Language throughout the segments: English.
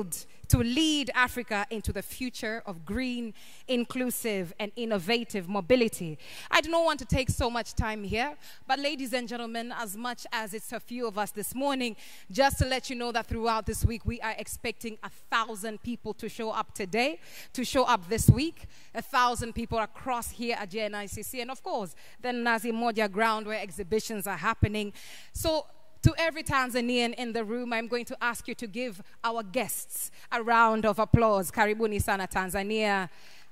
to lead Africa into the future of green, inclusive, and innovative mobility. I do not want to take so much time here, but ladies and gentlemen, as much as it's a few of us this morning, just to let you know that throughout this week, we are expecting 1,000 people to show up today, to show up this week, 1,000 people across here at JNICC, and of course, the Nazi Moja ground where exhibitions are happening. So, to every Tanzanian in the room, I'm going to ask you to give our guests a round of applause. Karibuni sana Tanzania.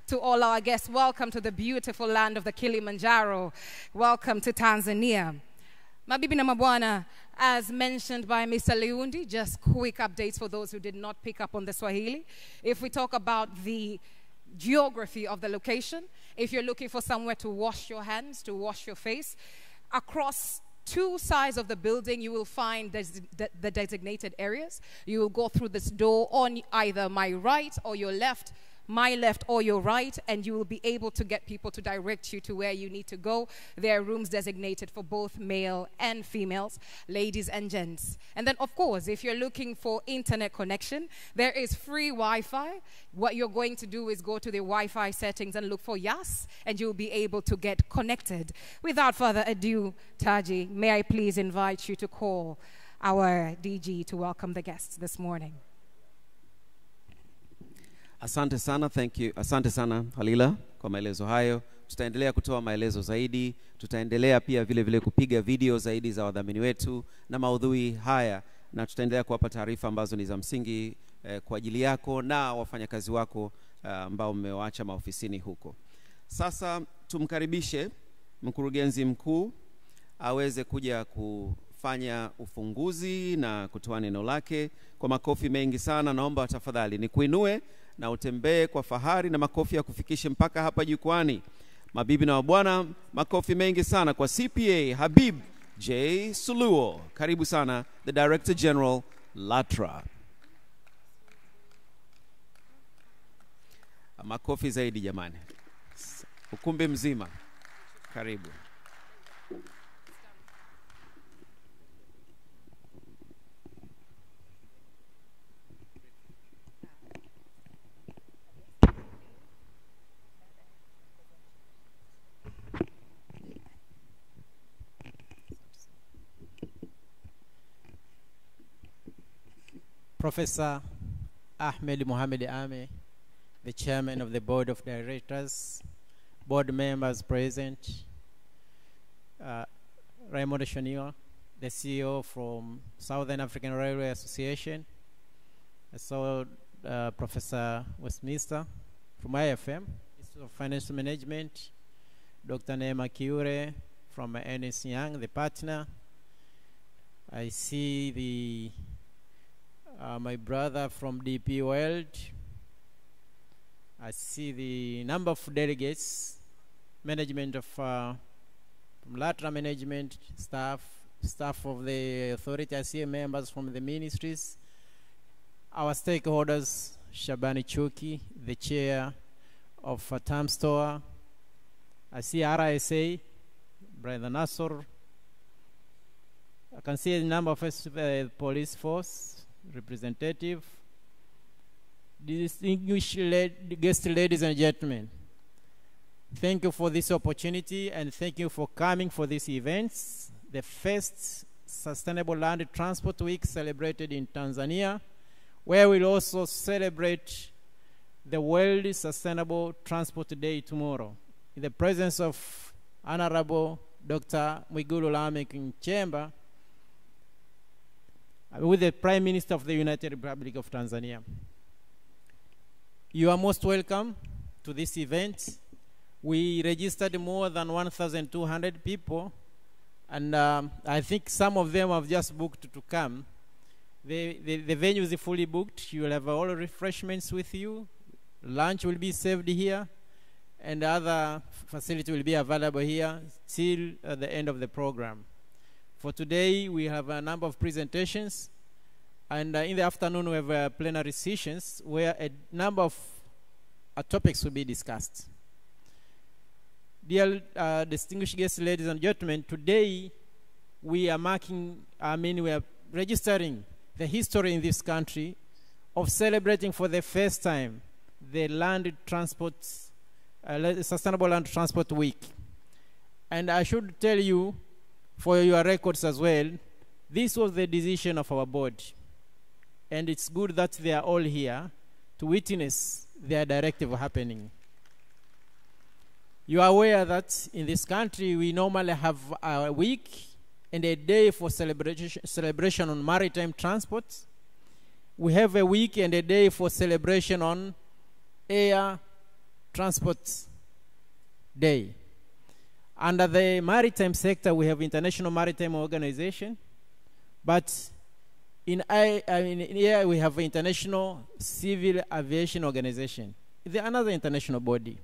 To all our guests, welcome to the beautiful land of the Kilimanjaro. Welcome to Tanzania. Mabibi na mabwana, as mentioned by Mr. Liundi, just quick updates for those who did not pick up on the Swahili. If we talk about the geography of the location, if you're looking for somewhere to wash your hands, to wash your face, across two sides of the building, you will find the designated areas. You will go through this door on either my right or your left, my left or your right, and you will be able to get people to direct you to where you need to go. There are rooms designated for both male and females, ladies and gents. And then, of course, if you're looking for internet connection, there is free Wi-Fi. What you're going to do is go to the Wi-Fi settings and look for YAS, and you'll be able to get connected. Without further ado, Taji, may I please invite you to call our DG to welcome the guests this morning. Asante sana, thank you. Asante sana Halila kwa maelezo hayo. Tutaendelea kutoa maelezo zaidi, tutaendelea pia vile vile kupiga video zaidi za wadhamini wetu na maudhui haya, na tutaendelea kuwapa taarifa ambazo ni za msingi kwa ajili yako na wafanyakazi wako ambao mmewaacha maofisini huko. Sasa tumkaribishe mkurugenzi mkuu aweze kuja kufanya ufunguzi na kutoa neno lake. Kwa makofi mengi sana, naomba tafadhali nikuinue na utembee kwa fahari na makofi ya kufikisha mpaka hapa jukwani. Mabibi na mabwana, makofi mengi sana kwa CPA Habib J. Suluo. Karibu sana, the Director General, Latra. Makofi zaidi jamani. Ukumbi mzima. Karibu. Professor Ahmed Mohamed Ame, the Chairman of the Board of Directors, board members present, Raymond Shoniwa, the CEO from Southern African Railway Association. I saw Professor Westminster from IFM, Institute of Financial Management, Dr. Neema Kiure from Ernst & Young, the partner. I see the my brother from DP World. I see the number of delegates, management of from Latra management, staff of the authority. I see members from the ministries. Our stakeholders, Shabani Chuki, the chair of Tamstore. I see RSA, Brother Nasser. I can see the number of police force representative. Distinguished guests, ladies and gentlemen, thank you for this opportunity and thank you for coming for this event, the first Sustainable Land Transport Week celebrated in Tanzania, where we'll also celebrate the World Sustainable Transport Day tomorrow, in the presence of Honorable Dr. Mwigulu Lameck Nchemba, with the Prime Minister of the United Republic of Tanzania. You are most welcome to this event. We registered more than 1,200 people, and I think some of them have just booked to come. The venue is fully booked. You will have all refreshments with you. Lunch will be served here, and other facility will be available here till the end of the program. For today, we have a number of presentations, and in the afternoon, we have plenary sessions where a number of topics will be discussed. Dear distinguished guests, ladies and gentlemen, today we are we are registering the history in this country of celebrating for the first time the Sustainable Land Transport Week. And I should tell you, for your records as well, this was the decision of our board. And it's good that they are all here to witness their directive happening. You are aware that in this country, we normally have a week and a day for celebration on maritime transport. We have a week and a day for celebration on air transport day. Under the maritime sector, we have International Maritime Organization, but in air we have International Civil Aviation Organization. It's another international body.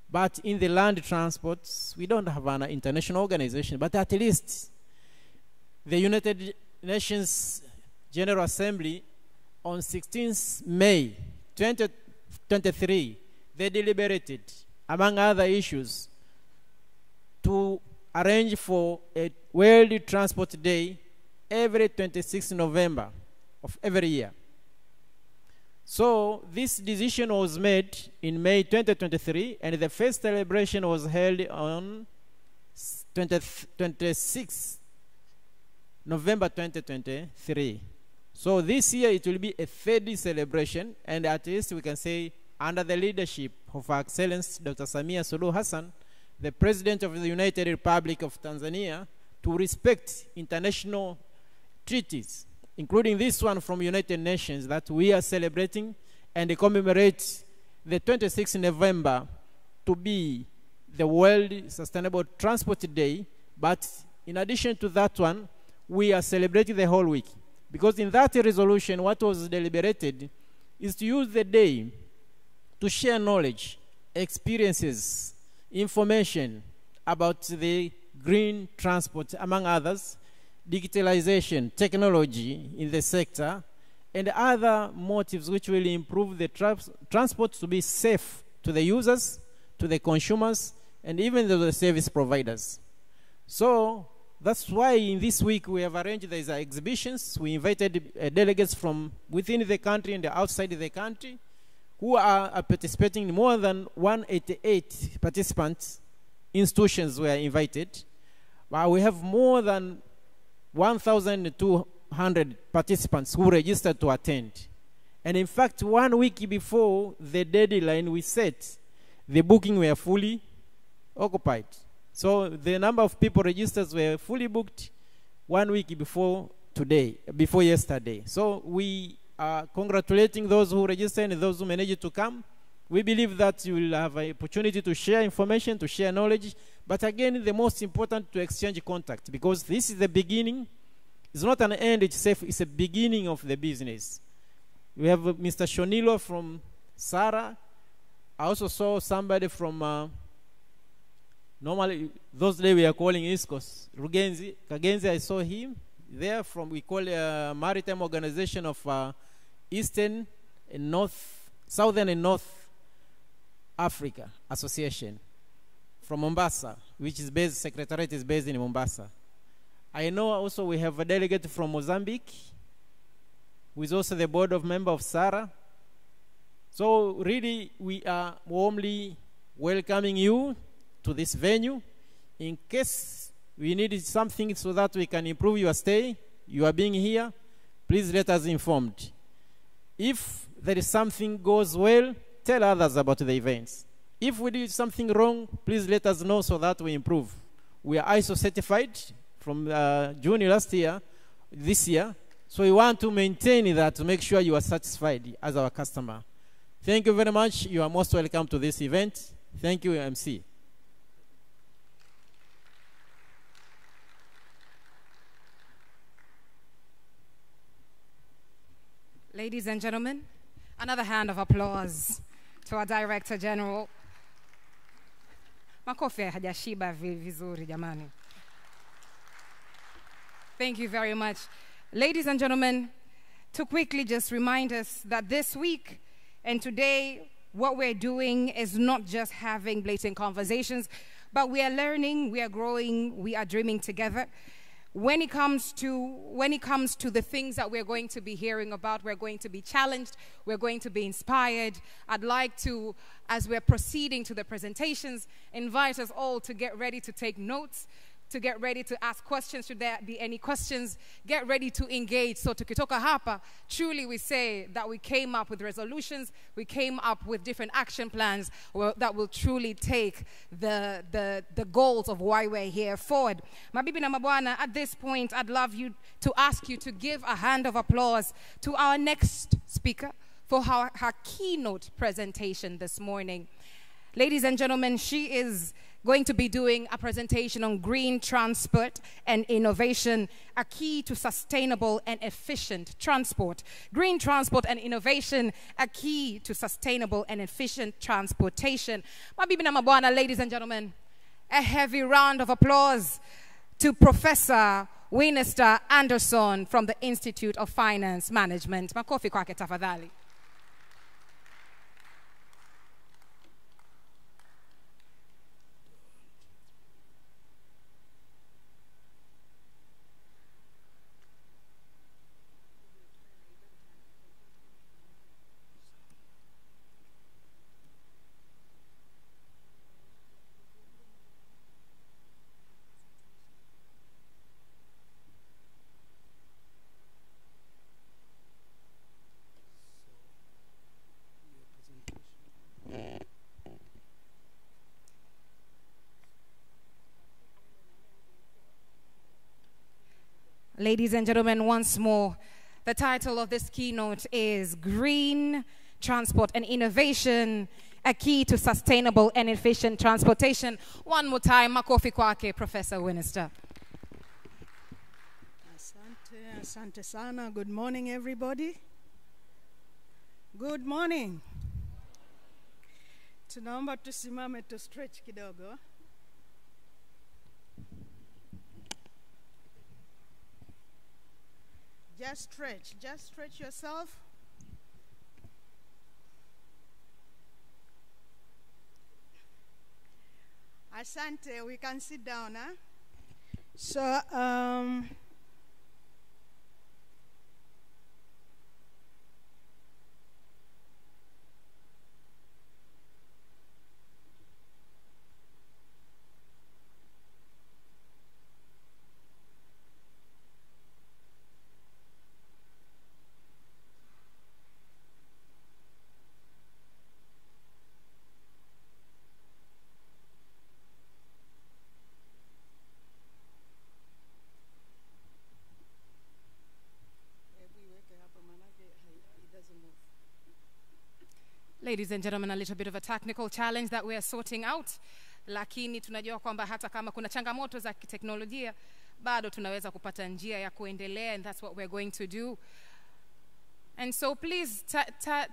But in the land transports, we don't have an international organization, but at least the United Nations General Assembly on 16th May 2023, they deliberated, among other issues, to arrange for a World Transport Day every 26th November of every year. So this decision was made in May 2023, and the first celebration was held on 26th November 2023. So this year it will be a third celebration, and at least we can say under the leadership of Her Excellency Dr. Samia Suluhu Hassan, the President of the United Republic of Tanzania, to respect international treaties, including this one from United Nations that we are celebrating and commemorate the 26th November to be the World Sustainable Transport Day. But in addition to that one, we are celebrating the whole week. Because in that resolution, what was deliberated is to use the day to share knowledge, experiences, information about the green transport, among others, digitalization, technology in the sector, and other motives which will improve the transport to be safe to the users, to the consumers, and even to the service providers. So that's why in this week we have arranged these exhibitions. We invited delegates from within the country and outside the country who are participating. More than 188 participants, institutions were invited. But we have more than 1,200 participants who registered to attend. And in fact, 1 week before the deadline we set, the booking were fully occupied. So the number of people registered were fully booked 1 week before yesterday. So we are congratulating those who registered and those who managed to come. We believe that you will have an opportunity to share information, to share knowledge, but again, the most important, to exchange contact, because this is the beginning. It's not an end itself, it's a beginning of the business. We have Mr. Shonilo from SARA. I also saw somebody from, normally, those days we are calling East Coast, Rugenzi, Kagenzi, I saw him there from, we call a maritime organization of Eastern and Southern and North Africa Association from Mombasa, which is based, Secretariat is based in Mombasa. I know also we have a delegate from Mozambique, who is also the board of member of SARA. So really, we are warmly welcoming you to this venue. In case we need something so that we can improve your stay, you are being here, please let us informed. If there is something goes well, tell others about the events. If we did something wrong, please let us know so that we improve. We are ISO certified from June this year. So we want to maintain that to make sure you are satisfied as our customer. Thank you very much. You are most welcome to this event. Thank you, MC. Ladies and gentlemen, another hand of applause to our Director General. Makofi hajashiba vizuri jamani. Thank you very much. Ladies and gentlemen, to quickly just remind us that this week and today, what we're doing is not just having blatant conversations, but we are learning, we are growing, we are dreaming together. when it comes to the things that we're going to be hearing about, we're going to be challenged, we're going to be inspired. I'd like to, as we're proceeding to the presentations, invite us all to get ready to take notes, to get ready to ask questions, should there be any questions, get ready to engage. So tukitoka hapa, truly we say that we came up with resolutions, we came up with different action plans that will truly take the goals of why we're here forward. Mabibi na mabwana, at this point, I'd love you to ask you to give a hand of applause to our next speaker for her keynote presentation this morning. Ladies and gentlemen, she is going to be doing a presentation on green transport and innovation, a key to sustainable and efficient transport. Green transport and innovation, a key to sustainable and efficient transportation. Mabibi na mabwana, ladies and gentlemen, a heavy round of applause to Professor Winester Anderson from the Institute of Finance Management. Makofi kwake tafadhali. Ladies and gentlemen, once more, the title of this keynote is Green Transport and Innovation, a key to sustainable and efficient transportation. One more time, makofi kwake, Professor Winester. Asante sana. Good morning, everybody. Good morning. Tunaomba tusimame to stretch kidogo. Just stretch yourself. Asante, we can sit down, huh? So, Ladies and gentlemen, a little bit of a technical challenge that we are sorting out. Lakini tunajua kwamba hata kama kuna changamoto za kiteknolojia, bado tunaweza kupata njia ya kuendelea, and that's what we're going to do. And so please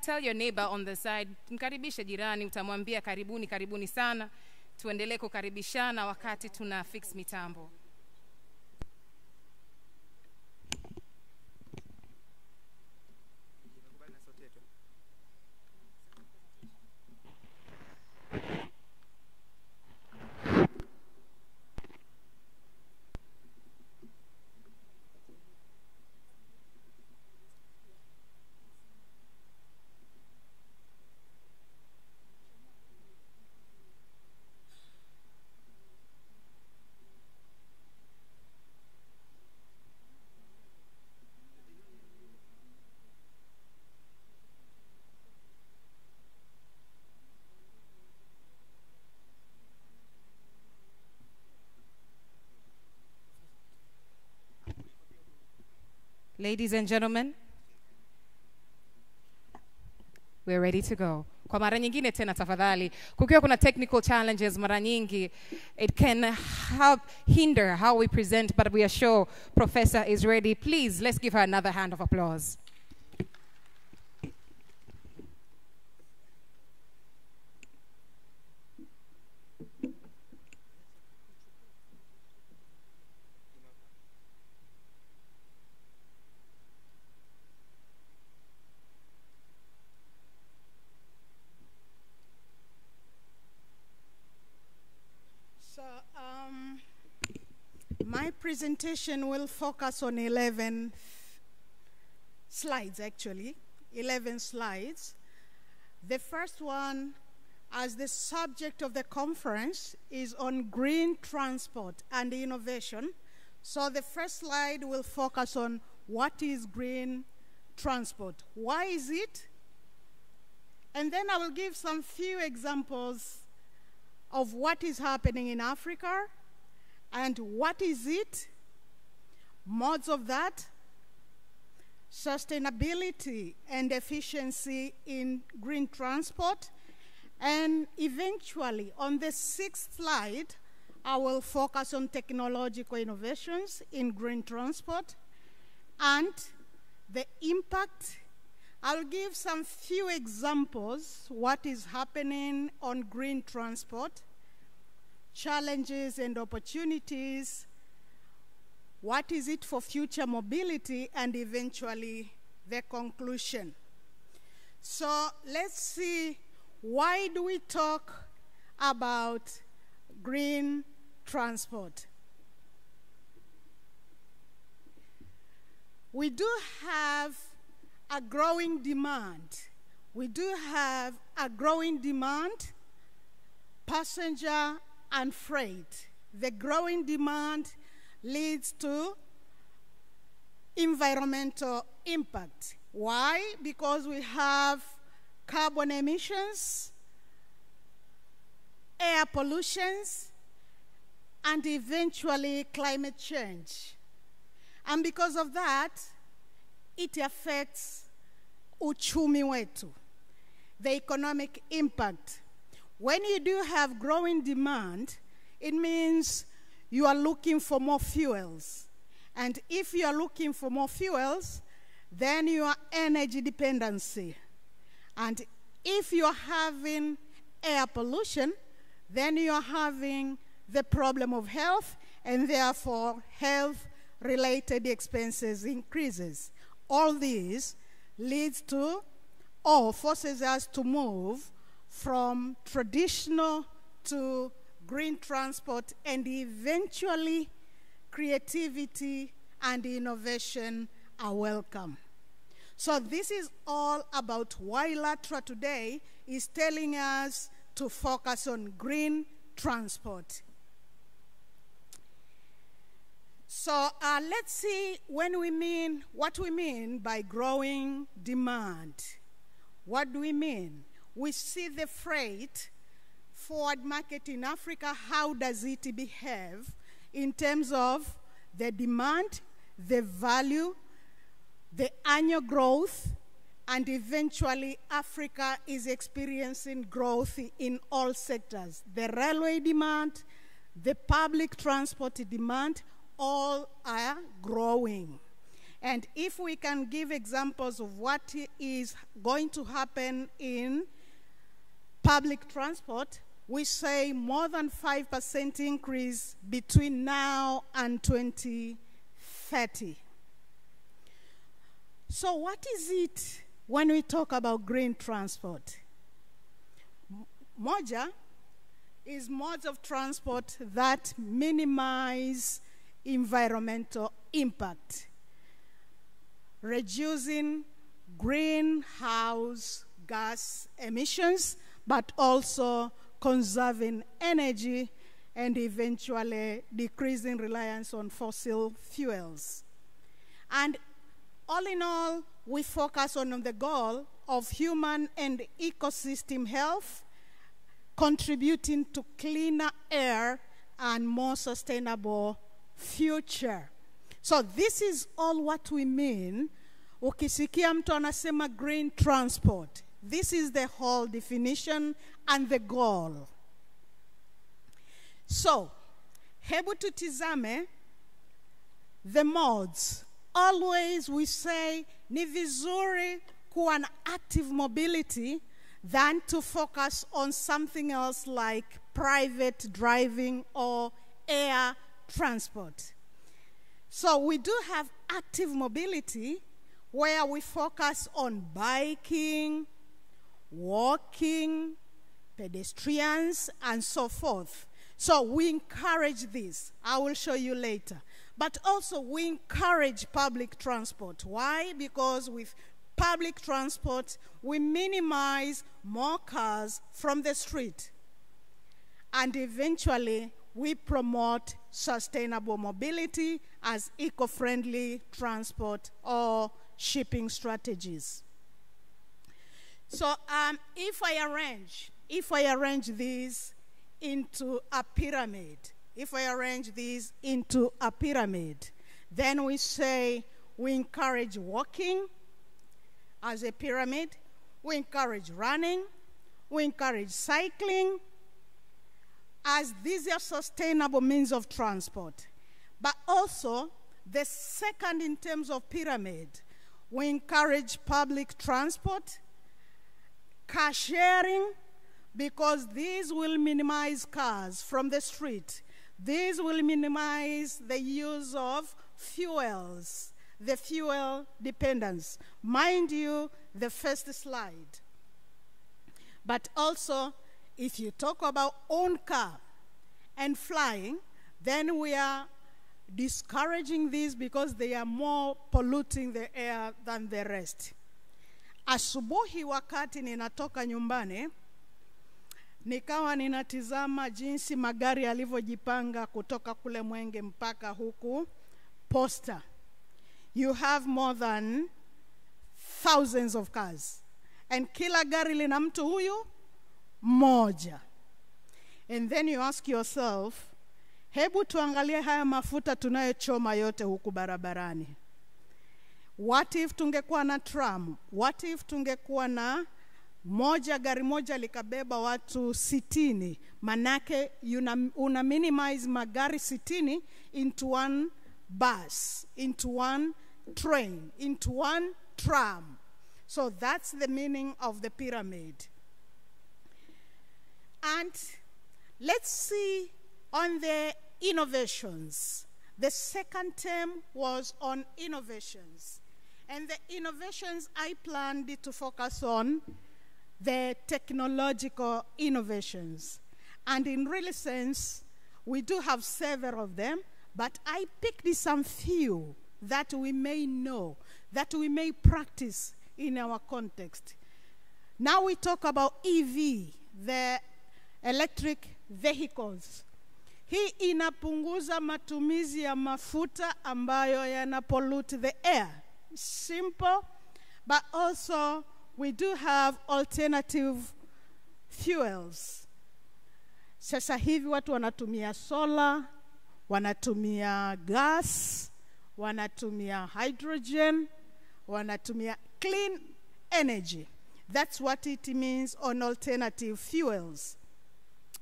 tell your neighbor on the side, mkaribishe jirani, utamwambia karibuni, karibuni sana. Tuendelee kukaribishana wakati tuna fix mitambo. Ladies and gentlemen, we're ready to go. Kwa mara nyingine tena tafadhali, kukiwa kuna technical challenges mara nyingi, it can hinder how we present, but we are sure Professor is ready. Please, let's give her another hand of applause. My presentation will focus on 11 slides, actually, 11 slides. The first one, as the subject of the conference, is on green transport and innovation. So the first slide will focus on what is green transport, why is it? And then I will give some few examples of what is happening in Africa and what is it, modes of that, sustainability and efficiency in green transport, and eventually on the sixth slide, I will focus on technological innovations in green transport and the impact. I'll give some few examples what is happening on green transport, challenges and opportunities, what is it for future mobility, and eventually the conclusion. So let's see, why do we talk about green transport? We do have a growing demand. We do have a growing demand, passenger and freight. The growing demand leads to environmental impact. Why? Because we have carbon emissions, air pollutions, and eventually climate change. And because of that, it affects uchumi wetu, the economic impact. When you do have growing demand, it means you are looking for more fuels. And if you are looking for more fuels, then you are energy dependency. And if you are having air pollution, then you are having the problem of health, and therefore health-related expenses increases. All these leads to, or forces us to move from traditional to green transport, and eventually creativity and innovation are welcome. So this is all about why Latra today is telling us to focus on green transport. So let's see what we mean by growing demand. What do we mean? We see the freight forward market in Africa. How does it behave in terms of the demand, the value, the annual growth, and eventually Africa is experiencing growth in all sectors. The railway demand, the public transport demand, all are growing. And if we can give examples of what is going to happen in public transport, we say more than 5% increase between now and 2030. So what is it when we talk about green transport? Moja is modes of transport that minimize environmental impact, reducing greenhouse gas emissions, but also conserving energy and eventually decreasing reliance on fossil fuels. And all in all, we focus on the goal of human and ecosystem health, contributing to cleaner air and more sustainable future. So this is all what we mean. Ukisikia mtu anasema green transport, this is the whole definition and the goal. So, hebu tutizame the modes. Always we say ni vizuri kuwa na active mobility than to focus on something else like private driving or air transport. So we do have active mobility where we focus on biking, walking, pedestrians, and so forth. So we encourage this. I will show you later. But also we encourage public transport. Why? Because with public transport, we minimize more cars from the street. And eventually, we promote sustainable mobility as eco-friendly transport or shipping strategies. So if I arrange these into a pyramid, then we say we encourage walking as a pyramid, we encourage running, we encourage cycling, as these are sustainable means of transport. But also, the second in terms of pyramid, we encourage public transport, car sharing, because these will minimize cars from the street. These will minimize the use of fuels, the fuel dependence. Mind you, the first slide. But also, if you talk about own car and flying, then we are discouraging these because they are more polluting the air than the rest. Asubuhi wakati ninatoka nyumbani, nikawa ninatizama jinsi magari yalivyojipanga kutoka kule Mwenge mpaka huku Posta. You have more than thousands of cars. And kila gari lina mtu huyu moja. And then you ask yourself, hebu tuangalie haya mafuta tunayochoma yote huku barabarani. What if tungekuwa na tram? What if tungekuwa na gari moja likabeba watu 60? Manake una minimize magari 60 into one bus, into one train, into one tram. So that's the meaning of the pyramid. And let's see on the innovations. The second term was on innovations. And the innovations I planned to focus on the technological innovations. And in real sense, we do have several of them, but I picked some few that we may know, that we may practice in our context. Now we talk about EV, the electric vehicles. Hii inapunguza matumizi ya mafuta ambayo yana pollute the air. Simple, but also we do have alternative fuels. Sasa hivi watu wanatumia solar, wanatumia gas, wanatumia hydrogen, wanatumia clean energy. That's what it means on alternative fuels.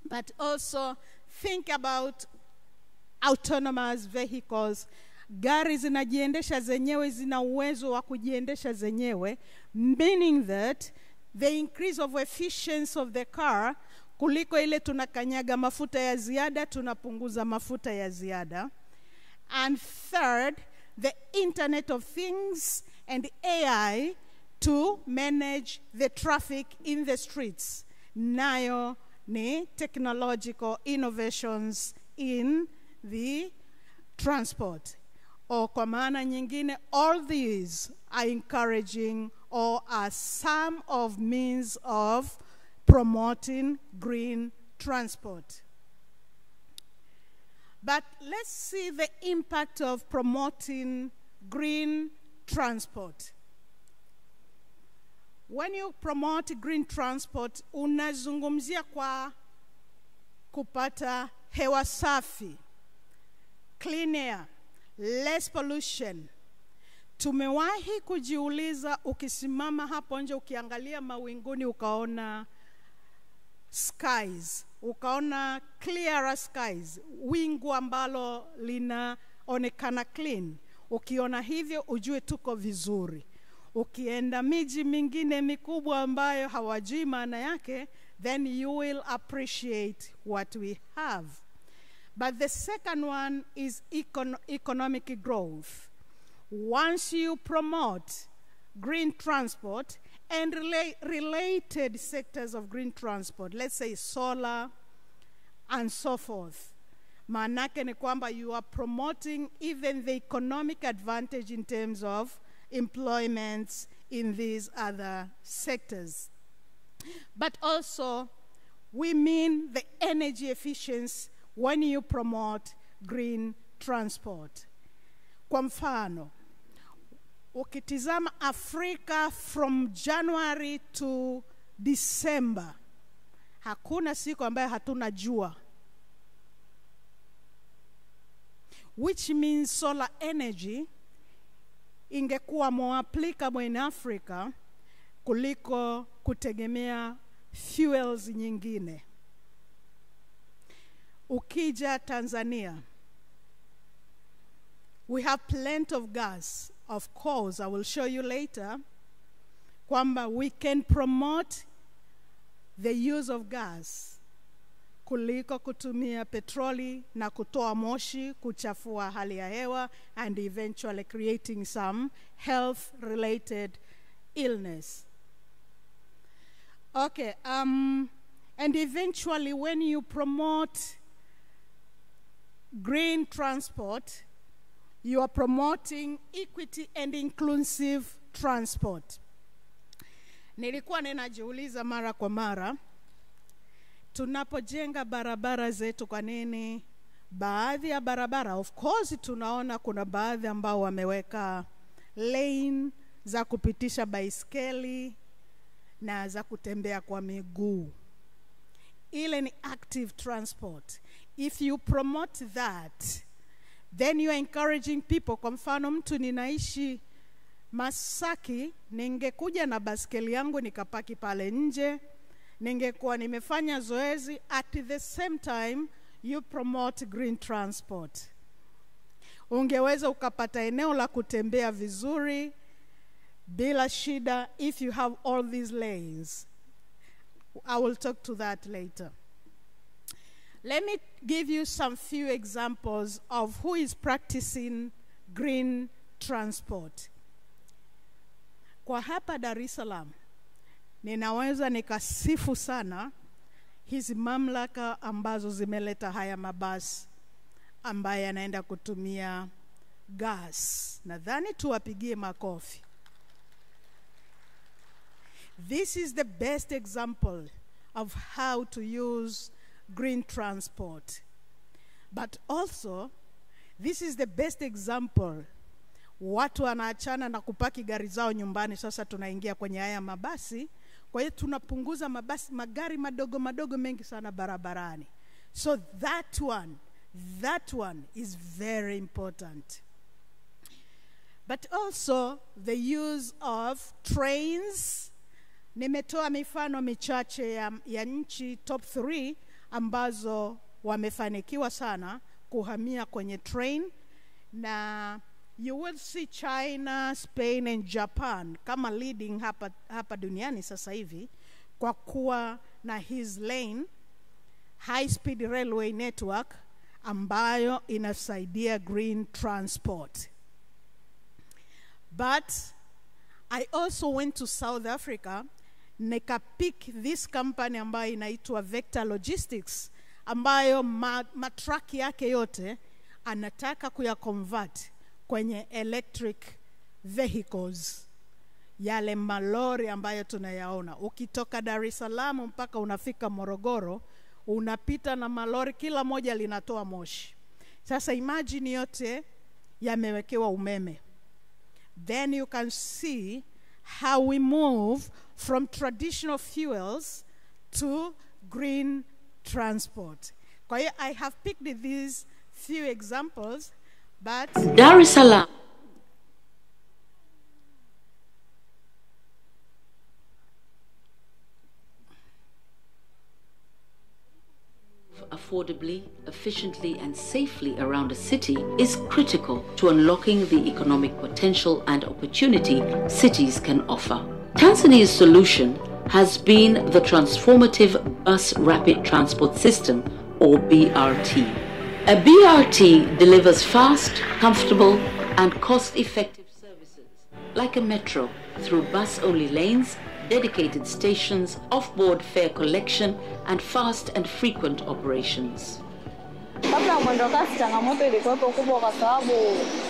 But also think about autonomous vehicles. Gari zinajiendesha zenyewe, zina uwezo wa kujiendesha zenyewe, meaning that the increase of efficiency of the car, kuliko ile tunakanyaga mafuta ya ziada, tunapunguza mafuta ya ziada. And third, the Internet of Things and AI to manage the traffic in the streets. Nayo ni technological innovations in the transport. Or kwa maana nyingine, all these are encouraging or are some of means of promoting green transport. But let's see the impact of promoting green transport. When you promote green transport, unazungumzia kwa kupata hewa safi, clean air, less pollution. Tumewahi kujiuliza, ukisimama hapo nje ukiangalia mawinguni ukaona skies, ukaona clearer skies, wingu ambalo linaonekana clean. Ukiona hivyo ujue tuko vizuri. Ukienda miji mingine mikubwa ambayo hawajui maana yake, then you will appreciate what we have. But the second one is economic growth. Once you promote green transport and related sectors of green transport, let's say solar, and so forth. Maanake ni kwamba you are promoting even the economic advantage in terms of employments in these other sectors. But also, we mean the energy efficiency when you promote green transport. Kwa mfano, ukitizama Afrika from January to December, hakuna siku ambayo hatuna jua. Which means solar energy ingekuwa more applicable in Africa kuliko kutegemea fuels nyingine. Ukija Tanzania, we have plenty of gas. Of course, I will show you later, kwamba we can promote the use of gas kuliko kutumia petroli na kutoa moshi, kuchafua hali ya hewa, and eventually creating some health-related illness. Okay, and eventually when you promote green transport, you are promoting equity and inclusive transport. Nilikuwa ninajiuliza mara kwa mara, tunapojenga barabara zetu kwa nini baadhi ya barabara, of course tunaona kuna baadhi ambao wameweka lane za kupitisha baiskeli na za kutembea kwa miguu. Ile ni active transport. If you promote that, then you are encouraging people. Kwa mfano, mtu ninaishi Masaki, ningekuja na baskeli yangu nikapaki pale nje, ningekuwa nimefanya zoezi. At the same time, you promote green transport. Ungeweza ukapata eneo la kutembea vizuri bila shida if you have all these lanes. I will talk to that later. Let me give you some few examples of who is practicing green transport. Kwa hapa Dar es Salaam, ninaweza nikasifu sana hizi mamlaka ambazo zimeleta haya mabasi ambaye yanaenda kutumia gas. Nadhani tuwapigie makofi. This is the best example of how to use green transport. But also, this is the best example. Watu wanaachana na kupaki gari zao nyumbani, sasa tunaingia kwenye haya mabasi. Kwa hiyo tunapunguza magari madogo mengi sana barabarani. So that one is very important. But also the use of trains. Nimetoa mifano michache ya nchi top 3 ambazo wamefanikiwa sana kuhamia kwenye train, na you will see China, Spain and Japan kama leading hapa duniani sasa hivi kwa kuwa na his lane high speed railway network ambayo inasaidia green transport. But I also went to South Africa, nikapick this company ambayo inaitwa Vector Logistics, ambayo matraki yake yote anataka kuyaconvert kwenye electric vehicles, yale malori ambayo tunayaona. Ukitoka Dar es Salaam mpaka unafika Morogoro, unapita na malori, kila moja linatoa moshi. Sasa imagine yote yamewekewa umeme. Then you can see how we move from traditional fuels to green transport. Kwa hiyo I have picked these few examples, but Dar es Salaam affordably, efficiently and safely around a city is critical to unlocking the economic potential and opportunity cities can offer. Tanzania's solution has been the transformative bus rapid transport system, or BRT. A BRT delivers fast, comfortable and cost-effective services like a metro through bus-only lanes dedicated stations, off-board fare collection, and fast and frequent operations. Kabla mwendokasi changamoto ilikuwepo kubwa kwa sababu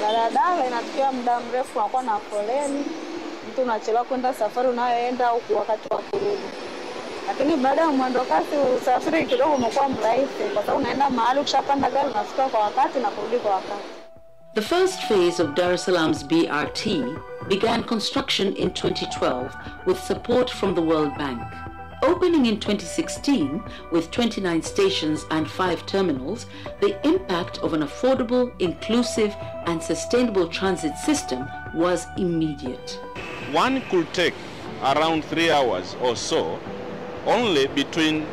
daladala inachukua muda mrefu, unakuwa na foleni, mtu unachelewa kwenda safari unayoenda au wakati wa kurudi. Lakini baada ya mwendokasi usafiri kidogo umekuwa mrahisi kwa sababu unaenda mahali ukishapanda gari unafika kwa wakati na kurudi kwa wakati. The first phase of Dar es Salaam's BRT began construction in 2012 with support from the World Bank. Opening in 2016 with 29 stations and 5 terminals, the impact of an affordable, inclusive and sustainable transit system was immediate. One could take around 3 hours or so only between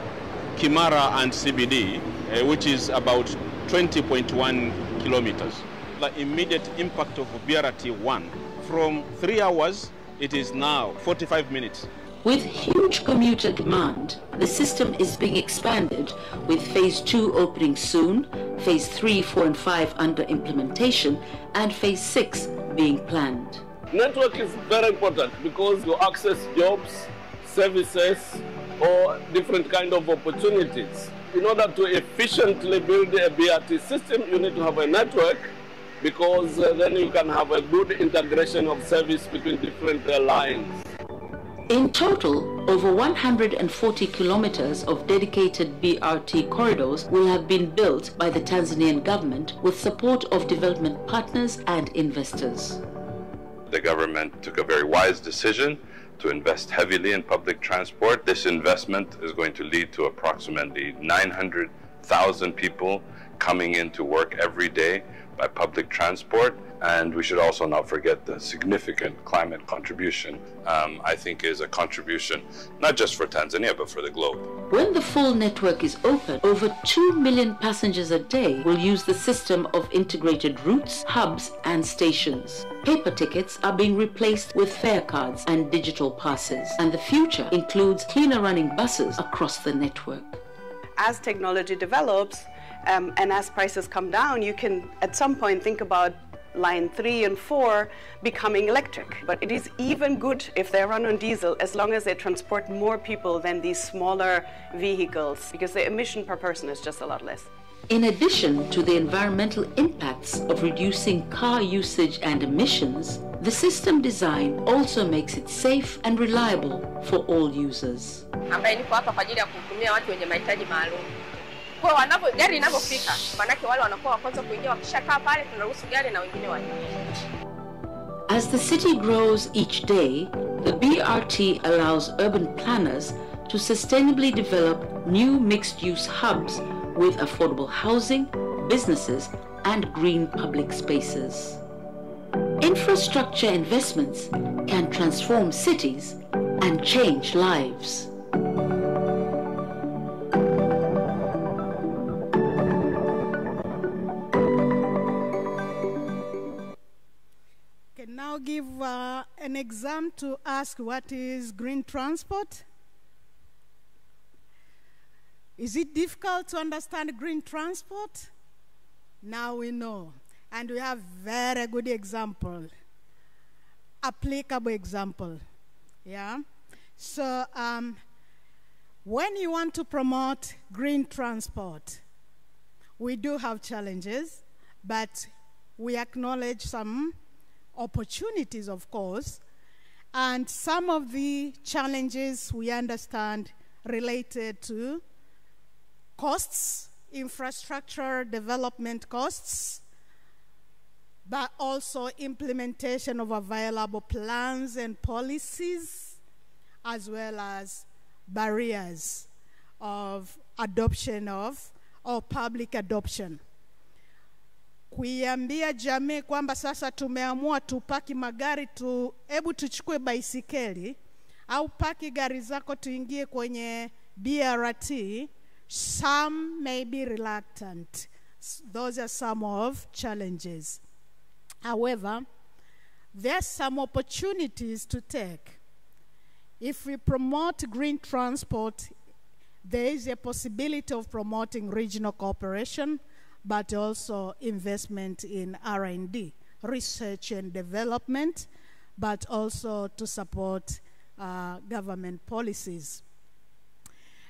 Kimara and CBD, which is about 20.1 kilometers. The immediate impact of BRT1, from 3 hours, it is now 45 minutes. With huge commuter demand, the system is being expanded, with Phase 2 opening soon, Phase 3, 4 and 5 under implementation, and Phase 6 being planned. Network is very important because you access jobs, services, or different kind of opportunities. In order to efficiently build a BRT system, you need to have a network because then you can have a good integration of service between different lines. In total, over 140 kilometers of dedicated BRT corridors will have been built by the Tanzanian government with support of development partners and investors. The government took a very wise decision to invest heavily in public transport. This investment is going to lead to approximately 900,000 people coming into work every day by public transport. And we should also not forget the significant climate contribution, I think is a contribution not just for Tanzania, but for the globe. When the full network is open, over 2 million passengers a day will use the system of integrated routes, hubs, and stations. Paper tickets are being replaced with fare cards and digital passes, and the future includes cleaner running buses across the network. As technology develops and as prices come down, you can at some point think about line 3 and 4 becoming electric. But it is even good if they run on diesel as long as they transport more people than these smaller vehicles, because the emission per person is just a lot less. In addition to the environmental impacts of reducing car usage and emissions, the system design also makes it safe and reliable for all users. Ambaye niko hapa kwa ajili ya kuhudumia watu wenye mahitaji maalum. Kwa gari inapofika, manake wale wanakuwa kwanza kuingia, wakishakaa pale tunaruhusu gari na wengine waingie. As the city grows each day, the BRT allows urban planners to sustainably develop new mixed-use hubs with affordable housing, businesses, and green public spaces. Infrastructure investments can transform cities and change lives. Can now give an exam to ask what is green transport. Is it difficult to understand green transport? Now we know. And we have very good example, applicable example. Yeah. So when you want to promote green transport, we do have challenges, but we acknowledge some opportunities, of course, and some of the challenges we understand related to costs, infrastructure development costs, but also implementation of available plans and policies, as well as barriers of adoption of or public adoption. Kuiambia jamii kwamba sasa tumeamua tupaki magari hebu tuchukue baisikeli au paki gari zako tuingie kwenye BRT, some may be reluctant. Those are some of challenges. However, there are some opportunities to take. If we promote green transport, there is a possibility of promoting regional cooperation, but also investment in R&D, research and development, but also to support government policies.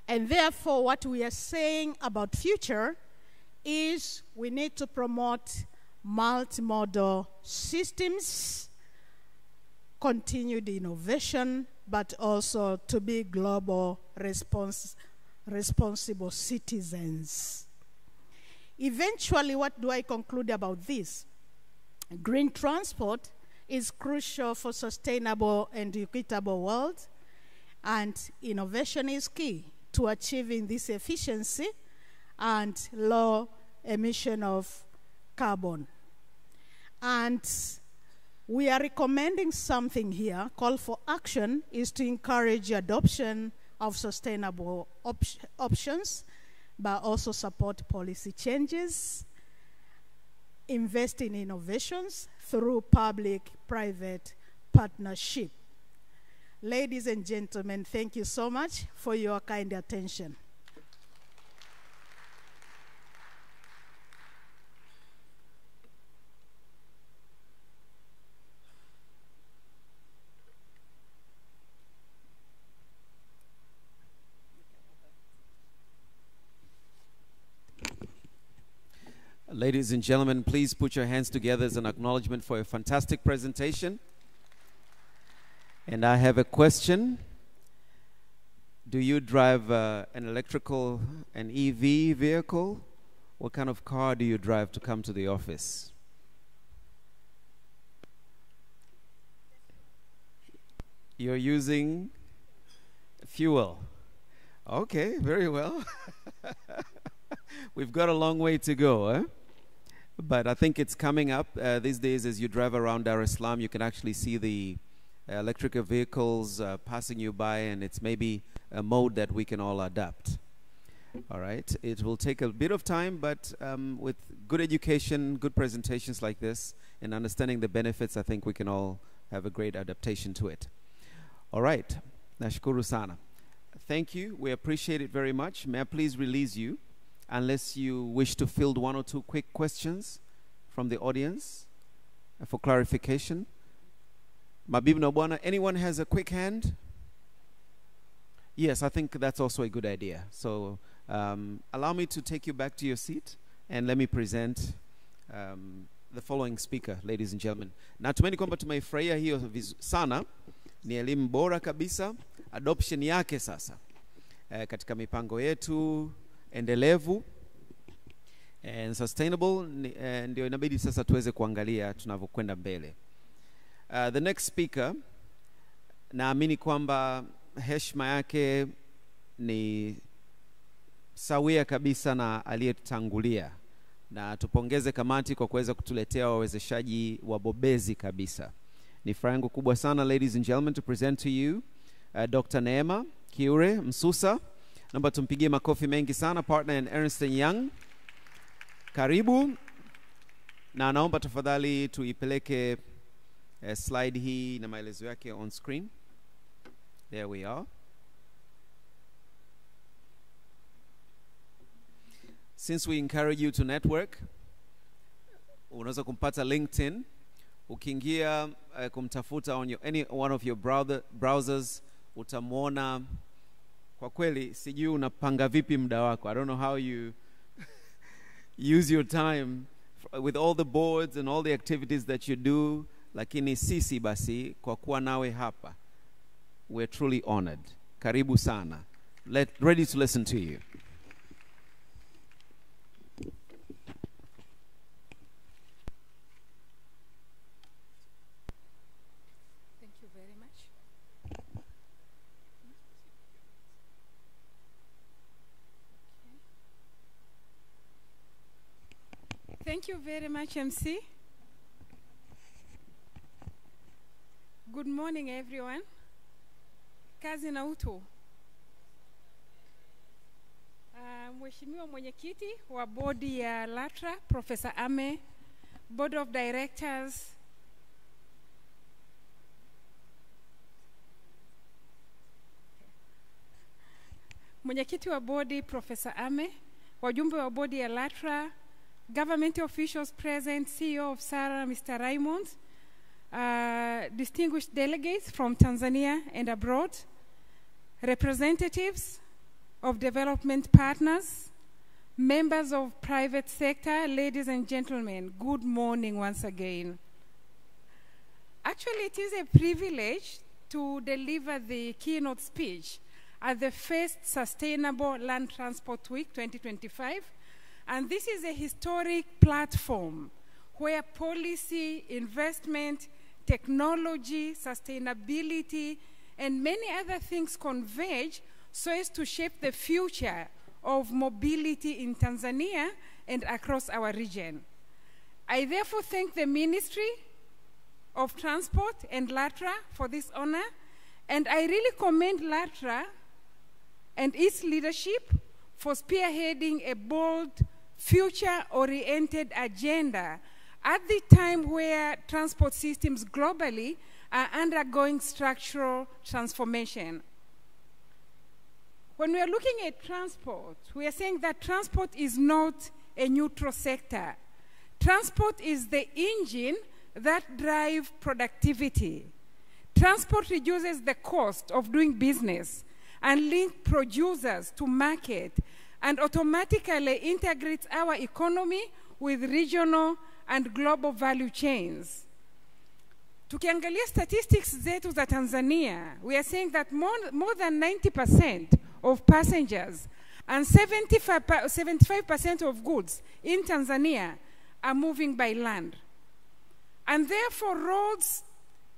And therefore, what we are saying about future is we need to promote multimodal systems, continued innovation, but also to be global responsible citizens. Eventually, what do I conclude about this? Green transport is crucial for sustainable and equitable world, and innovation is key to achieving this efficiency and low emission of carbon. And we are recommending something here. Call for action is to encourage adoption of sustainable options, but also support policy changes, invest in innovations through public-private partnership. Ladies and gentlemen, thank you so much for your kind attention. Ladies and gentlemen, please put your hands together as an acknowledgement for a fantastic presentation. And I have a question. Do you drive an EV vehicle? What kind of car do you drive to come to the office? You're using fuel. Okay, very well. We've got a long way to go, eh? But I think it's coming up. These days, as you drive around Dar es Salaam, you can actually see the electric vehicles passing you by, and it's maybe a mode that we can all adapt. All right. It will take a bit of time, but with good education, good presentations like this, and understanding the benefits, I think we can all have a great adaptation to it. All right. Nashukuru sana. Thank you. We appreciate it very much. May I please release you, unless you wish to field one or two quick questions from the audience for clarification. Mabibu na bwana, anyone has a quick hand? Yes, I think that's also a good idea. So allow me to take you back to your seat, and let me present the following speaker, ladies and gentlemen. Natumaini kwamba tumeifurahia hiyo sana. Ni elimu bora kabisa, adoption yake sasa katika mipango yetu endelevu and sustainable, ndio inabidi sasa tuweze kuangalia tunavyokwenda mbele. The next speaker, naamini kwamba heshima yake ni sawia kabisa na aliyetangulia, na tupongeze kamati kwa kuweza kutuletea wawezeshaji wabobezi kabisa. Ni furaha yangu kubwa sana, ladies and gentlemen, to present to you Dr. Neema Kiure Msusa. Naomba tumpigie makofi mengi sana, partner in Ernst & Young. Karibu, na naomba tafadhali tuipeleke slide hii na maelezo yake on screen. There we are. Since we encourage you to network, unaweza kumpata LinkedIn. Ukiingia kumtafuta on any one of your browsers, utamwona. Kwa kweli sijui unapanga vipi muda wako. I don't know how you use your time with all the boards and all the activities that you do, lakini sisi basi kwa kuwa nawe hapa, we're truly honored. Karibu sana. Ready to listen to you. Thank you very much. Thank you very much, MC. Good morning, everyone. Kazi na utu. Mheshimiwa mwenyekiti wa bodi ya Latra, Professor Ame, Board of Directors, mwenyekiti wa bodi Professor Ame, wajumbe wa bodi ya Latra, government officials present, CEO of SARA, Mr. Raymond, distinguished delegates from Tanzania and abroad, representatives of development partners, members of private sector, ladies and gentlemen, good morning once again. Actually, it is a privilege to deliver the keynote speech at the first Sustainable Land Transport Week 2025. And this is a historic platform where policy, investment, technology, sustainability, and many other things converge so as to shape the future of mobility in Tanzania and across our region. I therefore thank the Ministry of Transport and Latra for this honor, and I really commend Latra and its leadership for spearheading a bold, future-oriented agenda at the time where transport systems globally are undergoing structural transformation. When we are looking at transport, we are saying that transport is not a neutral sector. Transport is the engine that drives productivity. Transport reduces the cost of doing business and links producers to market and automatically integrates our economy with regional and global value chains. Tukiangalia statistics zetu za Tanzania, we are saying that more than 90% of passengers and 75% of goods in Tanzania are moving by land. And therefore roads,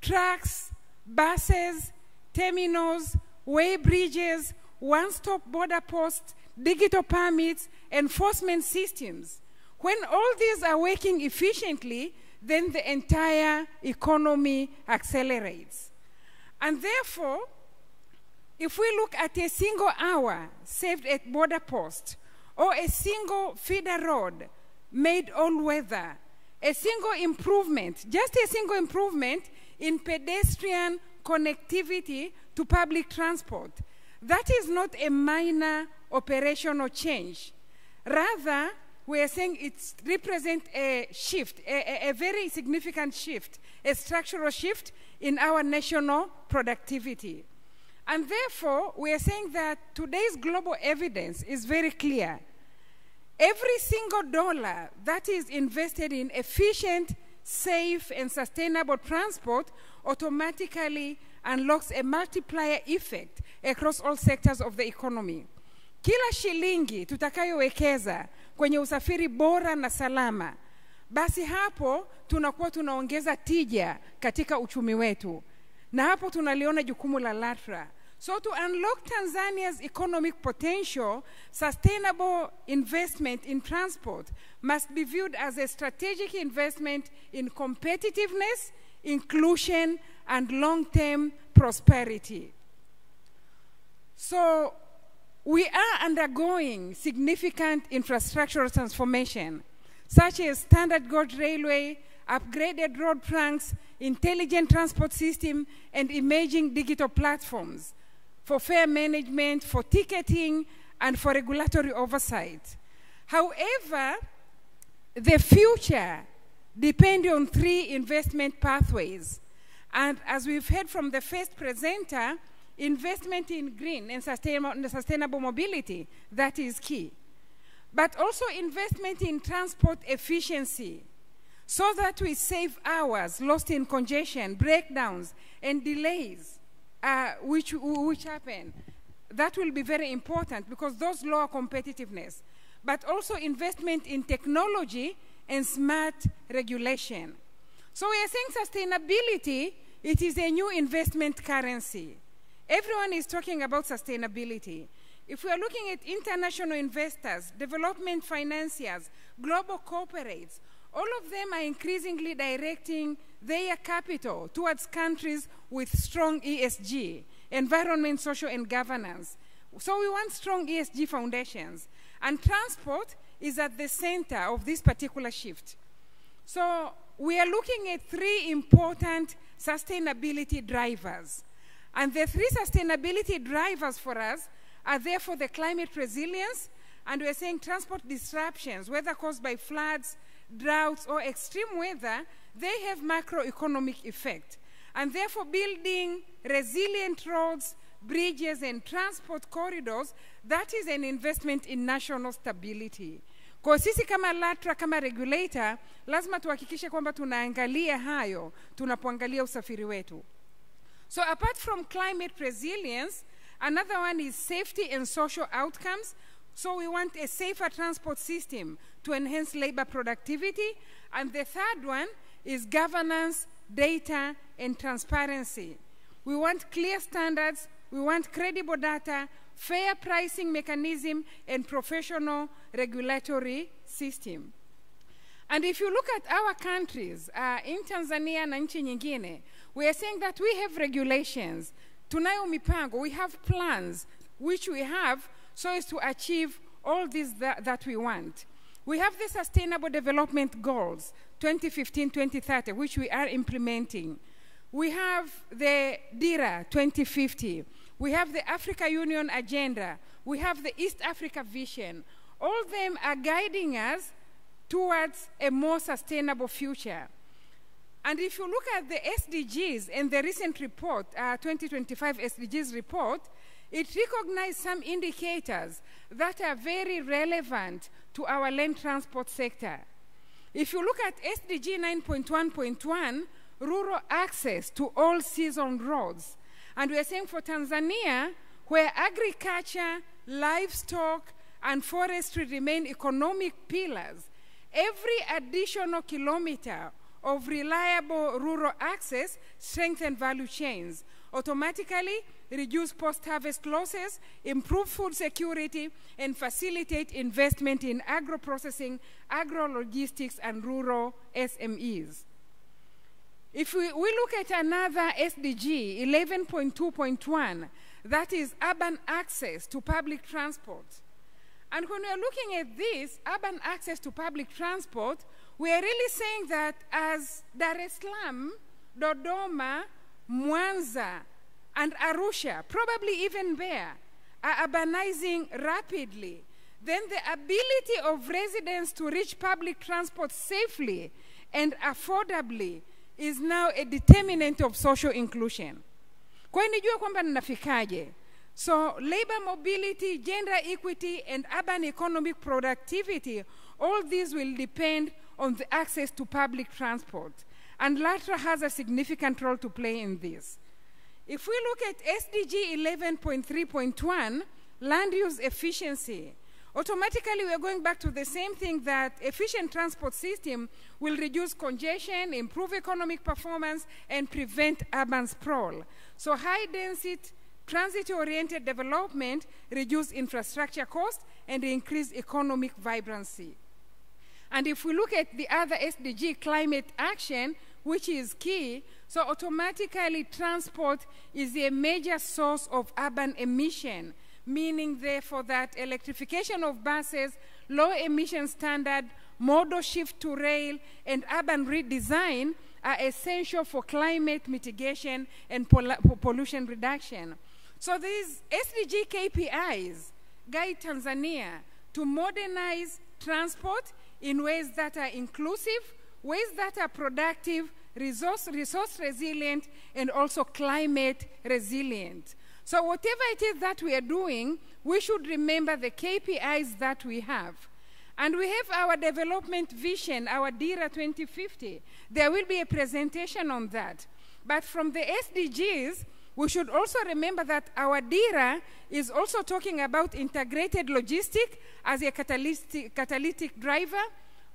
trucks, buses, terminals, way bridges, one-stop border posts, digital permits, enforcement systems. When all these are working efficiently, then the entire economy accelerates. And therefore, if we look at a single hour saved at border post, or a single feeder road made all-weather, a single improvement, just a single improvement in pedestrian connectivity to public transport, that is not a minor operational change. Rather, we are saying it represents a shift, a very significant shift, a structural shift in our national productivity. And therefore, we are saying that today's global evidence is very clear. Every single dollar that is invested in efficient, safe, and sustainable transport automatically unlocks a multiplier effect across all sectors of the economy. Kila shilingi tutakayowekeza kwenye usafiri bora na salama, basi hapo tunakuwa tunaongeza tija katika uchumi wetu. Na hapo tunaliona jukumu la Latra. So to unlock Tanzania's economic potential, sustainable investment in transport must be viewed as a strategic investment in competitiveness, inclusion, and long-term prosperity. So we are undergoing significant infrastructural transformation, such as standard gauge railway, upgraded road trunks, intelligent transport system, and emerging digital platforms for fare management, for ticketing, and for regulatory oversight. However, the future depends on three investment pathways. And as we've heard from the first presenter, investment in green and sustainable mobility, that is key. But also investment in transport efficiency, so that we save hours lost in congestion, breakdowns, and delays which happen. That will be very important because those lower competitiveness. But also investment in technology and smart regulation. So we are saying sustainability, it is a new investment currency. Everyone is talking about sustainability. If we are looking at international investors, development financiers, global corporates, all of them are increasingly directing their capital towards countries with strong ESG, environment, social, and governance. So we want strong ESG foundations. And transport is at the center of this particular shift. So we are looking at three important sustainability drivers. And the three sustainability drivers for us are therefore the climate resilience, and we're saying transport disruptions, whether caused by floods, droughts, or extreme weather, they have macroeconomic effect. And therefore building resilient roads, bridges, and transport corridors, that is an investment in national stability. Kwa sisi kama Latra, kama regulator, lazima tuhakikishe kwamba tunaangalia hayo, tunapoangalia usafiri wetu. So apart from climate resilience, another one is safety and social outcomes. So we want a safer transport system to enhance labor productivity. And the third one is governance, data, and transparency. We want clear standards, we want credible data, fair pricing mechanism, and professional regulatory system. And if you look at our countries, in Tanzania na nchi nyingine, we are saying that we have regulations, tunayo mipango, we have plans which we have so as to achieve all this that we want. We have the Sustainable Development Goals, 2015-2030, which we are implementing. We have the DIRA 2050. We have the Africa Union Agenda. We have the East Africa Vision. All of them are guiding us towards a more sustainable future. And if you look at the SDGs in the recent report, 2025 SDGs report, it recognized some indicators that are very relevant to our land transport sector. If you look at SDG 9.1.1, rural access to all season roads, and we are saying for Tanzania, where agriculture, livestock, and forestry remain economic pillars, every additional kilometer of reliable rural access strengthen value chains, automatically reduce post-harvest losses, improve food security, and facilitate investment in agro-processing, agro-logistics, and rural SMEs. If we look at another SDG, 11.2.1, that is urban access to public transport. And when we're looking at this, urban access to public transport, we are really saying that as Dar es Salaam, Dodoma, Mwanza, and Arusha, probably even Mbeya, are urbanizing rapidly, then the ability of residents to reach public transport safely and affordably is now a determinant of social inclusion. Kwa hiyo nijua kwamba ninafikaje. So labor mobility, gender equity, and urban economic productivity, all these will depend on the access to public transport. And Latra has a significant role to play in this. If we look at SDG 11.3.1, land use efficiency, automatically we are going back to the same thing, that efficient transport system will reduce congestion, improve economic performance, and prevent urban sprawl. So high density, transit-oriented development reduce infrastructure costs and increase economic vibrancy. And if we look at the other SDG, climate action, which is key, so automatically transport is a major source of urban emission, meaning therefore that electrification of buses, low emission standard, modal shift to rail, and urban redesign are essential for climate mitigation and pollution reduction. So these SDG KPIs guide Tanzania to modernize transport in ways that are inclusive, ways that are productive, resource resilient, and also climate resilient. So whatever it is that we are doing, we should remember the KPIs that we have. And we have our development vision, our DIRA 2050. There will be a presentation on that. But from the SDGs, we should also remember that our DIRA is also talking about integrated logistics as a catalytic driver,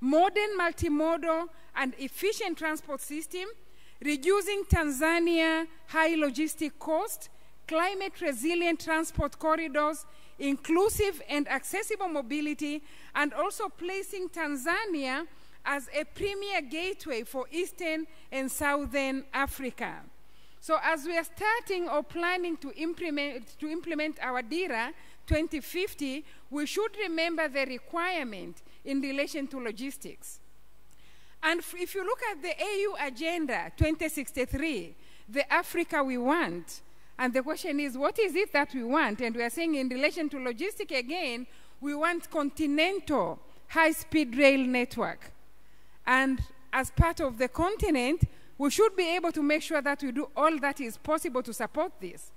modern multimodal and efficient transport system, reducing Tanzania high logistic cost, climate resilient transport corridors, inclusive and accessible mobility, and also placing Tanzania as a premier gateway for Eastern and Southern Africa. So as we are starting or planning to implement our DIRA 2050, we should remember the requirement in relation to logistics. And if you look at the AU Agenda 2063, the Africa we want, and the question is, what is it that we want? And we are saying in relation to logistics again, we want continental high-speed rail network. And as part of the continent, we should be able to make sure that we do all that is possible to support this.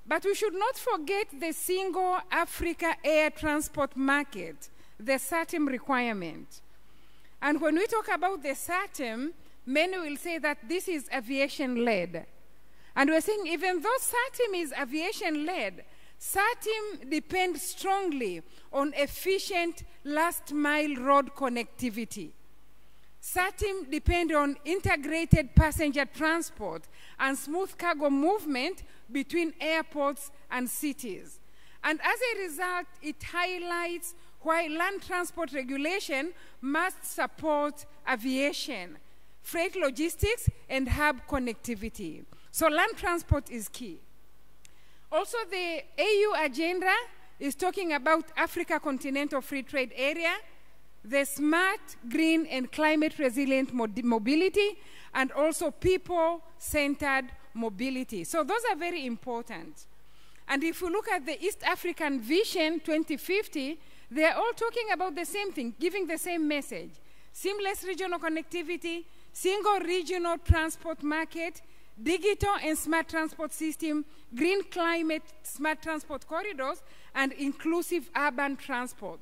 But we should not forget the single Africa air transport market, the SATIM requirement. And when we talk about the SATIM, many will say that this is aviation-led. And we're saying even though SATIM is aviation-led, SATIM depends strongly on efficient last-mile road connectivity. SATIM depends on integrated passenger transport and smooth cargo movement between airports and cities. And as a result, it highlights why land transport regulation must support aviation, freight logistics, and hub connectivity. So land transport is key. Also, the AU agenda is talking about Africa Continental Free Trade Area, the smart, green, and climate-resilient mobility, and also people-centered mobility. So those are very important. And if we look at the East African Vision 2050, they're all talking about the same thing, giving the same message. Seamless regional connectivity, single regional transport market, digital and smart transport system, green climate smart transport corridors, and inclusive urban transport.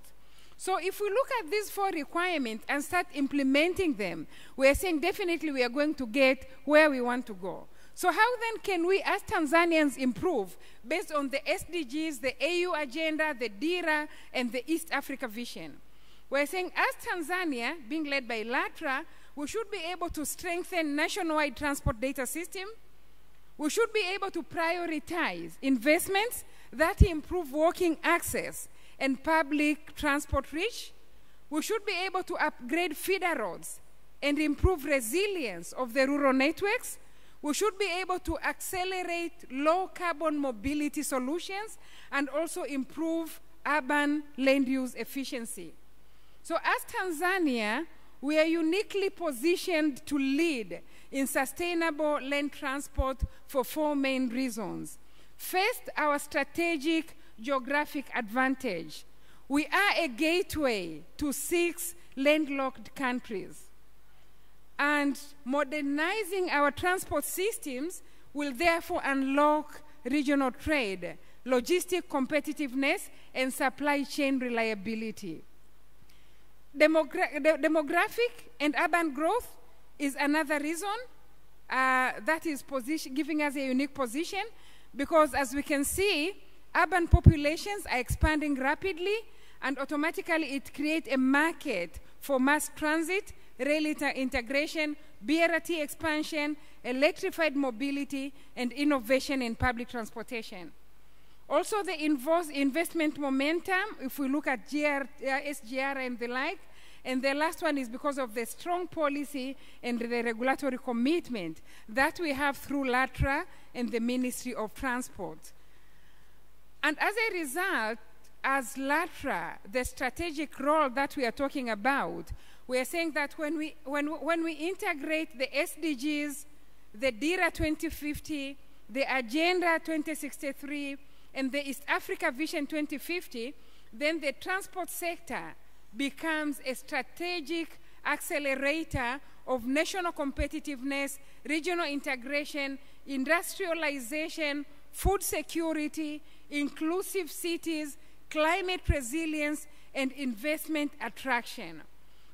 So if we look at these 4 requirements and start implementing them, we're saying definitely we are going to get where we want to go. So how then can we as Tanzanians improve based on the SDGs, the AU agenda, the DIRA, and the East Africa Vision? We're saying as Tanzania, being led by Latra, we should be able to strengthen nationwide transport data system. We should be able to prioritize investments that improve walking access and public transport reach. We should be able to upgrade feeder roads and improve resilience of the rural networks. We should be able to accelerate low-carbon mobility solutions and also improve urban land use efficiency. So as Tanzania, we are uniquely positioned to lead in sustainable land transport for 4 main reasons. First, our strategic geographic advantage. We are a gateway to 6 landlocked countries. And modernizing our transport systems will therefore unlock regional trade, logistic competitiveness, and supply chain reliability. Demographic and urban growth is another reason that is giving us a unique position, because as we can see, urban populations are expanding rapidly, and automatically it creates a market for mass transit, rail integration, BRT expansion, electrified mobility, and innovation in public transportation. Also, the investment momentum, if we look at SGR and the like, and the last one is because of the strong policy and the regulatory commitment that we have through Latra and the Ministry of Transport. And as a result, as Latra, the strategic role that we are talking about, we are saying that when we integrate the SDGs, the DIRA 2050, the Agenda 2063, and the East Africa Vision 2050, then the transport sector becomes a strategic accelerator of national competitiveness, regional integration, industrialization, food security, inclusive cities, climate resilience, and investment attraction.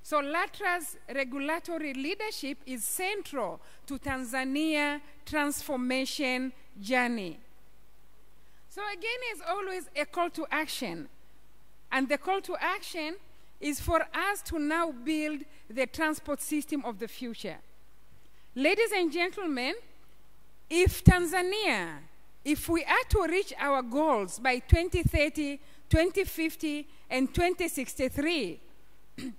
So Latra's regulatory leadership is central to Tanzania's transformation journey. So again, it's always a call to action. And the call to action is for us to now build the transport system of the future. Ladies and gentlemen, if we are to reach our goals by 2030, 2050, and 2063,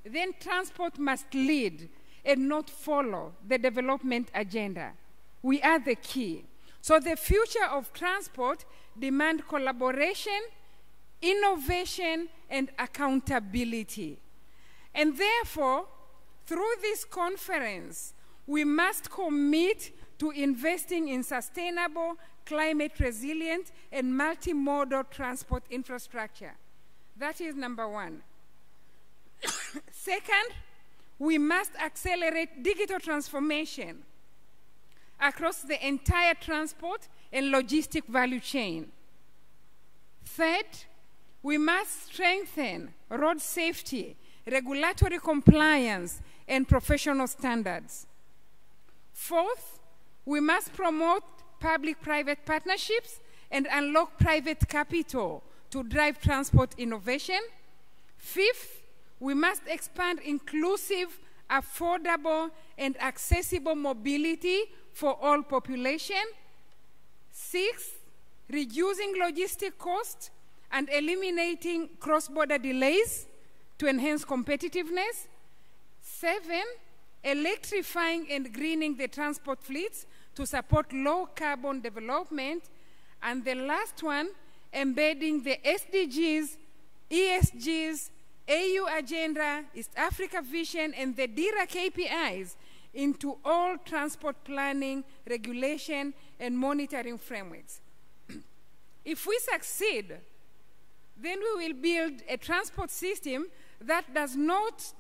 then transport must lead and not follow the development agenda. We are the key. So the future of transport demands collaboration, innovation, and accountability. And therefore, through this conference, we must commit to investing in sustainable, climate resilient, and multimodal transport infrastructure. That is number 1. Second, we must accelerate digital transformation across the entire transport and logistic value chain. Third, we must strengthen road safety, regulatory compliance, and professional standards. Fourth, we must promote public-private partnerships and unlock private capital to drive transport innovation. Fifth, we must expand inclusive, affordable, and accessible mobility for all population. Sixth, reducing logistic costs and eliminating cross-border delays to enhance competitiveness. 7, electrifying and greening the transport fleets to support low-carbon development. And the last one, embedding the SDGs, ESGs, AU Agenda, East Africa Vision, and the DIRA KPIs into all transport planning, regulation, and monitoring frameworks. If we succeed, then we will build a transport system that does not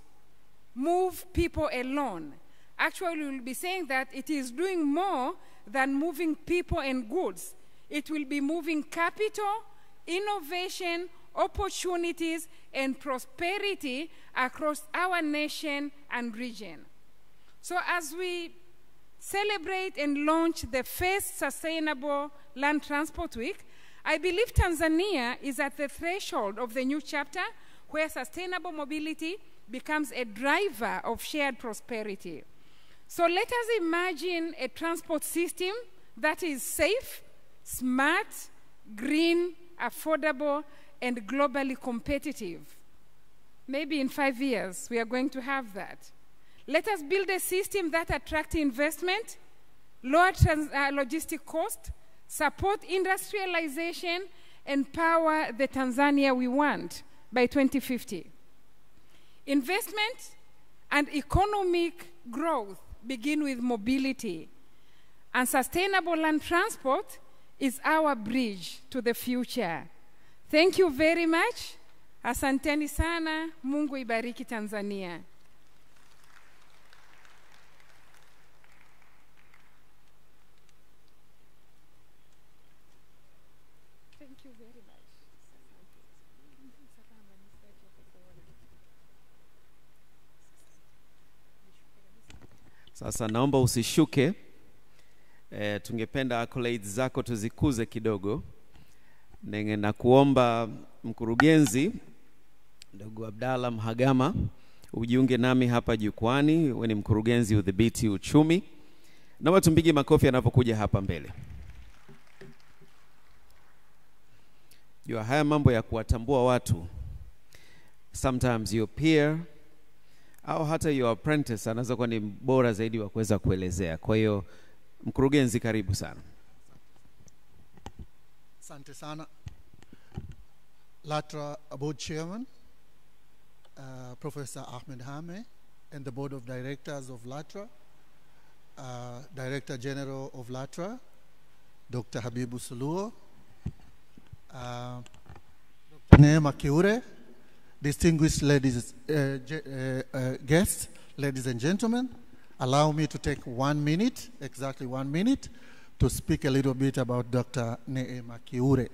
move people alone. Actually, we will be saying that it is doing more than moving people and goods. It will be moving capital, innovation, opportunities, and prosperity across our nation and region. So as we celebrate and launch the first Sustainable Land Transport Week, I believe Tanzania is at the threshold of the new chapter where sustainable mobility becomes a driver of shared prosperity. So let us imagine a transport system that is safe, smart, green, affordable, and globally competitive. Maybe in 5 years, we are going to have that. Let us build a system that attracts investment, lower logistic cost, support industrialization, and power the Tanzania we want by 2050. Investment and economic growth begin with mobility, and sustainable land transport is our bridge to the future. Thank you very much. Asanteni sana. Mungu ibariki Tanzania. Thank you very much. Sasa naomba usishuke. Tungependa accolades zako tuzikuze kidogo. Na kuomba mkurugenzi ndugu Abdalla Mhagama ujiunge nami hapa jukwani. Wewe ni mkurugenzi udhibiti uchumi. Naomba tumpige makofi anapokuja hapa mbele. Jua haya mambo ya kuwatambua watu, sometimes your peer au hata your apprentice anaweza kuwa ni bora zaidi wa kuweza kuelezea. Kwa hiyo mkurugenzi, karibu sana. Asante sana. Latra Board Chairman, Professor Ahmed Hame, and the Board of Directors of Latra, Director General of Latra, Dr. Habibu Suluo, Dr. Neema Kiure, distinguished ladies, guests, ladies and gentlemen, allow me to take 1 minute, exactly 1 minute, to speak a little bit about Dr. Neema Kiure.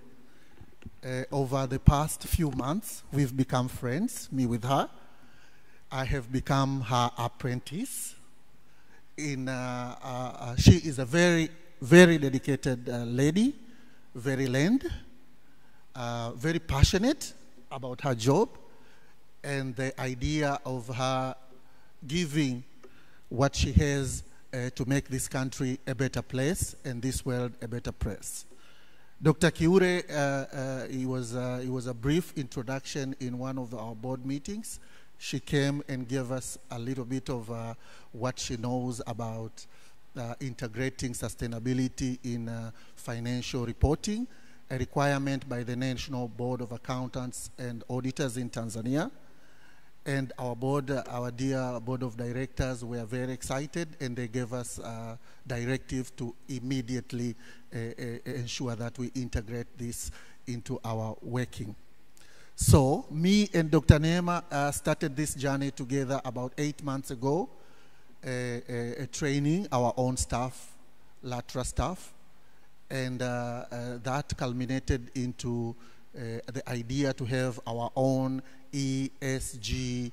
Over the past few months, we've become friends, me with her. I have become her apprentice. She is a very, very dedicated lady, very learned, very passionate about her job, and the idea of her giving what she has to make this country a better place and this world a better place. Dr. Kiure, it was a brief introduction in one of our board meetings. She came and gave us a little bit of what she knows about integrating sustainability in financial reporting, a requirement by the National Board of Accountants and Auditors in Tanzania. And our board, our dear board of directors, were very excited, and they gave us a directive to immediately ensure that we integrate this into our working. So me and Dr. Neema started this journey together about 8 months ago, training our own staff, Latra staff, and that culminated into the idea to have our own ESG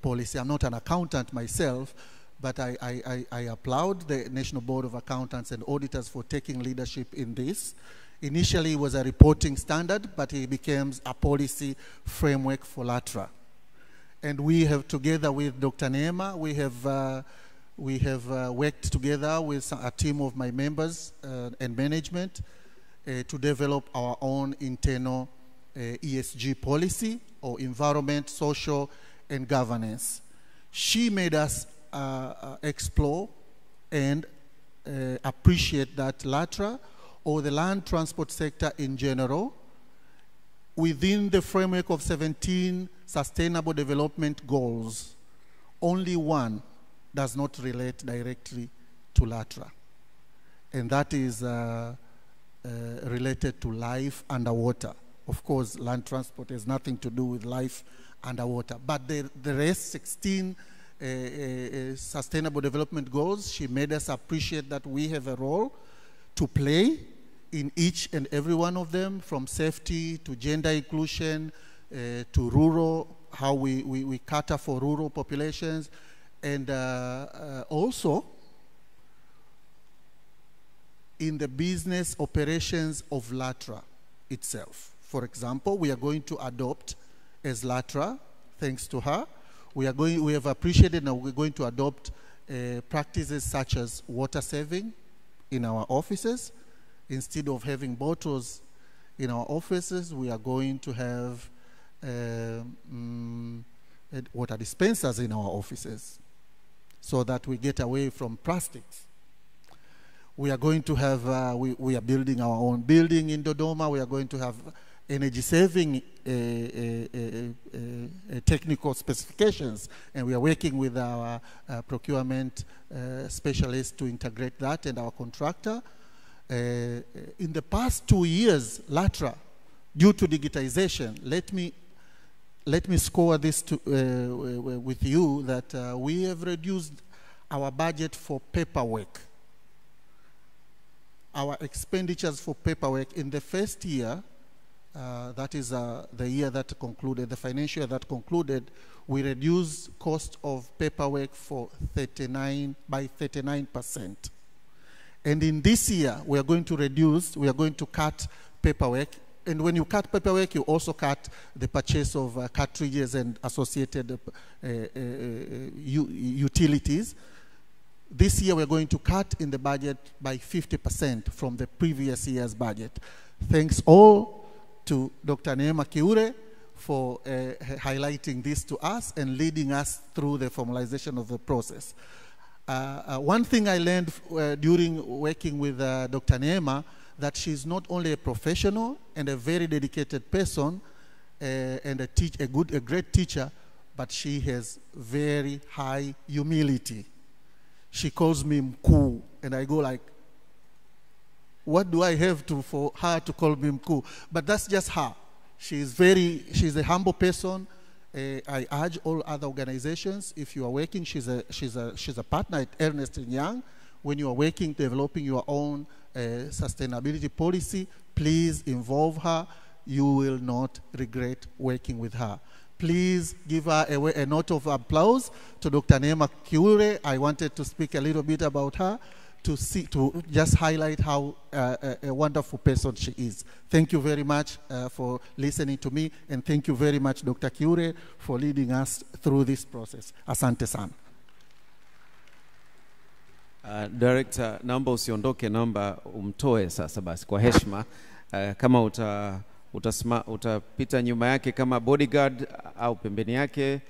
policy. I'm not an accountant myself, but I applaud the National Board of Accountants and Auditors for taking leadership in this. Initially, it was a reporting standard, but it became a policy framework for Latra. And we have, together with Dr. Neema, we have worked together with a team of my members and management to develop our own internal ESG policy, or environment, social, and governance. She made us explore and appreciate that Latra, or the land transport sector in general, within the framework of 17 Sustainable Development Goals, only one does not relate directly to Latra. And that is related to life underwater. Of course, land transport has nothing to do with life underwater. But the rest, 16 Sustainable Development Goals, she made us appreciate that we have a role to play in each and every one of them, from safety to gender inclusion to rural, how we cater for rural populations, and also in the business operations of Latra itself. For example, we are going to adopt, as Latra, thanks to her, we have appreciated and we're going to adopt practices such as water saving in our offices. Instead of having bottles in our offices, we are going to have water dispensers in our offices so that we get away from plastics. We are going to have, we are building our own building in Dodoma. We are going to have energy saving technical specifications, and we are working with our procurement specialists to integrate that, and our contractor. In the past 2 years, Latra, due to digitization, let me score this with you, that we have reduced our budget for paperwork. Our expenditures for paperwork in the first year, that is the year that concluded, the financial year that concluded, we reduced cost of paperwork by 39%. And in this year, we are going to cut paperwork. And when you cut paperwork, you also cut the purchase of cartridges and associated utilities. This year, we're going to cut in the budget by 50% from the previous year's budget. Thanks all to Dr. Neema Kiure for highlighting this to us and leading us through the formalization of the process. One thing I learned during working with Dr. Neema, that she's not only a professional and a very dedicated person and a great teacher, but she has very high humility. She calls me mkuu, and I go like, what do I have to for her to call me mkuu? But that's just her. She's a humble person. I urge all other organizations, if you are working, she's a partner at Ernst & Young. When you are working, developing your own sustainability policy, please involve her. You will not regret working with her. Please give her a note of applause to Dr. Neema Kiure. I wanted to speak a little bit about her to just highlight how a wonderful person she is. Thank you very much for listening to me, and thank you very much, Dr. Kiure, for leading us through this process. Asante sana. Director, naomba usiondoke, naomba umtoe sasa basi kwa heshima. Kama utapita nyuma yake kama bodyguard au pembeni yake,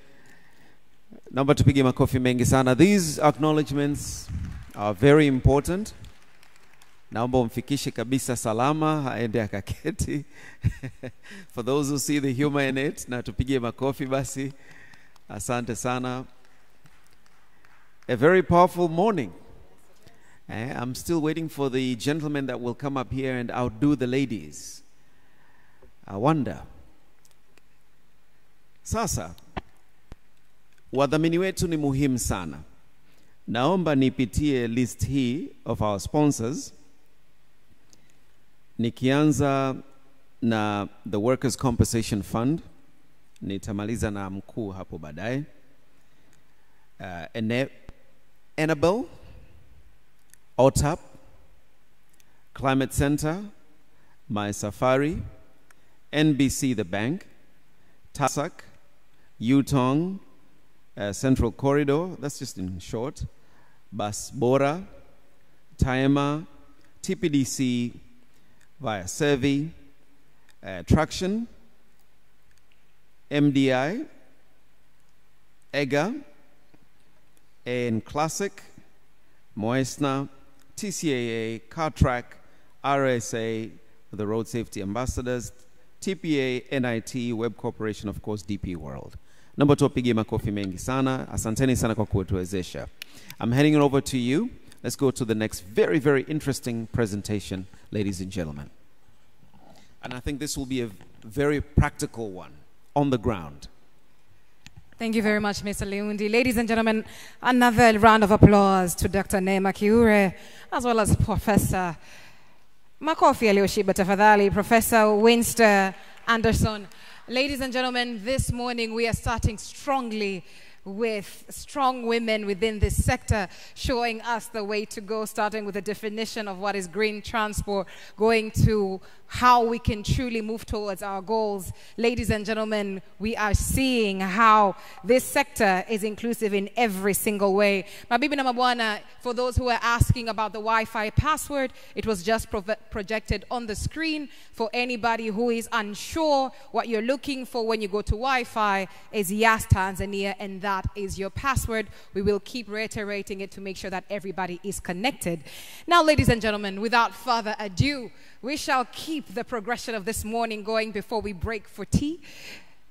naomba tupige makofi mengi sana. These acknowledgements are very important. Naomba umfikishe kabisa salama, aende akaketi. For those who see the humor in it, na tupige makofi basi. Asante sana. A very powerful morning. I'm still waiting for the gentlemen that will come up here and outdo the ladies. I wonder, Sasa, wadhamini wetu ni muhimu sana. Naomba nipitie list hii of our sponsors. Nikianza na the Workers' Compensation Fund. Nitamaliza na mkuu hapo baadaye. Enable, OTAP, Climate Center, My Safari, NBC the Bank, TASAC, Yutong, Central Corridor, that's just in short, Bas Bora, Taima, TPDC, via Servi, Traction, MDI, EGA, AN Classic, Moesna, TCAA, CarTrack, RSA, the Road Safety Ambassadors, TPA, NIT, Web Corporation, of course, DP World. Number two, pigi makofi mengi sana. Asanteni sana kwa kutuwezesha. I'm handing it over to you. Let's go to the next very, very interesting presentation, ladies and gentlemen. And I think this will be a very practical one, on the ground. Thank you very much, Mr. Leundi. Ladies and gentlemen, another round of applause to Dr. Neema Kiure, as well as Professor Makofi Alioshiba tafadhali, Professor Winster Anderson. Ladies and gentlemen, this morning we are starting strongly with strong women within this sector showing us the way to go, starting with the definition of what is green transport, going to how we can truly move towards our goals. Ladies and gentlemen, we are seeing how this sector is inclusive in every single way. Mabibi na mabwana, for those who are asking about the Wi-Fi password, it was just projected on the screen. For anybody who is unsure, what you're looking for when you go to Wi-Fi is Yas Tanzania, and that is your password. We will keep reiterating it to make sure that everybody is connected. Now, ladies and gentlemen, without further ado, we shall keep the progression of this morning going before we break for tea.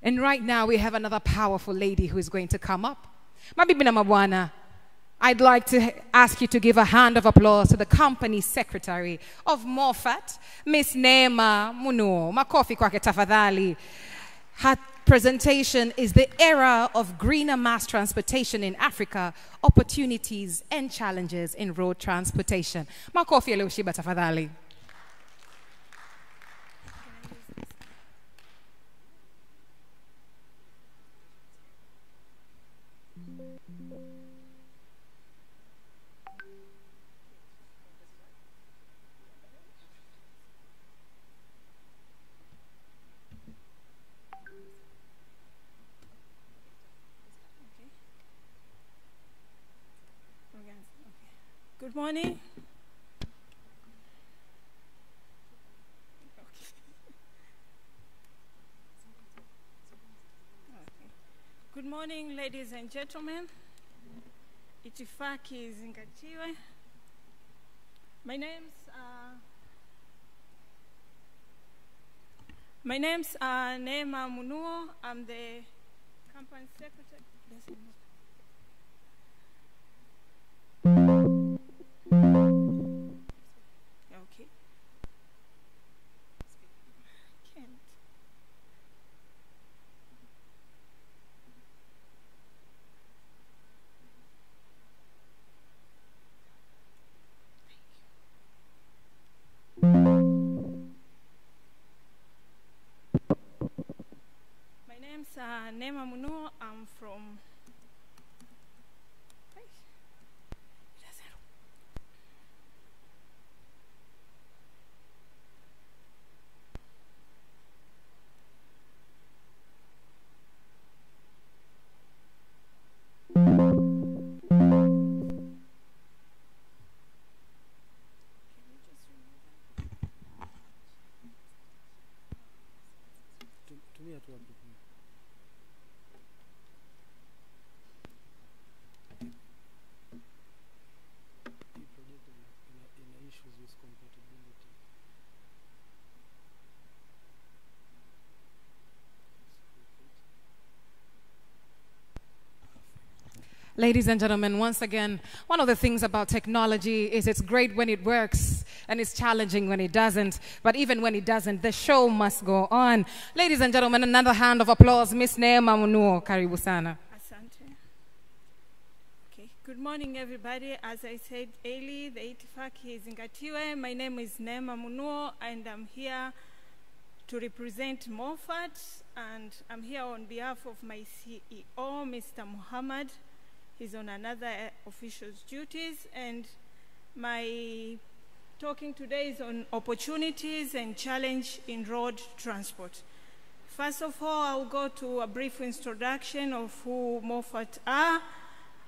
And right now, we have another powerful lady who is going to come up. Mabibi na mabwana, I'd like to ask you to give a hand of applause to the company secretary of Moffat, Miss Neema Munuo. Makofi kwake tafadhali. Her presentation is the era of greener mass transportation in Africa, opportunities and challenges in road transportation. Makofi Alioshiba tafadhali. Good morning. Good morning, ladies and gentlemen. Itifaki zingatiwe. My name's Neema Munuo. I'm the company secretary. Okay. Can't. My name's Neema Munuo. I'm from Ladies and gentlemen, once again, one of the things about technology is it's great when it works and it's challenging when it doesn't. But even when it doesn't, the show must go on. Ladies and gentlemen, another hand of applause. Miss Neema Munuo, karibu sana. Asante. Okay. Good morning, everybody. As I said, Eli, the itifaki is ingatiwe. My name is Neema Munuo, and I'm here to represent Moffat, and I'm here on behalf of my CEO, Mr. Muhammad. He's on another official's duties, and my talking today is on opportunities and challenge in road transport. First of all, I'll go to a brief introduction of who Moffat are.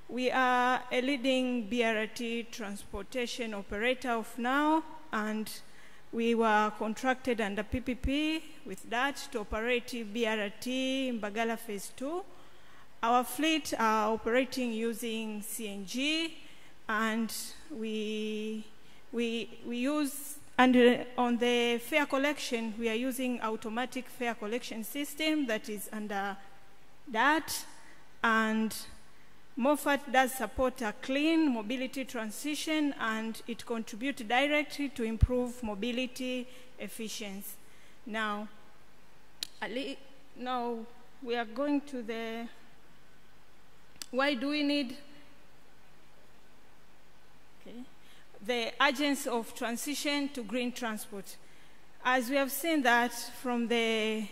We are a leading BRT transportation operator of now, and we were contracted under PPP with that to operate BRT Mbagala Phase 2. Our fleet are operating using CNG, and we use, and on the fare collection, we are using automatic fare collection system that is under that, and Moffat does support a clean mobility transition, and it contributes directly to improve mobility efficiency. Now we are going to the why do we need the urgency of transition to green transport? As we have seen that from the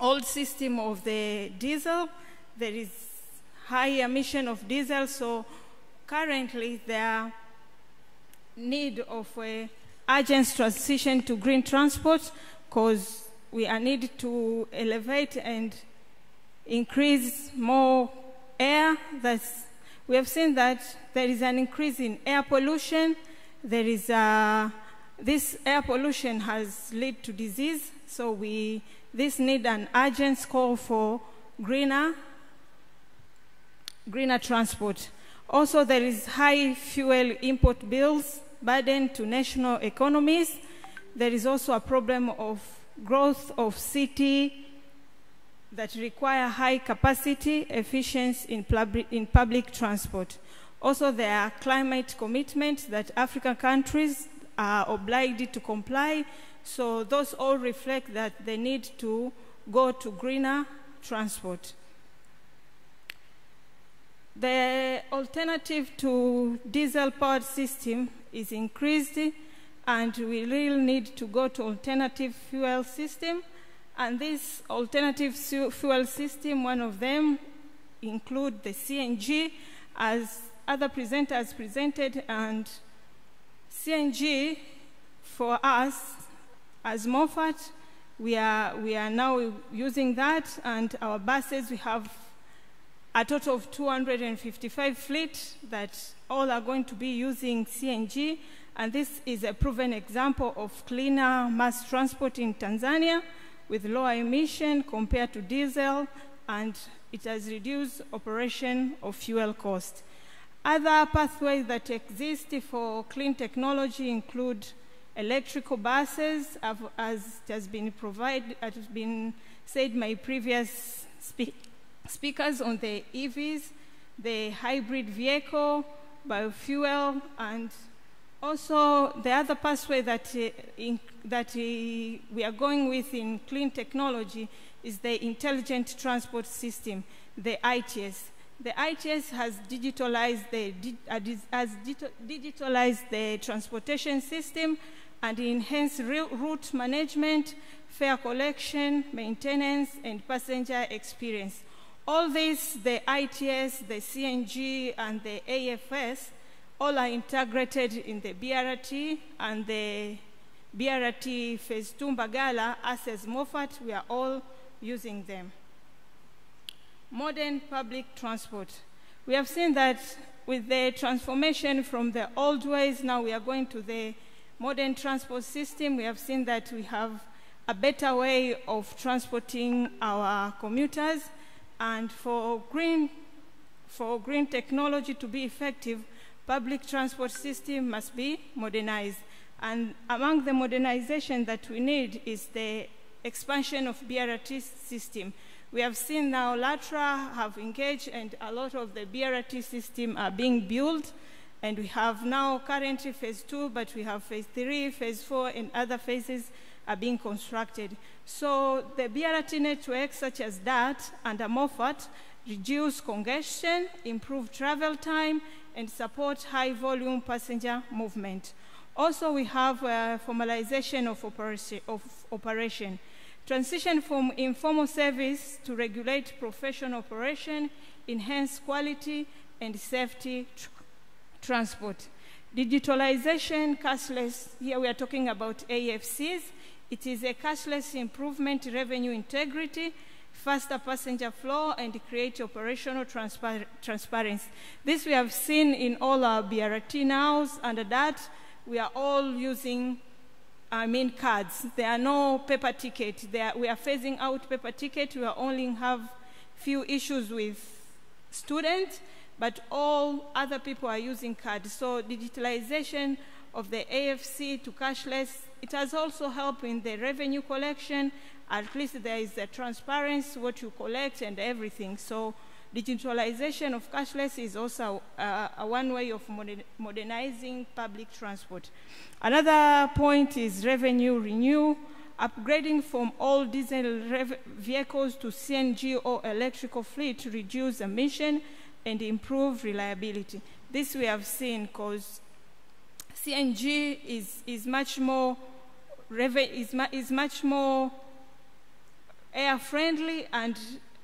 old system of the diesel, there is high emission of diesel, so currently there need of a urgent transition to green transport, because we are need to elevate and increase more air. We have seen that there is an increase in air pollution. There is this air pollution has led to disease, so this need an urgent call for greener transport. Also, there is high fuel import bills burden to national economies. There is also a problem of growth of city that require high capacity efficiency in public transport. Also, there are climate commitments that African countries are obliged to comply, so those all reflect that they need to go to greener transport. The alternative to diesel-powered system is increased, and we really need to go to alternative fuel system. And this alternative fuel system, one of them include the CNG, as other presenters presented, and CNG for us as Moffat, we are now using that, and our buses, we have a total of 255 fleet that all are going to be using CNG, and this is a proven example of cleaner mass transport in Tanzania with lower emission compared to diesel, and it has reduced operation of fuel cost. Other pathways that exist for clean technology include electrical buses, as it has been said by previous speakers on the EVs, the hybrid vehicle, biofuel, and also the other pathway that we are going with in clean technology is the intelligent transport system, the ITS. The ITS has digitalized the transportation system and enhanced route management, fare collection, maintenance, and passenger experience. All this, the ITS, the CNG, and the AFS, all are integrated in the BRT, and the BRT Phase 2 Mbagala, us as Moffat, we are all using them. Modern public transport. We have seen that with the transformation from the old ways, now we are going to the modern transport system. We have seen that we have a better way of transporting our commuters, and for green technology to be effective, public transport system must be modernized. And among the modernization that we need is the expansion of BRT system. We have seen now Latra have engaged, and a lot of the BRT system are being built. And we have now currently phase 2, but we have phase 3, phase 4, and other phases are being constructed. So the BRT networks such as that under Moffat reduce congestion, improve travel time, and support high volume passenger movement. Also, we have formalization of operation. Transition from informal service to regulate professional operation, enhance quality and safety transport. Digitalization, cashless, here we are talking about AFCs. It is a cashless improvement, revenue integrity, faster passenger flow, and create operational transparency. This we have seen in all our BRT nows. Under that, we are all using cards. There are no paper ticket. We are phasing out paper ticket. We only have few issues with students, but all other people are using cards. So digitalization of the AFC to cashless, it has also helped in the revenue collection. At least there is a transparency, what you collect and everything. So digitalization of cashless is also one way of modernizing public transport. Another point is revenue renew, upgrading from all diesel vehicles to CNG or electrical fleet to reduce emission and improve reliability. This we have seen because CNG is much more air friendly and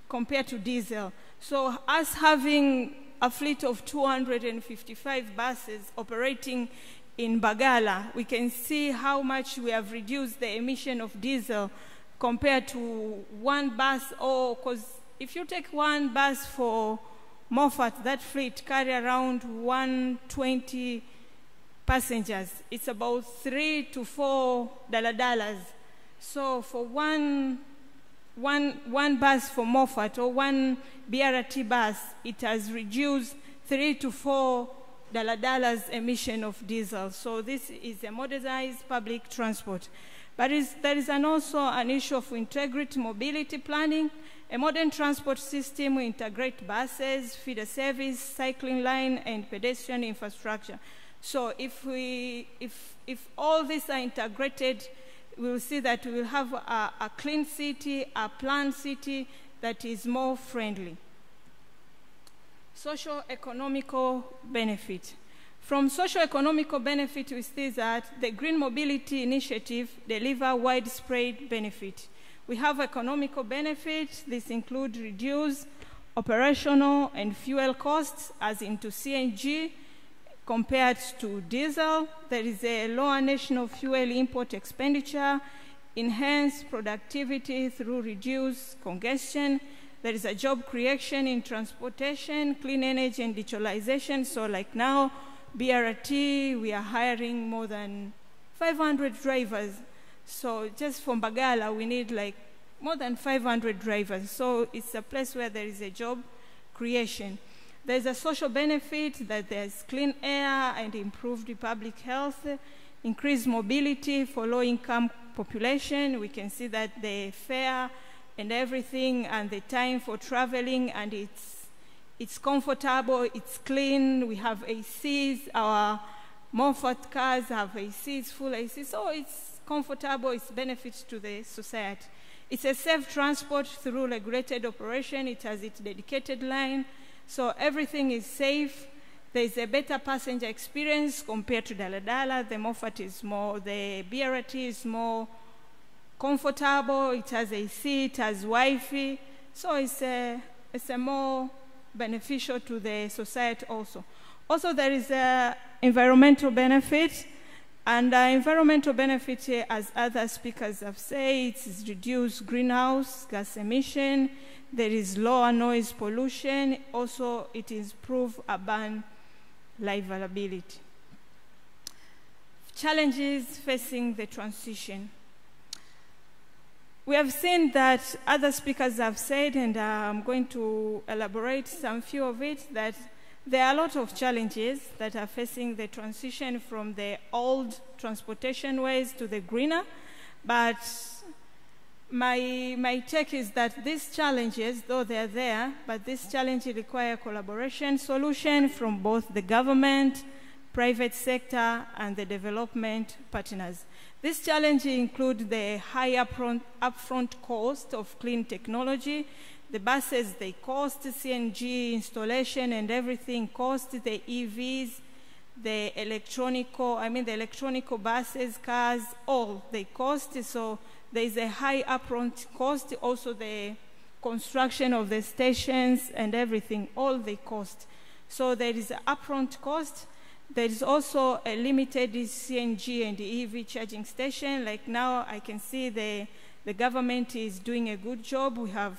compared to diesel. So us having a fleet of 255 buses operating in Bagala, we can see how much we have reduced the emission of diesel compared to one bus, because if you take one bus for Moffat, that fleet carry around 120 passengers. It's about 3 to 4 daladalas. So for one bus for Moffat or one BRT bus, it has reduced 3 to 4 daladalas emission of diesel. So this is a modernized public transport. But there is also an issue of integrity mobility planning. A modern transport system will integrate buses, feeder service, cycling line, and pedestrian infrastructure. So if all these are integrated, we will see that we will have a clean city, a planned city that is more friendly. Socio-economical benefit. From socio-economical benefit, we see that the Green Mobility Initiative delivers widespread benefit. We have economical benefit. This includes reduced operational and fuel costs, as into CNG, compared to diesel. There is a lower national fuel import expenditure, enhanced productivity through reduced congestion. There is a job creation in transportation, clean energy, and digitalization. So like now, BRT, we are hiring more than 500 drivers. So just from Bagala, we need like more than 500 drivers. So it's a place where there is a job creation. There's a social benefit that there's clean air and improved public health, increased mobility for low-income population. We can see that the fare and everything and the time for traveling, and it's comfortable, it's clean. We have ACs. Our Moffat cars have ACs, full ACs. So it's comfortable, it's benefits to the society. It's a safe transport through regulated operation. It has its dedicated line. So everything is safe. There's a better passenger experience compared to Daladala. The Moffat is more, the BRT is more comfortable. It has AC, it has Wi-Fi. So it's a more beneficial to the society also. Also, there is a environmental benefit. And environmental benefit, as other speakers have said, is reduced greenhouse gas emission. There is lower noise pollution. Also, it improves urban livability. Challenges facing the transition. We have seen that other speakers have said, and I'm going to elaborate some few of it, that there are a lot of challenges that are facing the transition from the old transportation ways to the greener, but My take is that these challenges, though they're there, but these challenges require collaboration solution from both the government, private sector, and the development partners. These challenges include the high upfront cost of clean technology. The buses, they cost, CNG installation and everything cost, the EVs, the electronic buses, cars, all they cost. So there is a high upfront cost, also the construction of the stations and everything, all they cost. So there is an upfront cost. There is also a limited CNG and EV charging station. Like now I can see the government is doing a good job. We have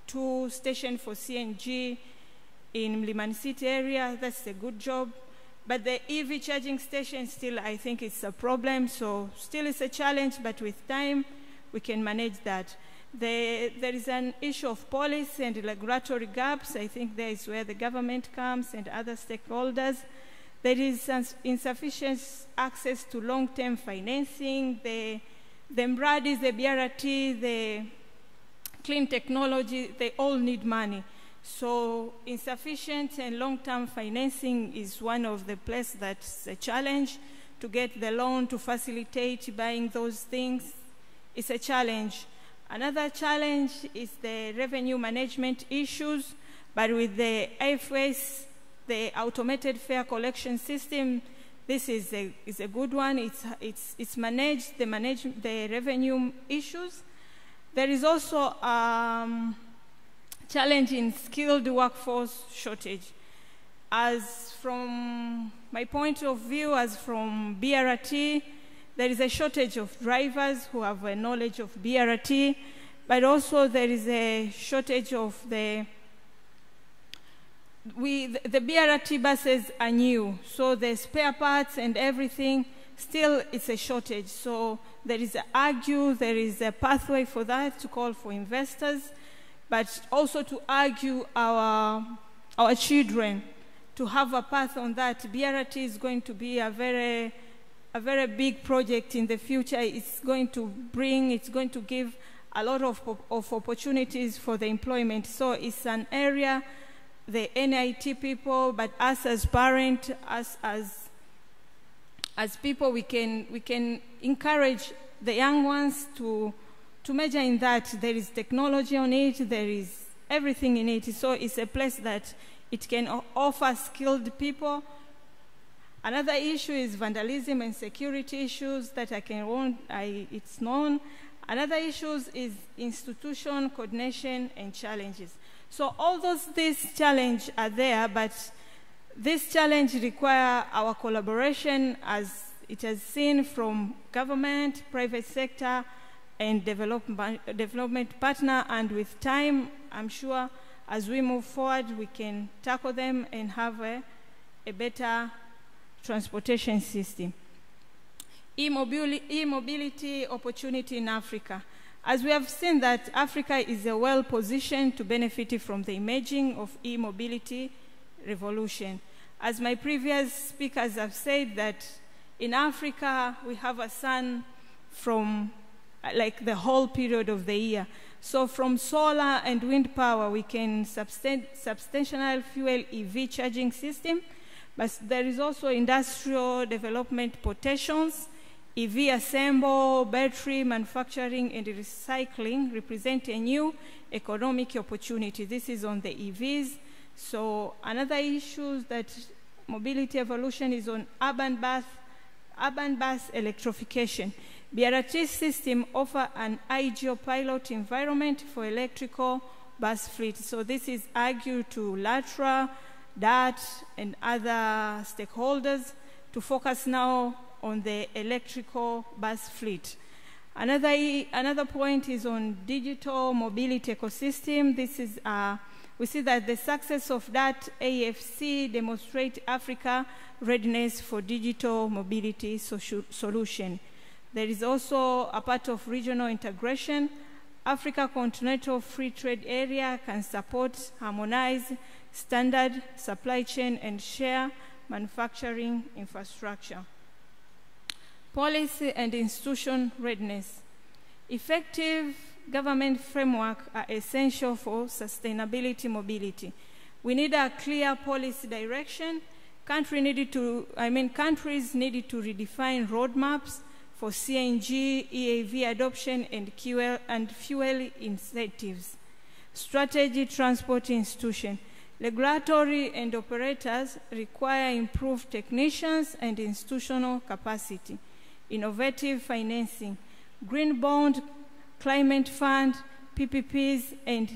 2 stations for CNG in Mlimani City area. That's a good job. But the EV charging station still, I think it's a problem. So still it's a challenge, but with time, we can manage that. There is an issue of policy and regulatory gaps. I think there is where the government comes and other stakeholders. There is insufficient access to long-term financing. The MRADs, the BRT, the clean technology, they all need money. So insufficient and long-term financing is one of the places that's a challenge. To get the loan to facilitate buying those things, it's a challenge. Another challenge is the revenue management issues, but with the IFS, the automated fare collection system, this is a good one. It's managed the revenue issues. There is also challenge in skilled workforce shortage. As from my point of view, as from BRT, there is a shortage of drivers who have a knowledge of BRT, but also there is a shortage of the BRT buses are new, so the spare parts and everything, still it's a shortage. So there is a pathway for that, to call for investors, but also to argue our children to have a path on that. BRT is going to be a very big project in the future. It's going to give a lot of opportunities for the employment. So it's an area, the NIT people, but us as parents, us as people, we can encourage the young ones to major in that. There is technology on it, there is everything in it. So it's a place that it can offer skilled people. Another issue is vandalism and security issues that it's known. Another issue is institution coordination and challenges. So all these challenges are there, but this challenge require our collaboration, as it has seen from government, private sector, and development partner. And with time, I'm sure as we move forward, we can tackle them and have a better transportation system. E-mobility opportunity in Africa. As we have seen that Africa is well positioned to benefit from the emerging of e-mobility revolution. As my previous speakers have said, that in Africa we have a sun from like the whole period of the year. So from solar and wind power, we can substantial fuel EV charging system, but there is also industrial development potentials. EV assemble, battery manufacturing and recycling represent a new economic opportunity. This is on the EVs. So another issue that mobility evolution is on urban bus electrification. BRT system offer an ideal pilot environment for electrical bus fleet. So this is argued to Latra, DAT, and other stakeholders to focus now on the electrical bus fleet. Another point is on digital mobility ecosystem. This is we see that the success of that AFC demonstrate Africa readiness for digital mobility solution. There is also a part of regional integration. Africa Continental Free Trade Area can support, harmonize, standard supply chain and share manufacturing infrastructure. Policy and institution readiness. Effective government framework are essential for sustainability mobility. We need a clear policy direction. Countries needed to redefine roadmaps for CNG, EAV adoption, and fuel incentives. Strategy transport institution. Regulatory and operators require improved technicians and institutional capacity. Innovative financing. Green bond, climate fund, PPPs, and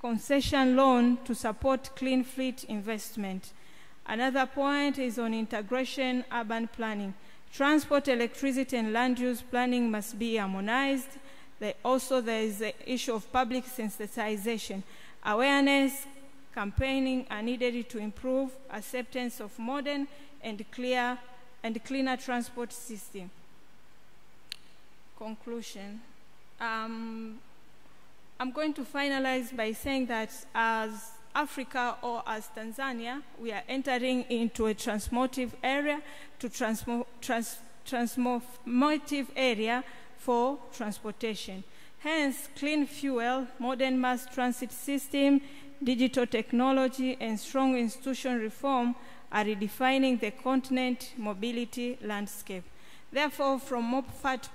concession loan to support clean fleet investment. Another point is on integration urban planning. Transport, electricity, and land use planning must be harmonized. There is the issue of public sensitization. Awareness campaigning are needed to improve acceptance of modern and cleaner transport system. Conclusion. I'm going to finalize by saying that as Africa or as Tanzania, we are entering into a transformative area transformative area for transportation. Hence, clean fuel, modern mass transit system, digital technology, and strong institution reform are redefining the continent mobility landscape. Therefore, from MOPFAT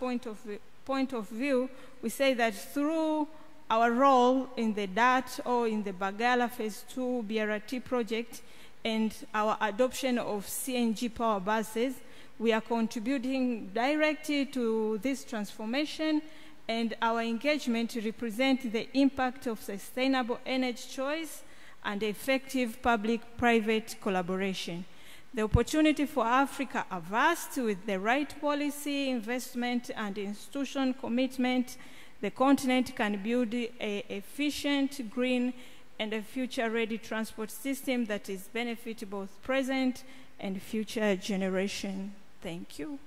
point of view, we say that through our role in the DART or in the Bagala Phase 2 BRT project and our adoption of CNG power buses, we are contributing directly to this transformation, and our engagement represents the impact of sustainable energy choice and effective public-private collaboration. The opportunity for Africa are vast. With the right policy, investment, and institutional commitment, the continent can build an efficient, green, and a future-ready transport system that is benefit both present and future generation. Thank you.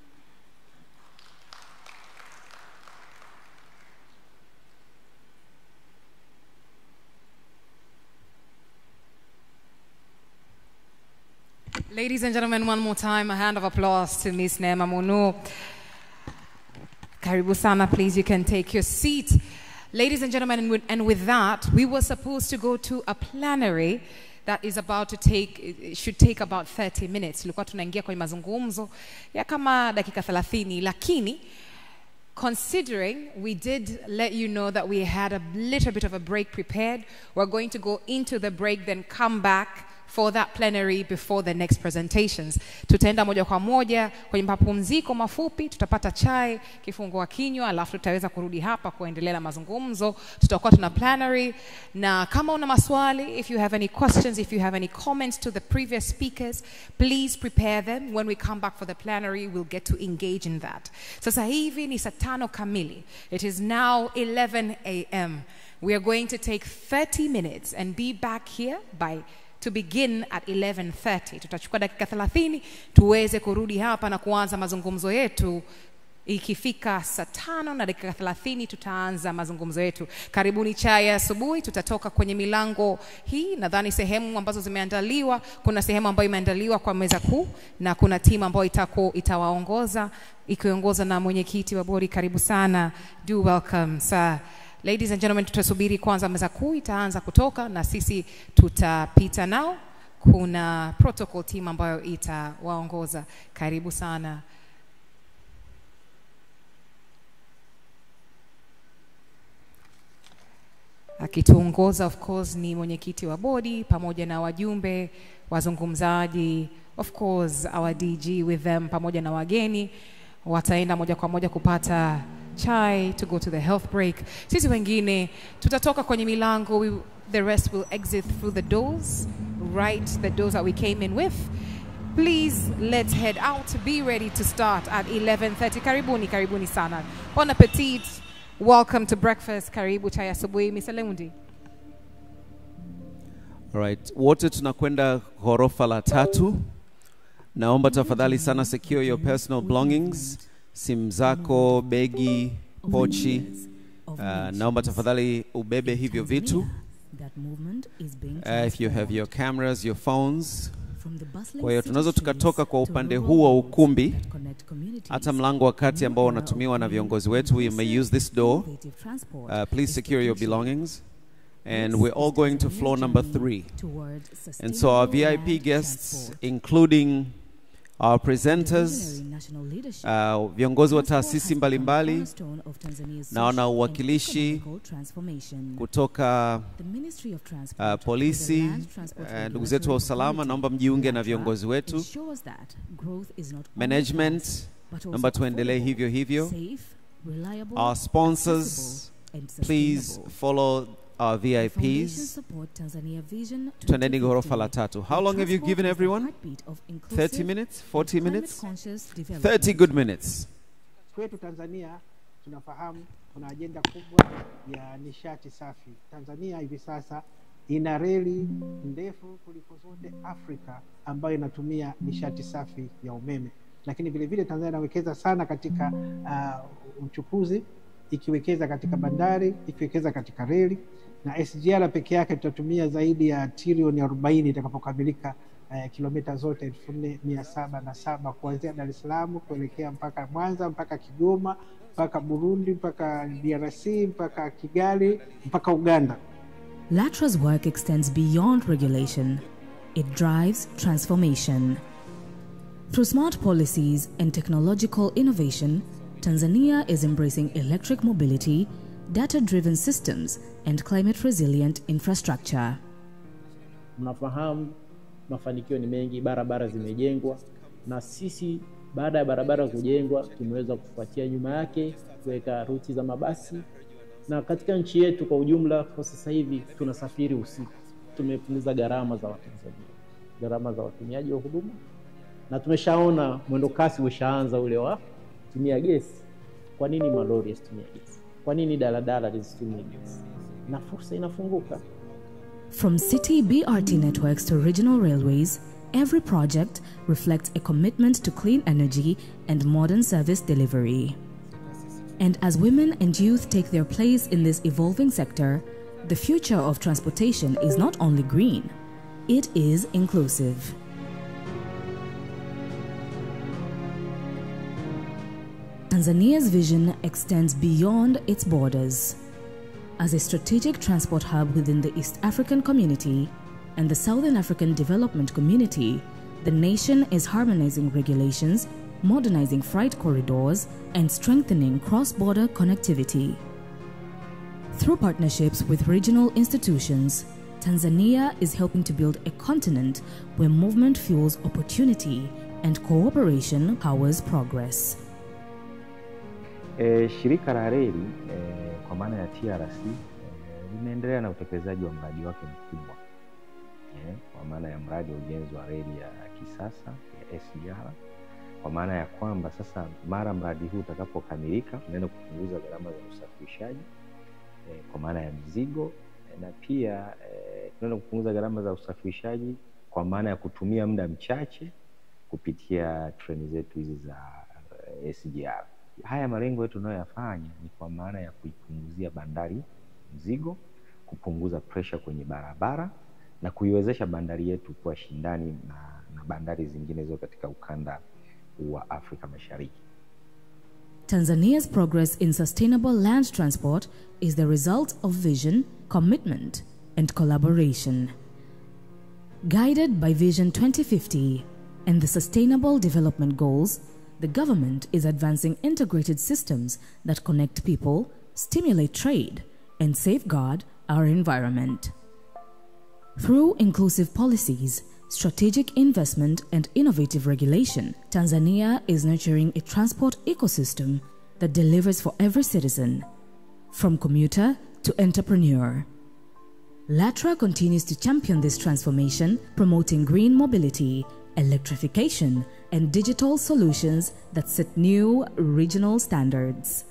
Ladies and gentlemen, one more time, a hand of applause to Ms. Neema Munuo. Karibu sana, please, you can take your seat. Ladies and gentlemen, and with that, we were supposed to go to a plenary that is about to take, should take about 30 minutes. Tulikuwa tunaingia kwenye mazungumzo ya kama dakika 30, lakini considering we did let you know that we had a little bit of a break prepared, we're going to go into the break, then come back for that plenary before the next presentations. Tutaenda moja kwa moja kwenye mapumziko mafupi, tutapata chai, kifungua kinywa, alafu tutaweza kurudi hapa kuendelea na mazungumzo. Tutakuwa tuna plenary, na kama una maswali, if you have any questions, if you have any comments to the previous speakers, please prepare them. When we come back for the plenary, we'll get to engage in that. Sasa hivi ni saa 5 kamili. It is now 11 a.m. We are going to take 30 minutes and be back here to begin at 11:30. Tutachukua dakika 30 tuweze kurudi hapa na kuanza mazungumzo yetu. Ikifika saa 5 na dakika 30 tutaanza mazungumzo yetu. Karibuni chai ya asubuhi. Tutatoka kwenye milango hii, nadhani sehemu ambazo zimeandaliwa. Kuna sehemu ambayo imeandaliwa kwa meza kuu na kuna timu ambayo itawaongoza ikiongozwa na mwenyekiti wa bodi. Karibu sana. Do welcome, sir. Ladies and gentlemen, tutasubiri kwanza meza kuu itaanza kutoka na sisi tutapita nao. Kuna protocol team ambayo itawaongoza. Karibu sana. Akituongoza of course ni mwenyekiti wa bodi pamoja na wajumbe, wazungumzaji, of course our DG with them pamoja na wageni. Wataenda moja kwa moja kupata chai to go to the health break. Sisi wengine tutatoka kwenye milango, the rest will exit through the doors, right, the doors that we came in with. Please, let's head out. Be ready to start at 11:30. Karibuni sana. Bon appetit. Welcome to breakfast. Karibu chai asubuhi. Mr. Lemundi. All right, wote tunakwenda ghorofa la 3. Naomba tafadhali sana secure your personal belongings. Simu zako, begi, pochi. Naomba tafadhali ubebe hivyo vitu. If you have your cameras, your phones, Kwa hiyo tunaweza tukatoka kwa upande huu wa ukumbi hata mlango wa kati ambao unatumiwa na viongozi wetu. You may use this door. Please secure your belongings. And we're all going to floor number 3. And so our VIP guests, including our presenters, viongozi wa taasisi mbalimbali na wana uwakilishi kutoka polisi, ndugu zetu wa usalama, naomba mjiunge na viongozi wetu. Management, naomba tuendelee hivyo hivyo. Our sponsors, please follow our VIPs. Twendeni ghorofa la 3. How long have you given everyone? 30 minutes? 40 minutes? 30 good minutes. Kwetu Tanzania tunafahamu kuna ajenda kubwa ya nishati safi. Tanzania hivi sasa ina reli ndefu kuliko zote Afrika ambayo inatumia nishati safi ya umeme. Lakini vile vile Tanzania inawekeza sana katika uchukuzi, ikiwekeza katika bandari, ikiwekeza katika reli, na SGR peke yake tutatumia zaidi ya trilioni 40 itakapokamilika, kilomita zote 4707 kuanzia Dar es Salaam kuelekea mpaka Mwanza, mpaka Kigoma, mpaka Burundi, mpaka DRC, mpaka Kigali, mpaka Uganda. Latra's work extends beyond regulation. It drives transformation. Through smart policies and technological innovation, Tanzania is embracing electric mobility, data-driven systems, and climate-resilient infrastructure. Mnafahamu mafanikio ni mengi, barabara zimejengwa, na sisi baada ya barabara kujengwa tumeweza kufuatia nyuma yake kuweka ruti za mabasi, na katika nchi yetu kwa ujumla kwa sasa hivi tunasafiri usiku. Tumepunguza gharama za Watanzania, gharama za watumiaji wa huduma, na tumeshaona mwendo kasi ushaanza ule wa kutumia gesi. Kwa nini malori yasitumie gesi? Kwa nini daladala zisitumie gesi? Na fursa inafunguka. From city BRT networks to regional railways, every project reflects a commitment to clean energy and modern service delivery. And as women and youth take their place in this evolving sector, the future of transportation is not only green, it is inclusive. Tanzania's vision extends beyond its borders. As a strategic transport hub within the East African community and the Southern African Development Community, the nation is harmonizing regulations, modernizing freight corridors, and strengthening cross-border connectivity. Through partnerships with regional institutions, Tanzania is helping to build a continent where movement fuels opportunity and cooperation powers progress. Shirika la reli kwa maana ya TRC linaendelea na utekelezaji wa mradi wake mkubwa kwa maana ya mradi wa ujenzi wa reli ya kisasa ya SGR, kwa maana ya kwamba sasa mara mradi huu utakapokamilika tunaenda kupunguza gharama za usafirishaji kwa maana ya mizigo, na pia tunaenda kupunguza gharama za usafirishaji kwa maana ya kutumia muda mchache kupitia treni zetu hizi za SGR. Haya malengo yetu tunayoyafanya ni kwa maana ya kuipunguzia bandari mzigo, kupunguza pressure kwenye barabara na kuiwezesha bandari yetu kuwa shindani na bandari zingine zote katika ukanda wa Afrika Mashariki. Tanzania's progress in sustainable land transport is the result of vision, commitment, and collaboration. Guided by Vision 2050 and the Sustainable Development Goals, the government is advancing integrated systems that connect people, stimulate trade, and safeguard our environment. Through inclusive policies, strategic investment, and innovative regulation, Tanzania is nurturing a transport ecosystem that delivers for every citizen, from commuter to entrepreneur. Latra continues to champion this transformation, promoting green mobility, electrification, and digital solutions that set new regional standards.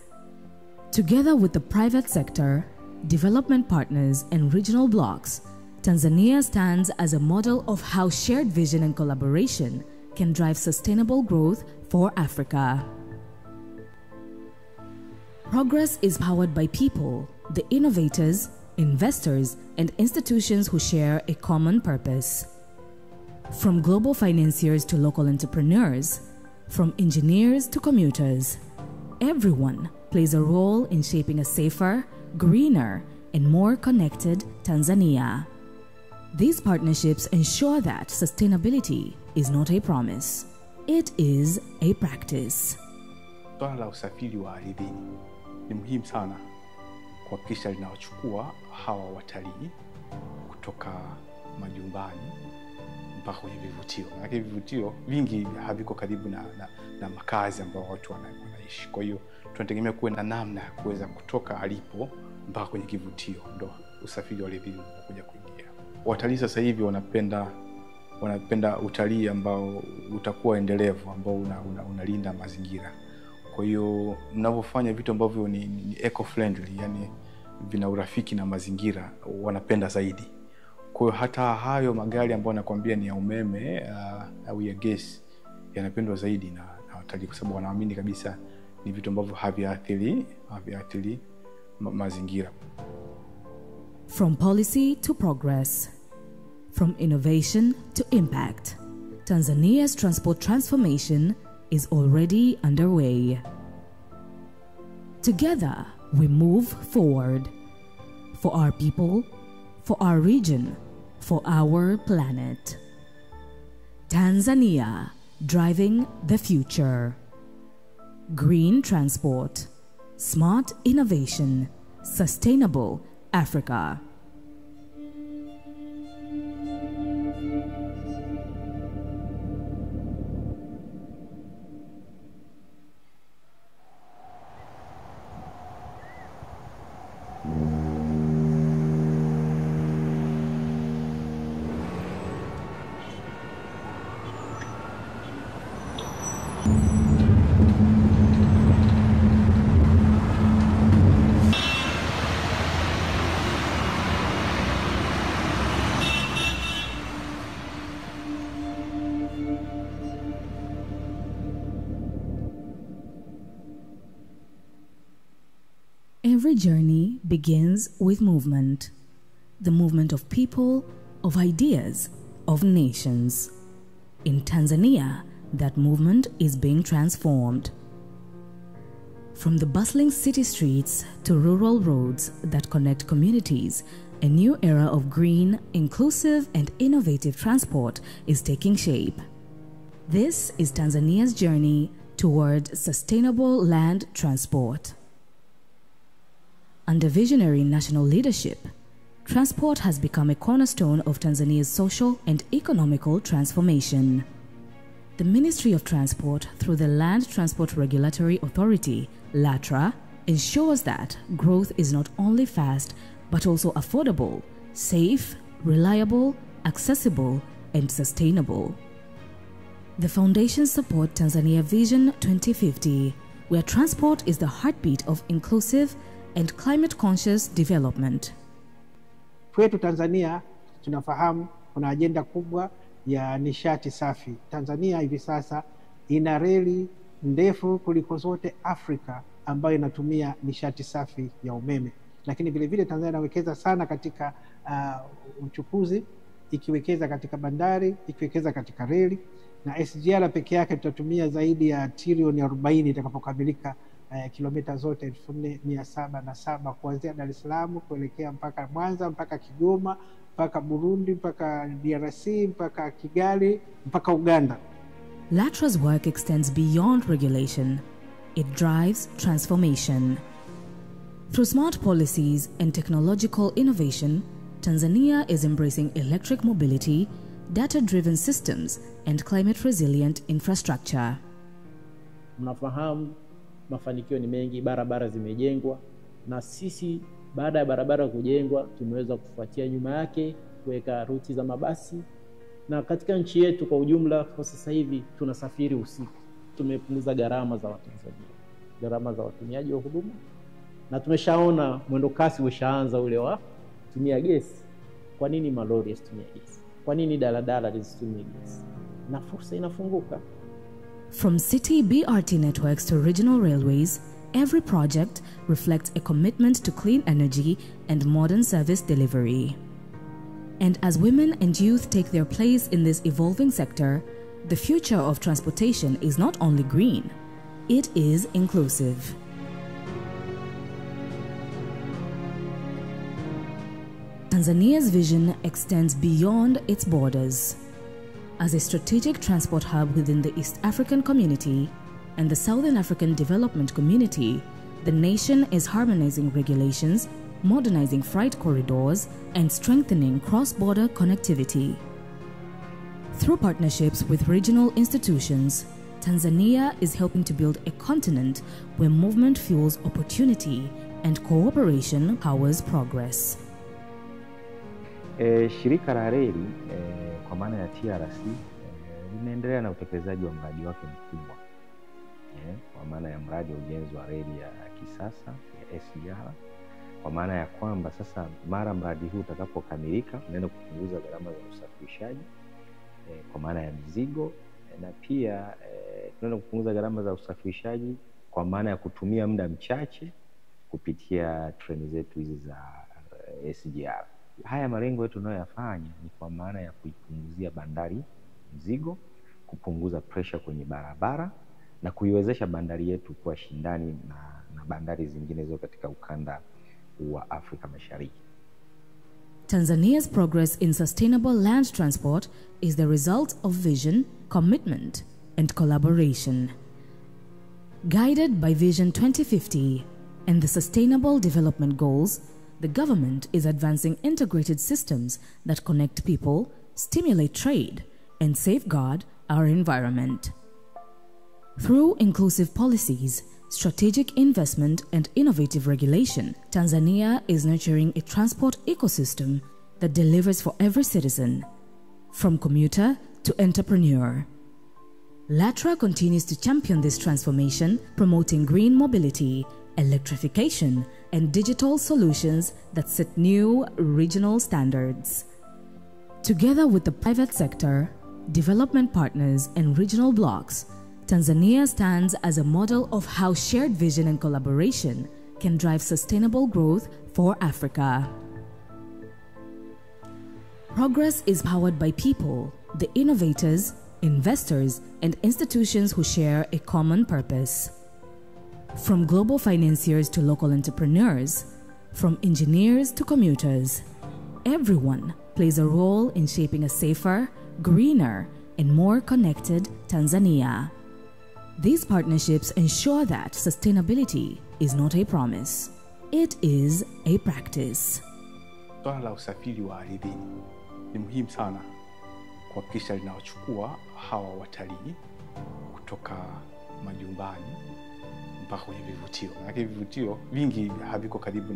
Together with the private sector, development partners, and regional blocs, Tanzania stands as a model of how shared vision and collaboration can drive sustainable growth for Africa. Progress is powered by people, the innovators, investors, and institutions who share a common purpose. From global financiers to local entrepreneurs, from engineers to commuters, everyone plays a role in shaping a safer, greener, and more connected Tanzania. These partnerships ensure that sustainability is not a promise, it is a practice. Swala la usafiri wa ardhini ni muhimu sana kuhakikisha linawachukua hawa watalii kutoka majumbani mpaka kwenye vivutio. Maana vivutio vingi haviko karibu na makazi ambao watu wanaishi. Kwa hiyo tunategemea kuwe na namna ya kuweza kutoka alipo mpaka kwenye kivutio, ndo usafiri wa ardhini unakuja kuingia. Watalii sasa hivi wanapenda utalii ambao utakuwa endelevu, ambao unalinda mazingira. Kwa hiyo mnapofanya vitu ambavyo ni eco friendly, yani vina urafiki na mazingira, wanapenda zaidi. Kwa hiyo hata hayo magari ambayo nakwambia ni ya umeme au ya gesi yanapendwa zaidi na watalii, kwa sababu wanaamini kabisa ni vitu ambavyo haviathiri mazingira. From policy to progress, from innovation to impact, Tanzania's transport transformation is already underway. Together, we move forward for our people, for our region, for our planet. Tanzania, driving the future. Green transport, smart innovation, sustainable Africa. Every journey begins with movement. The movement of people, of ideas, of nations. In Tanzania, that movement is being transformed. From the bustling city streets to rural roads that connect communities, a new era of green, inclusive, and innovative transport is taking shape. This is Tanzania's journey toward sustainable land transport. Under visionary national leadership, transport has become a cornerstone of Tanzania's social and economical transformation. The Ministry of Transport, through the Land Transport Regulatory Authority, Latra, ensures that growth is not only fast, but also affordable, safe, reliable, accessible, and sustainable. The foundation supports Tanzania Vision 2050, where transport is the heartbeat of inclusive and climate-conscious development. Kwetu Tanzania tunafahamu kuna ajenda kubwa ya nishati safi. Tanzania hivi sasa ina reli ndefu kuliko zote Afrika ambayo inatumia nishati safi ya umeme. Lakini vile vile Tanzania inawekeza sana katika uchukuzi, ikiwekeza katika bandari, ikiwekeza katika reli, na SGR peke yake tutatumia zaidi ya trilioni 40 itakapokamilika kilomita zote 4707 kuanzia Dar es Salaam kuelekea mpaka Mwanza, mpaka Kigoma, mpaka Burundi, mpaka DRC, mpaka Kigali, mpaka Uganda. Latra's work extends beyond regulation. It drives transformation. Through smart policies and technological innovation, Tanzania is embracing electric mobility, data-driven systems, and climate-resilient infrastructure. Mnafahamu mafanikio ni mengi, barabara zimejengwa, na sisi baada ya barabara kujengwa tumeweza kufuatia nyuma yake kuweka ruti za mabasi, na katika nchi yetu kwa ujumla kwa sasa hivi tunasafiri usiku. Tumepunguza gharama za Watanzania, gharama za watumiaji wa huduma, na tumeshaona mwendo kasi ushaanza ule wa kutumia gesi. Kwa nini malori yasitumie gesi? Kwa nini daladala zisitumie gesi? Na fursa inafunguka. From city BRT networks to regional railways, every project reflects a commitment to clean energy and modern service delivery. And as women and youth take their place in this evolving sector, the future of transportation is not only green, it is inclusive. Tanzania's vision extends beyond its borders. As a strategic transport hub within the East African community and the Southern African Development Community, the nation is harmonizing regulations, modernizing freight corridors, and strengthening cross-border connectivity. Through partnerships with regional institutions, Tanzania is helping to build a continent where movement fuels opportunity and cooperation powers progress. Shirika la reli kwa maana ya TRC linaendelea na utekelezaji wa mradi wake mkubwa kwa maana ya mradi wa ujenzi wa reli ya kisasa ya SGR, kwa maana ya kwamba sasa mara mradi huu utakapokamilika unaenda kupunguza gharama za usafirishaji kwa maana ya mizigo, na pia tunaenda kupunguza gharama za usafirishaji kwa maana ya kutumia muda mchache kupitia treni zetu hizi za SGR. Haya malengo yetu tunayoyafanya ni kwa maana ya kuipunguzia bandari mzigo, kupunguza pressure kwenye barabara na kuiwezesha bandari yetu kuwa shindani na bandari zingine zote katika ukanda wa Afrika Mashariki. Tanzania's progress in sustainable land transport is the result of vision, commitment, and collaboration. Guided by Vision 2050 and the Sustainable Development Goals, the government is advancing integrated systems that connect people, stimulate trade, and safeguard our environment. Through inclusive policies, strategic investment, and innovative regulation, Tanzania is nurturing a transport ecosystem that delivers for every citizen, from commuter to entrepreneur. Latra continues to champion this transformation, promoting green mobility, electrification, and digital solutions that set new regional standards. Together with the private sector, development partners, and regional blocs, Tanzania stands as a model of how shared vision and collaboration can drive sustainable growth for Africa. Progress is powered by people, the innovators, investors, and institutions who share a common purpose. From global financiers to local entrepreneurs, from engineers to commuters, everyone plays a role in shaping a safer, greener, and more connected Tanzania. These partnerships ensure that sustainability is not a promise, it is a practice. Swala la usafiri wa ardhini ni muhimu sana kuhakikisha linawachukua hawa watalii kutoka majumbani mpaka kwenye vivutio. Maana vivutio vingi haviko karibu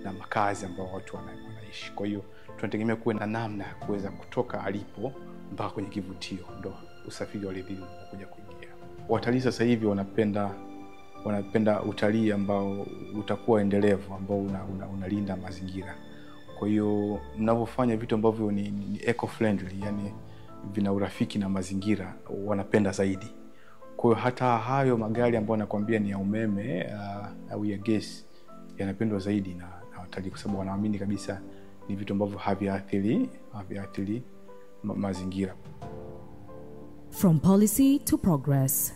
na makazi ambayo watu wanaishi. Kwa hiyo tunategemea kuwe na namna ya kuweza kutoka alipo mpaka kwenye kivutio, ndo usafiri wa ardhini unakuja kuingia. Watalii sasa hivi wanapenda utalii ambao utakuwa endelevu, ambao unalinda mazingira. Kwa hiyo mnapofanya vitu ambavyo ni eco friendly, yani vina urafiki na mazingira, wanapenda zaidi. Kwa hiyo hata hayo magari ambayo nakwambia ni ya umeme au ya gesi yanapendwa zaidi na watalii, kwa sababu wanaamini kabisa ni vitu ambavyo haviathiri mazingira. From policy to progress,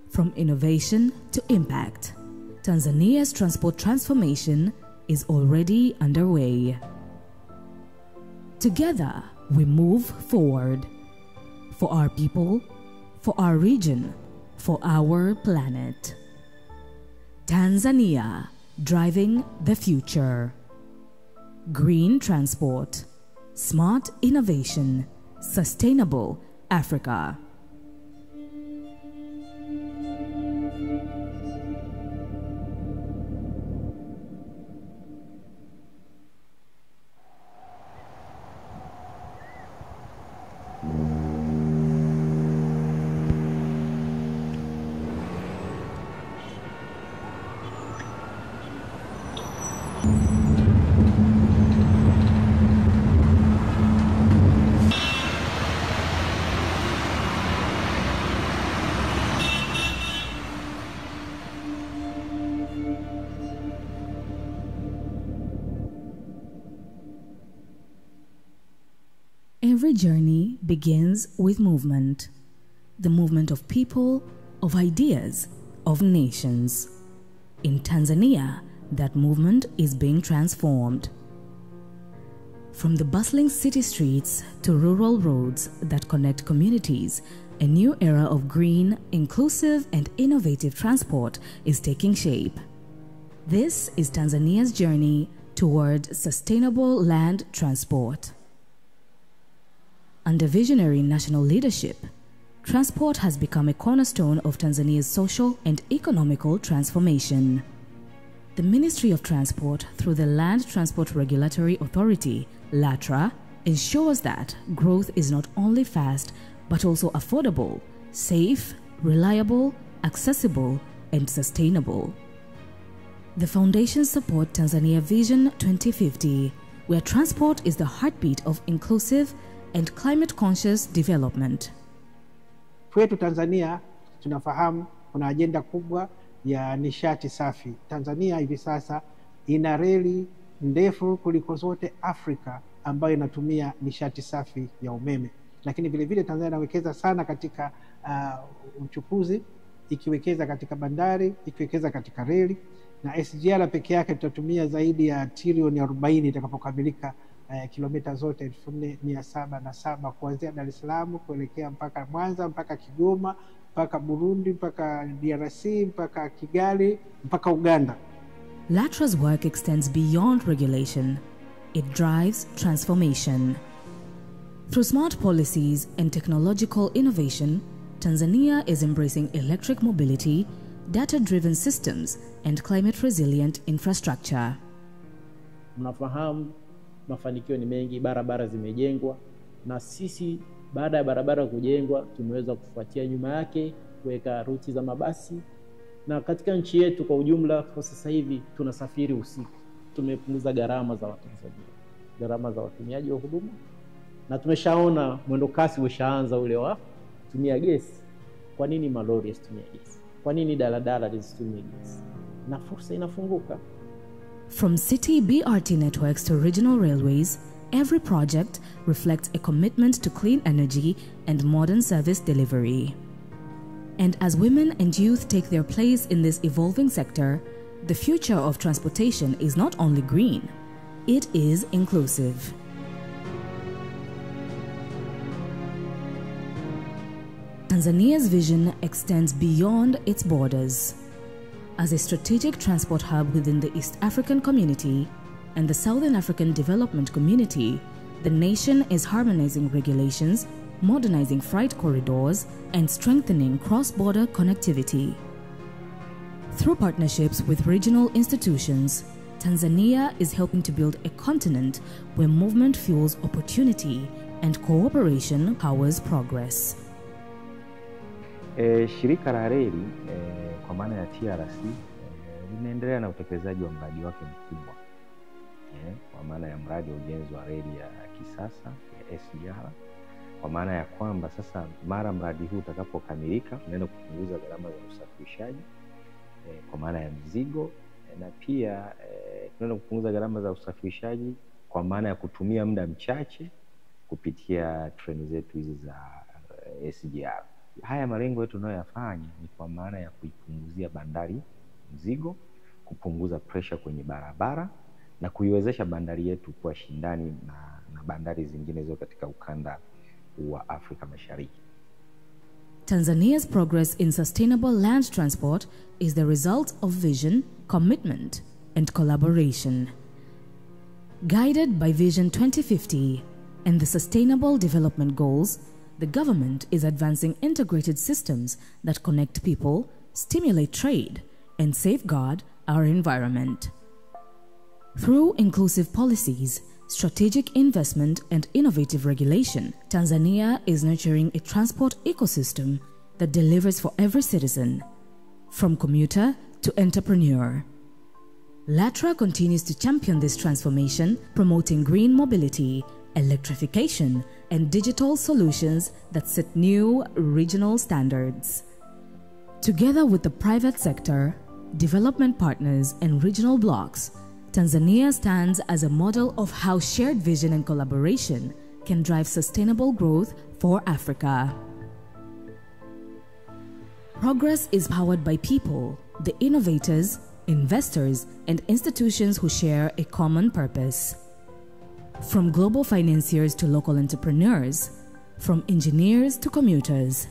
from innovation to impact, Tanzania's transport transformation is already underway. Together, we move forward for our people, for our region, for our planet. Tanzania, driving the future. Green transport, smart innovation, sustainable Africa. Every journey begins with movement. The movement of people, of ideas, of nations. In Tanzania, that movement is being transformed. From the bustling city streets to rural roads that connect communities, a new era of green, inclusive, and innovative transport is taking shape. This is Tanzania's journey toward sustainable land transport. Under visionary national leadership, transport has become a cornerstone of Tanzania's social and economical transformation. The Ministry of Transport, through the Land Transport Regulatory Authority, Latra, ensures that growth is not only fast, but also affordable, safe, reliable, accessible, and sustainable. The foundations support Tanzania Vision 2050, where transport is the heartbeat of inclusive and climate-conscious development. Kwetu Tanzania tunafahamu kuna ajenda kubwa ya nishati safi. Tanzania hivi sasa ina reli ndefu kuliko zote Afrika ambayo inatumia nishati safi ya umeme. Lakini vile vile Tanzania inawekeza sana katika uchukuzi, ikiwekeza katika bandari, ikiwekeza katika reli, na SGR peke yake tutatumia zaidi ya trilioni 40 itakapokamilika kilomita zote 4707 kuanzia Dar es Salaam kuelekea mpaka Kwanza, mpaka Kigoma, mpaka Burundi, mpaka DRC, mpaka Kigali, mpaka Uganda. Latra's work extends beyond regulation. It drives transformation. Through smart policies and technological innovation, Tanzania is embracing electric mobility, data-driven systems, and climate-resilient infrastructure. Mnafahamu mafanikio ni mengi, barabara zimejengwa, na sisi baada ya barabara kujengwa tumeweza kufuatia nyuma yake kuweka ruti za mabasi, na katika nchi yetu kwa ujumla kwa sasa hivi tunasafiri usiku. Tumepunguza gharama za Watanzania, gharama za watumiaji wa huduma, na tumeshaona mwendo kasi ushaanza ule wa kutumia gesi. Kwa nini malori yasitumie gesi? Kwa nini daladala zisitumie gesi? Na fursa inafunguka. From city BRT networks to regional railways, every project reflects a commitment to clean energy and modern service delivery. And as women and youth take their place in this evolving sector, the future of transportation is not only green, it is inclusive. Tanzania's vision extends beyond its borders. As a strategic transport hub within the East African community and the Southern African Development Community, the nation is harmonizing regulations, modernizing freight corridors, and strengthening cross-border connectivity. Through partnerships with regional institutions, Tanzania is helping to build a continent where movement fuels opportunity and cooperation powers progress. Shirika la reli kwa maana ya TRC linaendelea na utekelezaji wa mradi wake mkubwa kwa maana ya mradi wa ujenzi wa reli ya kisasa ya SGR, kwa maana ya kwamba sasa mara mradi huu utakapokamilika tunaenda kupunguza gharama za usafirishaji kwa maana ya mizigo, na pia tunaenda kupunguza gharama za usafirishaji kwa maana ya kutumia muda mchache kupitia treni zetu hizi za SGR. Haya malengo yetu tunayoyafanya ni kwa maana ya kuipunguzia bandari mzigo, kupunguza pressure kwenye barabara na kuiwezesha bandari yetu kuwa shindani na bandari zingine zote katika ukanda wa Afrika Mashariki. Tanzania's progress in sustainable land transport is the result of vision, commitment, and collaboration. Guided by Vision 2050 and the Sustainable Development Goals, the government is advancing integrated systems that connect people, stimulate trade, and safeguard our environment. Through inclusive policies, strategic investment, and innovative regulation, Tanzania is nurturing a transport ecosystem that delivers for every citizen, from commuter to entrepreneur. Latra continues to champion this transformation, promoting green mobility, electrification, and digital solutions that set new regional standards. Together with the private sector, development partners, and regional blocs, Tanzania stands as a model of how shared vision and collaboration can drive sustainable growth for Africa. Progress is powered by people, the innovators, investors, and institutions who share a common purpose. From global financiers to local entrepreneurs, from engineers to commuters,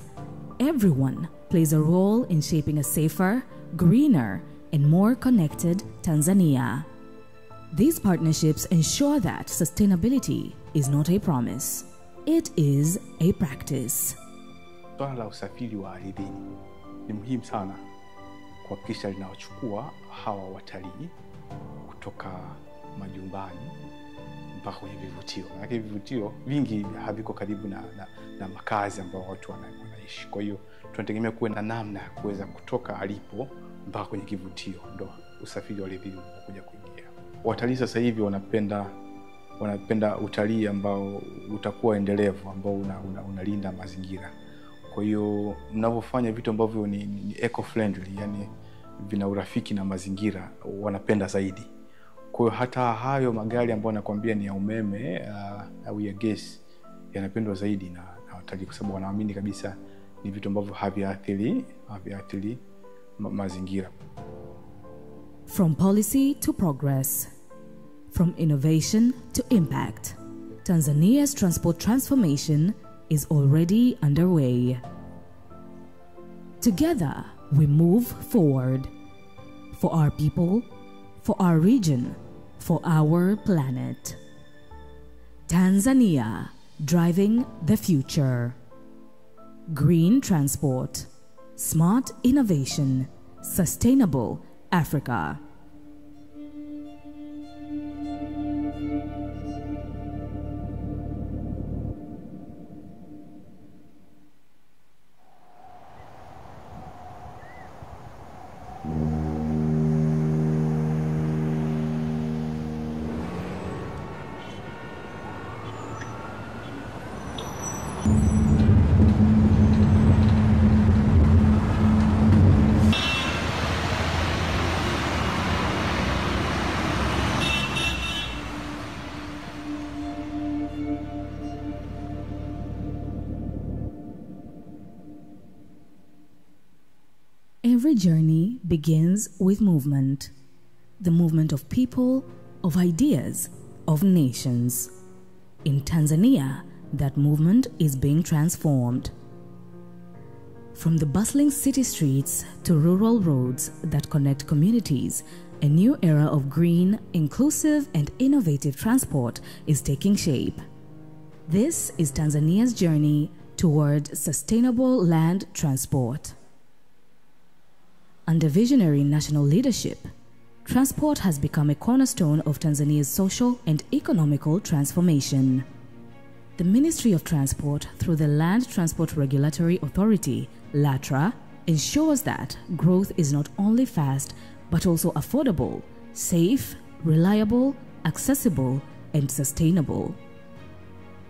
everyone plays a role in shaping a safer, greener, and more connected Tanzania. These partnerships ensure that sustainability is not a promise, it is a practice. Swala la usafiri wa ardhini ni muhimu sana kuhakikisha linawachukua hawa watalii kutoka majumbani mpaka kwenye vivutio. Maana vivutio vingi haviko karibu na makazi ambao watu wanaishi. Kwa hiyo tunategemea kuwe na namna ya kuweza kutoka alipo mpaka kwenye kivutio, ndo usafiri wa ardhini unakuja kuingia. Watalii sasa hivi wanapenda utalii ambao utakuwa endelevu, ambao unalinda mazingira. Kwa hiyo mnapofanya vitu ambavyo ni eco friendly, yani vina urafiki na mazingira, wanapenda zaidi. Kwa hiyo hata hayo magari ambayo nakwambia ni ya umeme au ya gesi yanapendwa zaidi na watalii, kwa sababu wanaamini kabisa ni vitu ambavyo haviathiri mazingira. From policy to progress, from innovation to impact, Tanzania's transport transformation is already underway. Together, we move forward for our people, for our region, for our planet. Tanzania, driving the future. Green transport, smart innovation, sustainable Africa. Every journey begins with movement. The movement of people, of ideas, of nations. In Tanzania, that movement is being transformed. From the bustling city streets to rural roads that connect communities, a new era of green, inclusive, and innovative transport is taking shape. This is Tanzania's journey toward sustainable land transport. Under visionary national leadership, transport has become a cornerstone of Tanzania's social and economical transformation. The Ministry of Transport, through the Land Transport Regulatory Authority, Latra, ensures that growth is not only fast, but also affordable, safe, reliable, accessible, and sustainable.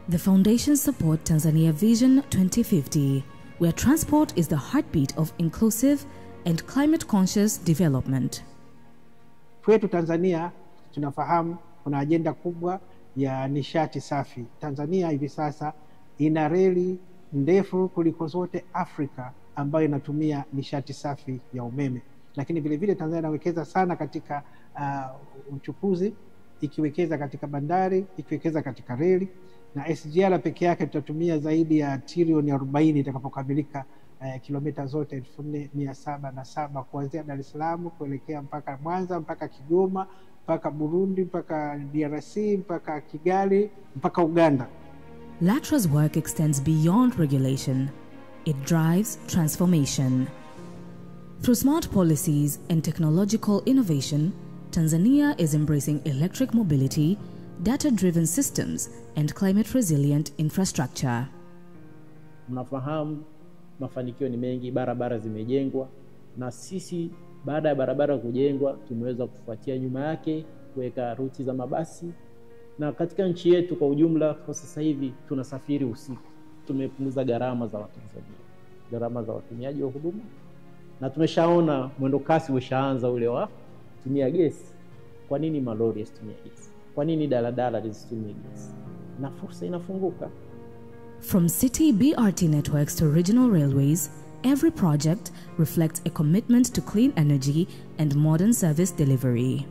The foundations support Tanzania Vision 2050, where transport is the heartbeat of inclusive and climate-conscious development. Kwetu Tanzania tunafahamu kuna ajenda kubwa ya nishati safi. Tanzania hivi sasa ina reli ndefu kuliko zote Afrika ambayo inatumia nishati safi ya umeme. Lakini vile vile Tanzania inawekeza sana katika uchukuzi, ikiwekeza katika bandari, ikiwekeza katika reli, na SGR peke yake tutatumia zaidi ya trilioni 40 itakapokamilika kilomita zote 4707 kuanzia Dar es Salaam kuelekea mpaka Kwanza, mpaka Kigoma, mpaka Burundi, mpaka DRC, mpaka Kigali, mpaka Uganda. Latra's work extends beyond regulation. It drives transformation. Through smart policies and technological innovation, Tanzania is embracing electric mobility, data-driven systems, and climate-resilient infrastructure. Mnafahamu mafanikio ni mengi, barabara zimejengwa, na sisi baada ya barabara kujengwa tumeweza kufuatia nyuma yake kuweka ruti za mabasi, na katika nchi yetu kwa ujumla kwa sasa hivi tunasafiri usiku. Tumepunguza gharama za Watanzania, gharama za watumiaji wa huduma, na tumeshaona mwendo kasi ushaanza ule wa kutumia gesi. Kwa nini malori yasitumie gesi? Kwa nini daladala zisitumie gesi? na fursa inafunguka. From city BRT networks to regional railways, every project reflects a commitment to clean energy and modern service delivery.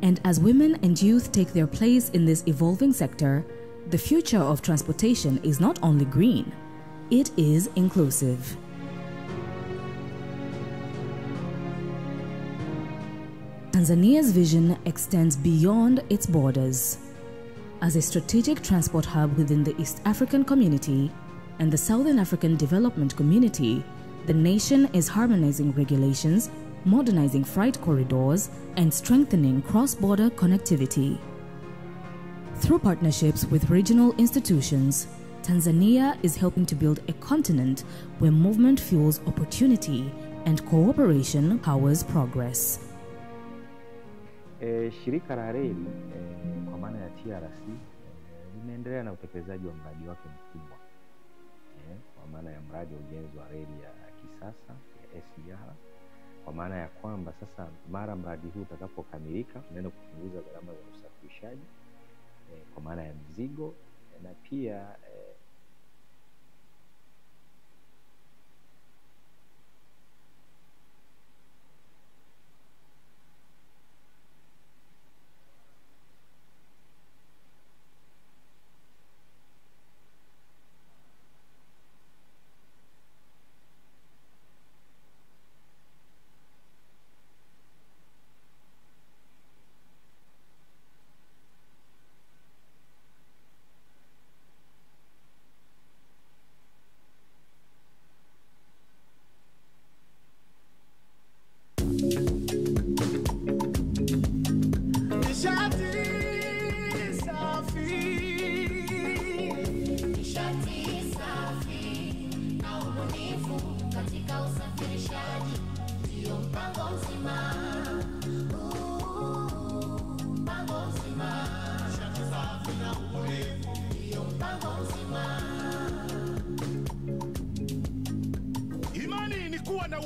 And as women and youth take their place in this evolving sector, the future of transportation is not only green, it is inclusive. Tanzania's vision extends beyond its borders. As a strategic transport hub within the East African community and the Southern African Development Community, the nation is harmonizing regulations, modernizing freight corridors, and strengthening cross-border connectivity. Through partnerships with regional institutions, Tanzania is helping to build a continent where movement fuels opportunity and cooperation powers progress. Shirika la reli kwa maana ya TRC limeendelea na utekelezaji wa mradi wake mkubwa kwa maana ya mradi wa ujenzi wa reli ya kisasa ya SGR, kwa maana ya kwamba sasa mara mradi huu utakapokamilika tunaenda kupunguza gharama za usafirishaji kwa maana ya mizigo na pia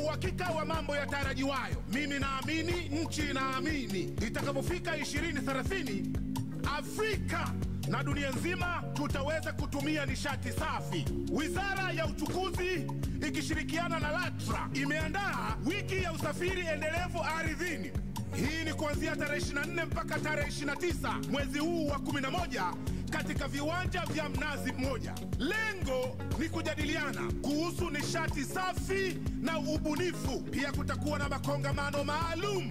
uhakika wa mambo yatarajiwayo. Mimi naamini, nchi inaamini, itakapofika 2030 Afrika na dunia nzima tutaweza kutumia nishati safi. Wizara ya Uchukuzi ikishirikiana na Latra imeandaa wiki ya usafiri endelevu ardhini. Hii ni kuanzia tarehe 24 mpaka tarehe 29 mwezi huu wa 11 katika viwanja vya Mnazi Mmoja. Lengo ni kujadiliana kuhusu nishati safi na ubunifu. Pia kutakuwa na makongamano maalum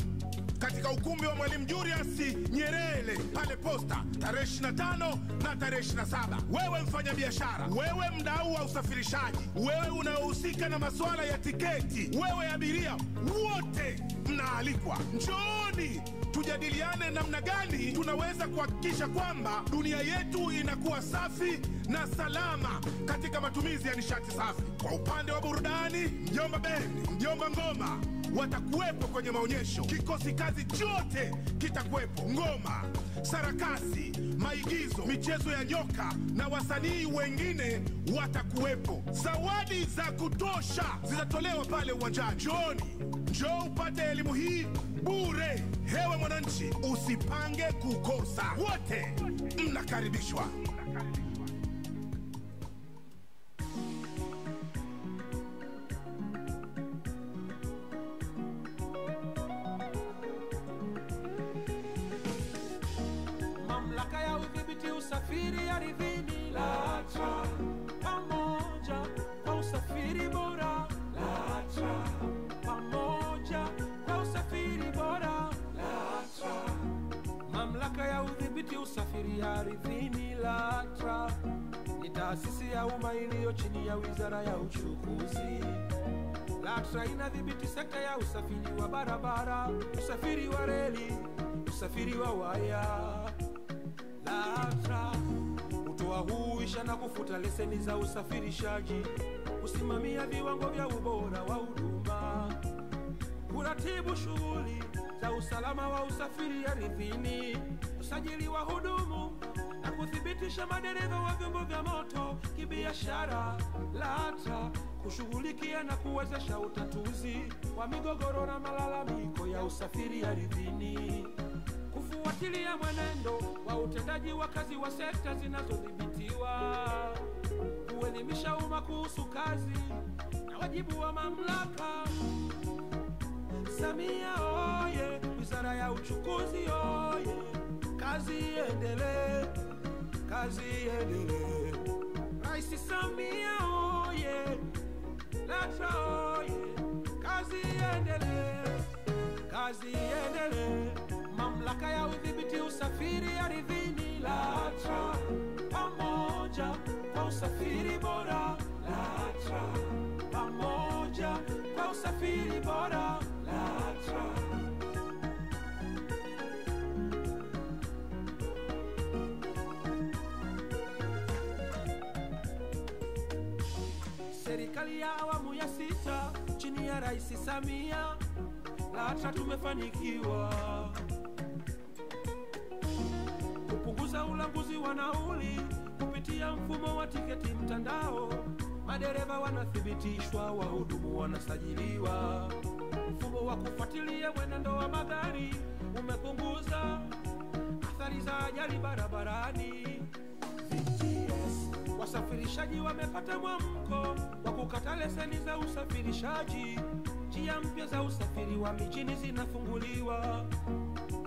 katika ukumbi wa Mwalimu Julius Nyerere pale Posta tarehe 25 na tarehe 27. Wewe mfanyabiashara, wewe mdau wa usafirishaji, wewe unaohusika na masuala ya tiketi, wewe abiria, wote mnaalikwa. Njooni tujadiliane namna gani tunaweza kuhakikisha kwamba dunia yetu inakuwa safi na salama katika matumizi ya nishati safi. Kwa upande wa burudani, Mjomba Bendi, Mjomba Ngoma watakuwepo kwenye maonyesho. Kikosi kazi chote kitakuwepo. Ngoma, sarakasi, maigizo, michezo ya nyoka na wasanii wengine watakuwepo. Zawadi za kutosha zitatolewa pale uwanjani. Njoo upate elimu hii bure. Hewe mwananchi, usipange kukosa. Wote mnakaribishwa. Mamlaka ya udhibiti usafiri ardhini Latra, pamoja kwa usafiri bora Latra, pamoja kwa usafiri bora Latra. Mamlaka ya udhibiti usafiri ardhini Latra ni taasisi ya umma iliyo chini ya Wizara ya Uchukuzi. Latra inadhibiti sekta ya usafiri wa barabara, usafiri wa reli, usafiri wa waya. Latra hutoa huisha na kufuta leseni za usafirishaji, kusimamia viwango vya ubora wa huduma, kuratibu shughuli za usalama wa usafiri ardhini, usajili wa hudumu na kuthibitisha madereva wa vyombo vya moto kibiashara. Latra kushughulikia na kuwezesha utatuzi wa migogoro na malalamiko ya usafiri ardhini, kufuata kufuatilia mwenendo wa utendaji wa kazi wa sekta zinazodhibitiwa, kuelimisha umma kuhusu kazi na wajibu wa mamlaka. Samia oye, Wizara ya Uchukuzi oye, kazi iendelee, kazi iendelee. Rais Samia oye, Latra oye, kazi iendelee, kazi iendelee. Mamlaka ya udhibiti usafiri ardhini Latra, pamoja kwa usafiri bora Latra, pamoja kwa usafiri bora Latra. Serikali ya awamu ya 6 chini ya Rais Samia, Latra tumefanikiwa kupunguza ulanguzi wa nauli kupitia mfumo wa tiketi mtandao. Madereva wanathibitishwa, wahudumu wanasajiliwa. Mfumo wa kufuatilia mwenendo wa magari umepunguza athari za ajali barabarani. Wasafirishaji wamepata mwamko wa kukata leseni za usafirishaji. Njia mpya za usafiri wa mijini zinafunguliwa.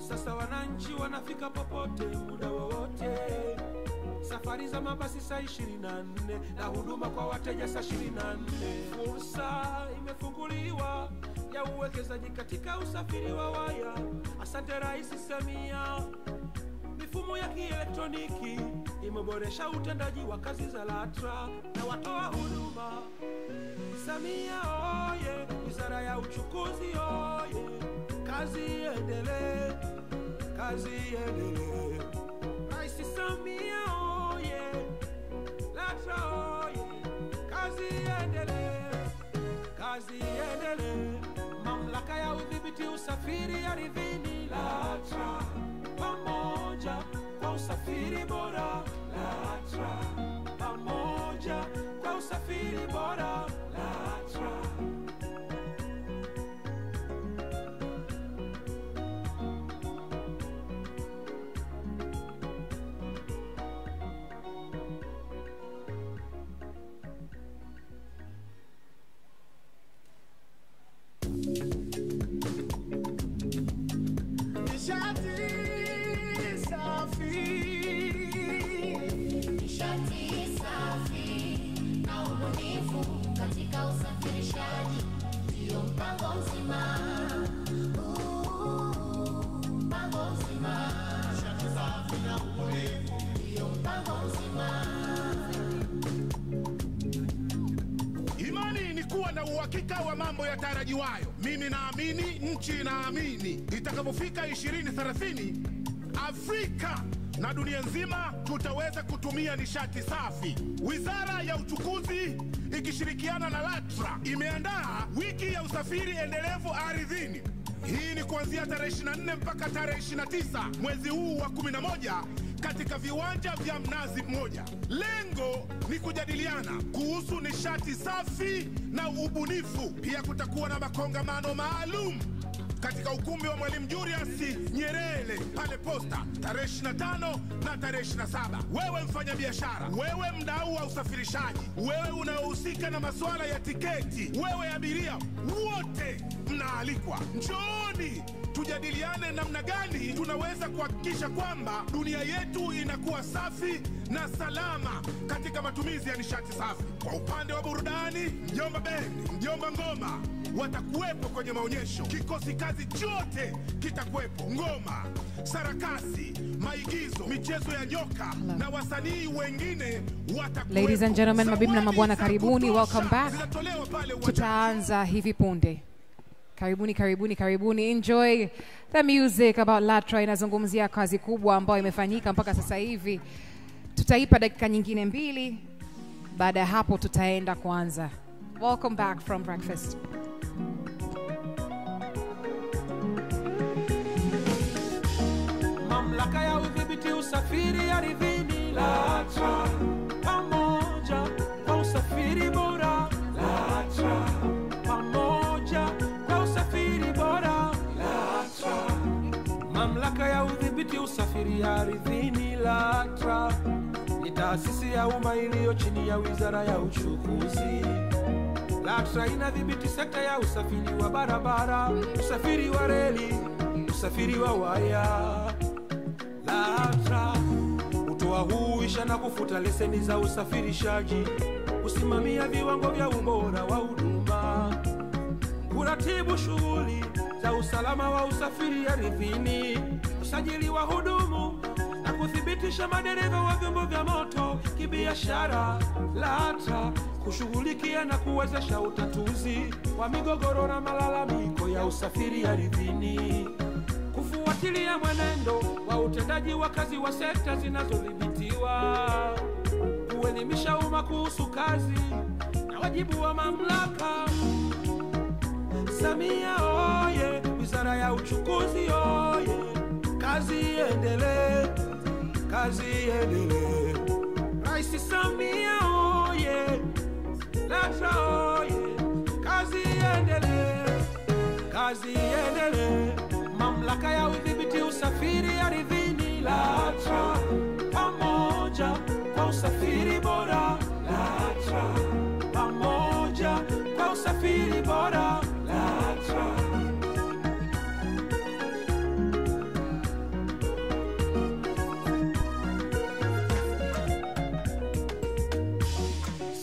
Sasa wananchi wanafika popote muda wowote. Safari za mabasi saa 24 na huduma kwa wateja saa 24. Fursa imefunguliwa ya uwekezaji katika usafiri wa waya. Asante Rais Samia. Mifumo ya kielektroniki imeboresha utendaji wa kazi za Latra na watoa huduma. Samia oye, Wizara ya Uchukuzi oye, kazi iendelee, kazi iendelee. Rais Samia oye, Latra oye, kazi iendelee, kazi iendelee. Mamlaka ya udhibiti usafiri ardhini Latra, pamoja kwa usafiri bora Latra, pamoja kwa usafiri bora Latra. Imani ni kuwa na uhakika wa mambo yatarajiwayo. Mimi naamini, nchi naamini, itakapofika 2030 Afrika na dunia nzima tutaweza kutumia nishati safi. Wizara ya Uchukuzi ikishirikiana na Latra imeandaa wiki ya usafiri endelevu ardhini. Hii ni kuanzia tarehe 24 mpaka tarehe 29 mwezi huu wa 11 katika viwanja vya Mnazi Mmoja. Lengo ni kujadiliana kuhusu nishati safi na ubunifu. Pia kutakuwa na makongamano maalum katika ukumbi wa Mwalimu Julius Nyerere pale Posta tarehe 25 na tarehe 27. Wewe mfanyabiashara, wewe mdau wa usafirishaji, wewe unaohusika na masuala ya tiketi, wewe abiria, wote mnaalikwa. Njooni tujadiliane namna gani tunaweza kuhakikisha kwamba dunia yetu inakuwa safi na salama katika matumizi ya nishati safi. Kwa upande wa burudani, Mjomba Bendi, Mjomba Ngoma watakuwepo kwenye maonyesho. Kikosi kazi chote kitakuwepo. Ngoma, sarakasi, maigizo, michezo ya nyoka na wasanii wengine watakuwepo. Ladies and gentlemen, mabibi na mabwana, karibuni, welcome back. Tutaanza hivi punde. Karibuni, karibuni, karibuni. Enjoy the music about Latra. Inazungumzia kazi kubwa ambayo imefanyika mpaka sasa hivi. Tutaipa dakika nyingine 2. Baada ya hapo tutaenda Kwanza. Welcome back from breakfast. Mamlaka ya udhibiti usafiri ardhini Latra, pamoja kwa usafiri bora Latra, pamoja kwa usafiri bora Latra. Mamlaka ya udhibiti usafiri ardhini. Latra ni taasisi ya umma iliyo chini ya Wizara ya Uchukuzi. Latra inadhibiti sekta ya usafiri wa barabara, usafiri wa reli, usafiri wa waya. Latra hutoa huisha na kufuta leseni za usafirishaji, kusimamia viwango vya ubora wa huduma, kuratibu shughuli za usalama wa usafiri ardhini, usajili wa hudumu na kuthibitisha madereva wa vyombo vya moto kibiashara. Latra kushughulikia na kuwezesha utatuzi wa migogoro na malalamiko ya usafiri ardhini, kufuatilia mwenendo wa utendaji wa kazi wa sekta zinazodhibitiwa, kuelimisha umma kuhusu kazi na wajibu wa mamlaka. Samia oye, Wizara ya Uchukuzi oye, kazi iendelee, kazi iendelee. Rais Samia oye, Latra oye, kazi iendelee, kazi iendelee. Mamlaka ya udhibiti usafiri ardhini. Latra pamoja kwa usafiri bora. Latra pamoja kwa usafiri bora. Latra.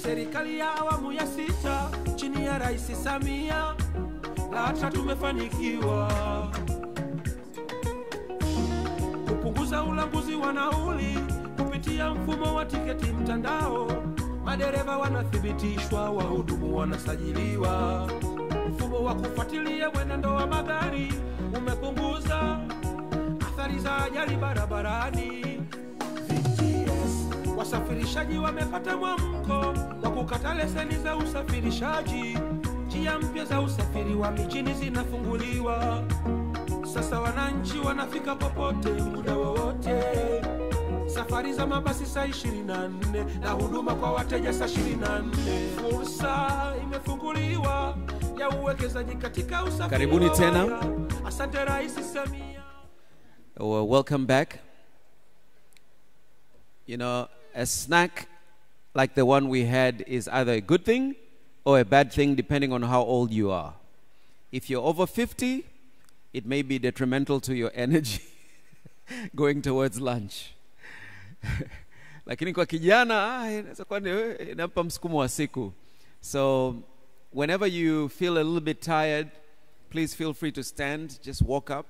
Serikali ya awamu ya 6 chini ya Rais Samia, Latra tumefanikiwa kupunguza ulanguzi wa nauli kupitia mfumo wa tiketi mtandao. Madereva wanathibitishwa, wahudumu wanasajiliwa. Mfumo wa kufuatilia mwenendo wa magari umepunguza athari za ajali barabarani. VTS, wasafirishaji wamepata mwamko wa kukata leseni za usafirishaji. Njia mpya za usafiri wa mijini zinafunguliwa. Sasa wananchi wanafika popote muda wowote. Safari za mabasi saa 24 na huduma kwa wateja saa 24. Fursa imefunguliwa ya uwekezaji katika usafiri. Karibuni tena. Asante Rais Samia. Welcome back. You know, a snack like the one we had is either a good thing or a bad thing depending on how old you are. If you're over 50, it may be detrimental to your energy going towards lunch. Lakini kwa kijana inaweza kuwa inampa msukumo wa siku. So whenever you feel a little bit tired, please feel free to stand. Just walk up,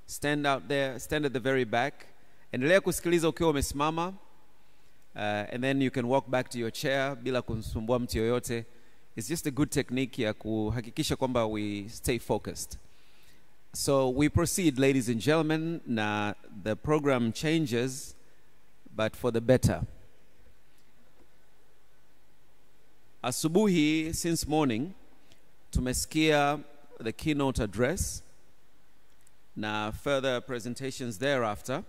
stand out there, stand at the very back. Endelea kusikiliza ukiwa umesimama. And then you can walk back to your chair bila kumsumbua mtu yoyote. It's just a good technique ya kuhakikisha kwamba we stay focused. So we proceed, ladies and gentlemen. Na the program changes, but for the better. Asubuhi, since morning, tumesikia the keynote address na further presentations thereafter.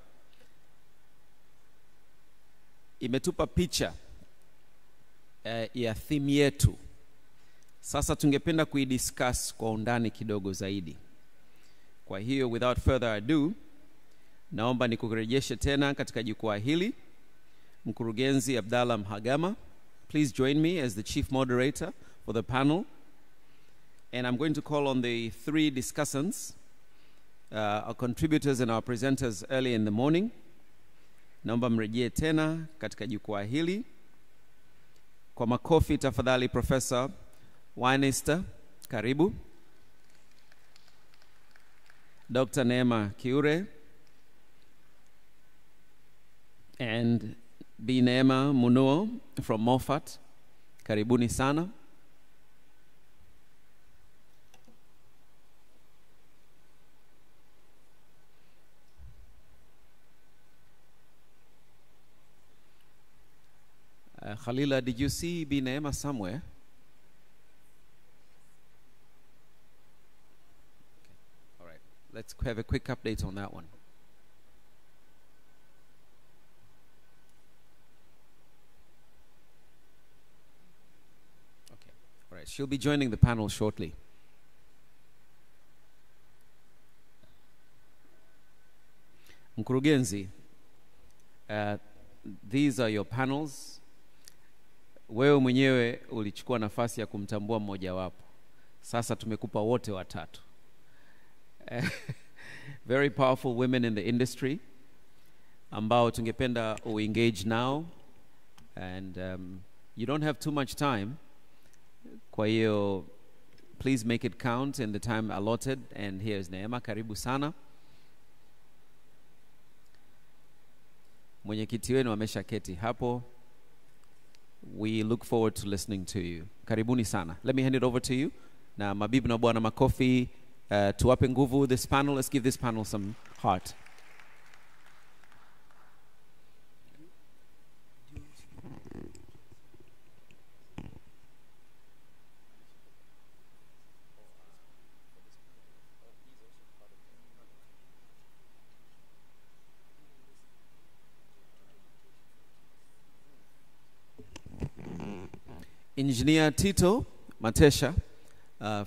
Imetupa picha ya theme yetu. Sasa tungependa kuidiscuss kwa undani kidogo zaidi. Kwa hiyo, without further ado, naomba nikurejeshe tena katika jukwaa hili Mkurugenzi Abdalla Mhagama. Please join me as the chief moderator for the panel. And I'm going to call on the 3 discussants, our contributors and our presenters early in the morning. Naomba mrejee tena katika jukwaa hili. Kwa makofi tafadhali Professor Wanister, karibu. Dr. Neema Kiure and B. Neema Munuo from Moffat, karibuni sana. Khalila, did you see B. Neema somewhere? All right, let's have a quick update on that one. Okay, all right, she'll be joining the panel shortly. Mkurugenzi, these are your panels. Wewe mwenyewe ulichukua nafasi ya kumtambua mmoja wapo. Sasa tumekupa wote watatu. Very powerful women in the industry ambao tungependa engage now, and you don't have too much time. Kwa hiyo please make it count in the time allotted. And here's Neema. Karibu sana. Mwenyekiti wenu ameshaketi hapo. We look forward to listening to you. Karibuni sana. Let me hand it over to you. Na mabibi na bwana, makofi tuwape nguvu this panel. Let's give this panel some heart. Engineer Tito Matesha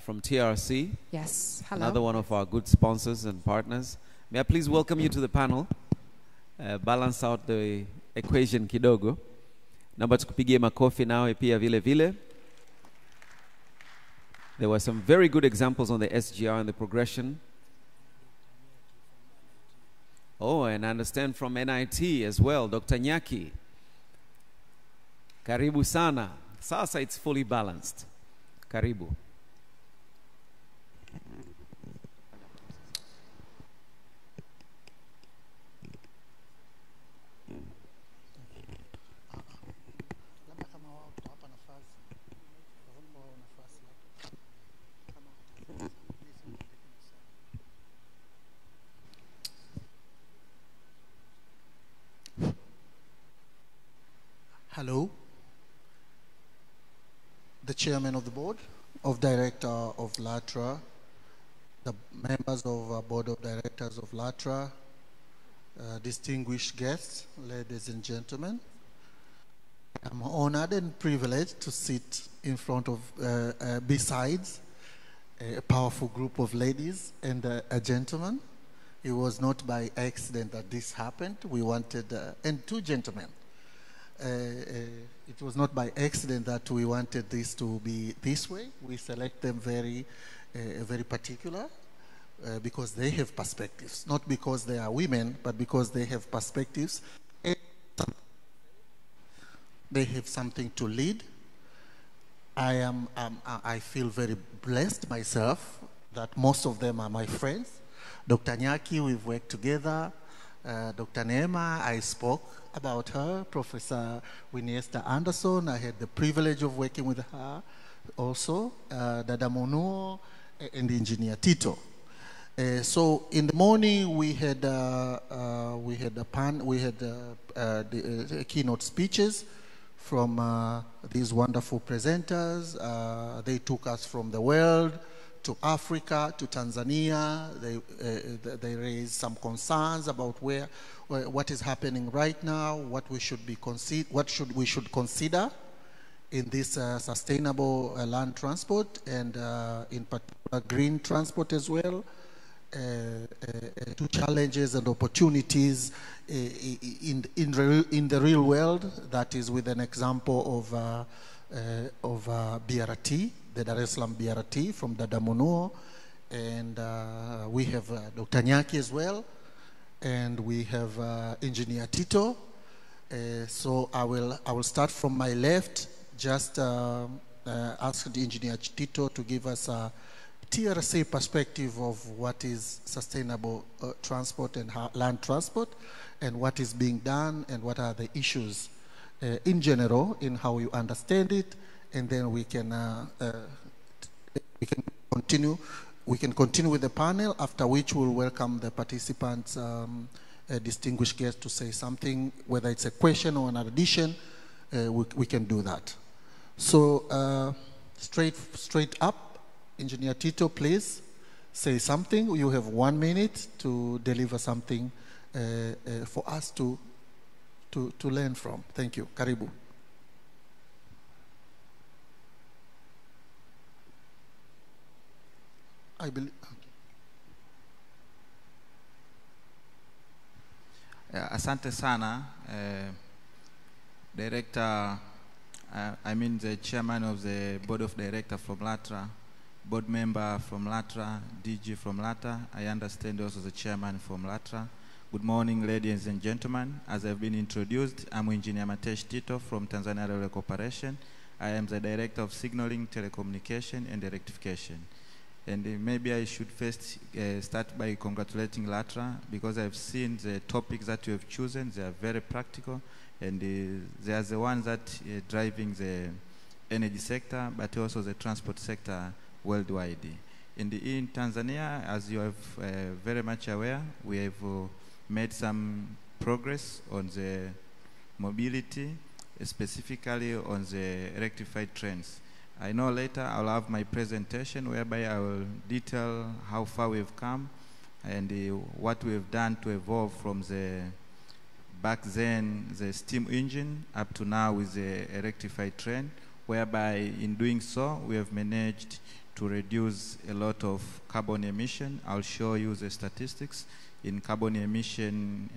from TRC. Yes, hello. Another one of our good sponsors and partners. May I please welcome you to the panel? Balance out the equation kidogo. Naomba tukupigie makofi nawe pia vile vile. There were some very good examples on the SGR and the progression. Oh, and I understand from NIT as well, Dr. Nyaki. Karibu sana. Sasa it's fully balanced. Karibu. Hello. The chairman of the board of director of Latra, the members of board of directors of Latra, distinguished guests, ladies and gentlemen. I'm honored and privileged to sit in front of, besides a powerful group of ladies and a gentleman. It was not by accident that this happened. We wanted, and two gentlemen. It was not by accident that we wanted this to be this way. We select them very particular because they have perspectives, not because they are women, but because they have perspectives. They have something to lead. I feel very blessed myself that most of them are my friends. Dr. Nyaki, we've worked together. Dr. Neema, I spoke about her. Professor Winnie-Esther Anderson, I had the privilege of working with her also. Dada Monuo and Engineer Tito. So in the morning we had the keynote speeches from these wonderful presenters. They took us from the world to Africa, to Tanzania. They raised some concerns about what is happening right now, what we should consider in this sustainable land transport, and in particular green transport as well. To challenges and opportunities in the real world. That is with an example of BRT, the Dar es Salaam BRT from Dada Monuo, and we have Dr. Nyaki as well, and we have Engineer Tito. So I will start from my left. Just ask the Engineer Tito to give us a TRC perspective of what is sustainable transport and land transport, and what is being done, and what are the issues in general in how you understand it, and then we can continue with the panel, after which we'll welcome the participants, distinguished guests, to say something, whether it's a question or an addition. We can do that. So straight up, Engineer Tito, please say something. You have 1 minute to deliver something for us to learn from. Thank you. Karibu. I believe. Asante sana, Director, I mean the Chairman of the Board of Directors from Latra, Board Member from Latra, DG from Latra. I understand also the Chairman from Latra. Good morning, ladies and gentlemen. As I've been introduced, I'm Engineer Matesh Tito from Tanzania Railway Corporation. I am the Director of Signaling, Telecommunication, and Electrification. And maybe I should first start by congratulating Latra, because I've seen the topics that you have chosen. They are very practical, and they are the ones that are driving the energy sector, but also the transport sector worldwide. In Tanzania, as you are very much aware, we have made some progress on the mobility, specifically on the electrified trains. I know later I'll have my presentation whereby I will detail how far we've come and what we've done to evolve from the back then the steam engine up to now with the electrified train, whereby in doing so we have managed to reduce a lot of carbon emission. I'll show you the statistics in carbon emission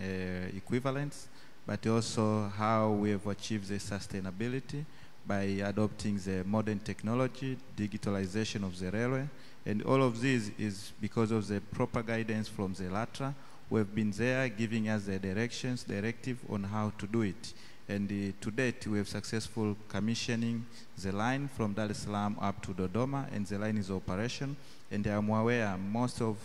equivalents, but also how we have achieved the sustainability by adopting the modern technology, digitalization of the railway. And all of this is because of the proper guidance from the Latra, who have been there giving us the directive on how to do it. And to date, we have successful commissioning the line from Dar es Salaam up to Dodoma, and the line is operation. And I'm aware most of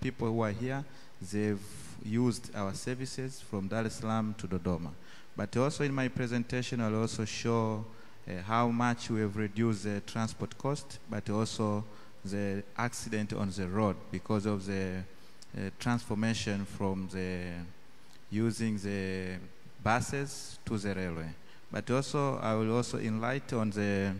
people who are here, they've used our services from Dar es Salaam to Dodoma. But also in my presentation, I'll also show how much we have reduced the transport cost, but also the accident on the road because of the transformation from the using the buses to the railway. But also I will also enlighten on the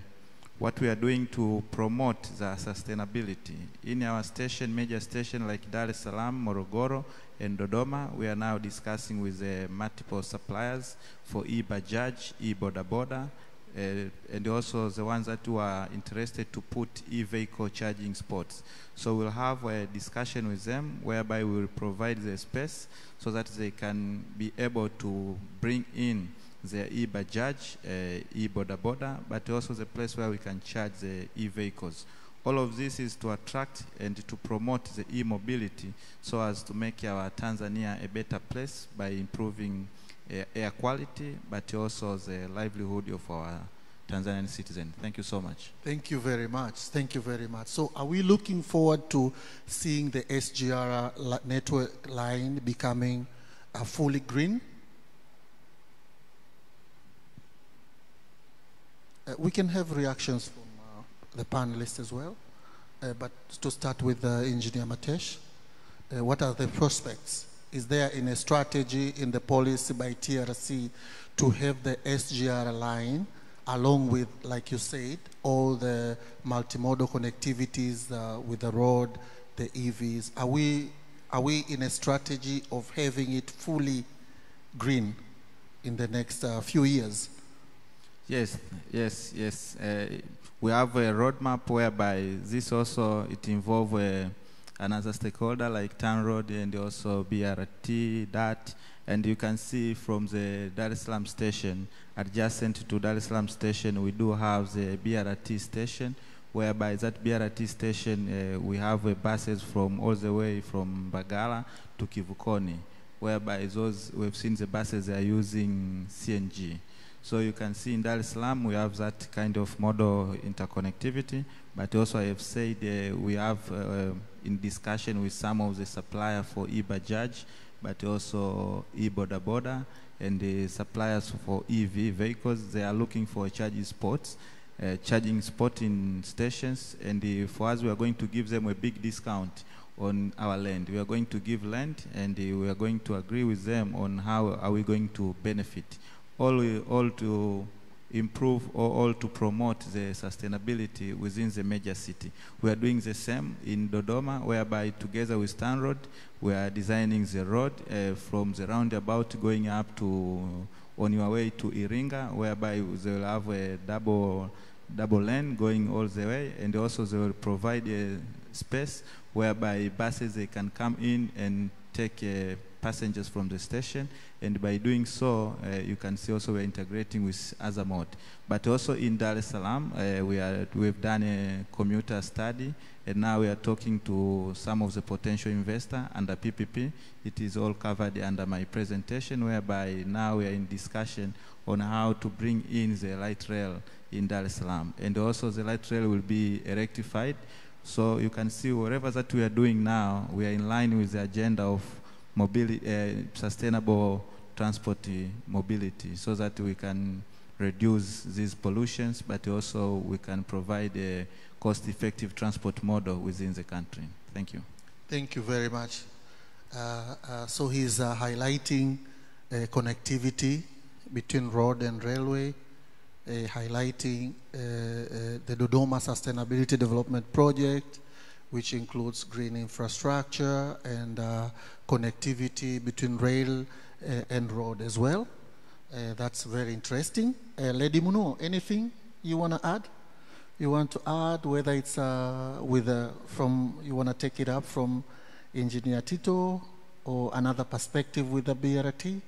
what we are doing to promote the sustainability. In our station, major station like Dar es Salaam, Morogoro, and Dodoma, we are now discussing with the multiple suppliers for e-Bajaj, e-Boda Boda, and also the ones that are interested to put e-vehicle charging spots. So we'll have a discussion with them whereby we will provide the space so that they can be able to bring in the e-Bajaj, e-Boda Boda, but also the place where we can charge the e-vehicles. All of this is to attract and to promote the e-mobility so as to make our Tanzania a better place by improving air quality, but also the livelihood of our Tanzanian citizens. Thank you so much. Thank you very much. Thank you very much. So are we looking forward to seeing the SGR network line becoming fully green? We can have reactions from the panelists as well. But to start with Engineer Matesh, what are the prospects? Is there any strategy in the policy by TRC to have the SGR line along with, like you said, all the multimodal connectivities with the road, the EVs? Are we in a strategy of having it fully green in the next few years? Yes. We have a roadmap whereby this also, it involves another stakeholder like TANROAD and also BRT, DAT, and you can see from the Dar es Salaam station, adjacent to Dar es Salaam station, we do have the BRT station, whereby that BRT station, we have buses from all the way from Bagala to Kivukoni, whereby those, we've seen the buses are using CNG. So you can see in Dar es Salaam we have that kind of model interconnectivity, but also I have said we have in discussion with some of the suppliers for e-Bajaj, but also e-Boda Boda, and the suppliers for EV vehicles. They are looking for charging spots in stations, and for us we are going to give them a big discount on our land. We are going to give land, and we are going to agree with them on how are we going to benefit. All to improve or all to promote the sustainability within the major city. We are doing the same in Dodoma, whereby together with TANROAD, we are designing the road from the roundabout going up to, on your way to Iringa, whereby they will have a double lane going all the way, and also they will provide a space whereby buses they can come in and take passengers from the station, and by doing so, you can see also we're integrating with other mode. But also in Dar es Salaam, we've done a commuter study, and now we are talking to some of the potential investors under PPP. It is all covered under my presentation, whereby now we are in discussion on how to bring in the light rail in Dar es Salaam. And also the light rail will be rectified. So you can see whatever that we are doing now, we are in line with the agenda of mobility, sustainable transport mobility, so that we can reduce these pollutions, but also we can provide a cost-effective transport model within the country. Thank you. Thank you very much. So he's highlighting connectivity between road and railway, highlighting the Dodoma Sustainability Development Project, which includes green infrastructure and connectivity between rail and road as well. That's very interesting. Lady Muno, anything you want to add? You want to add, whether it's you want to take it up from Engineer Tito or another perspective with the BRT?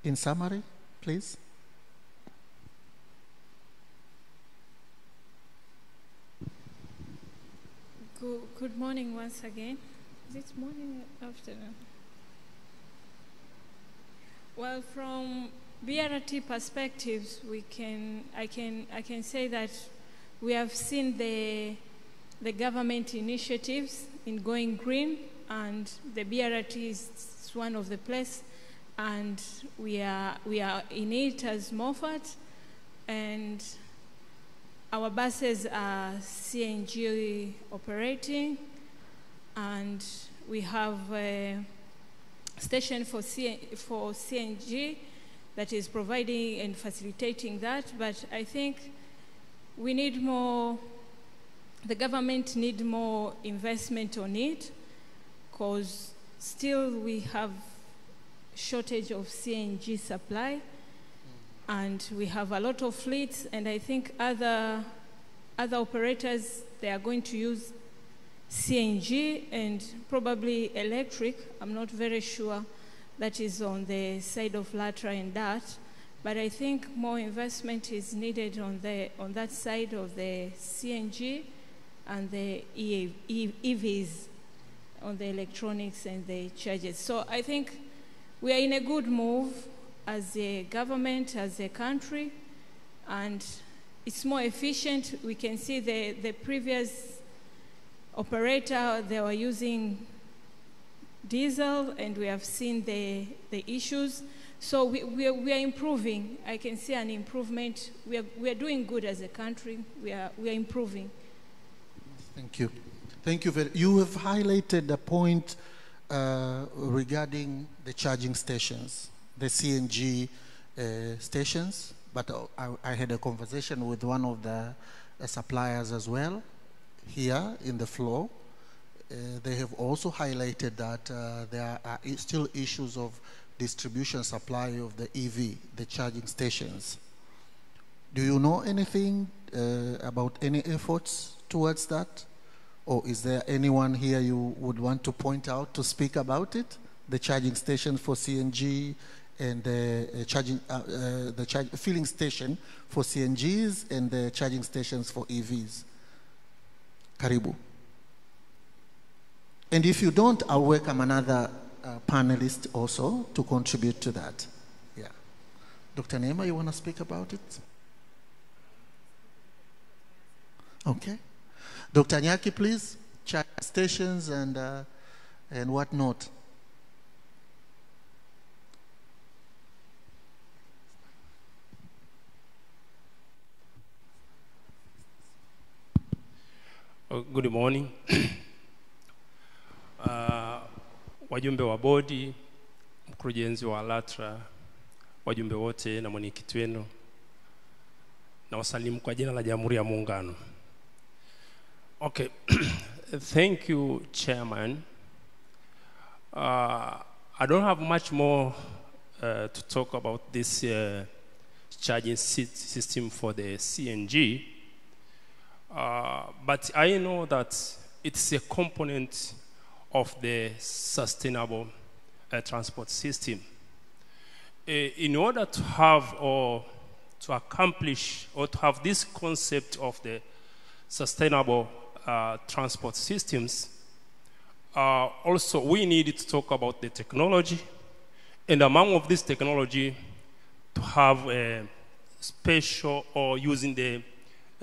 In summary, please. Good morning once again. Is it morning or afternoon? Well, from BRT perspectives, I can say that we have seen the government initiatives in going green, and the BRT is one of the places, and we are in it as Moffat, and our buses are CNG operating, and we have a station for CNG that is providing and facilitating that. But I think we need more, the government need more investment on it, because still we have shortage of CNG supply, and we have a lot of fleets, and I think other operators, they are going to use CNG and probably electric. I'm not very sure. That is on the side of Latra and that, but I think more investment is needed on that side of the CNG and the EVs, on the electronics and the charges. So I think we are in a good move as a government, as a country, and it's more efficient. We can see the previous operator, they were using diesel, and we have seen the issues. So we are improving. I can see an improvement. We are doing good as a country. We are improving. Thank you. Thank you. You have highlighted a point regarding the charging stations, the CNG stations, but I had a conversation with one of the suppliers as well here in the floor. They have also highlighted that there are still issues of distribution supply of the EV, the charging stations. Do you know anything about any efforts towards that? Or is there anyone here you would want to point out to speak about it? The charging station for CNG and the filling station for CNGs and the charging stations for EVs. Karibu. And if you don't, I'll welcome another panelist also to contribute to that. Yeah. Dr. Neema, you want to speak about it? Okay. Dr. Nyaki, please. Charge stations and whatnot. Good morning. Wajumbe wa bodi, mkurugenzi wa Latra, wajumbe wote na mwenyekiti wenu, na wasalimu kwa jina la Jamhuri ya Muungano. Okay. Thank you, Chairman. I don't have much more to talk about this charging system for the CNG. But I know that it's a component of the sustainable transport system. In order to have or to accomplish or to have this concept of the sustainable transport systems, also we need to talk about the technology, and among of this technology to have a special or using the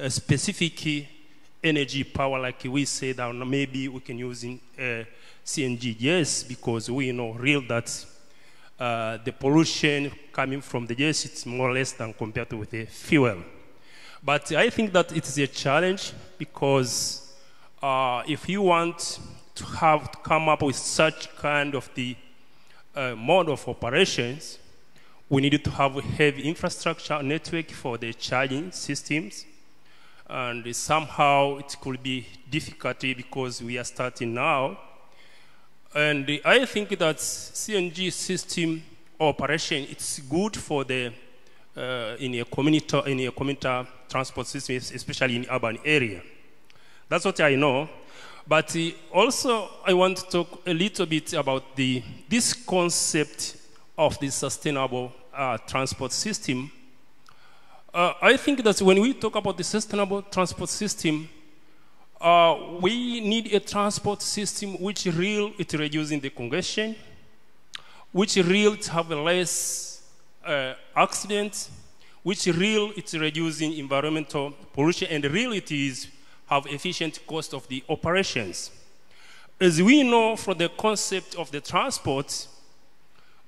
specific energy power, like we say that maybe we can use in CNG, yes, because we know real that the pollution coming from the gas it's more or less than compared to with the fuel. But I think that it is a challenge because if you want to come up with such kind of the mode of operations, we need to have a heavy infrastructure network for the charging systems. And somehow it could be difficult because we are starting now. And I think that CNG system operation, it's good for the in a commuter transport system, especially in urban area. That's what I know. But also I want to talk a little bit about this concept of the sustainable transport system. I think that when we talk about the sustainable transport system, we need a transport system which it reducing the congestion, which it have less accidents, which it's reducing environmental pollution, and it is have efficient cost of the operations. As we know from the concept of the transport,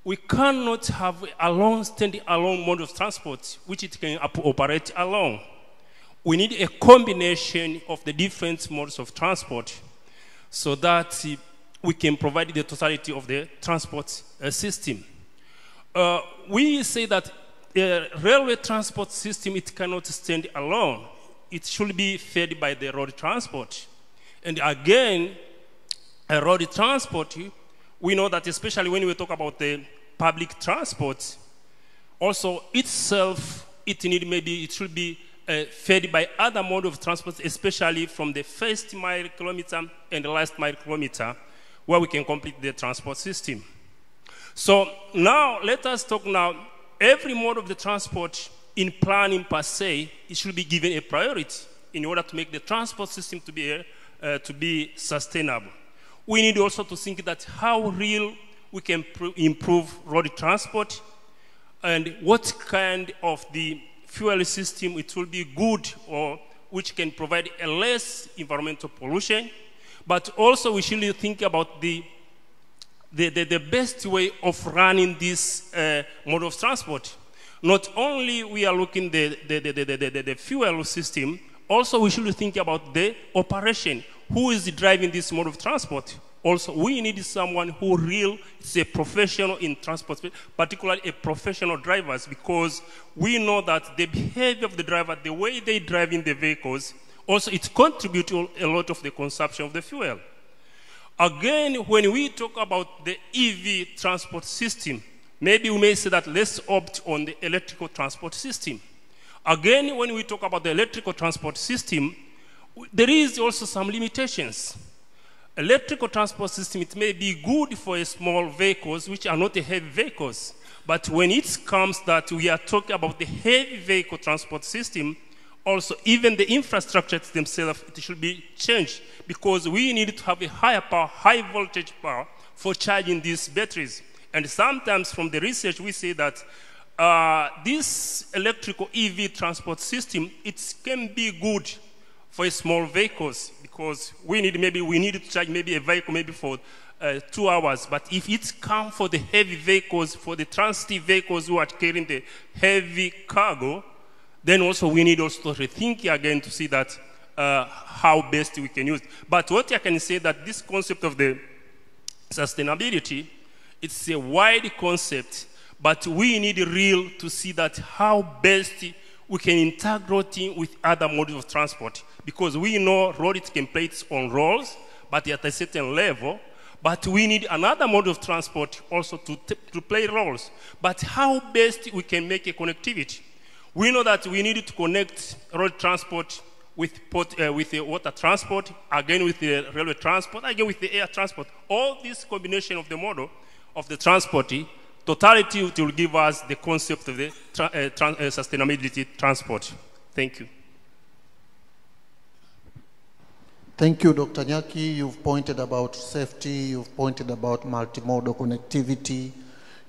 we cannot have a standing alone mode of transport which it can operate alone. We need a combination of the different modes of transport so that we can provide the totality of the transport system. We say that the railway transport system, it cannot stand alone. It should be fed by the road transport. And again, a road transport, we know that especially when we talk about the public transport, also itself, it should be fed by other mode of transport, especially from the first mile kilometer and the last mile kilometer, where we can complete the transport system. So now, let us talk now, every mode of the transport in planning per se, it should be given a priority in order to make the transport system to be sustainable. We need also to think that how real we can improve road transport and what kind of the fuel system it will be good or which can provide a less environmental pollution. But also we should think about the best way of running this mode of transport. Not only we are looking the fuel system, also we should think about the operation. Who is driving this mode of transport? Also, we need someone who is a professional in transport, particularly a professional drivers, because we know that the behavior of the driver, the way they drive in the vehicles, also it contributes a lot of the consumption of the fuel. Again, when we talk about the EV transport system, maybe we may say that let's opt on the electrical transport system. Again, when we talk about the electrical transport system, there is also some limitations. Electrical transport system, it may be good for small vehicles, which are not heavy vehicles. But when it comes that we are talking about the heavy vehicle transport system, also even the infrastructure themselves, it should be changed because we need to have a higher power, high voltage power for charging these batteries. And sometimes from the research, we say that this electrical EV transport system, it can be good for small vehicles because we need to charge maybe a vehicle maybe for 2 hours. But if it's come for the heavy vehicles, for the transit vehicles who are carrying the heavy cargo, then also we need also to rethink again to see that how best we can use it. But what I can say that this concept of the sustainability, it's a wide concept, but we need to see that how best we can integrate with other modes of transport. Because we know road can play its own roles, but at a certain level, but we need another mode of transport also to play roles. But how best we can make a connectivity? We know that we need to connect road transport with the water transport, again with the railway transport, again with the air transport. All this combination of the model of the transport, totality it will give us the concept of the sustainability transport. Thank you. Thank you, Dr. Nyaki. You've pointed about safety, you've pointed about multimodal connectivity,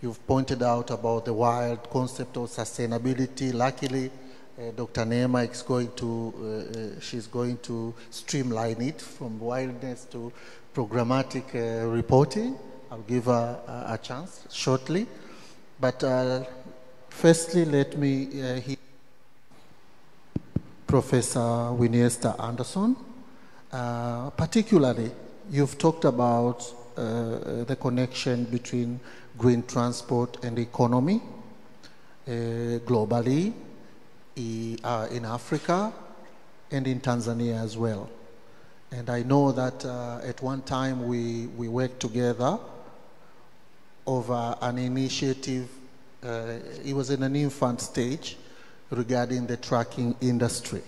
you've pointed out about the wild concept of sustainability. Luckily, Dr. Neema is going to, she's going to streamline it from wildness to programmatic reporting. I'll give her a chance shortly. But firstly, let me hear Professor Winchester Anderson. Particularly, you've talked about the connection between green transport and economy globally, in Africa, and in Tanzania as well. And I know that at one time we worked together over an initiative, it was in an infant stage, regarding the trucking industry.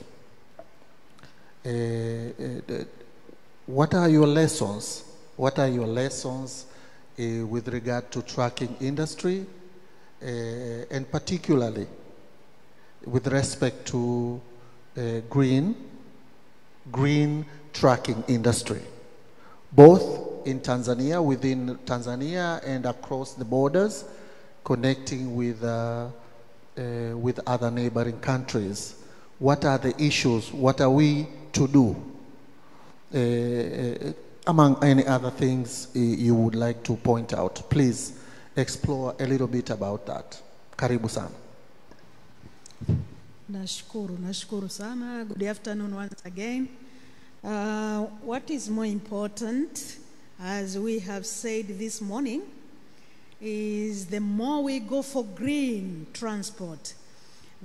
What are your lessons? What are your lessons with regard to trucking industry, and particularly with respect to green trucking industry, both in Tanzania, within Tanzania, and across the borders, connecting with other neighboring countries? What are the issues? What are we to do? Among any other things you would like to point out, please explore a little bit about that. Karibu sana. Nashukuru sana. Good afternoon once again. What is more important, as we have said this morning, is the more we go for green transport,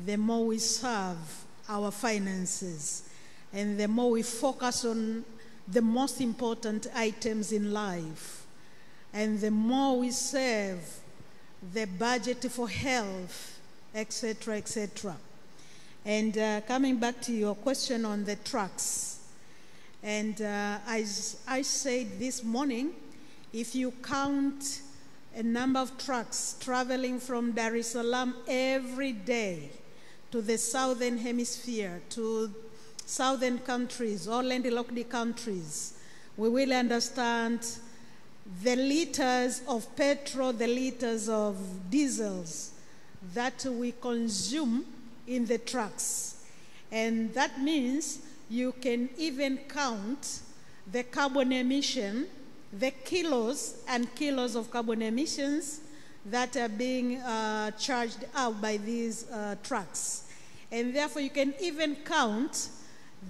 the more we serve our finances, and the more we focus on the most important items in life, and the more we save the budget for health, etc., etc. And coming back to your question on the trucks, and as I said this morning, if you count a number of trucks traveling from Dar es Salaam every day to the southern hemisphere, to southern countries, or landlocked countries, we will understand the liters of petrol, the liters of diesels that we consume in the trucks. And that means you can even count the carbon emission, the kilos and kilos of carbon emissions that are being charged out by these trucks. And therefore you can even count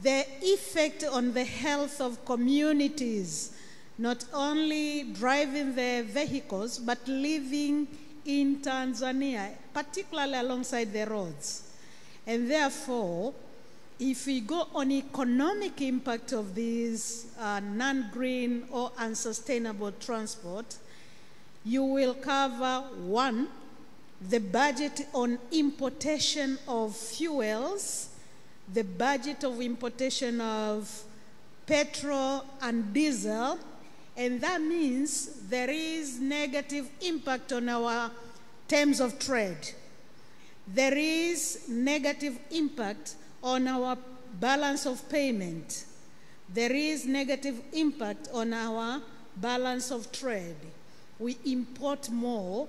the effect on the health of communities, not only driving the vehicles, but living in Tanzania, particularly alongside the roads. And therefore, if we go on economic impact of these non-green or unsustainable transport, you will cover, one, the budget on importation of fuels, the budget of importation of petrol and diesel, and that means there is negative impact on our terms of trade. There is negative impact on our balance of payment. There is negative impact on our balance of trade. We import more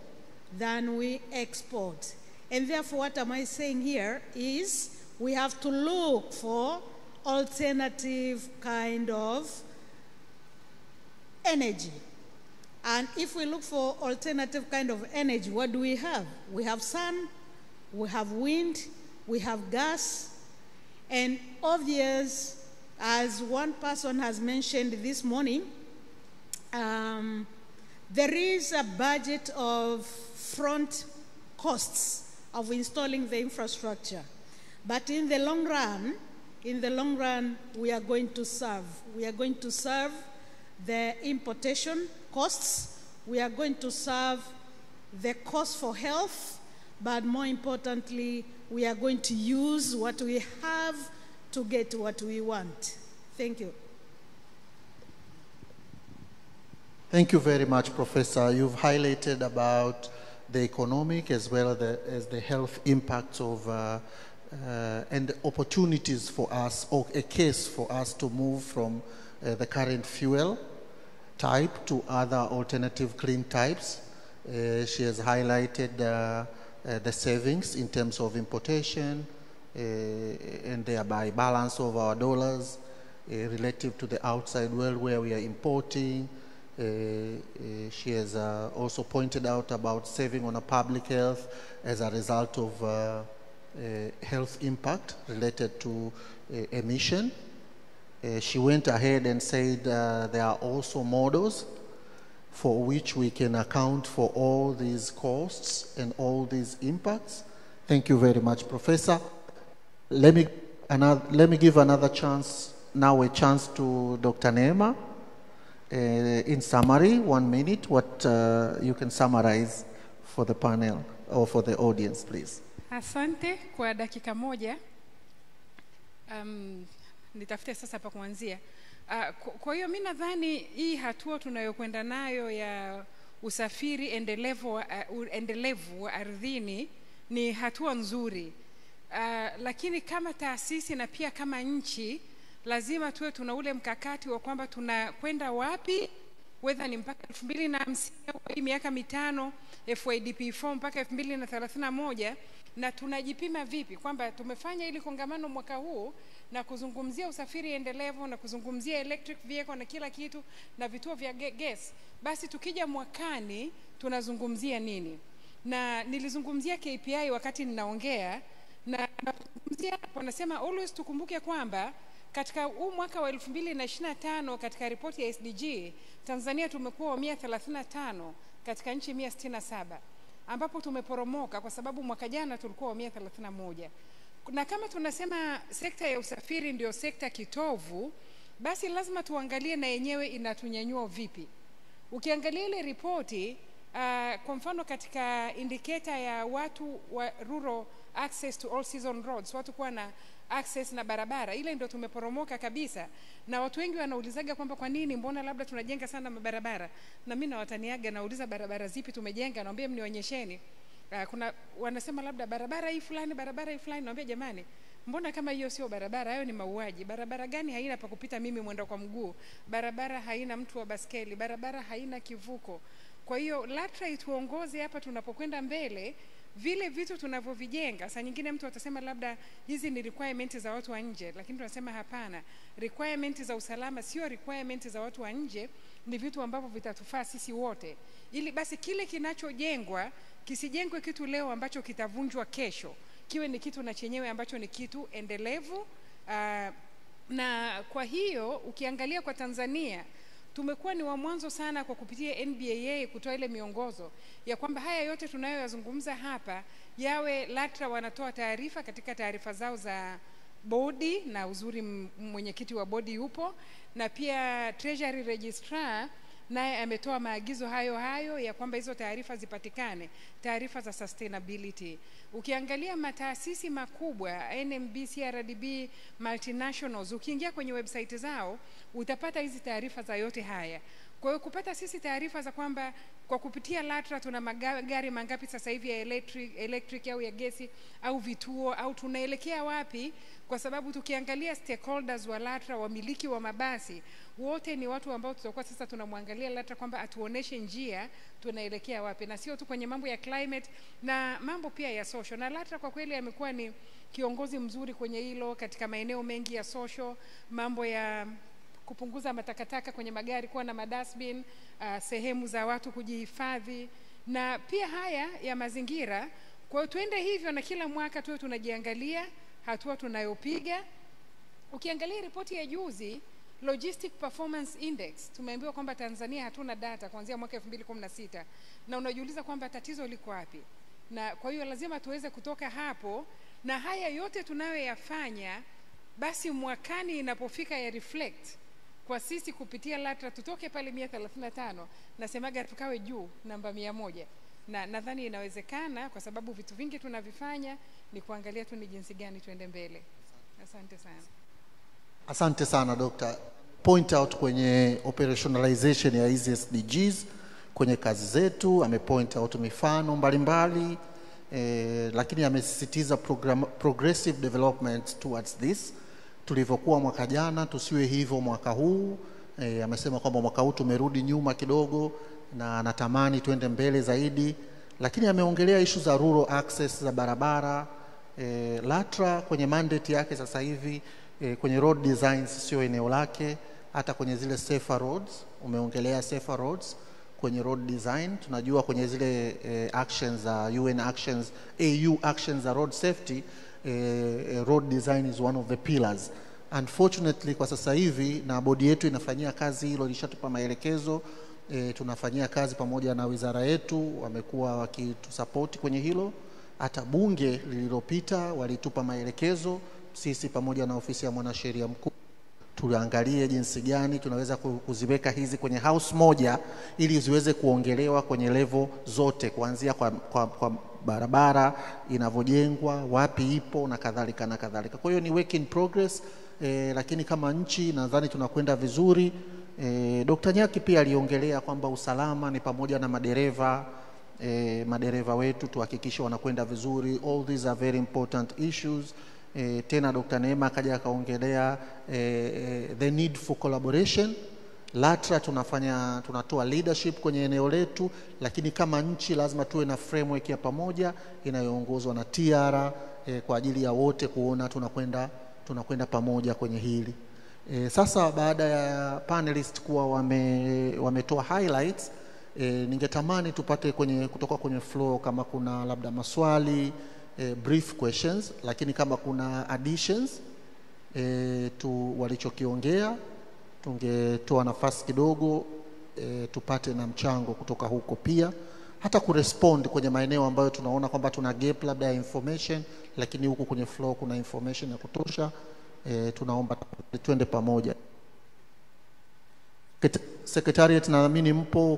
than we export. And therefore, what am I saying here is we have to look for alternative kind of energy. And if we look for alternative kind of energy, what do we have? We have sun, we have wind, we have gas, and obvious, as one person has mentioned this morning, there is a budget of front costs of installing the infrastructure. But in the long run, we are going to serve. We are going to serve the importation costs. We are going to serve the cost for health, but more importantly, we are going to use what we have to get what we want. Thank you. Thank you very much, Professor. You've highlighted about the economic as well as the health impacts of and opportunities for us, or a case for us to move from the current fuel type to other alternative clean types. She has highlighted the savings in terms of importation and thereby balance of our dollars relative to the outside world where we are importing. She has also pointed out about saving on a public health as a result of health impact related to emission. She went ahead and said there are also models for which we can account for all these costs and all these impacts. Thank you very much, Professor. Let me give another chance, now a chance to Dr. Neema. In summary, 1 minute, what you can summarize for the panel or for the audience, please. Asante kwa dakika moja. Nitafute sasa pa kuanzia. Kwa hiyo mimi nadhani hii hatua tunayokwenda nayo ya usafiri endelevu ardhini ni hatua nzuri. Lakini kama taasisi na pia kama nchi lazima tuwe tuna ule mkakati wa kwamba tunakwenda wapi, whether ni mpaka 2050 au miaka 5 FYDP4 mpaka 2031, na tunajipima vipi kwamba tumefanya ili kongamano mwaka huu na kuzungumzia usafiri endelevu na kuzungumzia electric vehicle na kila kitu na vituo vya gas, basi tukija mwakani tunazungumzia nini. Na nilizungumzia KPI wakati ninaongea, na wanasema always tukumbuke kwamba katika huu mwaka wa 2025 katika ripoti ya SDG Tanzania tumekuwa 135 katika nchi 167, ambapo tumeporomoka kwa sababu mwaka jana tulikuwa 131. Na kama tunasema sekta ya usafiri ndio sekta kitovu, basi lazima tuangalie na yenyewe inatunyanyua vipi. Ukiangalia ile ripoti kwa mfano katika indicator ya watu wa rural access to all season roads, watu kuwa na access na barabara, ile ndio tumeporomoka kabisa. Na watu wengi wanaulizaga kwamba kwa nini, mbona labda tunajenga sana mabarabara, na mimi na wataniaga nauliza barabara zipi tumejenga, naambia mnionyesheni. Kuna wanasema labda barabara hii fulani, naambia jamani, mbona kama hiyo sio barabara, hayo ni mauaji. Barabara gani haina pa kupita mimi mwenda kwa mguu? Barabara haina mtu wa baskeli, barabara haina kivuko. Kwa hiyo Latra ituongoze hapa tunapokwenda mbele, vile vitu tunavyovijenga. Saa nyingine mtu atasema labda hizi ni requirements za watu wa nje, lakini tunasema hapana, requirements za usalama sio requirements za watu wa nje, ni vitu ambavyo vitatufaa sisi wote. Ili basi kile kinachojengwa kisijengwe kitu leo ambacho kitavunjwa kesho, kiwe ni kitu na chenyewe ambacho ni kitu endelevu. Na kwa hiyo ukiangalia kwa Tanzania tumekuwa ni wa mwanzo sana kwa kupitia NBAA kutoa ile miongozo ya kwamba haya yote tunayoyazungumza hapa yawe Latra wanatoa taarifa katika taarifa zao za bodi, na uzuri mwenyekiti wa bodi yupo, na pia Treasury Registrar naye ametoa maagizo hayo ya kwamba hizo taarifa zipatikane, taarifa za sustainability. Ukiangalia mataasisi makubwa NMB, CRDB, multinationals, ukiingia kwenye website zao utapata hizi taarifa za yote haya. Kwa hiyo kupata sisi taarifa za kwamba kwa kupitia Latra tuna magari mangapi sasa hivi ya electric au ya gesi au vituo, au tunaelekea wapi, kwa sababu tukiangalia stakeholders wa Latra, wamiliki wa mabasi, wote ni watu ambao tutakuwa sasa tunamwangalia Latra kwamba atuoneshe njia tunaelekea wapi, na sio tu kwenye mambo ya climate na mambo pia ya social. Na Latra kwa kweli amekuwa ni kiongozi mzuri kwenye hilo katika maeneo mengi ya social, mambo ya kupunguza matakataka kwenye magari, kuwa na madustbin, sehemu za watu kujihifadhi, na pia haya ya mazingira. Kwa hiyo tuende hivyo na kila mwaka tuwe tunajiangalia hatua tunayopiga. Ukiangalia ripoti ya juzi Logistic Performance Index, tumeambiwa kwamba Tanzania hatuna data kuanzia mwaka 2016, na unajiuliza kwamba tatizo liko wapi. Na kwa hiyo lazima tuweze kutoka hapo, na haya yote tunayoyafanya basi mwakani inapofika ya reflect kwa sisi kupitia Latra, tutoke pale 135 nasemaga tukawe juu namba 100. Na nadhani inawezekana kwa sababu vitu vingi tunavifanya ni kuangalia tu ni jinsi gani tuende mbele. Asante sana. Asante sana Dr. amepoint out kwenye operationalization ya hizi SDGs kwenye kazi zetu, amepoint out mifano mbalimbali, lakini amesisitiza progressive development towards this. Tulivyokuwa mwaka jana tusiwe hivyo mwaka huu. Amesema kwamba mwaka huu tumerudi nyuma kidogo na anatamani tuende mbele zaidi, lakini ameongelea issue za rural access za barabara. Latra kwenye mandate yake sasa hivi kwenye road designs sio eneo lake, hata kwenye zile safer roads umeongelea safer roads kwenye road design. Tunajua kwenye zile actions za UN actions, AU actions za road safety, road design is one of the pillars. Unfortunately kwa sasa hivi na bodi yetu inafanyia kazi hilo, ilishatupa maelekezo, tunafanyia kazi pamoja na wizara yetu, wamekuwa wakitusupport kwenye hilo. Hata bunge lililopita walitupa maelekezo, sisi pamoja na ofisi ya mwanasheria mkuu tuangalie jinsi gani tunaweza kuziweka hizi kwenye house moja ili ziweze kuongelewa kwenye level zote, kuanzia kwa barabara inavyojengwa, wapi ipo na kadhalika na kadhalika. Kwa hiyo ni work in progress, lakini kama nchi nadhani tunakwenda vizuri. Dr. Nyaki pia aliongelea kwamba usalama ni pamoja na madereva wetu tuhakikishe wanakwenda vizuri. All these are very important issues. Tena Dr. Neema akaja akaongelea the need for collaboration. Latra tunatoa leadership kwenye eneo letu, lakini kama nchi lazima tuwe na framework ya pamoja inayoongozwa na TR kwa ajili ya wote kuona tunakwenda pamoja kwenye hili. Sasa baada ya panelist kuwa wametoa highlights, ningetamani tupate kutoka kwenye floor kama kuna labda maswali, brief questions, lakini kama kuna additions walichokiongea tungetoa nafasi kidogo tupate na mchango kutoka huko pia, hata kurespond kwenye maeneo ambayo tunaona kwamba tuna gap labda ya information, lakini huko kwenye floor kuna information ya kutosha. Tunaomba tuende pamoja. Secretariat naamini mpo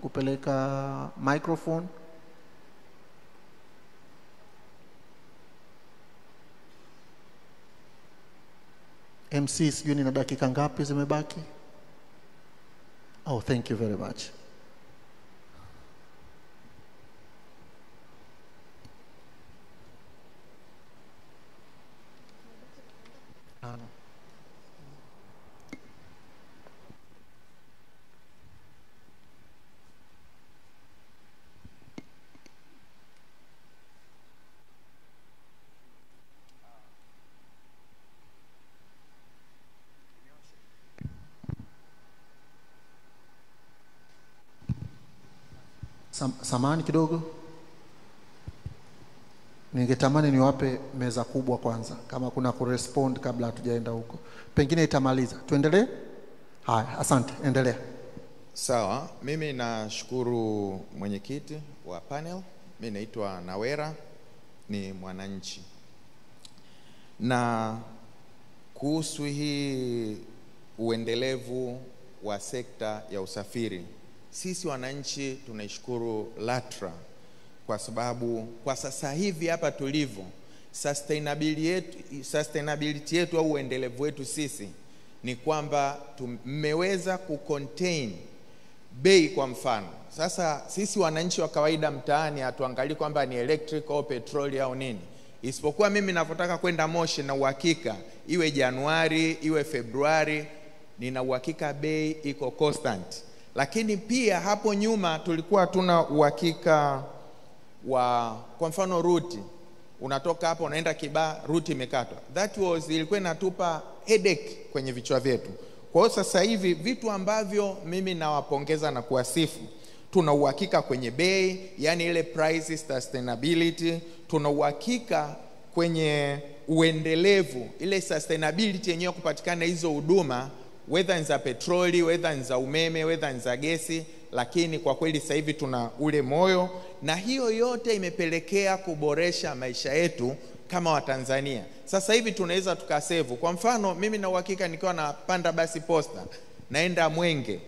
kupeleka microphone. MC sijui nina dakika ngapi zimebaki? Oh, thank you very much. Samahani kidogo, ningetamani niwape meza kubwa kwanza kama kuna kurespond kabla hatujaenda huko, pengine itamaliza. Tuendelee? Haya, asante, endelea. Sawa, mimi nashukuru mwenyekiti wa panel. Mimi naitwa Nawera, ni mwananchi. Na kuhusu hii uendelevu wa sekta ya usafiri, sisi wananchi tunaishukuru Latra kwa sababu kwa sasa hivi hapa tulivyo, sustainability yetu au uendelevu wetu sisi ni kwamba tumeweza kucontain bei. Kwa mfano sasa sisi wananchi wa kawaida mtaani hatuangalii kwamba ni electric au petroli au nini, isipokuwa mimi ninapotaka kwenda Moshi na uhakika iwe Januari iwe Februari, nina uhakika bei iko constant. Lakini pia hapo nyuma tulikuwa tuna uhakika wa, kwa mfano ruti, unatoka hapo unaenda Kibaha, ruti imekatwa. Ilikuwa inatupa headache kwenye vichwa vyetu. Kwa hiyo sasa hivi vitu ambavyo mimi nawapongeza na kuwasifu, tuna uhakika kwenye bei, yani ile price sustainability, tuna uhakika kwenye uendelevu, ile sustainability yenyewe kupatikana hizo huduma, whether ni za petroli, whether ni za umeme, whether ni za gesi. Lakini kwa kweli sasa hivi tuna ule moyo, na hiyo yote imepelekea kuboresha maisha yetu kama Watanzania. Sasa hivi tunaweza tukasevu. Kwa mfano mimi na uhakika nikiwa napanda basi Posta naenda Mwenge,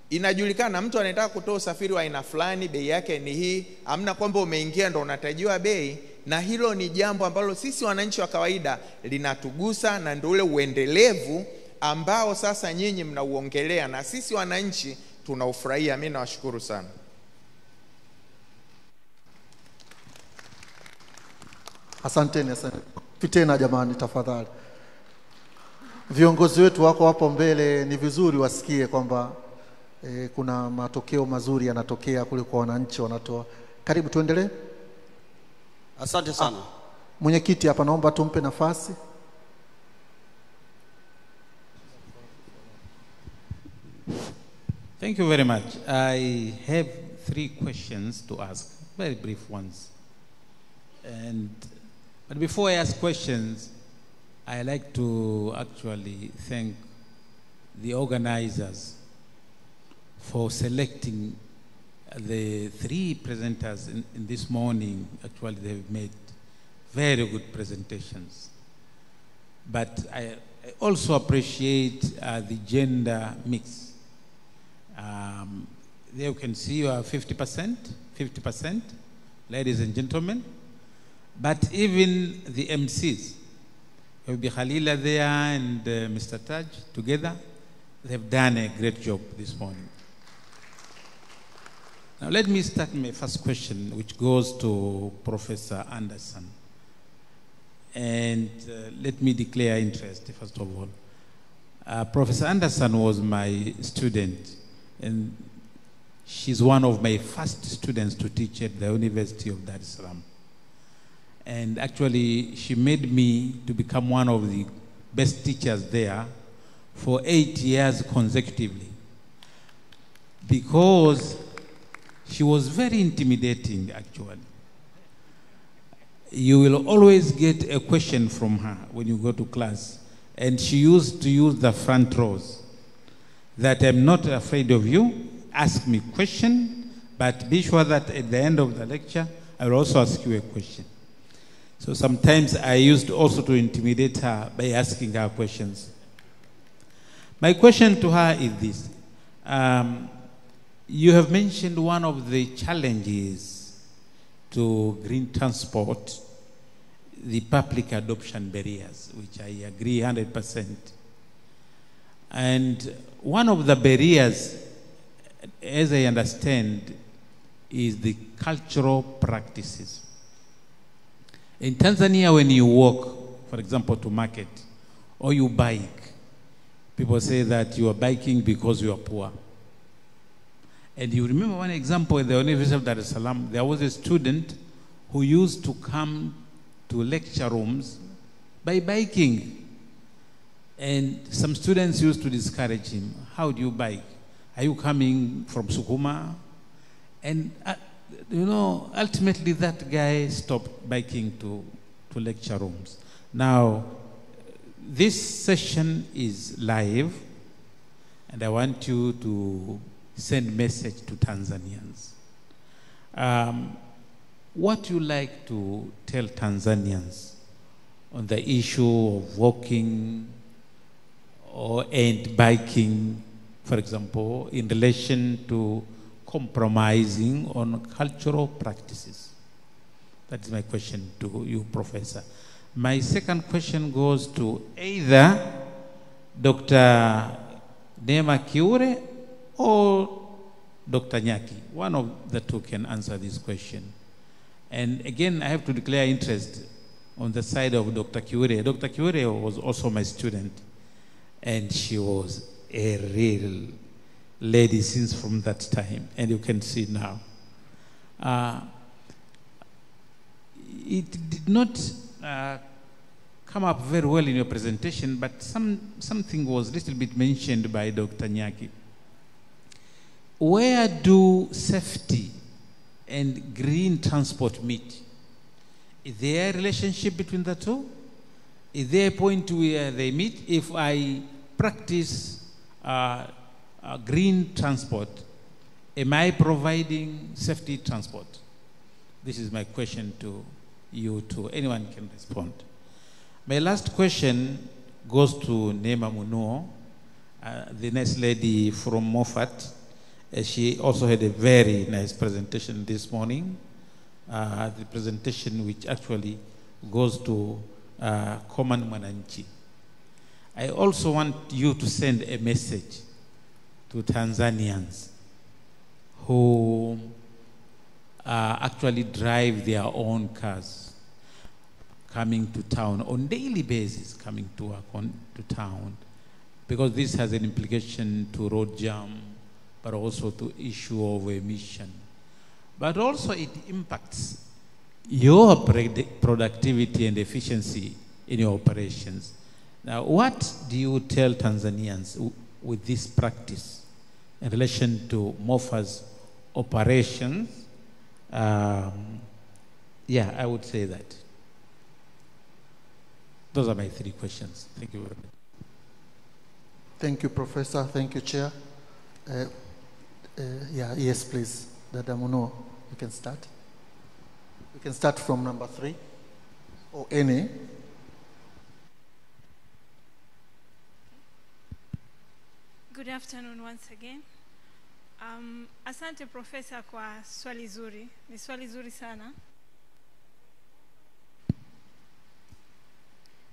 inajulikana mtu anataka kutoa usafiri wa aina fulani, bei yake ni hii, hamna kwamba umeingia ndo unatajiwa bei. Na hilo ni jambo ambalo sisi wananchi wa kawaida linatugusa, na ndio ule uendelevu ambao sasa nyinyi mnauongelea na sisi wananchi tunaufurahia. Mimi nawashukuru sana. Asanteni, asante. Pitena jamani tafadhali. Viongozi wetu wako hapo mbele, ni vizuri wasikie kwamba kuna matokeo mazuri yanatokea kule kwa wananchi wanatoa. Karibu tuendelee. Asante sana. Mwenyekiti hapa naomba tumpe nafasi. Thank you very much. I have 3 questions to ask, very brief ones. But before I ask questions, I like to actually thank the organizers for selecting the 3 presenters in this morning. Actually, they've made very good presentations. But I also appreciate the gender mix. There you can see you are 50%, ladies and gentlemen. But even the MCs, there will be Khalila there and Mr. Taj together, they've done a great job this morning. Now let me start my first question, which goes to Professor Anderson. And let me declare interest, first of all. Professor Anderson was my student, and she's one of my first students to teach at the University of Dar es Salaam. And actually, she made me to become one of the best teachers there for 8 years consecutively, because she was very intimidating, actually. You will always get a question from her when you go to class. And she used to use the front rows, that I'm not afraid of you, ask me question, but be sure that at the end of the lecture, I will also ask you a question. So sometimes I used also to intimidate her by asking her questions. My question to her is this. You have mentioned one of the challenges to green transport, the public adoption barriers, which I agree 100%. And one of the barriers, as I understand, is the cultural practices. In Tanzania, when you walk, for example, to market, or you bike, people say that you are biking because you are poor. And you remember one example at the University of Dar es Salaam, there was a student who used to come to lecture rooms by biking. And some students used to discourage him. How do you bike? Are you coming from Sukuma? And you know, ultimately that guy stopped biking to lecture rooms. Now, this session is live, and I want you to send message to Tanzanians. What you like to tell Tanzanians on the issue of walking and biking, for example, in relation to compromising on cultural practices? That is my question to you, Professor. My second question goes to either Dr. Neema Kiure or Dr. Nyaki. One of the two can answer this question. And again, I have to declare interest on the side of Dr. Kiure. Dr. Kiure was also my student, and she was a real lady since from that time, and you can see now. It did not come up very well in your presentation, but something was a little bit mentioned by Dr. Nyaki. Where do safety and green transport meet? Is there a relationship between the two? Is there a point where they meet? If I practice green transport, am I providing safety transport? This is my question to you two. Anyone can respond. My last question goes to Neema Munuo, the nice lady from Moffat. She also had a very nice presentation this morning. The presentation which actually goes to common mwananchi. I also want you to send a message to Tanzanians who actually drive their own cars, coming to town on daily basis, coming to work to town, because this has an implication to road jam, but also to issue of emission. But also it impacts your productivity and efficiency in your operations. Now, what do you tell Tanzanians with this practice in relation to MOFA's operations? Yeah, I would say that. Those are my 3 questions. Thank you very much. Thank you, Professor. Thank you, Chair. Yes, please. Dada Muno, you can start. You can start from number 3 or any. Good afternoon once again. Asante Professor kwa swali zuri. Ni swali zuri sana.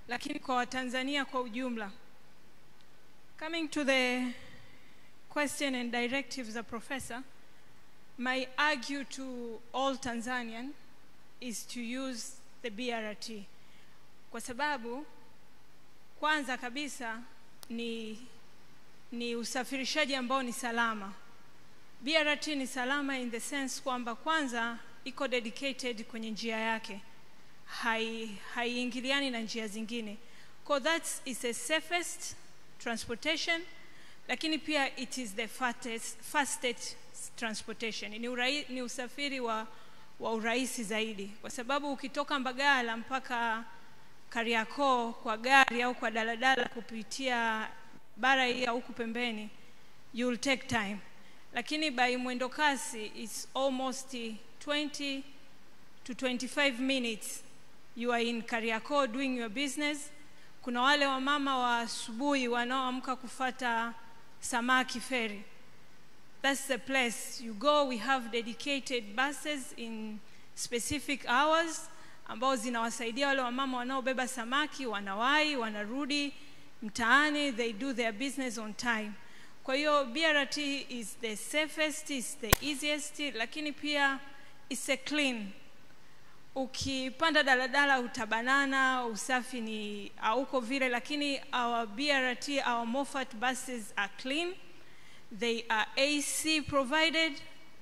Lakini kwa Watanzania kwa ujumla. Coming to the question and directives of Professor, my argue to all Tanzanian is to use the BRT. Kwa sababu, kwanza kabisa ni usafirishaji ambao ni salama. BRT ni salama in the sense kwamba kwanza iko dedicated kwenye njia yake. Haiingiliani na njia zingine. So that is the safest transportation, lakini pia it is the fastest transportation. Ni usafiri wa urahisi zaidi. Kwa sababu ukitoka Mbagala mpaka Kariakoo kwa gari au kwa daladala kupitia bara hii au kupembeni, you will take time. Lakini by mwendo kasi it's almost 20 to 25 minutes. You are in Kariakoo doing your business. Kuna wale wa mama wa asubuhi wanaoamka kufata samaki ferry. That's the place you go. We have dedicated buses in specific hours ambao zinawasaidia wale wa mama wanaobeba samaki, wanawai, wanarudi mtaani, they do their business on time. Kwa hiyo BRT is the safest, is the easiest, lakini pia is a clean. Ukipanda daladala utabanana, usafi ni hauko vile, lakini our BRT, our Moffat buses are clean. They are AC provided.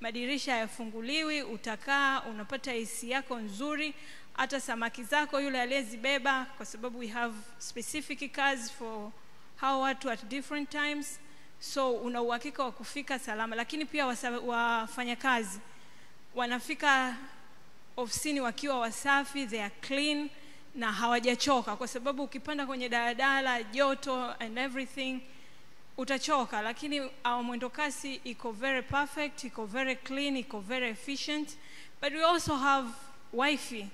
Madirisha yafunguliwi, utakaa, unapata AC yako nzuri, hata samaki zako yule aliyezibeba, kwa sababu we have specific cars for how watu at different times. So una uhakika wa kufika salama. Lakini pia wafanyakazi wanafika ofisini wakiwa wasafi, they are clean na hawajachoka, kwa sababu ukipanda kwenye daladala joto and everything utachoka. Lakini our mwendokasi iko very perfect, iko very clean, iko very efficient. But we also have Wi-Fi,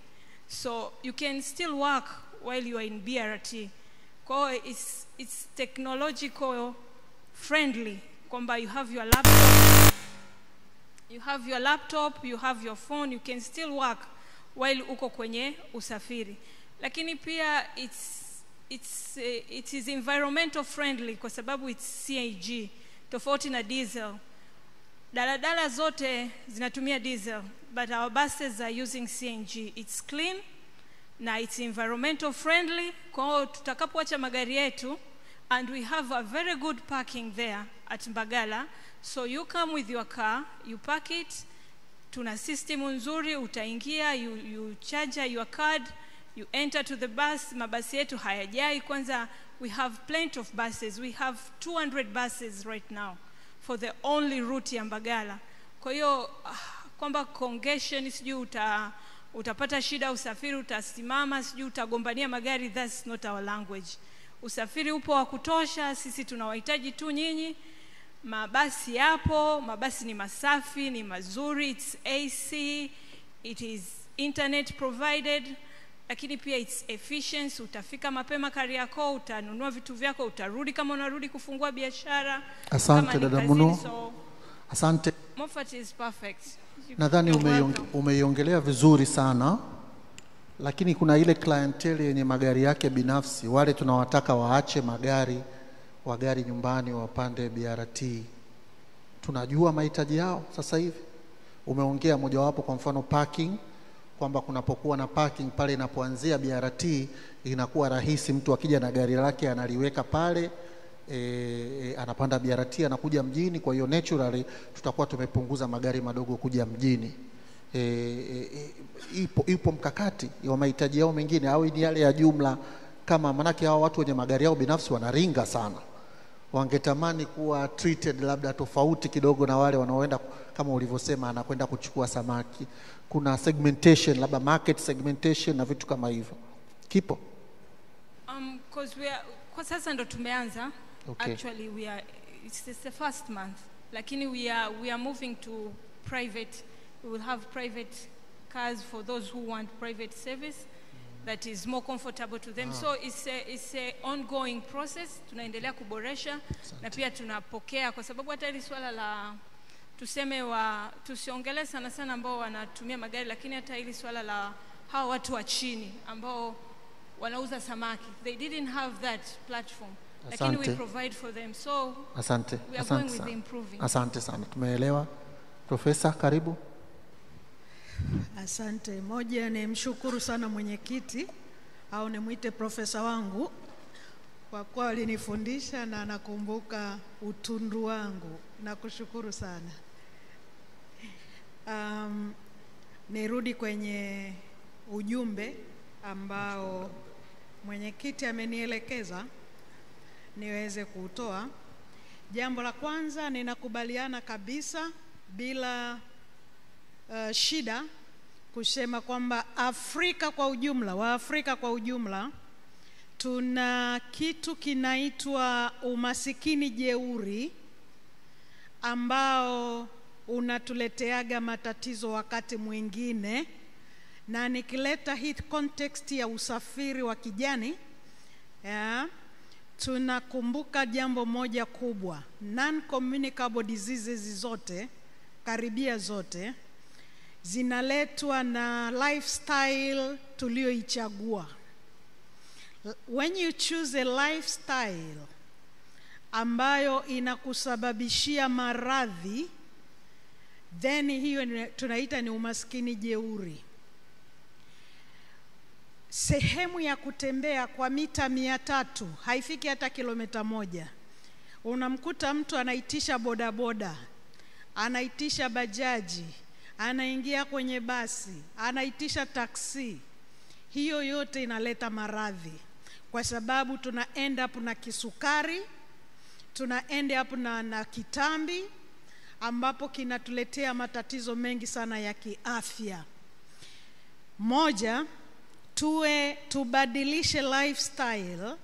so you can still work while you are in BRT. So it's technological friendly. Kwamba you have your laptop, you have your phone, you can still work while uko kwenye usafiri. Lakini pia it is environmental friendly kwa sababu it's CNG tofauti na diesel. Daladala zote zinatumia diesel, but our buses are using CNG. It's clean na it's environmental friendly. Kwa hiyo tutakapoacha magari yetu, and we have a very good parking there at Mbagala. So you come with your car, you park it, tuna system nzuri, utaingia, you charge your card, you enter to the bus. Mabasi yetu hayajai. Kwanza, we have plenty of buses. We have 200 buses right now for the only route ya Mbagala. Kwa hiyo kwamba congestion, sijui utapata shida usafiri, utasimama, sijui utagombania magari, that's not our language. Usafiri upo wa kutosha, sisi tunawahitaji tu nyinyi. Mabasi yapo, mabasi ni masafi, ni mazuri, it's AC, it is internet provided, lakini pia it's efficient. Utafika mapema Kariakoo, utanunua vitu vyako, utarudi kama unarudi kufungua biashara. Asante dada Muno. So asante. Moffat is perfect. Nadhani umeiongelea vizuri sana lakini kuna ile clientele yenye magari yake binafsi, wale tunawataka waache magari nyumbani wapande BRT. Tunajua mahitaji yao sasa hivi. Umeongea mojawapo kwa mfano parking, kwamba kunapokuwa na parking pale inapoanzia BRT inakuwa rahisi, mtu akija na gari lake analiweka pale, anapanda BRT anakuja mjini. Kwa hiyo naturally tutakuwa tumepunguza magari madogo kuja mjini. Ipo mkakati wa mahitaji yao mengine au ni yale ya jumla, kama manake hao watu wenye magari yao binafsi wanaringa sana, wangetamani kuwa treated labda tofauti kidogo na wale wanaoenda kama ulivyosema anakwenda kuchukua samaki. Kuna segmentation, labda market segmentation na vitu kama hivyo. Kipo? Because kwa sasa ndo tumeanza. Okay. Actually it's the first month, lakini we are moving to private. We will have private cars for those who want private service that is more comfortable to them. So it's a ongoing process. Tunaendelea kuboresha na pia tunapokea, kwa sababu hata hili swala la tuseme tusiongelee sana ambao wanatumia magari, lakini hata hili swala la hawa watu wa chini ambao wanauza samaki, they didn't have that platform. Lakini we provide for them. So asante. We are going with the improving. Asante sana. Tumeelewa. Profesa, karibu. Asante. Moja, ni mshukuru sana mwenyekiti au nimwite profesa wangu kwa kuwa alinifundisha na nakumbuka utundu wangu. Nakushukuru sana. Nirudi kwenye ujumbe ambao mwenyekiti amenielekeza niweze kuutoa. Jambo la kwanza, ninakubaliana kabisa bila shida kusema kwamba Afrika kwa ujumla, Waafrika kwa ujumla, tuna kitu kinaitwa umasikini jeuri ambao unatuleteaga matatizo wakati mwingine. Na nikileta hii context ya usafiri wa kijani, tunakumbuka jambo moja kubwa. Non-communicable diseases zote, karibia zote, zinaletwa na lifestyle tulioichagua. When you choose a lifestyle ambayo inakusababishia maradhi, then hiyo tunaita ni umaskini jeuri. Sehemu ya kutembea kwa mita 300 haifiki hata kilomita 1. Unamkuta mtu anaitisha bodaboda, anaitisha bajaji, anaingia kwenye basi, anaitisha taksi. Hiyo yote inaleta maradhi, kwa sababu tuna end up na kisukari, tuna end up na kitambi, ambapo kinatuletea matatizo mengi sana ya kiafya. Moja, tubadilishe lifestyle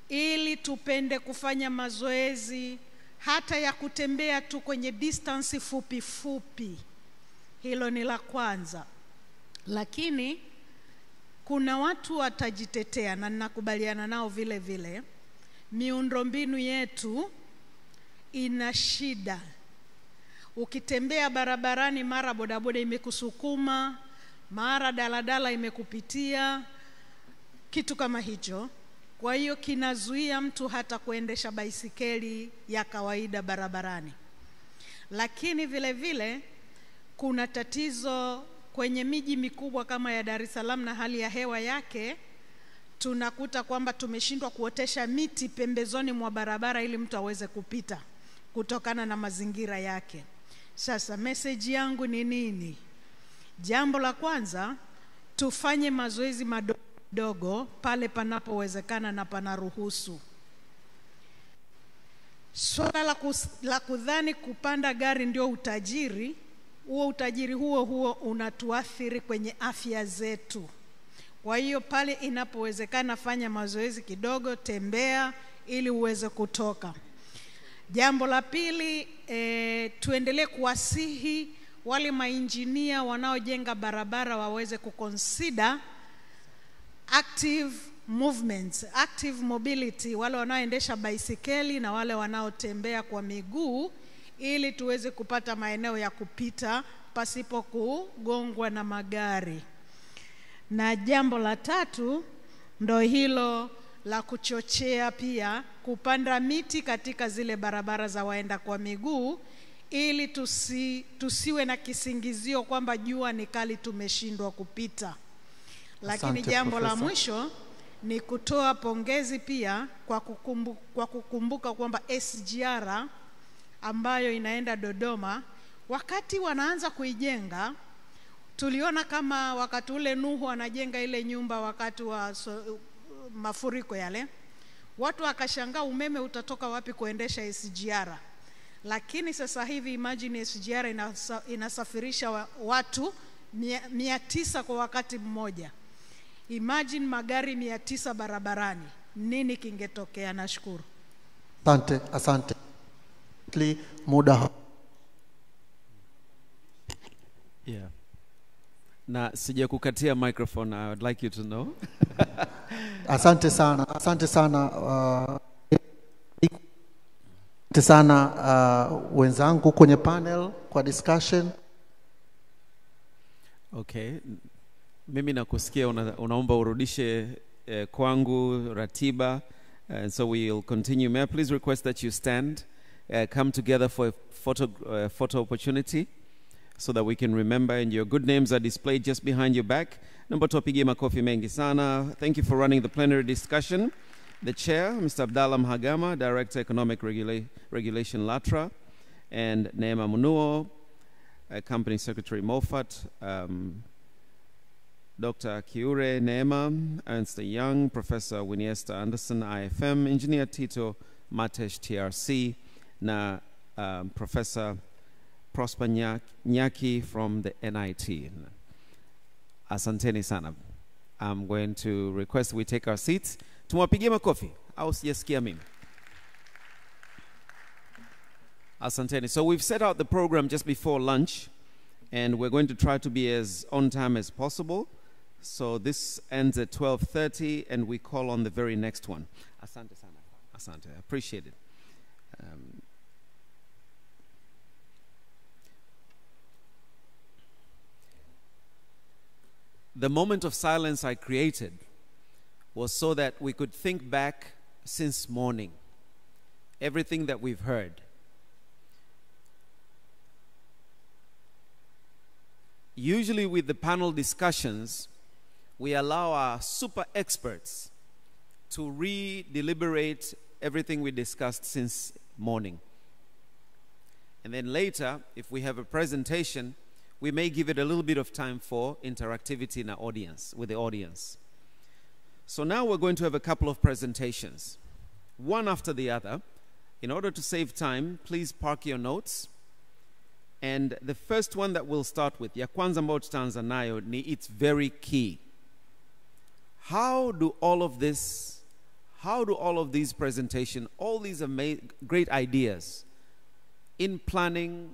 ili tupende kufanya mazoezi hata ya kutembea tu kwenye distance fupi fupi. Hilo ni la kwanza. Lakini kuna watu watajitetea na ninakubaliana nao vile vile. Miundombinu yetu ina shida. Ukitembea barabarani, mara bodaboda imekusukuma, mara daladala imekupitia, kitu kama hicho. Kwa hiyo kinazuia mtu hata kuendesha baisikeli ya kawaida barabarani. Lakini vile vile kuna tatizo kwenye miji mikubwa kama ya Dar es Salaam na hali ya hewa yake. Tunakuta kwamba tumeshindwa kuotesha miti pembezoni mwa barabara ili mtu aweze kupita kutokana na mazingira yake. Sasa message yangu ni nini? Jambo la kwanza, tufanye mazoezi madogo pale panapowezekana na panaruhusu. Swala la kudhani kupanda gari ndio utajiri, utajiri huo unatuathiri kwenye afya zetu. Kwa hiyo pale inapowezekana fanya mazoezi kidogo, tembea ili uweze kutoka. Jambo la pili, tuendelee kuwasihi wale mainjinia wanaojenga barabara waweze kuconsider active movements, active mobility, wale wanaoendesha baisikeli na wale wanaotembea kwa miguu, ili tuweze kupata maeneo ya kupita pasipo kugongwa na magari. Na jambo la tatu ndo hilo la kuchochea pia kupanda miti katika zile barabara za waenda kwa miguu, ili tusiwe na kisingizio kwamba jua ni kali tumeshindwa kupita. Lakini Asante, jambo la Professor. mwisho ni kutoa pongezi pia kwa kukumbuka kwamba SGR ambayo inaenda Dodoma, wakati wanaanza kuijenga tuliona kama wakati ule Nuhu anajenga ile nyumba wakati wa mafuriko yale, watu wakashangaa umeme utatoka wapi kuendesha SGR. Lakini sasa hivi imagine SGR inasafirisha watu 900 kwa wakati mmoja. Imagine magari 900 barabarani, nini kingetokea? Nashukuru. Asante. Muda. Yeah. Na sija kukatia microphone, I would like you to know. Asante sana. Asante sana wenzangu kwenye panel kwa discussion. Okay. Mimi nakusikia unaomba urudishe kwangu ratiba, and so we'll continue. May I please request that you stand, come together for a photo opportunity, so that we can remember, and your good names are displayed just behind your back. Number tuwapigie makofi mengi sana. Thank you for running the plenary discussion. The chair, Mr. Abdallah Mhagama, Director Economic Regulation Latra, and Neema Munuo, Company Secretary Moffat, Dr. Kiure Neema, Ernst Young, Professor Winiesta Anderson, IFM, Engineer Tito Matesh, TRC, na Professor Prosper Nyaki from the NIT. Asanteni sana. I'm going to request we take our seats. Tumwapigie makofi au sijasikia mimi? Asanteni. So we've set out the program just before lunch, and we're going to try to be as on time as possible. So this ends at 12:30, and we call on the very next one. Asante sana. Asante. I appreciate it. The moment of silence I created was so that we could think back since morning, everything that we've heard. Usually with the panel discussions, we allow our super experts to re-deliberate everything we discussed since morning. And then later, if we have a presentation, we may give it a little bit of time for interactivity in our audience, with the audience. So now we're going to have a couple of presentations, one after the other. In order to save time, please park your notes. And the first one that we'll start with, ya kwanza ambayo tutaanza nayo ni, it's very key. How do all of these presentations, all these great ideas in planning,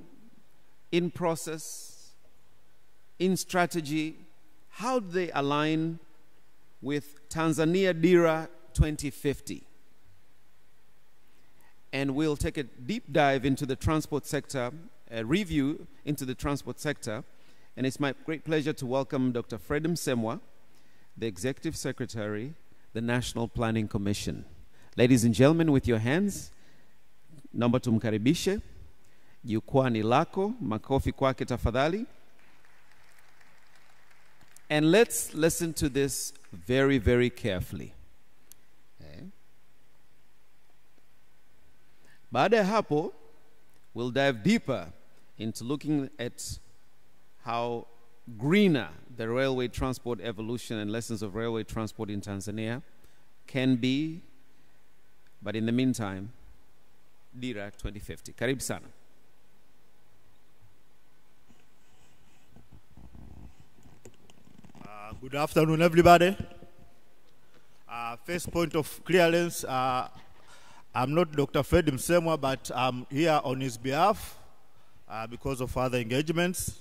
in process, in strategy, how do they align with Tanzania Dira 2050? And we'll take a deep dive into the transport sector, a review into the transport sector. And it's my great pleasure to welcome Dr. Fred Msemwa, the Executive Secretary, the National Planning Commission. Ladies and gentlemen, with your hands, naomba tumkaribishe. Jukwaa ni lako, makofi kwake tafadhali. And let's listen to this very, very carefully. Okay. Baada ya hapo, we'll dive deeper into looking at how greener the railway transport evolution and lessons of railway transport in Tanzania can be. But in the meantime, Dira 2050. Karibu sana. Good afternoon, everybody. First point of clearance, I'm not Dr. Fred Msemwa, but I'm here on his behalf because of other engagements,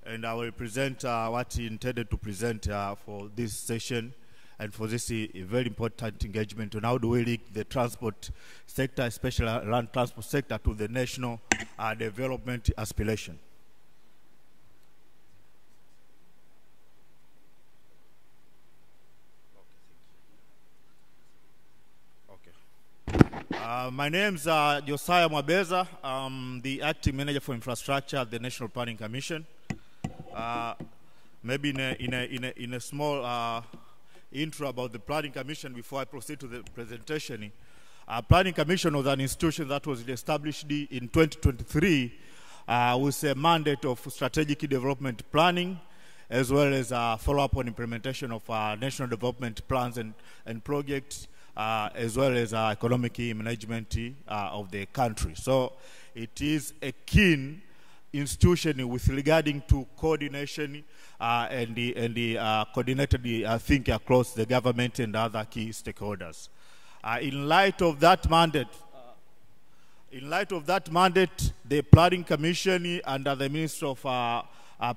and I will present what he intended to present for this session and for this very important engagement on how do we link the transport sector, especially land transport sector, to the national development aspiration. My name's Josiah Mwabeza. I'm the acting manager for infrastructure at the National Planning Commission. Maybe in a small intro about the Planning Commission before I proceed to the presentation. Planning Commission was an institution that was established in 2023 with a mandate of strategic development planning, as well as follow-up on implementation of national development plans and projects, as well as economic management of the country. So it is a keen institution with regarding to coordination and the coordinated thinking across the government and other key stakeholders. In light of that mandate, the Planning Commission under the Ministry of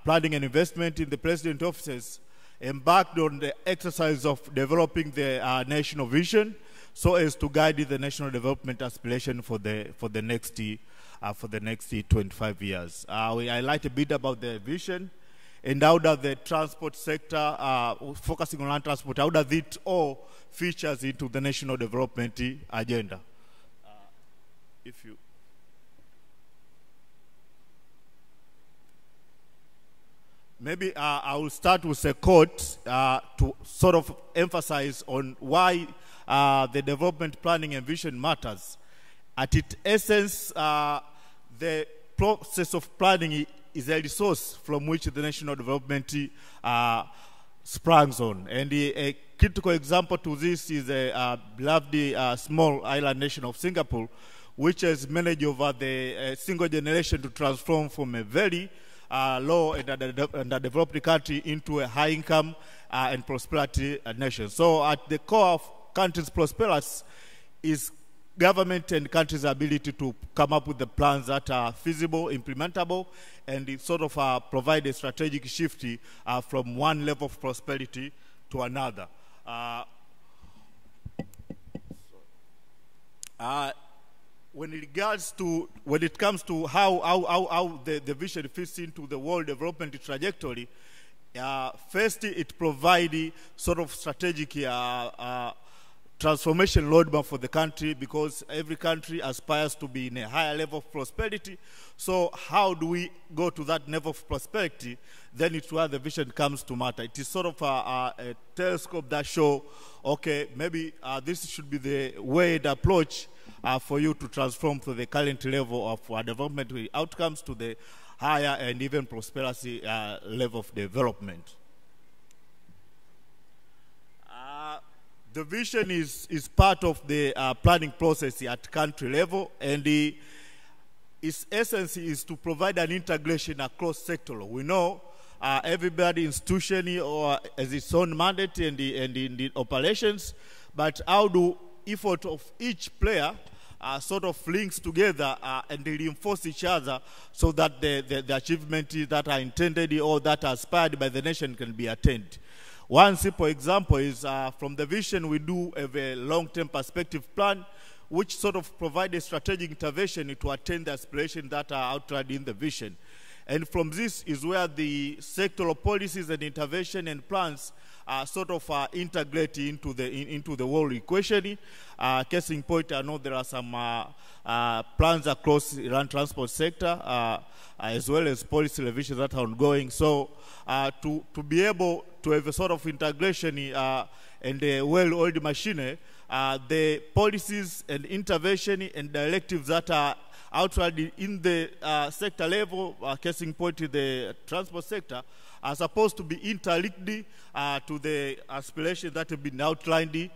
Planning and Investment in the President's offices embarked on the exercise of developing the national vision so as to guide the national development aspiration for the next 25 years. We highlight a bit about the vision and how does the transport sector, focusing on land transport, how does it all features into the national development agenda. Maybe I will start with a quote to sort of emphasize on why the development planning and vision matters. At its essence, the process of planning is a resource from which the national development springs on. And a critical example to this is a beloved small island nation of Singapore, which has managed over the single generation to transform from a very low and underdeveloped country into a high income and prosperity nation. So at the core of countries' prosperity is government and countries' ability to come up with the plans that are feasible, implementable, and it sort of provide a strategic shift from one level of prosperity to another. When it comes to how the vision fits into the world development trajectory, first it provides sort of strategic transformation roadmap for the country, because every country aspires to be in a higher level of prosperity. So how do we go to that level of prosperity? Then it's where the vision comes to matter. It is sort of a telescope that shows, okay, maybe this should be the way to approach for you to transform from the current level of development outcomes to the higher and even prosperity level of development. The vision is part of the planning process at country level, and its essence is to provide an integration across sector. We know everybody institution or has its own mandate and in the operations, but how do effort of each player sort of links together and they reinforce each other so that the achievements that are intended or that are aspired by the nation can be attained. One simple example is from the vision we do have a long-term perspective plan which sort of provide a strategic intervention to attain the aspirations that are outlined in the vision. And from this is where the sectoral policies and intervention and plans sort of integrate into the whole equation. Case in point, I know there are some plans across the land transport sector as well as policy revisions that are ongoing. So to be able to have a sort of integration and a well-oiled machine, the policies and intervention and directives that are outlined in the sector level, case in point in the transport sector, are supposed to be interlinked to the aspirations that have been outlined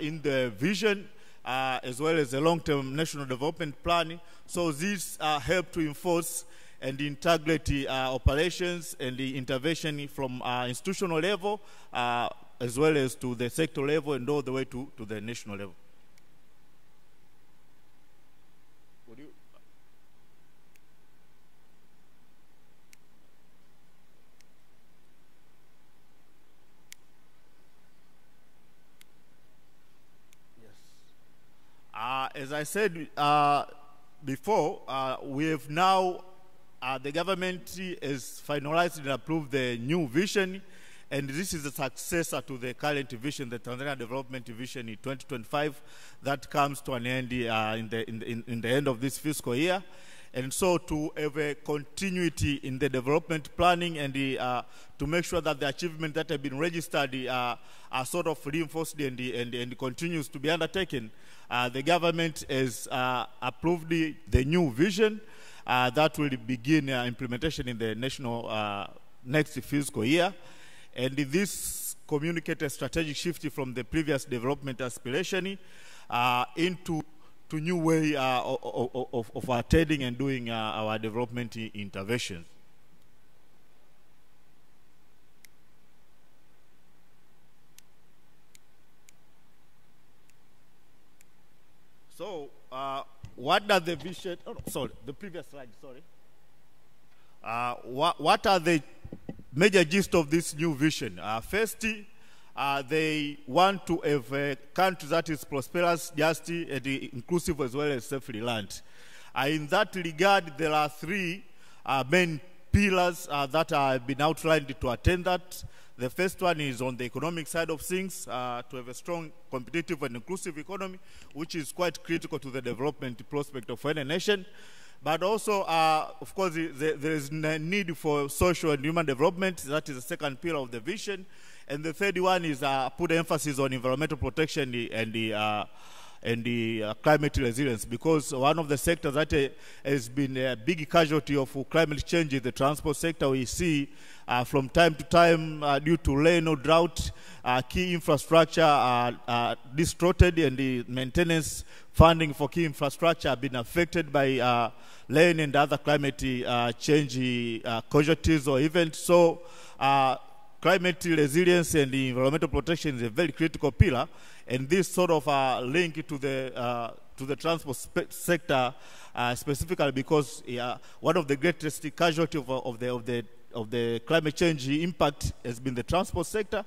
in the vision, as well as the long-term national development plan. So these help to enforce and integrate operations and the intervention from institutional level, as well as to the sector level and all the way to the national level. As I said before, we have now, the government has finalized and approved the new vision, And this is a successor to the current vision, the Tanzania Development Vision in 2025, that comes to an end in the end of this fiscal year. And so to have a continuity in the development planning and to make sure that the achievements that have been registered are sort of reinforced and continues to be undertaken, the government has approved the new vision that will begin implementation in the national next fiscal year. And this communicates a strategic shift from the previous development aspiration into new way of attending and doing our development interventions. So, what does the vision? Oh, sorry, the previous slide. Sorry. What are the major gist of this new vision? First, they want to have a country that is prosperous, just, and inclusive, as well as safely land. In that regard, there are three main pillars that have been outlined to attain that. The first one is on the economic side of things, to have a strong, competitive, and inclusive economy, which is quite critical to the development prospect of any nation. But also, of course, there is a need for social and human development. That is the second pillar of the vision. And the third one is put emphasis on environmental protection and the climate resilience, because one of the sectors that has been a big casualty of climate change is the transport sector. We see from time to time, due to rain or drought, key infrastructure distorted, and the maintenance funding for key infrastructure have been affected by rain and other climate change casualties or events. So climate resilience and environmental protection is a very critical pillar, and this sort of link to the transport sector specifically, because one of the greatest casualties of the climate change impact has been the transport sector,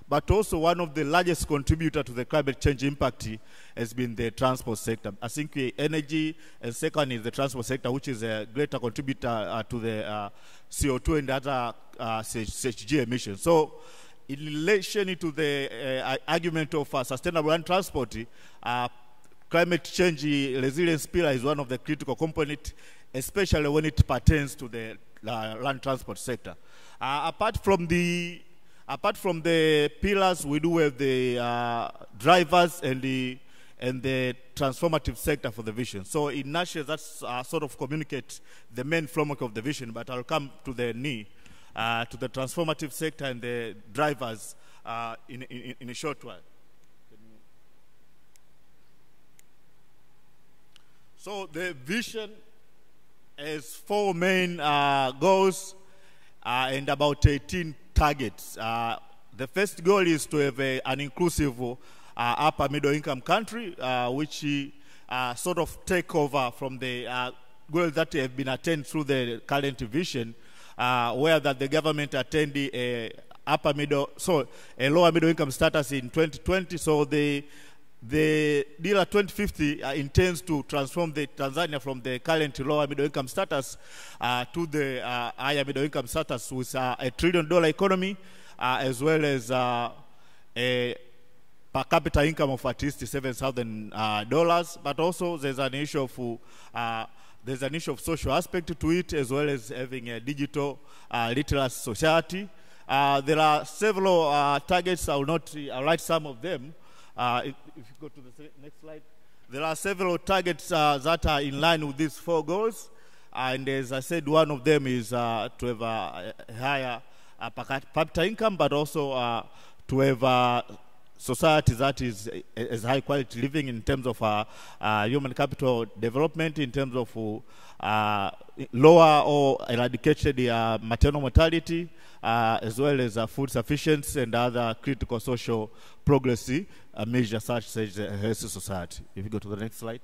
but also one of the largest contributors to the climate change impact has been the transport sector. I think energy, and second is the transport sector, which is a greater contributor to the CO2 and other CHG emissions. So in relation to the argument of sustainable land transport, climate change resilience pillar is one of the critical components, especially when it pertains to the land transport sector. Apart from the pillars, we do have the drivers and the transformative sector for the vision. So in nutshell, that's sort of communicate the main framework of the vision, but I'll come to the to the transformative sector and the drivers in a short while. So the vision has 4 main goals and about 18 targets. The first goal is to have an inclusive upper middle income country, which sort of take over from the goals that have been attained through the current vision, where that the government attained a lower middle income status in 2020. So the deal at 2050 intends to transform the Tanzania from the current lower middle income status to the higher middle income status, with a $1 trillion economy, as well as a per capita income of at least $7,000. But also there's an issue of social aspect to it, as well as having a digital literate society. There are several targets. I will not write some of them. If you go to the next slide, there are several targets that are in line with these 4 goals, and as I said, one of them is to have a higher per capita income, but also to have society that is high quality living in terms of human capital development, in terms of lower or eradicated maternal mortality, as well as food sufficiency and other critical social progress measures such as a healthy society. If you go to the next slide.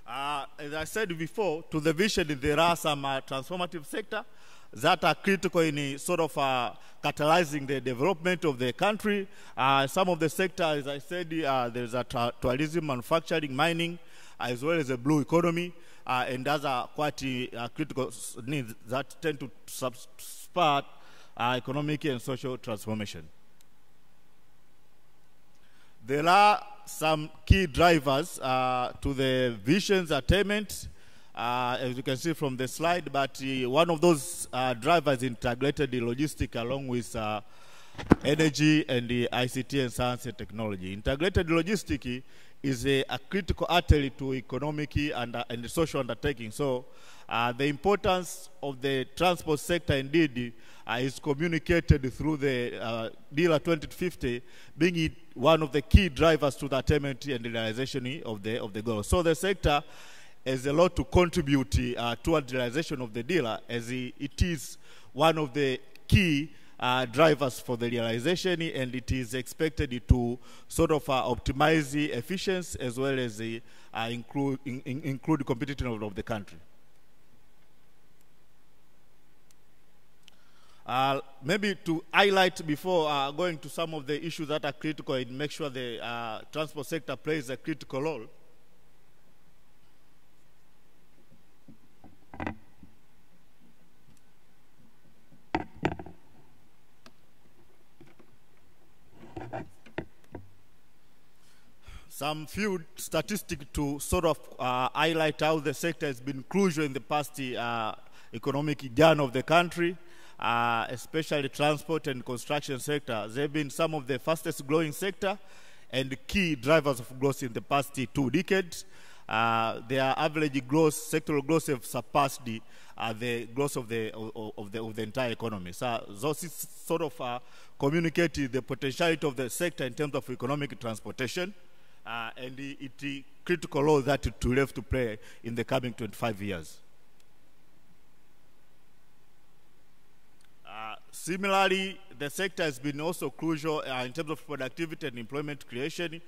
As I said before, to the vision, there are some transformative sector that are critical in sort of catalyzing the development of the country. Some of the sectors, as I said, there's a tourism, manufacturing, mining, as well as a blue economy, and other quite critical needs that tend to spur economic and social transformation. There are some key drivers to the vision's attainment, as you can see from the slide, but one of those drivers integrated the logistic along with energy and the ICT and science and technology. Integrated logistic is a critical artery to economic and social undertaking. So the importance of the transport sector indeed is communicated through the DILA 2050, being it one of the key drivers to the attainment and the realization of the goal. So the sector has a lot to contribute toward the realization of the DILA, as it is one of the key drivers for the realization, and it is expected to sort of optimize the efficiency as well as include competitiveness of the country. Maybe to highlight before going to some of the issues that are critical and make sure the transport sector plays a critical role. Some few statistics to sort of highlight how the sector has been crucial in the past economic journey of the country, especially transport and construction sector. They've been some of the fastest growing sector and key drivers of growth in the past 2 decades. Their average growth, sectoral growth, have surpassed the growth of the entire economy. So those sort of communicate the potentiality of the sector in terms of economic transportation. And the critical role that it will have to play in the coming 25 years. Similarly, the sector has been also crucial in terms of productivity and employment creation.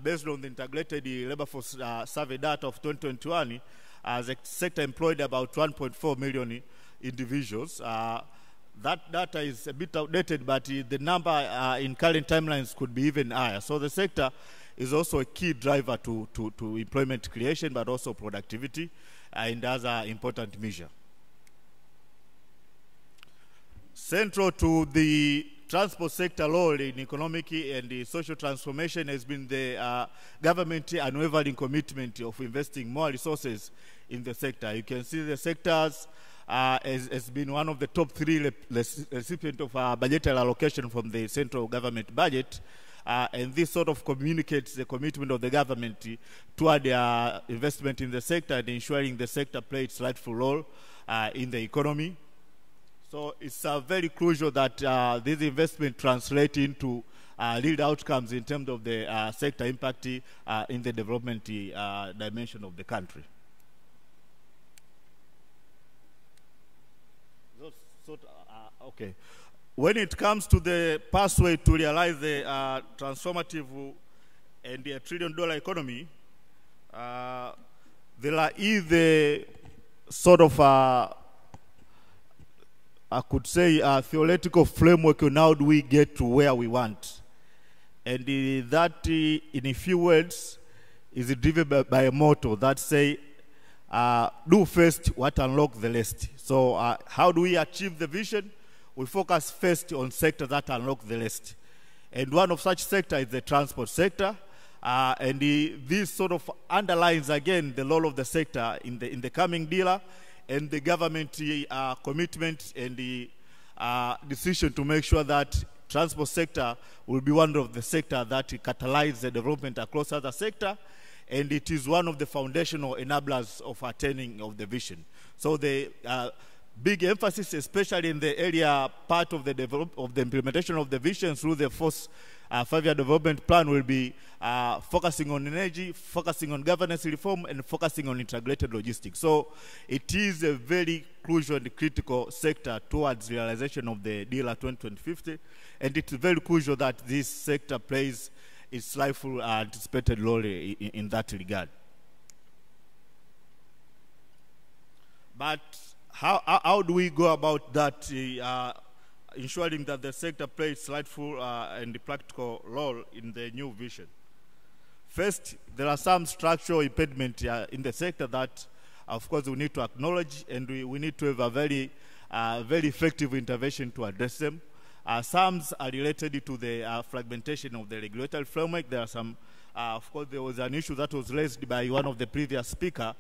Based on the integrated labor force survey data of 2021, the sector employed about 1.4 million individuals. That data is a bit outdated, but the number in current timelines could be even higher. So the sector is also a key driver to employment creation, but also productivity and other important measures. Central to the transport sector role in economic and the social transformation has been the government unwavering commitment of investing more resources in the sector. You can see the sectors has been one of the top 3 recipients of budgetary allocation from the central government budget. And this sort of communicates the commitment of the government toward their investment in the sector and ensuring the sector plays its rightful role in the economy. So it's very crucial that this investment translate into real outcomes in terms of the sector impact in the development dimension of the country. Okay. When it comes to the pathway to realize the transformative and the $1 trillion economy, there is the sort of, I could say, a theoretical framework on how do we get to where we want. And that, in a few words, is driven by a motto that say, do first what unlock the rest. So how do we achieve the vision? We focus first on sectors that unlock the rest. And one of such sectors is the transport sector. And this sort of underlines again the role of the sector in the coming DILA and the government commitment and the decision to make sure that transport sector will be one of the sectors that catalyze the development across other sectors. And it is one of the foundational enablers of attaining of the vision. So the big emphasis, especially in the area part of the implementation of the vision through the first 5-year development plan, will be focusing on energy, focusing on governance reform, and focusing on integrated logistics. So it is a very crucial and critical sector towards realization of the DILA 2050, and it's very crucial that this sector plays its rightful anticipated role in that regard. But how do we go about that, ensuring that the sector plays its rightful and practical role in the new vision? First, there are some structural impediments in the sector that, of course, we need to acknowledge, and we need to have a very very effective intervention to address them. Some are related to the fragmentation of the regulatory framework. There are some, of course, there was an issue that was raised by one of the previous speakers,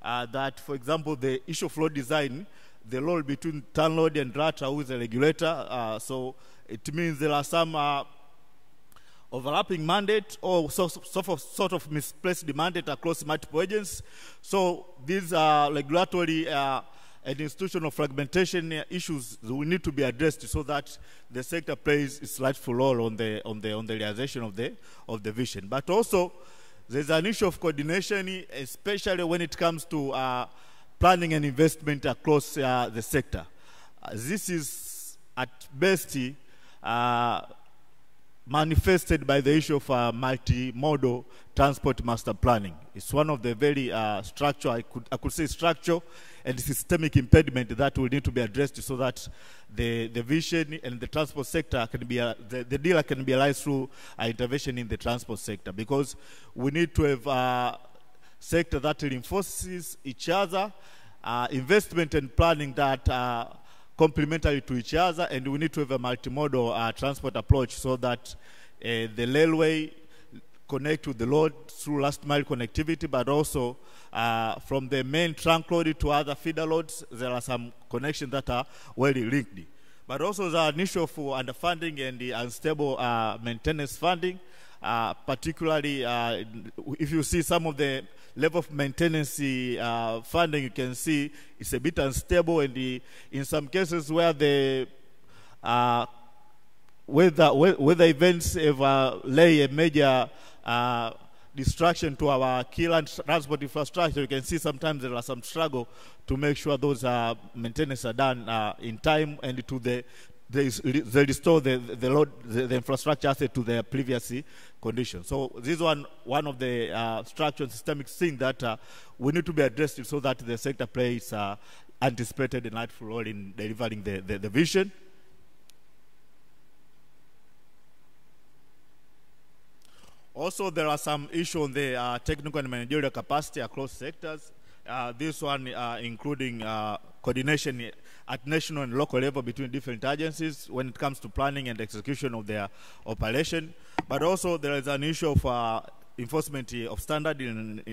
that, for example, the issue of road design, the role between TANROADS and Latra, who is a regulator, so it means there are some overlapping mandate or sort of misplaced mandate across multiple agencies. So these regulatory and institutional fragmentation issues will need to be addressed so that the sector plays its rightful role on the realization of the vision. But also, there's an issue of coordination, especially when it comes to planning and investment across the sector. This is at best manifested by the issue of multimodal transport master planning. It's one of the very structural, I could say structural and systemic impediment that will need to be addressed so that the vision and the transport sector can be, the dealer can be realized through intervention in the transport sector, because we need to have a sector that reinforces each other, investment and planning that are complementary to each other, and we need to have a multimodal transport approach so that the railway connect with the road through last mile connectivity, but also from the main trunk road to other feeder roads, there are some connections that are well linked. But also the issue of underfunding and the unstable maintenance funding, particularly if you see some of the level of maintenance funding, you can see it's a bit unstable, and in some cases where the weather events have lay a major distraction to our key land transport infrastructure, you can see sometimes there are some struggle to make sure those maintenance are done in time and to they restore the infrastructure asset to their previous condition. So this is one of the structural systemic things that we need to be addressed so that the sector plays anticipated and rightful role in delivering the vision. Also, there are some issues on the technical and managerial capacity across sectors. This one including coordination at national and local level between different agencies when it comes to planning and execution of their operation. But also there is an issue of enforcement of standard in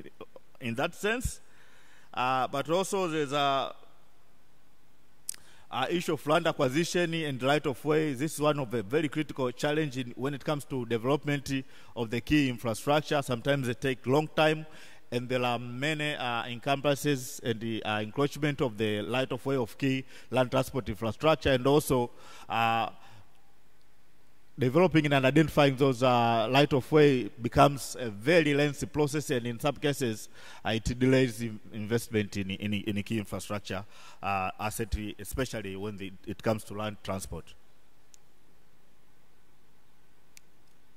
that sense. But also there's a issue of land acquisition and right of way. This is one of the very critical challenges when it comes to development of the key infrastructure. Sometimes they take long time, and there are many encumbrances and the encroachment of the right of way of key land transport infrastructure, and also developing and identifying those right of way becomes a very lengthy process, and in some cases it delays investment in a key infrastructure asset, especially when it comes to land transport.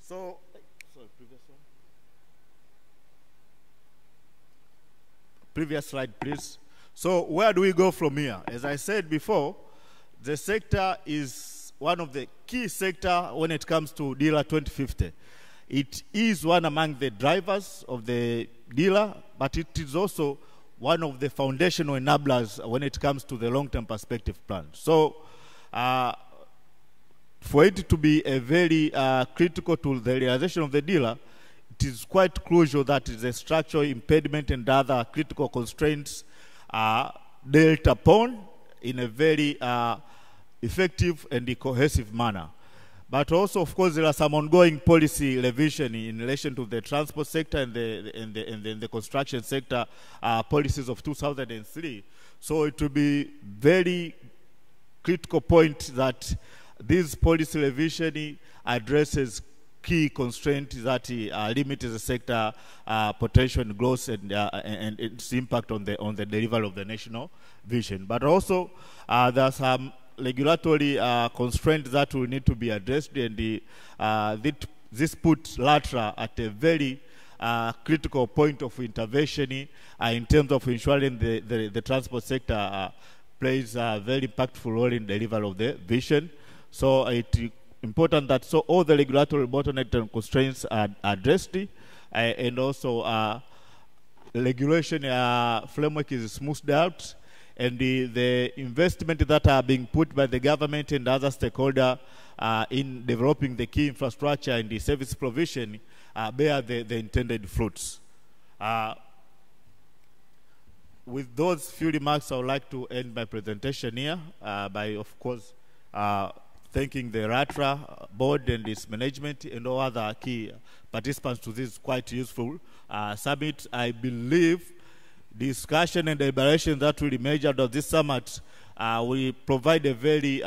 So, sorry, previous one. Previous slide, please. So where do we go from here? As I said before, the sector is one of the key sector when it comes to dealer 2050. It is one among the drivers of the dealer, but it is also one of the foundational enablers when it comes to the long-term perspective plan. So for it to be a very critical to the realization of the dealer, it is quite crucial that the structural impediment and other critical constraints are dealt upon in a very effective and cohesive manner. But also, of course, there are some ongoing policy revision in relation to the transport sector and the construction sector policies of 2003. So it will be very critical point that this policy revision addresses key constraints that limit the sector potential and growth and its impact on the delivery of the national vision. But also, there are some regulatory constraints that will need to be addressed, and this puts Latra at a very critical point of intervention in terms of ensuring the transport sector plays a very impactful role in delivery of the vision. So it's important that all the regulatory bottlenecks and constraints are addressed, and also regulation framework is smoothed out, and the investment that are being put by the government and other stakeholders in developing the key infrastructure and the service provision bear the intended fruits. With those few remarks, I would like to end my presentation here by, of course, thanking the Latra board and its management and all other key participants to this quite useful summit. I believe discussion and deliberation that will emerge out of this summit will provide a very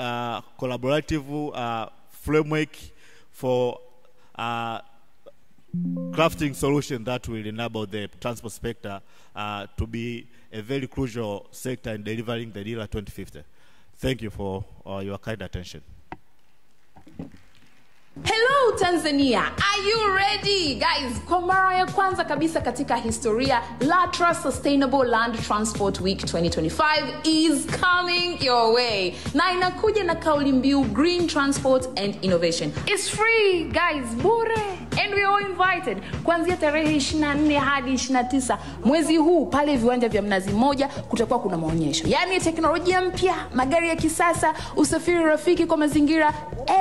collaborative framework for crafting solutions that will enable the transport sector to be a very crucial sector in delivering the DIRA 2050. Thank you for your kind attention. Hello Tanzania, are you ready? Guys, kwa mara ya kwanza kabisa katika historia, Latra Sustainable Land Transport Week 2025 is coming your way. Na inakuja na kauli mbiu Green Transport and Innovation. It's free, guys, bure. And we are invited. Kuanzia tarehe 24 hadi 29 mwezi huu pale viwanja vya Mnazi Mmoja kutakuwa kuna maonyesho. Yaani teknolojia mpya, magari ya kisasa, usafiri rafiki kwa mazingira,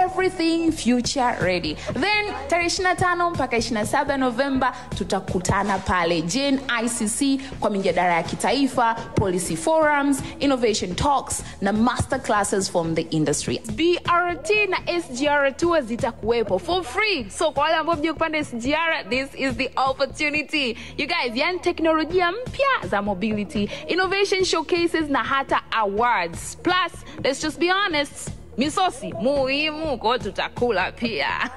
everything future ready. Then tarehe 25 mpaka 27 Novemba tutakutana pale Jane ICC kwa mijadala ya kitaifa, policy forums, innovation talks na master classes from the industry. BRT na SGR tours zitakuwepo for free. So kwa wale ambao mje kupanda SGR, this is the opportunity. You guys, yani teknolojia mpya za mobility, innovation showcases na hata awards. Plus, let's just be honest, misosi muhimu kwa tutakula pia.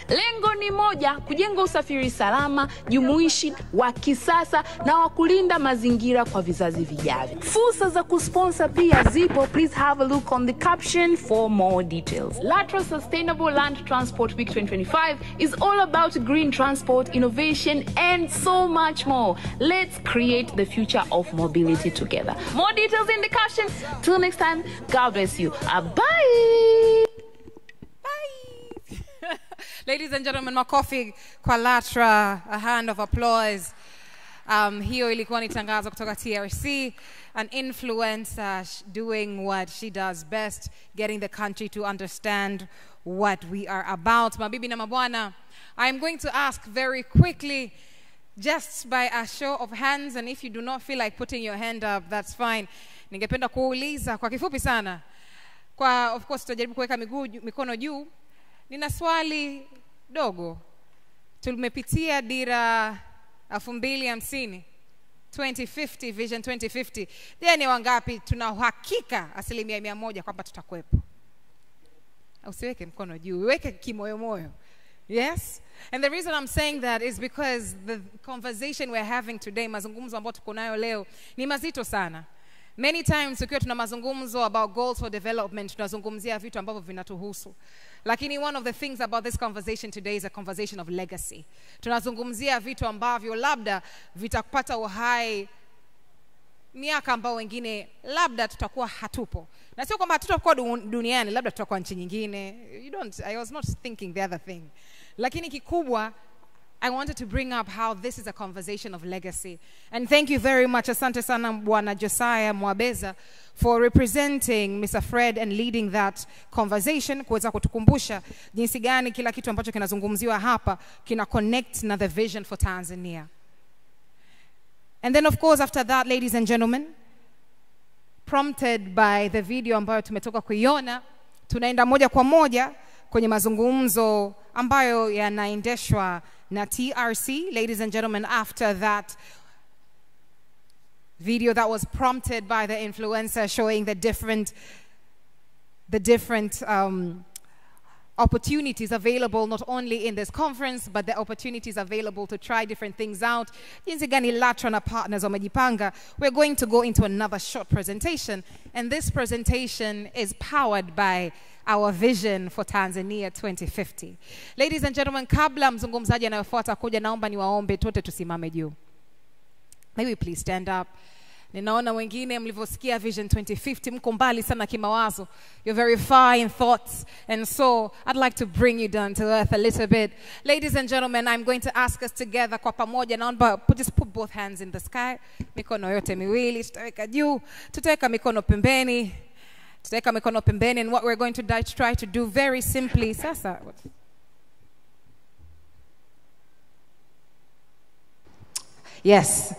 Lengo ni moja, kujenga usafiri salama, jumuishi, wa kisasa na wa kulinda mazingira kwa vizazi vijavyo. Fursa za kusponsor pia zipo. Please have a look on the caption for more details. Latra Sustainable Land Transport Week 2025 is all about green transport, innovation and so much more. Let's create the future of mobility together. More details in the caption. Till next time, God bless you. Bye. Bye. Ladies and gentlemen, makofi kwa Latra, a hand of applause. Hiyo ilikuwa ni tangazo kutoka TRC, an influencer doing what she does best, getting the country to understand what we are about. Mabibi na mabwana, I'm going to ask very quickly, just by a show of hands, and if you do not feel like putting your hand up, that's fine. Ningependa kuuliza kwa kifupi sana. Kwa of course tutajaribu kuweka mikono juu. Nina swali dogo. Tumepitia dira 2050, 2050 vision 2050. Je, ni wangapi tuna uhakika 100% kwamba tutakuwepo? Usiweke mkono juu, weke kimoyomoyo. Yes? And the reason I'm saying that is because the conversation we're having today, mazungumzo ambayo tuko nayo leo, ni mazito sana. Many times tukiwa tuna mazungumzo about goals for development, tunazungumzia vitu ambavyo vinatuhusu. Lakini one of the things about this conversation today is a conversation of legacy. Tunazungumzia vitu ambavyo labda vitakupata uhai miaka ambao wengine labda tutakuwa hatupo. Na sio kwamba hatutakuwa duniani, labda tutakuwa nchi nyingine. I was not thinking the other thing. Lakini kikubwa, I wanted to bring up how this is a conversation of legacy. And thank you very much, asante sana Bwana Josiah Mwabeza, for representing Mr. Fred and leading that conversation, kuweza kutukumbusha jinsi gani kila kitu ambacho kinazungumziwa hapa kina connect na the vision for Tanzania. And then of course after that, ladies and gentlemen, prompted by the video ambayo tumetoka kuiona, tunaenda moja kwa moja kwenye mazungumzo ambayo yanaendeshwa na TRC. Ladies and gentlemen, after that video that was prompted by the influencer showing the different opportunities available not only in this conference, but the opportunities available to try different things out. Jinsi gani Latra na partners wamejipanga. We're going to go into another short presentation, and this presentation is powered by our vision for Tanzania 2050. Ladies and gentlemen, kabla mzungumzaji anayofuata kuja, naomba niwaombe tote tusimame juu. Maybe please stand up. Ninaona wengine mlivyosikia Vision 2050 mko mbali sana kimawazo. You're very far in thoughts. And so I'd like to bring you down to earth a little bit. Ladies and gentlemen, I'm going to ask us together kwa pamoja. Naomba just put both hands in the sky. Mikono yote miwili tutaweka juu. Tutaweka mikono pembeni. Tutaweka mikono pembeni, and what we're going to try to do very simply. Sasa yes,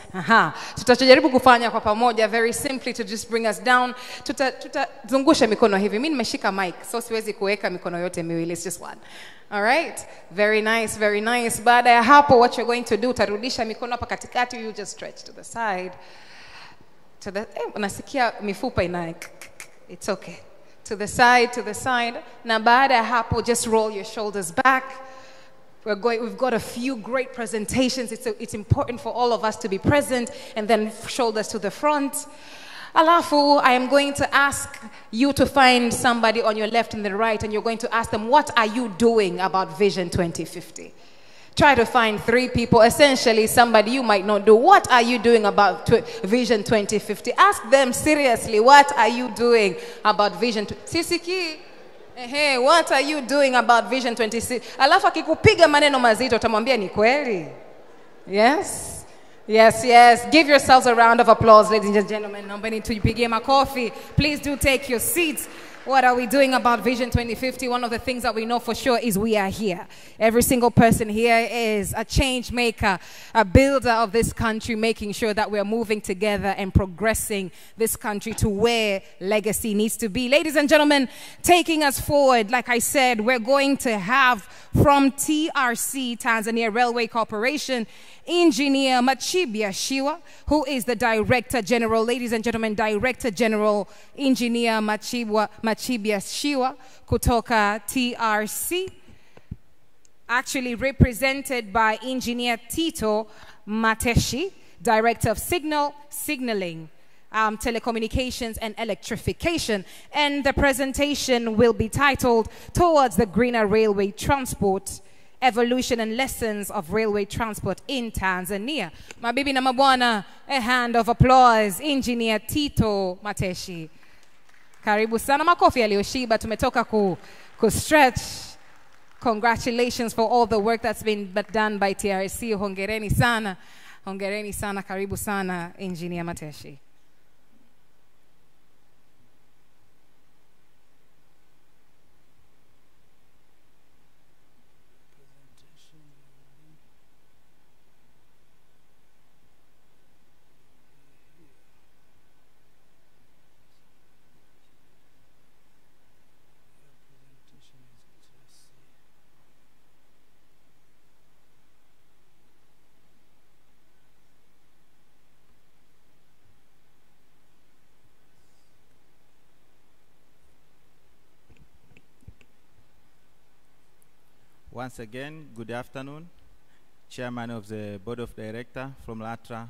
tutajaribu kufanya kwa pamoja very simply to just bring us down. Tutazungusha mikono hivi. Mimi nimeshika mic, so siwezi kuweka mikono yote miwili, it's just one. All right? Very nice, very nice. Baada ya hapo, what you're going to do, utarudisha mikono hapa katikati, you just stretch to the side. Unasikia mifupa ina, it's okay. To the side, to the side. Na baada ya hapo, just roll your shoulders back. We've got a few great presentations. It's important for all of us to be present, and then shoulders to the front. Alafu, I am going to ask you to find somebody on your left and the right, and you're going to ask them, what are you doing about Vision 2050? Try to find 3 people, essentially somebody you might not do. What are you doing about Vision 2050? Ask them seriously, what are you doing about Vision 2050? Hey, what are you doing about Vision 2060? Alafu akikupiga maneno mazito utamwambia ni kweli. Yes? Yes, yes. Give yourselves a round of applause, ladies and gentlemen. Naombeni tujipigie makofi. Please do take your seats. What are we doing about Vision 2050? One of the things that we know for sure is we are here. Every single person here is a change maker, a builder of this country, making sure that we're moving together and progressing this country to where legacy needs to be. Ladies and gentlemen, taking us forward, like I said, we're going to have from TRC, Tanzania Railway Corporation, Engineer Machibia Shiwa, who is the Director General. Ladies and gentlemen, Director General Engineer Machibia Shiwa kutoka TRC, actually represented by Engineer Tito Mateshi, Director of Signaling, Telecommunications and Electrification. And the presentation will be titled Towards the Greener Railway Transport, Evolution and Lessons of Railway Transport in Tanzania. Mabibi na mabwana, a hand of applause, Engineer Tito Mateshi. Karibu sana, makofi yaliyoshiba, tumetoka ku stretch. Congratulations for all the work that's been done by TRC. Hongereni sana. Hongereni sana, karibu sana, Engineer Mateshi. Once again, good afternoon. Chairman of the Board of Directors from Latra,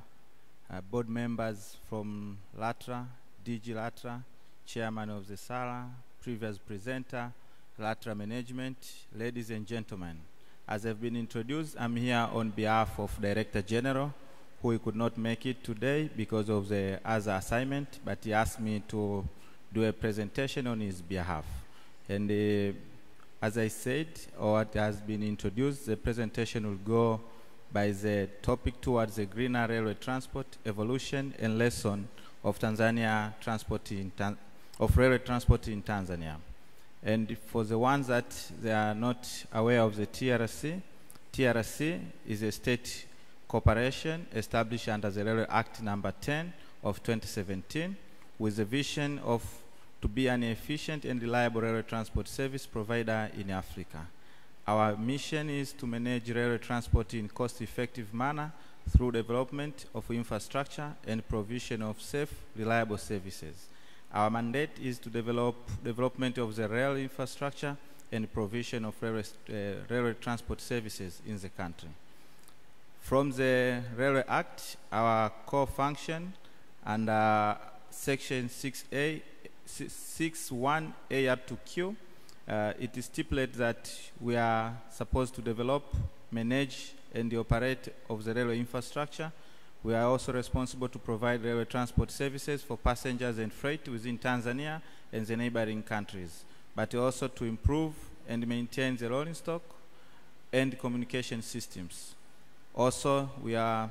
board members from Latra, DG Latra, Chairman of the SALA, previous presenter, Latra Management, ladies and gentlemen. As I've been introduced, I'm here on behalf of Director General, who could not make it today because of the other assignment, but he asked me to do a presentation on his behalf. And as I said, or what has been introduced, the presentation will go by the topic Towards the Greener Railway Transport, Evolution and Lesson of Tanzania Transport of Railway Transport in Tanzania. And for the ones that they are not aware of the TRC, TRC is a state corporation established under the Railway Act number 10 of 2017 with the vision of to be an efficient and reliable railway transport service provider in Africa. Our mission is to manage railway transport in cost-effective manner through development of infrastructure and provision of safe, reliable services. Our mandate is to development of the rail infrastructure and provision of railway transport services in the country. From the Railway Act, our core function under Section 6A, 61A up to Q, it stipulates that we are supposed to develop, manage, and the operate of the railway infrastructure We are also responsible to provide railway transport services for passengers and freight within Tanzania and the neighboring countries, but also to improve and maintain the rolling stock and communication systems. Also, we are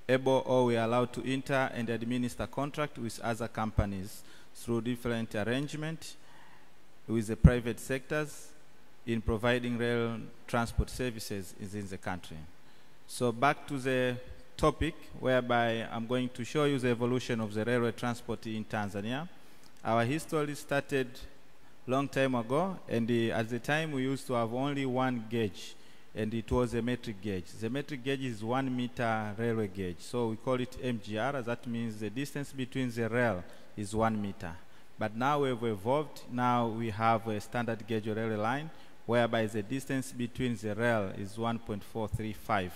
able, or we are allowed to enter and administer contract with other companies through different arrangements with the private sectors in providing rail transport services within the country. So back to the topic, whereby I'm going to show you the evolution of the railway transport in Tanzania. Our history started long time ago, and at the time we used to have only one gauge, and it was a metric gauge. The metric gauge is 1 meter railway gauge, so we call it MGR. That means the distance between the rail is 1 meter. But now we've evolved. Now we have a standard gauge railway line, whereby the distance between the rail is 1.435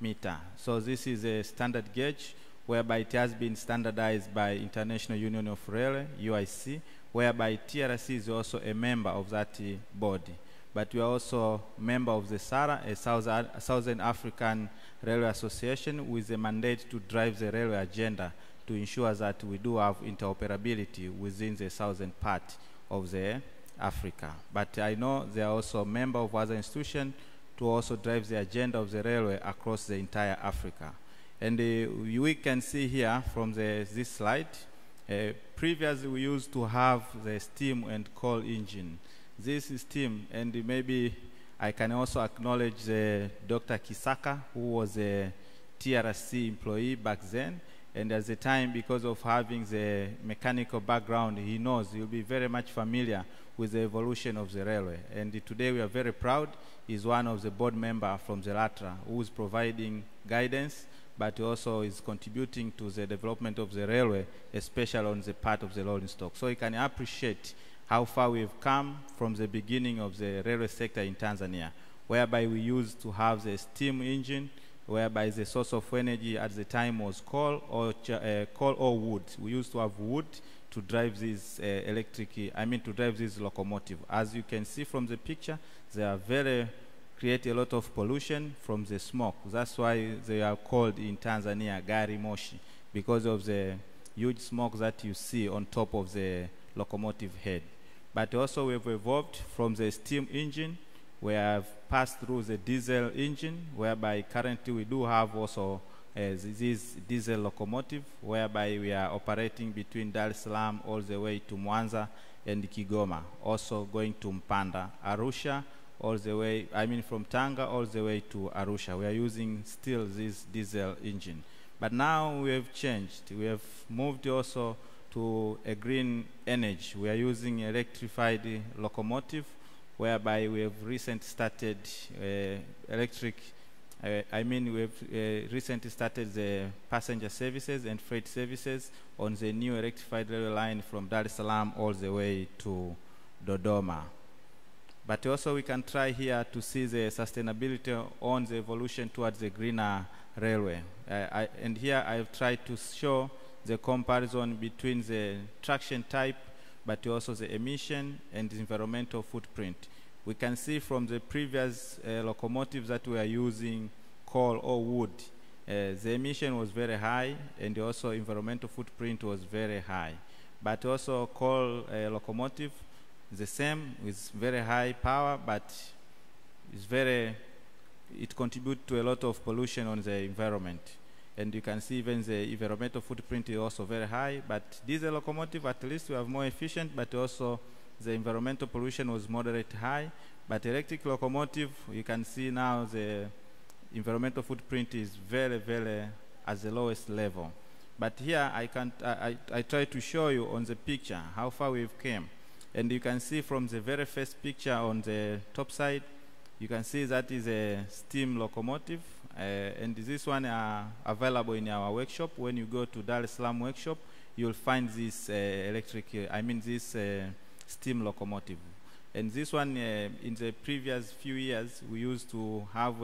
meter. So this is a standard gauge, whereby it has been standardized by International Union of Railway, UIC, whereby TRC is also a member of that body. But we are also a member of the SARA, a Southern African Railway Association, with a mandate to drive the railway agenda to ensure that we do have interoperability within the southern part of the Africa. But I know they are also a member of other institutions to also drive the agenda of the railway across the entire Africa. And we can see here from this slide, previously we used to have the steam and coal engine. This is steam, and maybe I can also acknowledge Dr. Kisaka, who was a TRC employee back then. And at the time, because of having the mechanical background, he knows, he'll be very much familiar with the evolution of the railway. And today we are very proud. He's one of the board members from the Latra, who is providing guidance, but also is contributing to the development of the railway, especially on the part of the rolling stock. So you can appreciate how far we've come from the beginning of the railway sector in Tanzania, whereby we used to have the steam engine, whereby the source of energy at the time was coal or wood. We used to have wood to drive this to drive this locomotive. As you can see from the picture, they are create a lot of pollution from the smoke. That's why they are called in Tanzania gari moshi, because of the huge smoke that you see on top of the locomotive head. But also we've evolved from the steam engine. We have passed through the diesel engine, whereby currently we do have also this diesel locomotive, whereby we are operating between Dar es Salaam all the way to Kwanza and Kigoma, also going to Mpanda, Arusha, all the way, from Tanga all the way to Arusha. We are using still this diesel engine. But now we have changed. We have moved also to a green energy. We are using electrified locomotive, whereby we have recently started recently started the passenger services and freight services on the new electrified railway line from Dar es Salaam all the way to Dodoma. But also we can try here to see the sustainability on the evolution towards the greener railway. And here I have tried to show the comparison between the traction type, but also the emission and the environmental footprint. We can see from the previous locomotives that we are using coal or wood, the emission was very high, and also environmental footprint was very high. But also coal locomotive, the same, with very high power, but it contributes to a lot of pollution on the environment. And you can see even the environmental footprint is also very high. But diesel locomotive, at least we have more efficient, but also the environmental pollution was moderate high. But electric locomotive, you can see now the environmental footprint is very, very at the lowest level. But here I try to show you on the picture how far we've come. And you can see from the very first picture on the top side, you can see that is a steam locomotive. And this one available in our workshop. When you go to Dar es Salaam workshop, you'll find this this steam locomotive. And this one, in the previous few years, we used to have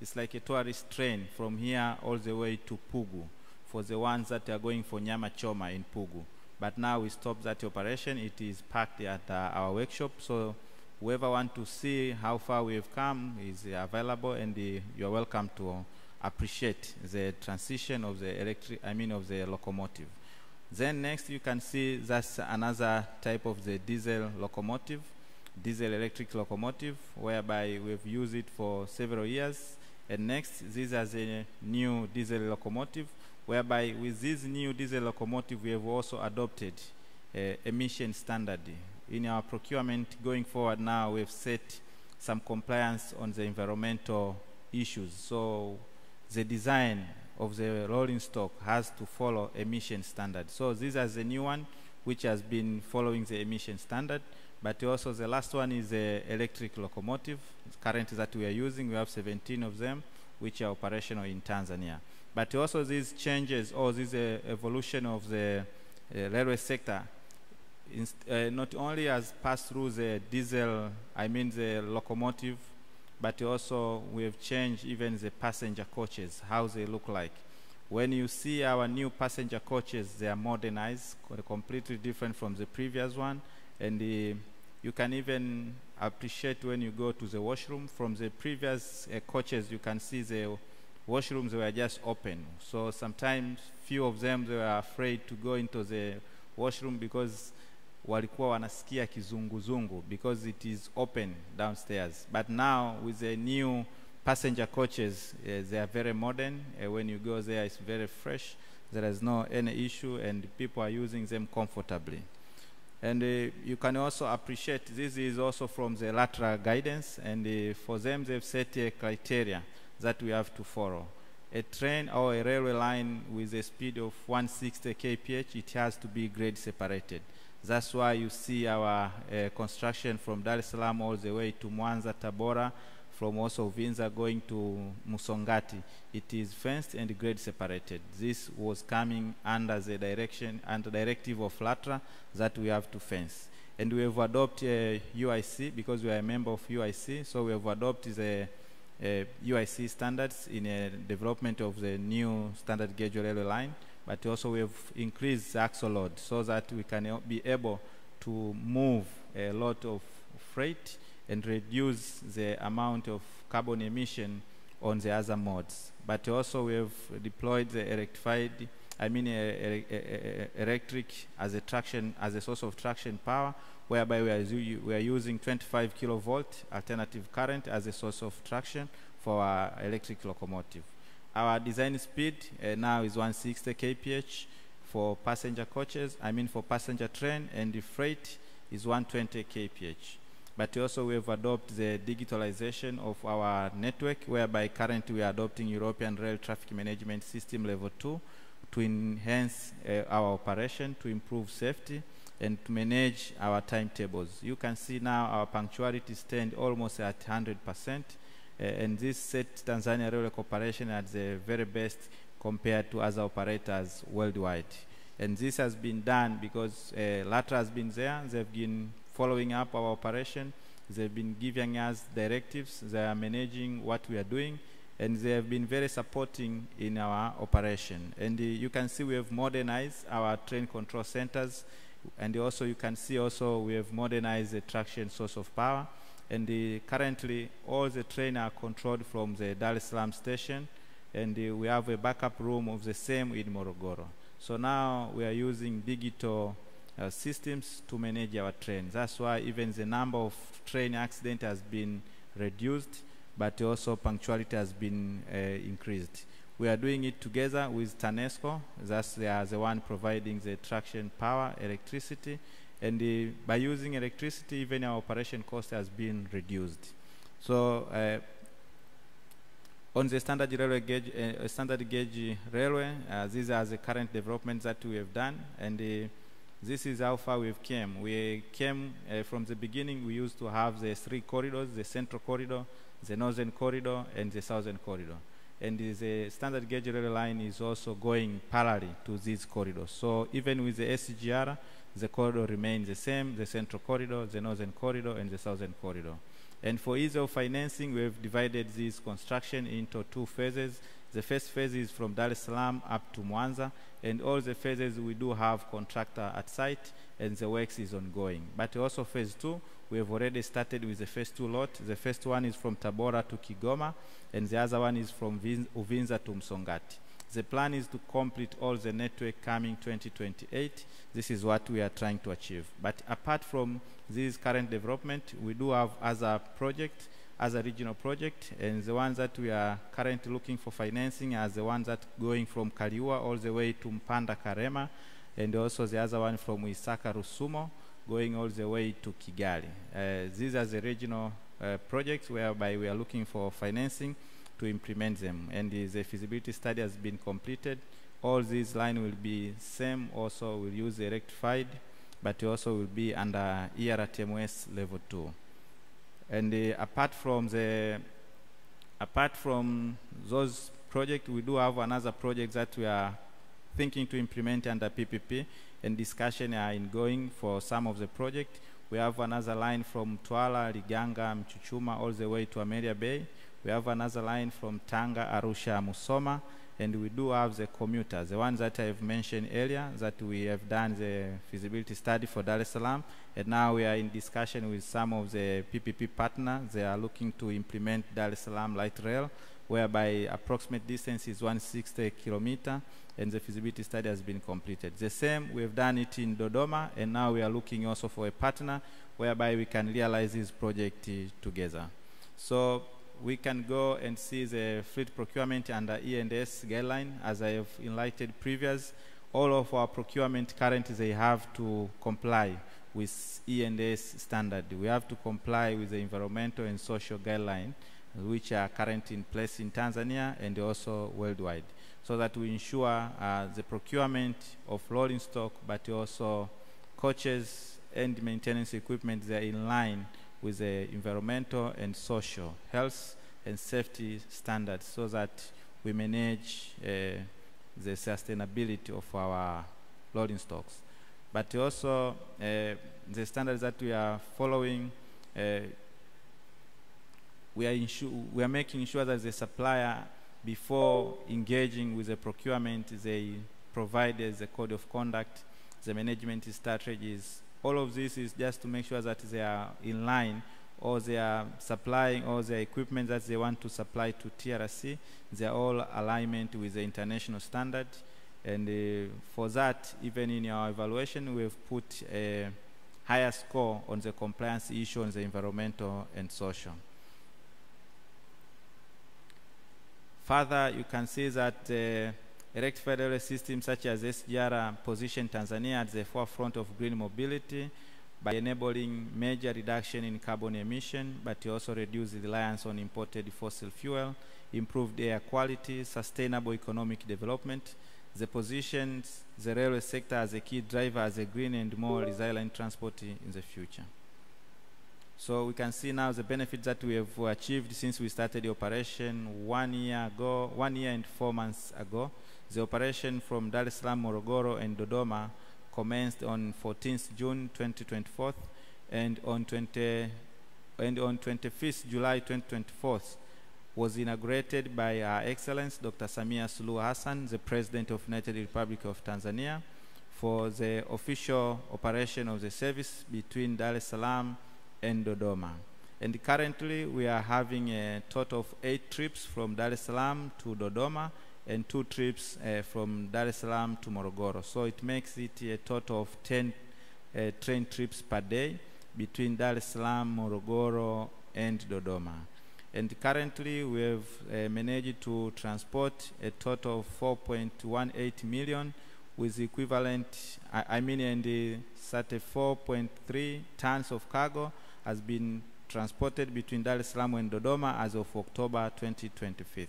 it's like a tourist train from here all the way to Pugu for the ones that are going for Nyama Choma in Pugu. But now we stopped that operation. It is parked at our workshop. So whoever wants to see how far we've come is available, and you're welcome to appreciate the transition of the of the locomotive. Then next you can see that's another type of the diesel locomotive, diesel electric locomotive, whereby we've used it for several years. And next, this is a new diesel locomotive, whereby with this new diesel locomotive we have also adopted emission standard. In our procurement going forward now, we've set some compliance on the environmental issues. So the design of the rolling stock has to follow emission standard. So this is the new one which has been following the emission standard. But also the last one is the electric locomotive. Currently that we are using, we have 17 of them which are operational in Tanzania. But also these changes or this evolution of the railway sector not only has passed through the diesel, the locomotive, but also we have changed even the passenger coaches, how they look like. When you see our new passenger coaches, they are modernized, completely different from the previous one. And you can even appreciate when you go to the washroom. From the previous coaches, you can see the washrooms were just open. So sometimes few of them, they were afraid to go into the washroom because walikuwa wanasikia kizunguzungu because it is open downstairs. But now with the new passenger coaches, they are very modern. When you go there, it's very fresh. There is no any issue, and people are using them comfortably. And you can also appreciate this is also from the Latra guidance, and for them they've set a criteria that we have to follow. A train or a railway line with a speed of 160 kph, it has to be grade separated. That's why you see our construction from Dar es Salaam all the way to Mwanza, Tabora, from also Vinza going to Musongati. It is fenced and grade separated. This was coming under the directive of Latra that we have to fence. And we have adopted UIC because we are a member of UIC, so we have adopted the UIC standards in a development of the new standard gauge railway line. But also we have increased the axle load so that we can be able to move a lot of freight and reduce the amount of carbon emission on the other modes. But also we have deployed the electric as a source of traction power, whereby we are using 25 kilovolt alternative current as a source of traction for our electric locomotive. Our design speed now is 160 kph for passenger coaches, for passenger train, and the freight is 120 kph. But also we have adopted the digitalization of our network, whereby currently we are adopting European Rail Traffic Management System Level 2 to enhance our operation, to improve safety, and to manage our timetables. You can see now our punctuality stand almost at 100%. And this set Tanzania Railway Corporation at the very best compared to other operators worldwide. And this has been done because Latra has been there. They've been following up our operation. They've been giving us directives. They are managing what we are doing. And they have been very supporting in our operation. And you can see we have modernized our train control centers. And also you can see also we have modernized the traction source of power. And currently, all the trains are controlled from the Dar es Salaam station, and we have a backup room of the same in Morogoro. So now we are using digital systems to manage our trains. That's why even the number of train accidents has been reduced, but also punctuality has been increased. We are doing it together with TANESCO. That's they are the one providing the traction power, electricity. And by using electricity, even our operation cost has been reduced. So on the standard gauge railway, these are the current developments that we have done. And this is how far we've came. We came from the beginning, we used to have the 3 corridors, the central corridor, the northern corridor, and the southern corridor. And the standard gauge railway line is also going parallel to these corridors. So even with the SGR, the corridor remains the same, the central corridor, the northern corridor, and the southern corridor. And for ease of financing, we have divided this construction into 2 phases. The first phase is from Dar es Salaam up to Kwanza, and all the phases we do have contractor at site, and the works is ongoing. But also phase 2, we have already started with the first 2 lot. The first one is from Tabora to Kigoma, and the other one is from Uvinza to Msongati. The plan is to complete all the network coming 2028. This is what we are trying to achieve. But apart from this current development, we do have other projects, other regional projects, and the ones that we are currently looking for financing are the ones that going from Kaliua all the way to Mpanda Karema, and also the other one from Isaka Rusumo going all the way to Kigali. These are the regional projects whereby we are looking for financing to implement them, and the feasibility study has been completed. All these lines will be same, also will use the rectified, but also will be under ERTMS level 2. And apart from those projects, we do have another project that we are thinking to implement under PPP, and discussion are ongoing for some of the project. We have another line from Twala, Liganga, Mchuchuma, all the way to Ameria Bay. We have another line from Tanga, Arusha, Musoma, and we do have the commuters, the ones that I have mentioned earlier, that we have done the feasibility study for Dar es Salaam, and now we are in discussion with some of the PPP partners. They are looking to implement Dar es Salaam light rail, whereby approximate distance is 160 kilometers, and the feasibility study has been completed. The same, we have done it in Dodoma, and now we are looking also for a partner whereby we can realize this project together. So we can go and see the fleet procurement under E&S guideline. As I have enlightened previous, all of our procurement currently, they have to comply with E&S standard. We have to comply with the environmental and social guidelines, which are currently in place in Tanzania and also worldwide, so that we ensure the procurement of rolling stock, but also coaches and maintenance equipment, they are in line with the environmental and social health and safety standards, so that we manage the sustainability of our loading stocks. But also the standards that we are following, we are making sure that the supplier, before engaging with the procurement, they provide the code of conduct, the management strategies. All of this is just to make sure that they are in line, or they are supplying all the equipment that they want to supply to TRC. They are all alignment with the international standard. And for that, even in our evaluation, we've put a higher score on the compliance issue on the environmental and social. Further, you can see that erect federal systems such as SGR position Tanzania at the forefront of green mobility by enabling major reduction in carbon emission, but also reduce reliance on imported fossil fuel, improved air quality, sustainable economic development. The positions the railway sector as a key driver as a green and more resilient transport in the future. So we can see now the benefits that we have achieved since we started the operation 1 year ago, 1 year and 4 months ago. The operation from Dar es Salaam, Morogoro, and Dodoma commenced on 14th June 2024, and on 25th July 2024 was inaugurated by Our Excellency Dr. Samia Suluhu Hassan, the President of United Republic of Tanzania, for the official operation of the service between Dar es Salaam and Dodoma. And currently we are having a total of 8 trips from Dar es Salaam to Dodoma, and 2 trips from Dar es Salaam to Morogoro. So it makes it a total of 10 train trips per day between Dar es Salaam, Morogoro, and Dodoma. And currently we have managed to transport a total of 4.18 million, with equivalent, and 34.3 tons of cargo has been transported between Dar es Salaam and Dodoma as of October 2025.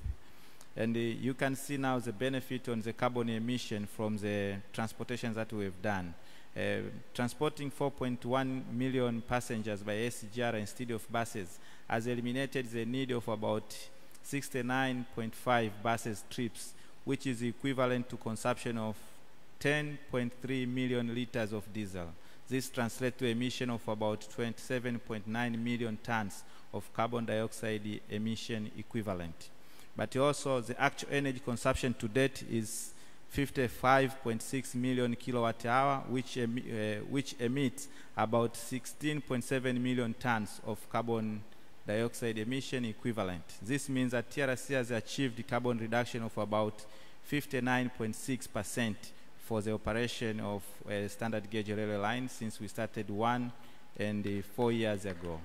And you can see now the benefit on the carbon emission from the transportation that we have done. Transporting 4.1 million passengers by SGR instead of buses has eliminated the need of about 69.5 buses trips, which is equivalent to consumption of 10.3 million liters of diesel. This translates to emission of about 27.9 million tons of carbon dioxide emission equivalent. But also the actual energy consumption to date is 55.6 million kilowatt hour, which emits about 16.7 million tons of carbon dioxide emission equivalent. This means that TRC has achieved carbon reduction of about 59.6% for the operation of standard gauge railway line since we started 1 and 4 years ago.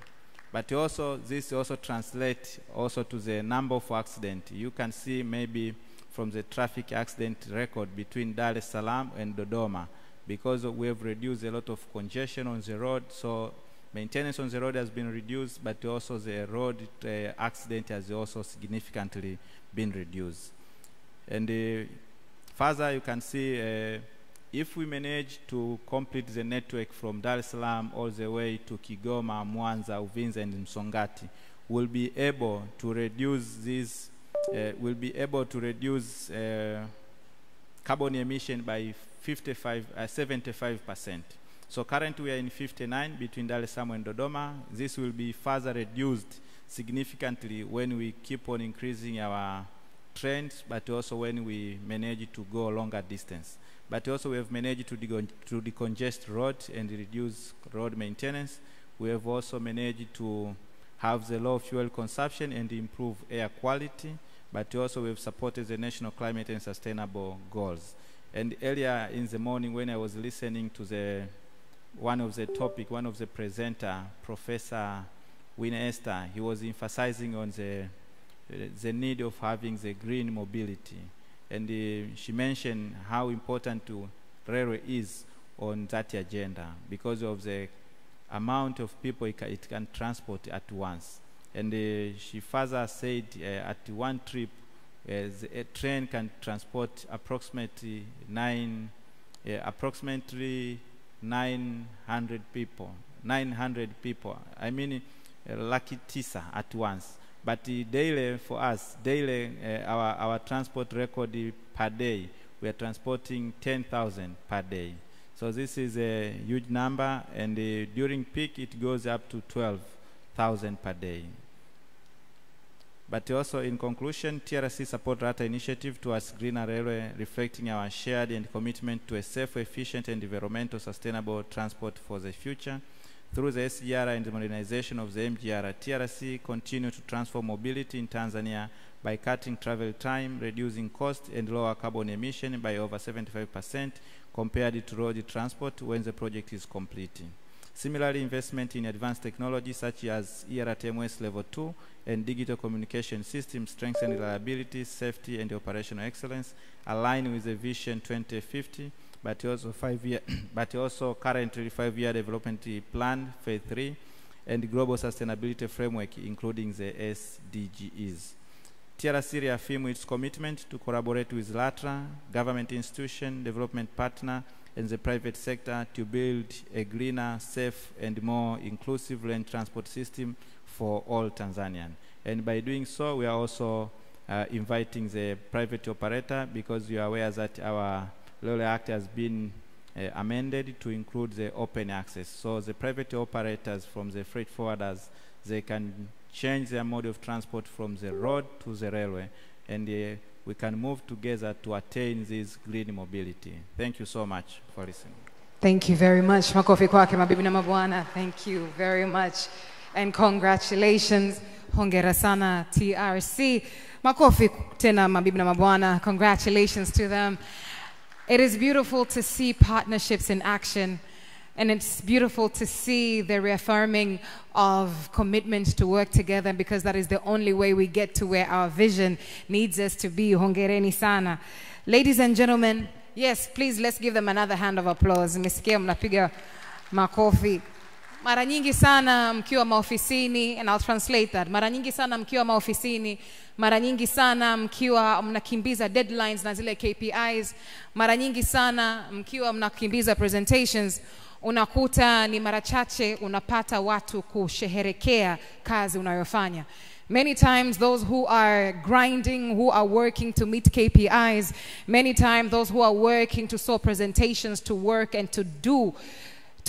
But also, this also translates also to the number of accidents. You can see maybe from the traffic accident record between Dar es Salaam and Dodoma, because we have reduced a lot of congestion on the road, so maintenance on the road has been reduced, but also the road accident has also significantly been reduced. And further, you can see if we manage to complete the network from Dar es Salaam all the way to Kigoma, Mwanza, Uvinza, and Msongati, we'll be able to reduce this. Carbon emission by 75%. So currently we are in 59 between Dar es Salaam and Dodoma. This will be further reduced significantly when we keep on increasing our trains, but also when we manage to go longer distance. But also we have managed to decongest roads and reduce road maintenance. We have also managed to have the low fuel consumption and improve air quality, but also we have supported the national climate and sustainable goals. And earlier in the morning when I was listening to one of the presenter, Professor Winnie Esther, he was emphasizing on the need of having the green mobility. And she mentioned how important railway is on that agenda because of the amount of people it can transport at once. And she further said at one trip, a train can transport approximately 900 people. 900 people. I mean, lucky tisa at once. But daily for us, our transport record per day, we are transporting 10,000 per day. So this is a huge number, and during peak it goes up to 12,000 per day. But also in conclusion, TRC support Latra initiative towards greener railway, reflecting our shared and commitment to a safe, efficient and environmental sustainable transport for the future. Through the SGR and the modernization of the MGR, TRC continue to transform mobility in Tanzania by cutting travel time, reducing cost, and lower carbon emission by over 75% compared to road transport when the project is completed. Similarly, investment in advanced technology such as ERTMS Level 2 and digital communication systems strengthen reliability, safety, and operational excellence, align with the Vision 2050, but also currently 5-year development plan, Phase 3, and global sustainability framework, including the SDGs. TRC reaffirms its commitment to collaborate with Latra, government institution, development partner, and the private sector to build a greener, safe, and more inclusive land transport system for all Tanzanians. And by doing so, we are also inviting the private operator, because we are aware that our Railway Act has been amended to include the open access. So the private operators from the freight forwarders, they can change their mode of transport from the road to the railway, and we can move together to attain this green mobility. Thank you so much for listening. Thank you very much. Makofi kwake mabibi na mabwana. Thank you very much. And congratulations. Hongera sana TRC. Makofi tena mabibi na mabwana. Congratulations to them. It is beautiful to see partnerships in action. And it's beautiful to see the reaffirming of commitments to work together, because that is the only way we get to where our vision needs us to be. Hongereni sana. Ladies and gentlemen, yes, please let's give them another hand of applause. Mesikia mnapiga makofi. Mara nyingi sana mkiwa maofisini, and I'll translate that. Mara nyingi sana mkiwa maofisini, mara nyingi sana mkiwa mnakimbiza deadlines na zile KPIs, mara nyingi sana mkiwa mnakimbiza presentations, unakuta ni mara chache unapata watu kusherehekea kazi unayofanya. Many times those who are grinding, who are working to meet KPIs, many times those who are working to solve presentations, to work and to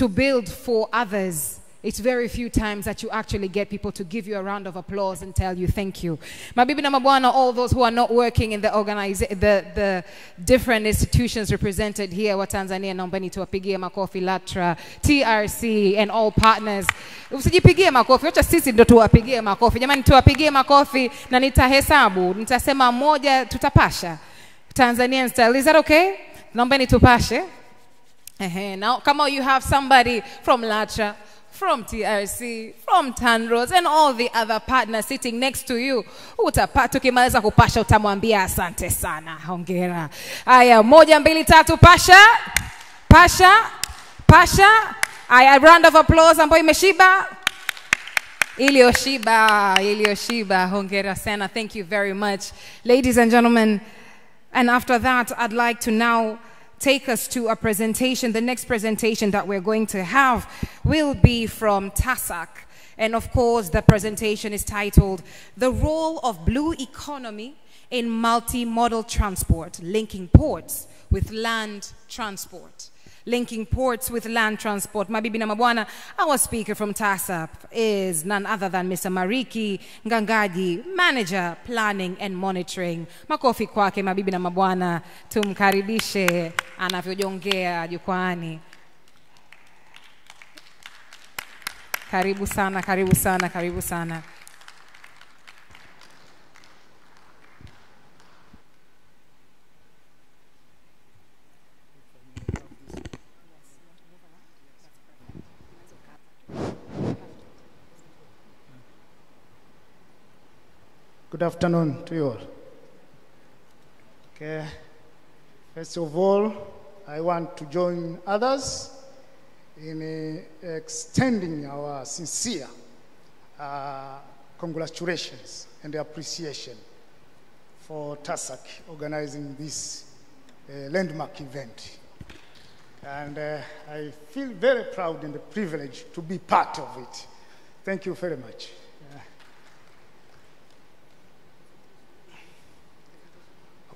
build for others, It's very few times that you actually get people to give you a round of applause and tell you thank you. Mabibi na mabwana, all those who are not working in the different institutions represented here, wa Tanzania, naombeni tuwapigie makofi, Latra, TRC, and all partners. Usijipigie makofi, wacha sisi ndo tuwapigie makofi. Jamani, tuwapigie makofi na nitahesabu. Nitasema moja, tutapasha. Tanzanian style. Is that okay? Naombeni tupashe. Now, come on, you have somebody from Latra, from TRC, from Tanros, and all the other partners sitting next to you. Tukimaliza kupasha utamwambia asante sana, hongera. Aya, moja, mbili, tatu, pasha, pasha, pasha. Aya, round of applause ambayo imeshiba. Iliyoshiba, hongera sana. Thank you very much, ladies and gentlemen. And after that, I'd like to now take us to a presentation. The next presentation that we're going to have will be from TASAC. And of course, the presentation is titled, The Role of Blue Economy in Multimodal Transport, Linking Ports with Land Transport. Linking ports with land transport. Mabibi na mabwana, our speaker from TASAP is none other than Mr. Mariki Ngangaji, Manager, Planning and Monitoring. Makofi kwake, mabibi na mabwana, tumkaribishe anavyojongea jukwani. Karibu sana, karibu sana, karibu sana. Good afternoon to you all. Okay. First of all, I want to join others in extending our sincere congratulations and appreciation for TASAC organizing this landmark event. And I feel very proud and privileged to be part of it. Thank you very much.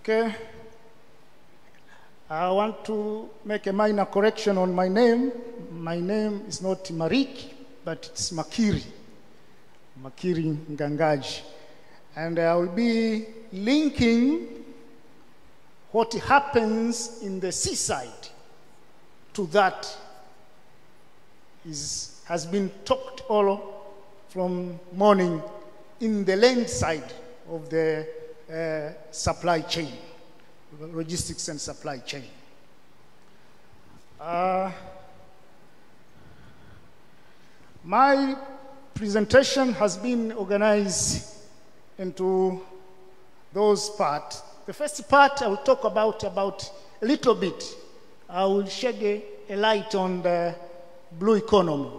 Okay, I want to make a minor correction on my name. My name is not Marik, but it's Makiri Ngangaji. And I will be linking what happens in the seaside to that has been talked all from morning in the land side of the supply chain, logistics and supply chain. My presentation has been organized into those parts. The first part I will talk about a little bit. I will shed a light on the blue economy,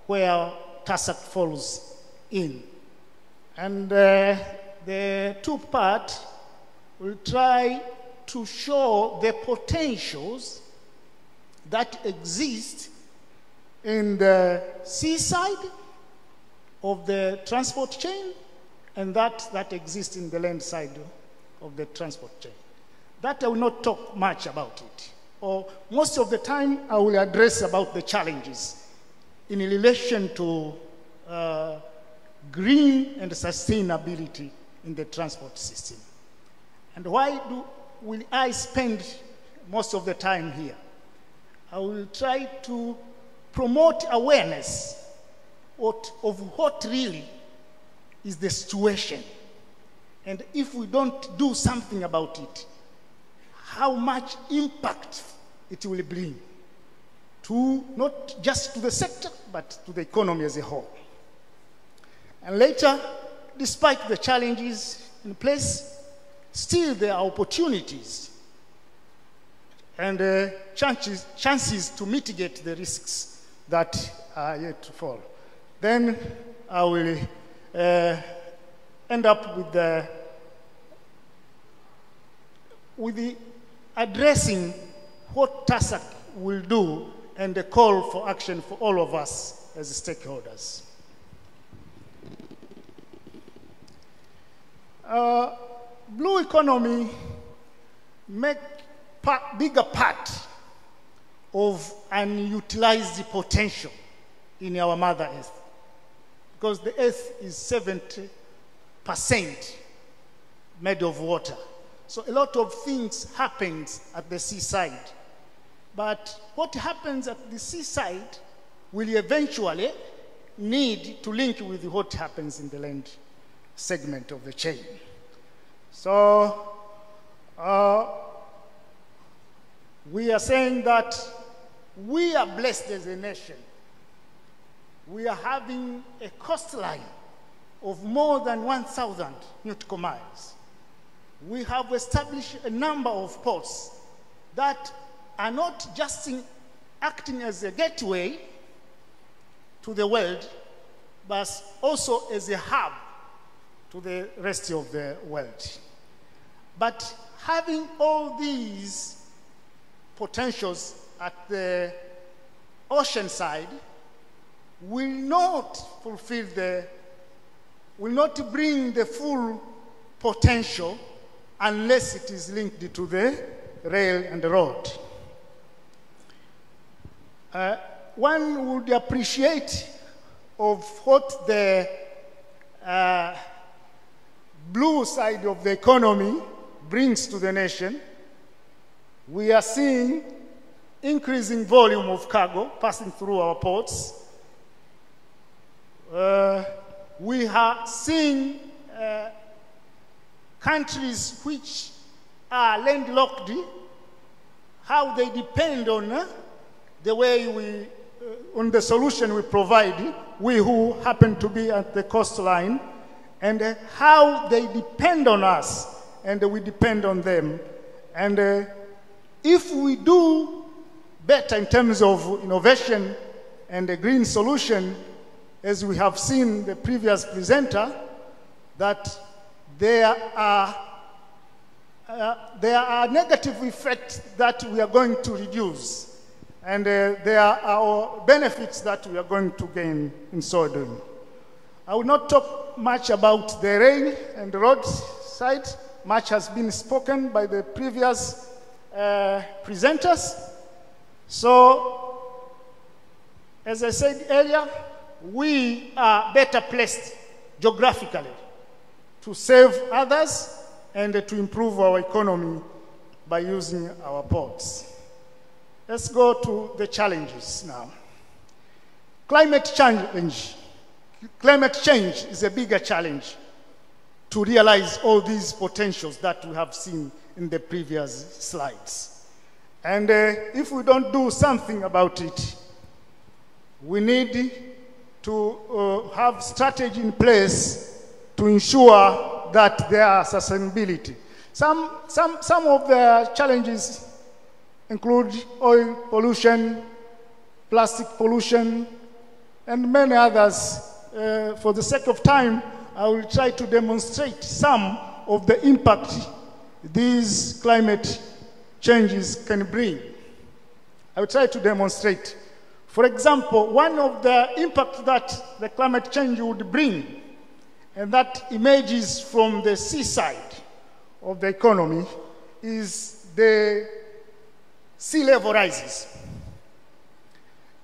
where TASAC falls in. And the two parts will try to show the potentials that exist in the seaside of the transport chain and that exists in the land side of the transport chain. That I will not talk much about it. Or most of the time I will address about the challenges in relation to green and sustainability in the transport system. And why will I spend most of the time here? I will try to promote awareness of what really is the situation. And if we don't do something about it, how much impact it will bring to not just to the sector, but to the economy as a whole. And later, despite the challenges in place, still there are opportunities and chances to mitigate the risks that are yet to fall. Then I will end up with the addressing what TASAC will do and the call for action for all of us as stakeholders. Blue economy make bigger part of unutilized potential in our Mother Earth. Because the Earth is 70% made of water. So a lot of things happen at the seaside. But what happens at the seaside will eventually need to link with what happens in the land segment of the chain. So we are saying that we are blessed as a nation. We are having a coastline of more than 1,000 nautical miles. We have established a number of ports that are not just acting as a gateway to the world, but also as a hub to the rest of the world. But having all these potentials at the ocean side will not bring the full potential unless it is linked to the rail and the road. One would appreciate of what the blue side of the economy brings to the nation. We are seeing increasing volume of cargo passing through our ports. We are seeing countries which are landlocked, how they depend on the way we, on the solution we provide, we who happen to be at the coastline, and how they depend on us, and we depend on them. And if we do better in terms of innovation and a green solution, as we have seen the previous presenter, that there are negative effects that we are going to reduce. And there are benefits that we are going to gain in so doing. I will not talk much about the rail and the road side. Much has been spoken by the previous presenters. So, as I said earlier, we are better placed geographically to serve others and to improve our economy by using our ports. Let's go to the challenges now. Climate change. Climate change is a bigger challenge to realize all these potentials that we have seen in the previous slides. And if we don't do something about it, we need to have strategy in place to ensure that there are sustainability. Some of the challenges include oil pollution, plastic pollution, and many others. For the sake of time, I will try to demonstrate some of the impact these climate changes can bring. I will try to demonstrate. For example, one of the impacts that the climate change would bring, and that emerges from the seaside of the economy, is the sea level rises.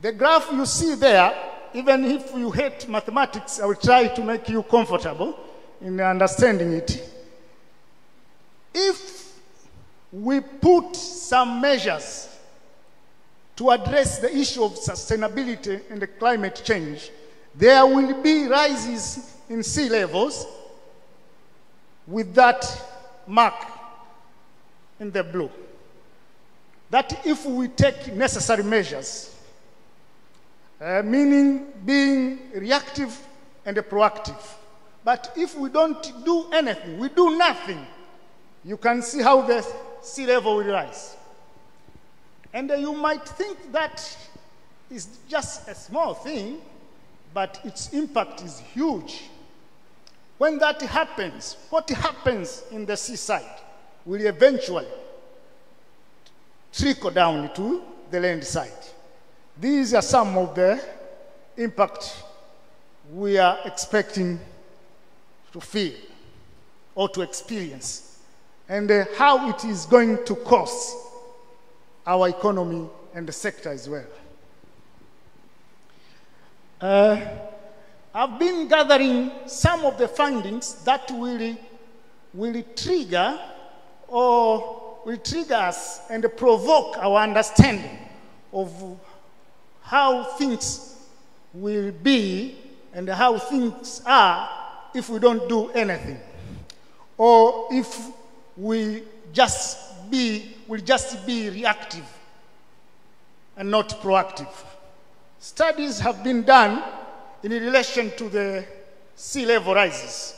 The graph you see there, even if you hate mathematics, I will try to make you comfortable in understanding it. If we put some measures to address the issue of sustainability and the climate change, there will be rises in sea levels with that mark in the blue. That if we take necessary measures, meaning being reactive and proactive. But if we don't do anything, we do nothing, you can see how the sea level will rise. And you might think that is just a small thing, but its impact is huge. When that happens, what happens in the seaside will eventually trickle down to the land side. These are some of the impact we are expecting to feel or to experience, and how it is going to cost our economy and the sector as well. I've been gathering some of the findings that will trigger us and provoke our understanding of how things will be and how things are if we don't do anything, or if we will just be reactive and not proactive. Studies have been done in relation to the sea level rises,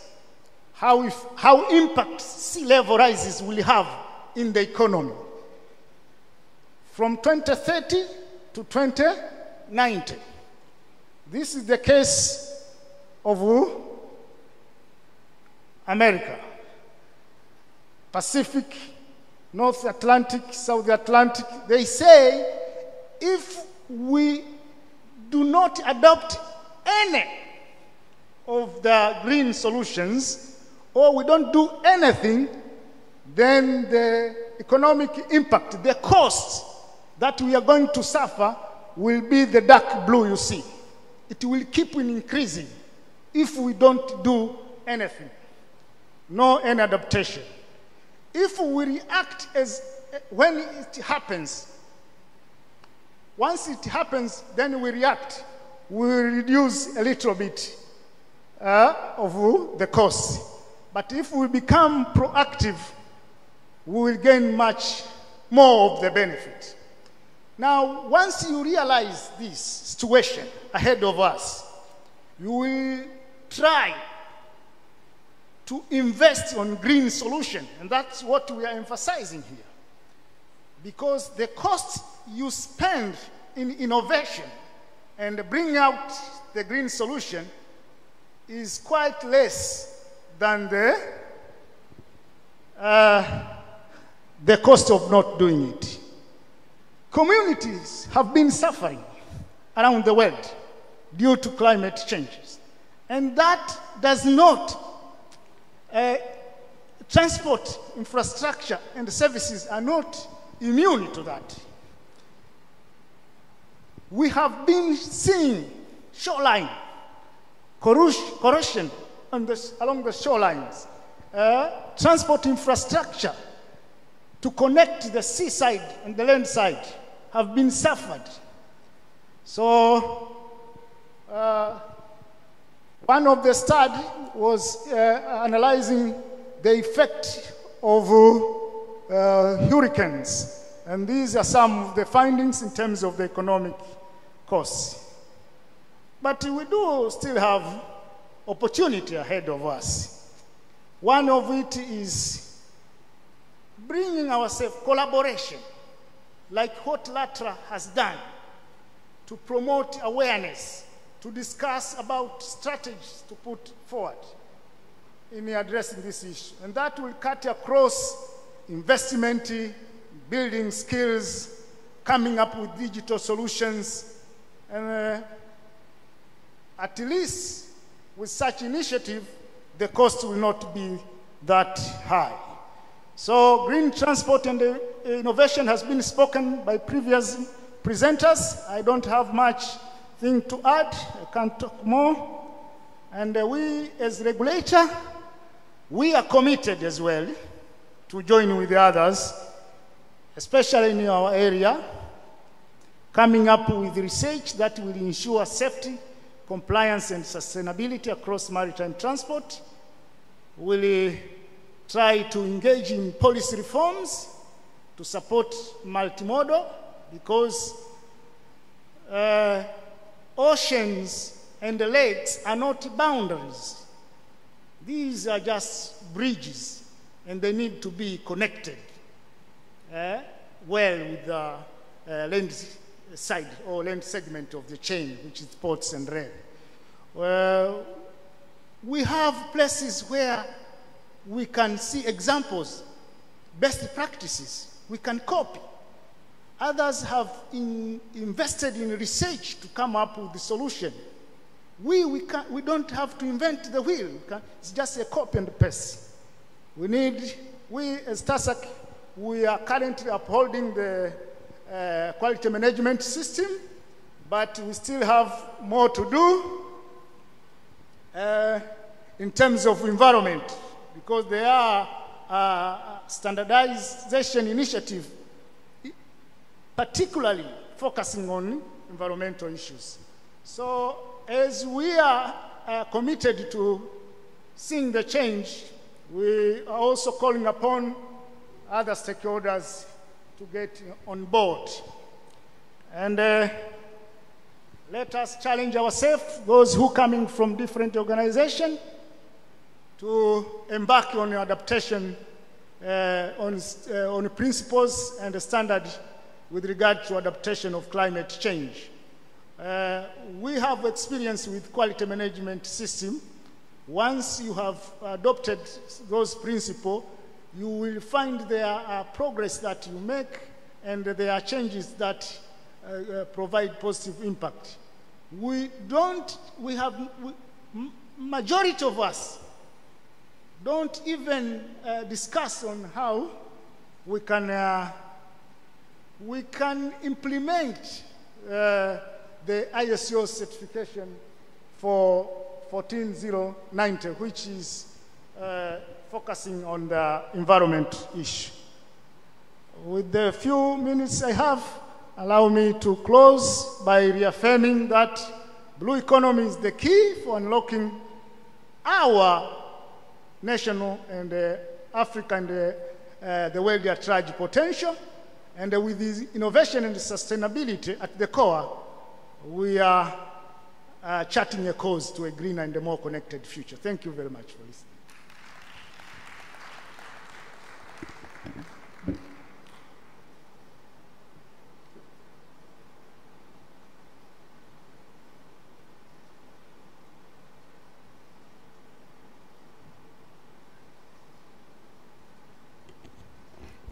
how impact sea level rises will have in the economy from 2030 to 2090. This is the case of America, Pacific, North Atlantic, South Atlantic. They say if we do not adopt any of the green solutions, or we don't do anything, then the economic impact, the cost that we are going to suffer will be the dark blue you see. It will keep on increasing if we don't do anything, any adaptation. If we react when it happens, once it happens, then we react. We will reduce a little bit of the cost. But if we become proactive, we will gain much more of the benefit. Now, once you realize this situation ahead of us, you will try to invest on green solution, and that's what we are emphasizing here. Because the cost you spend in innovation and bring out the green solution is quite less than the cost of not doing it. Communities have been suffering around the world due to climate changes, and that does not transport infrastructure and services are not immune to that. We have been seeing shoreline corrosion along the shorelines, transport infrastructure to connect the seaside and the land side have been suffered. So one of the studies was analyzing the effect of hurricanes, and these are some of the findings in terms of the economic costs. But we do still have opportunity ahead of us. One of it is bringing ourselves collaboration, like what Latra has done, to promote awareness, to discuss about strategies to put forward in addressing this issue. And that will cut across investment, building skills, coming up with digital solutions, and at least with such initiative, the cost will not be that high. So green transport and innovation has been spoken by previous presenters. I don't have much thing to add. I can't talk more. And we as regulator, we are committed as well to join with the others, especially in our area, coming up with research that will ensure safety, compliance, and sustainability across maritime transport. We'll try to engage in policy reforms to support multimodal, because oceans and the lakes are not boundaries. These are just bridges, and they need to be connected well with the land side or land segment of the chain, which is ports and rail. We have places where we can see examples, best practices, we can copy. Others have invested in research to come up with the solution. We don't have to invent the wheel. It's just a copy and paste. We as TASAC, we are currently upholding the quality management system but we still have more to do in terms of environment, because there are standardization initiative, particularly focusing on environmental issues. So as we are committed to seeing the change, we are also calling upon other stakeholders to get on board. And let us challenge ourselves, those who coming from different organizations, to embark on adaptation on principles and standard with regard to adaptation of climate change. We have experience with quality management system. Once you have adopted those principles, you will find there are progress that you make, and there are changes that provide positive impact. Majority of us don't even discuss on how we can implement the ISO certification for 14090, which is focusing on the environment issue. With the few minutes I have, allow me to close by reaffirming that blue economy is the key for unlocking our national and African and the world at large potential. And with this innovation and sustainability at the core, we are charting a course to a greener and a more connected future. Thank you very much for listening.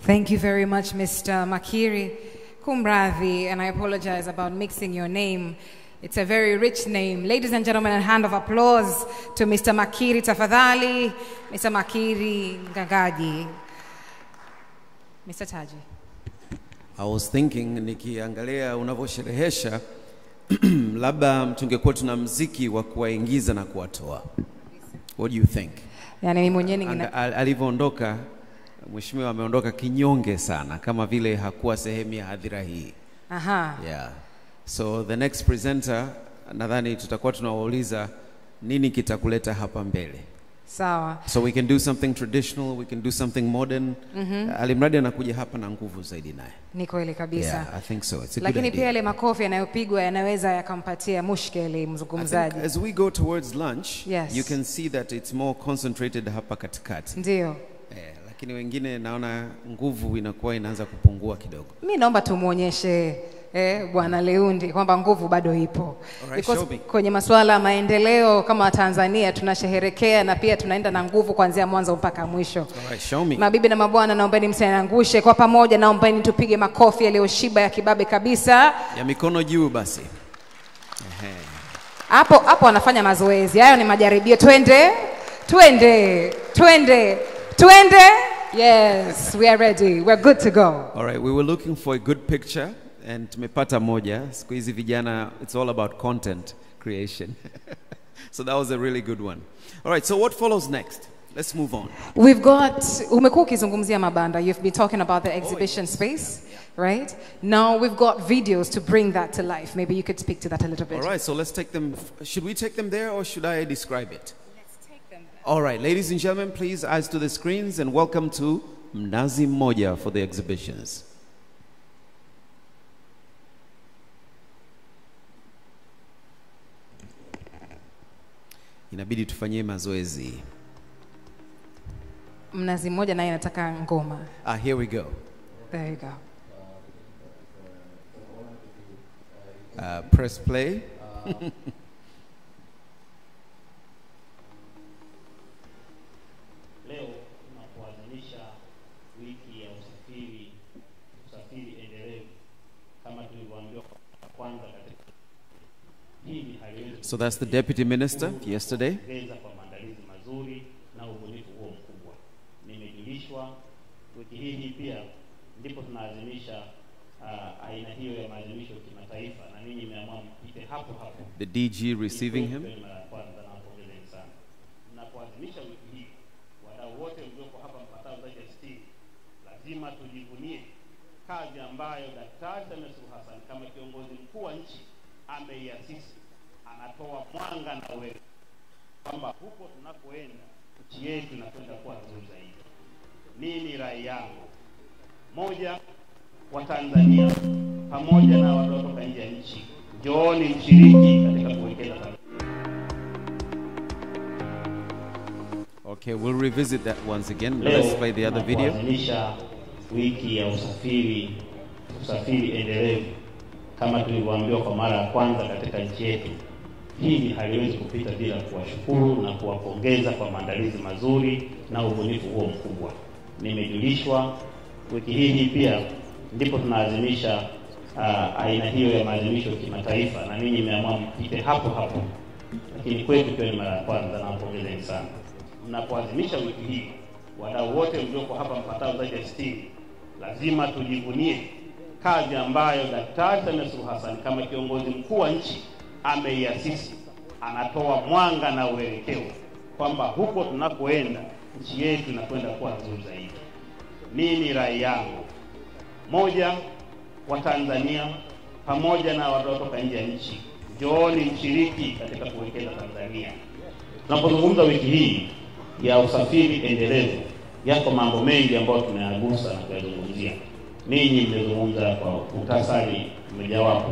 Thank you very much, Mr. Makiri. Kumradhi, and I apologize about mixing your name. It's a very rich name. Ladies and gentlemen, a hand of applause to Mr. Makiri Tafadhali, Mr. Makiri Ngagaji. Mr. Taji. I was thinking, nikiangalia unavyosherehesha, labda tungekuwa tuna mziki wa kuwaingiza na kuwatoa. What do you think? Yani mimi mwenyewe alivyoondoka, mheshimiwa ameondoka kinyonge sana, kama vile hakuwa sehemu ya hadhira hii. Aha. Yeah. So the next presenter, nadhani tutakuwa tunawauliza nini kitakuleta hapa mbele. Sawa. So we can do something traditional, we can do something modern. Alimradi anakuja hapa na nguvu zaidi naye. Ni kweli kabisa. Yeah, I think so. It's a good Lakini idea. pia ile makofi yanayopigwa yanaweza yakampatia mushkeli mzungumzaji. As we go towards lunch, yes, you can see that it's more concentrated hapa katikati. Ndio. Lakini wengine naona nguvu inakuwa inaanza kupungua kidogo. Mimi naomba tumuonyeshe Bwana Leundi kwamba nguvu bado ipo. Because kwenye masuala ya maendeleo kama Tanzania tunasherehekea na pia tunaenda na nguvu kuanzia mwanzo mpaka mwisho. Show me. Mabibi na mabwana, naombeni msiangushe kwa pamoja, naombeni tupige makofi yaliyoshiba ya kibabe kabisa. Ya mikono juu basi. Hapo wanafanya mazoezi. Hayo ni majaribio. Twende. Yes, we are ready. We're good to go. All right, we were looking for a good picture and tumepata moja. Siku hizi vijana, it's all about content creation. So that was a really good one. All right, so what follows next? Let's move on. We've got, umekuwa ukizungumzia mabanda. You've been talking about the exhibition space, right? Now we've got videos to bring that to life. Maybe you could speak to that a little bit. All right, so let's take them. Should we take them there or should I describe it? All right, ladies and gentlemen, please eyes to the screens and welcome to Mnazi Mmoja for the exhibitions. Inabidi tufanyie mazoezi. Mnazi Mmoja naye anataka ngoma. Here we go. There you go. Press play. Leo tunapoadhimisha wiki ya usafiri endelevu kama tulivyoambiwa Kwanza katika hii haliwezi. So that's the Deputy Minister yesterday. Kwa maandalizi mazuri na ubunifu huo mkubwa. Nimejulishwa wiki hii pia ndipo tunaadhimisha aina hiyo ya maadhimisho kimataifa, na ninyi mmeamua mpite hapo hapo. The DG receiving him. Kwanza nawapongezeni sana. Mnapoadhimisha wiki hii, wadau wote mlioko hapa mpatao zaidi ya 60, lazima tujivunie kazi ambayo Daktari Samia Suluhu Hassan kama kiongozi mkuu wa nchi ameiasisi. Anatoa mwanga na uwezo kwamba huko tunakoenda nchi yetu inakwenda kuwa nzuri zaidi. Nini rai yangu? Moja, wa Tanzania pamoja na watu kutoka nje ya nchi, njooni mshiriki katika kuwekeza. Okay, we'll revisit that once again. Let's play the other video. Kuadhimisha wiki ya usafiri endelevu kama tulivyoambiwa kwa mara ya kwanza katika nchi yetu. Hili haliwezi kupita bila kuwashukuru na kuwapongeza kwa maandalizi mazuri na ubunifu huo mkubwa. Nimejulishwa wiki hii pia ndipo tunaadhimisha aina hiyo ya maadhimisho kimataifa, na ninyi mmeamua mpite hapo hapo, lakini kwetu pia ni mara ya kwanza, na wapongezeni sana. Mnapoadhimisha wiki hii, wadau wote mlioko hapa mpatao zaidi ya 60, lazima tujivunie kazi ambayo Daktari Samia Suluhu Hassan kama kiongozi mkuu wa nchi ameiasisi. Anatoa mwanga na uelekeo kwamba huko tunakoenda nchi yetu inakwenda kuwa nzuri zaidi. Nini rai yangu? Moja, wa Tanzania pamoja na watu kutoka nje ya nchi, njooni mshiriki katika kuwekeza Tanzania. Tunapozungumza wiki hii ya usafiri endelevu, yako mambo mengi ambayo tumeyagusa na kuyazungumzia. Ninyi mmezungumza kwa muhtasari mmojawapo.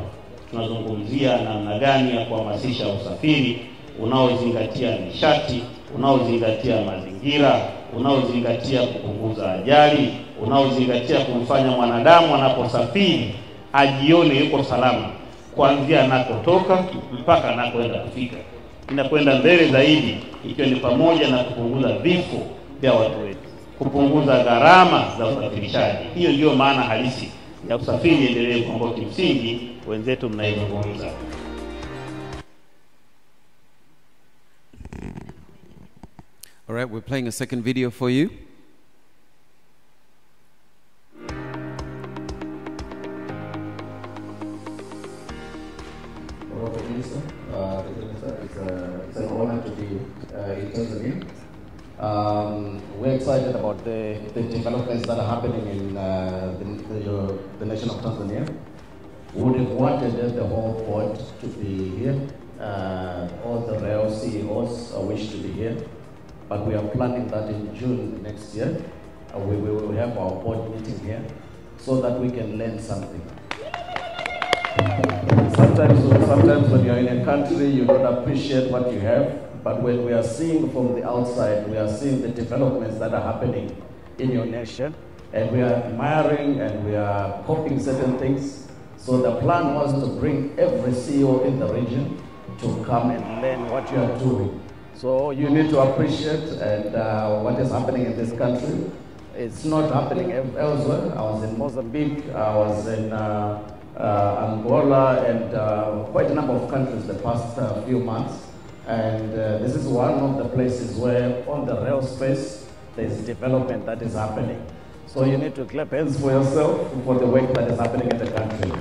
Tunazungumzia namna gani ya kuhamasisha usafiri unaozingatia nishati, unaozingatia mazingira, unaozingatia kupunguza ajali, unaozingatia kumfanya mwanadamu anaposafiri ajione yuko salama kuanzia anakotoka mpaka anakoenda kufika. Inakwenda mbele zaidi, ikiwa ni pamoja na kupunguza vifo vya watu wetu, kupunguza gharama za usafirishaji. Hiyo ndio maana halisi ya usafiri endelevu ambao kimsingi wenzetu mnaizungumza. All right, we're playing a second video for you. It's an honor to be in Tanzania. We're excited about the developments that are happening in the nation of Tanzania. We would have wanted the whole board to be here. All the rail CEOs wish to be here, but we are planning that in June next year. We will have our board meeting here so that we can learn something. Sometimes when you're in a country, you don't appreciate what you have. But when we are seeing from the outside, we are seeing the developments that are happening in your nation, and we are admiring and we are copying certain things. So the plan was to bring every CEO in the region to come and learn what you are doing. So you need to appreciate what is happening in this country. It's not happening elsewhere. I was in Mozambique, I was in Angola, and quite a number of countries the past few months. And this is one of the places where on the rail space, there's development that is happening. So you need to clap hands for yourself for the work that is happening in the country.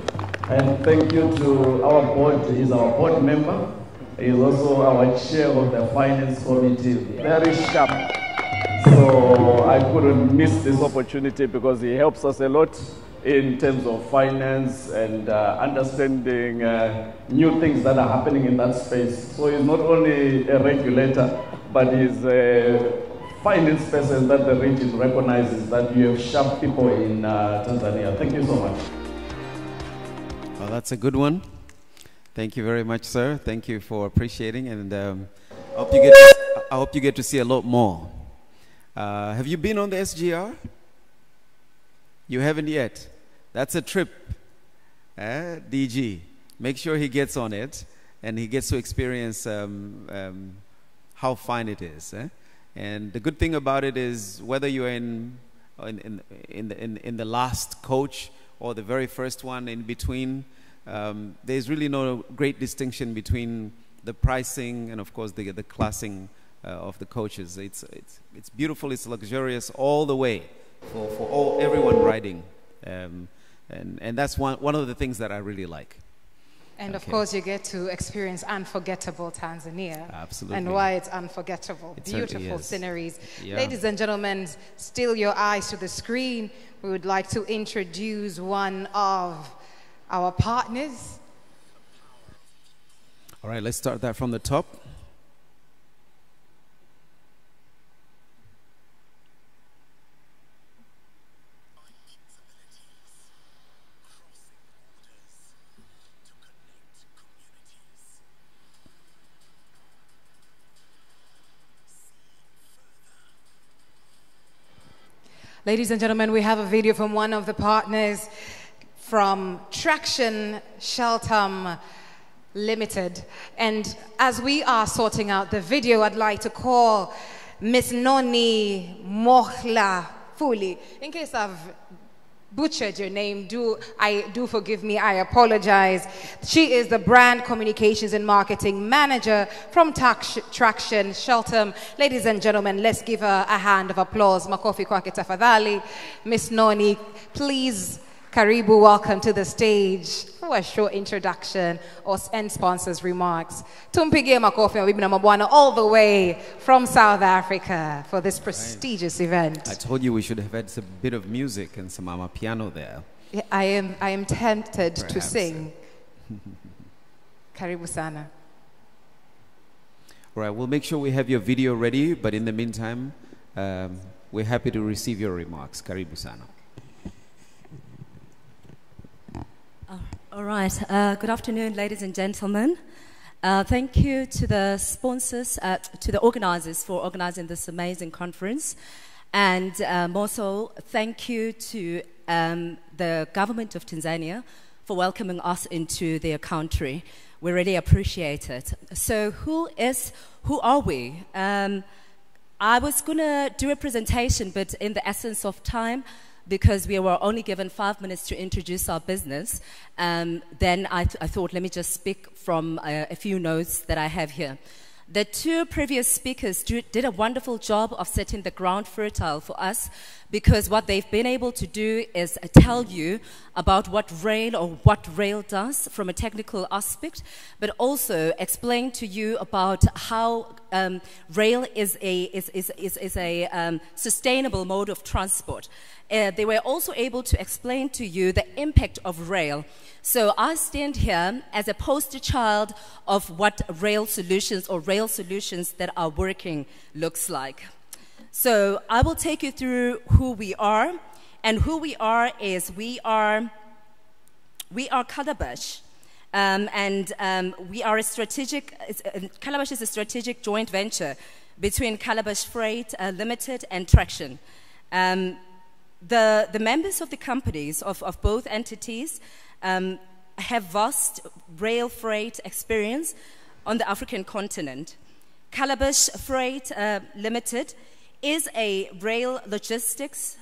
And thank you to our board. He's our board member. He's also our chair of the finance committee, very sharp. So I couldn't miss this opportunity because he helps us a lot in terms of finance and understanding new things that are happening in that space. So he's not only a regulator, but he's a finance person that the region recognizes that you have sharp people in Tanzania. Thank you so much. Well, that's a good one. Thank you very much, sir. Thank you for appreciating, and I hope you get to see a lot more. Have you been on the SGR? You haven't yet. That's a trip, DG. Make sure he gets on it, and he gets to experience how fine it is. And the good thing about it is, whether you're in the last coach or the very first one in between, there's really no great distinction between the pricing and, of course, the classing of the coaches. It's beautiful. It's luxurious all the way for everyone riding. And that's one of the things that I really like. And of course, you get to experience unforgettable Tanzania. Absolutely. And why it's unforgettable. It certainly Beautiful is. sceneries. Yeah. Ladies and gentlemen, still your eyes to the screen. We would like to introduce one of our partners. All right, let's start that from the top. Ladies and gentlemen, we have a video from one of the partners from Traction Shelter Limited. And as we are sorting out the video, I'd like to call Miss Noni Mohla Fuli. In case I've butchered your name, do forgive me, I apologize. She is the brand communications and marketing manager from Traction Shelter. Ladies and gentlemen, let's give her a hand of applause. Makofi kwake tafadhali. Miss Noni, please, karibu, welcome to the stage for a short introduction and sponsors remarks. Tumpigie makofi mabibi na mabwana all the way from South Africa for this prestigious event. I told you we should have had a bit of music and some piano there. Yeah, I am tempted to Perhaps. sing. Karibu sana. All right, we'll make sure we have your video ready, but in the meantime, we're happy to receive your remarks. Karibu sana. All right. Good afternoon, ladies and gentlemen. Thank you to the sponsors, to the organizers for organizing this amazing conference. And also, thank you to the government of Tanzania for welcoming us into their country. We really appreciate it. So who are we? I was going to do a presentation, but in the essence of time, because we were only given 5 minutes to introduce our business, then I thought, let me just speak from a few notes that I have here. The two previous speakers did a wonderful job of setting the ground fertile for us, because what they've been able to do is tell you about what rail does from a technical aspect, but also explain to you about how rail is a sustainable mode of transport. They were also able to explain to you the impact of rail. So I stand here as a poster child of what rail solutions that are working looks like. So I will take you through who we are, and who we are is we are Calabash. We are a strategic, Calabash is a strategic joint venture between Calabash Freight Limited and Traction. The members of the companies of both entities have vast rail freight experience on the African continent. Calabash Freight Limited is a rail logistics,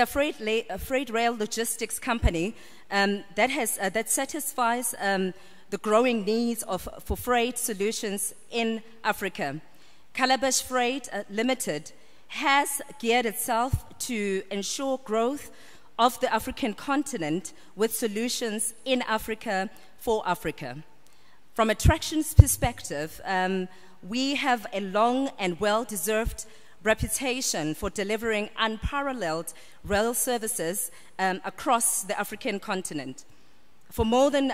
freight rail logistics company that satisfies the growing needs for freight solutions in Africa. Calabash Freight Limited has geared itself to ensure growth of the African continent with solutions in Africa for Africa. From a Traction's perspective, we have a long and well-deserved reputation for delivering unparalleled rail services across the African continent. For more than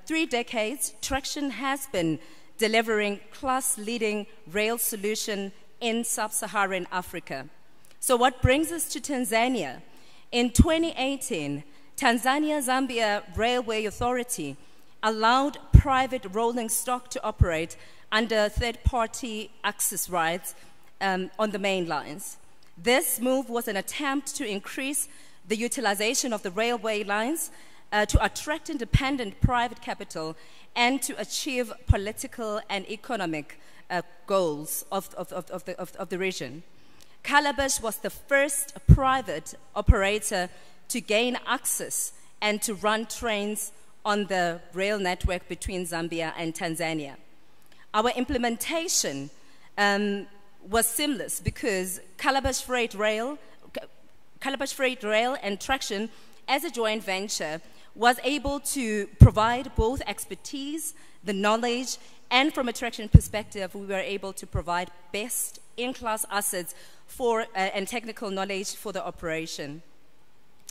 3 decades, Traction has been delivering class-leading rail solution in sub-Saharan Africa. So what brings us to Tanzania? In 2018, Tanzania-Zambia Railway Authority allowed private rolling stock to operate under third-party access rights on the main lines. This move was an attempt to increase the utilization of the railway lines to attract independent private capital and to achieve political and economic goals of the region. Calabash was the first private operator to gain access and to run trains on the rail network between Zambia and Tanzania. Our implementation was seamless because Calabash Freight Rail Calabash Freight Rail and Traction, as a joint venture, was able to provide both expertise, the knowledge, and from a traction perspective, we were able to provide best-in-class assets for, and technical knowledge for the operation.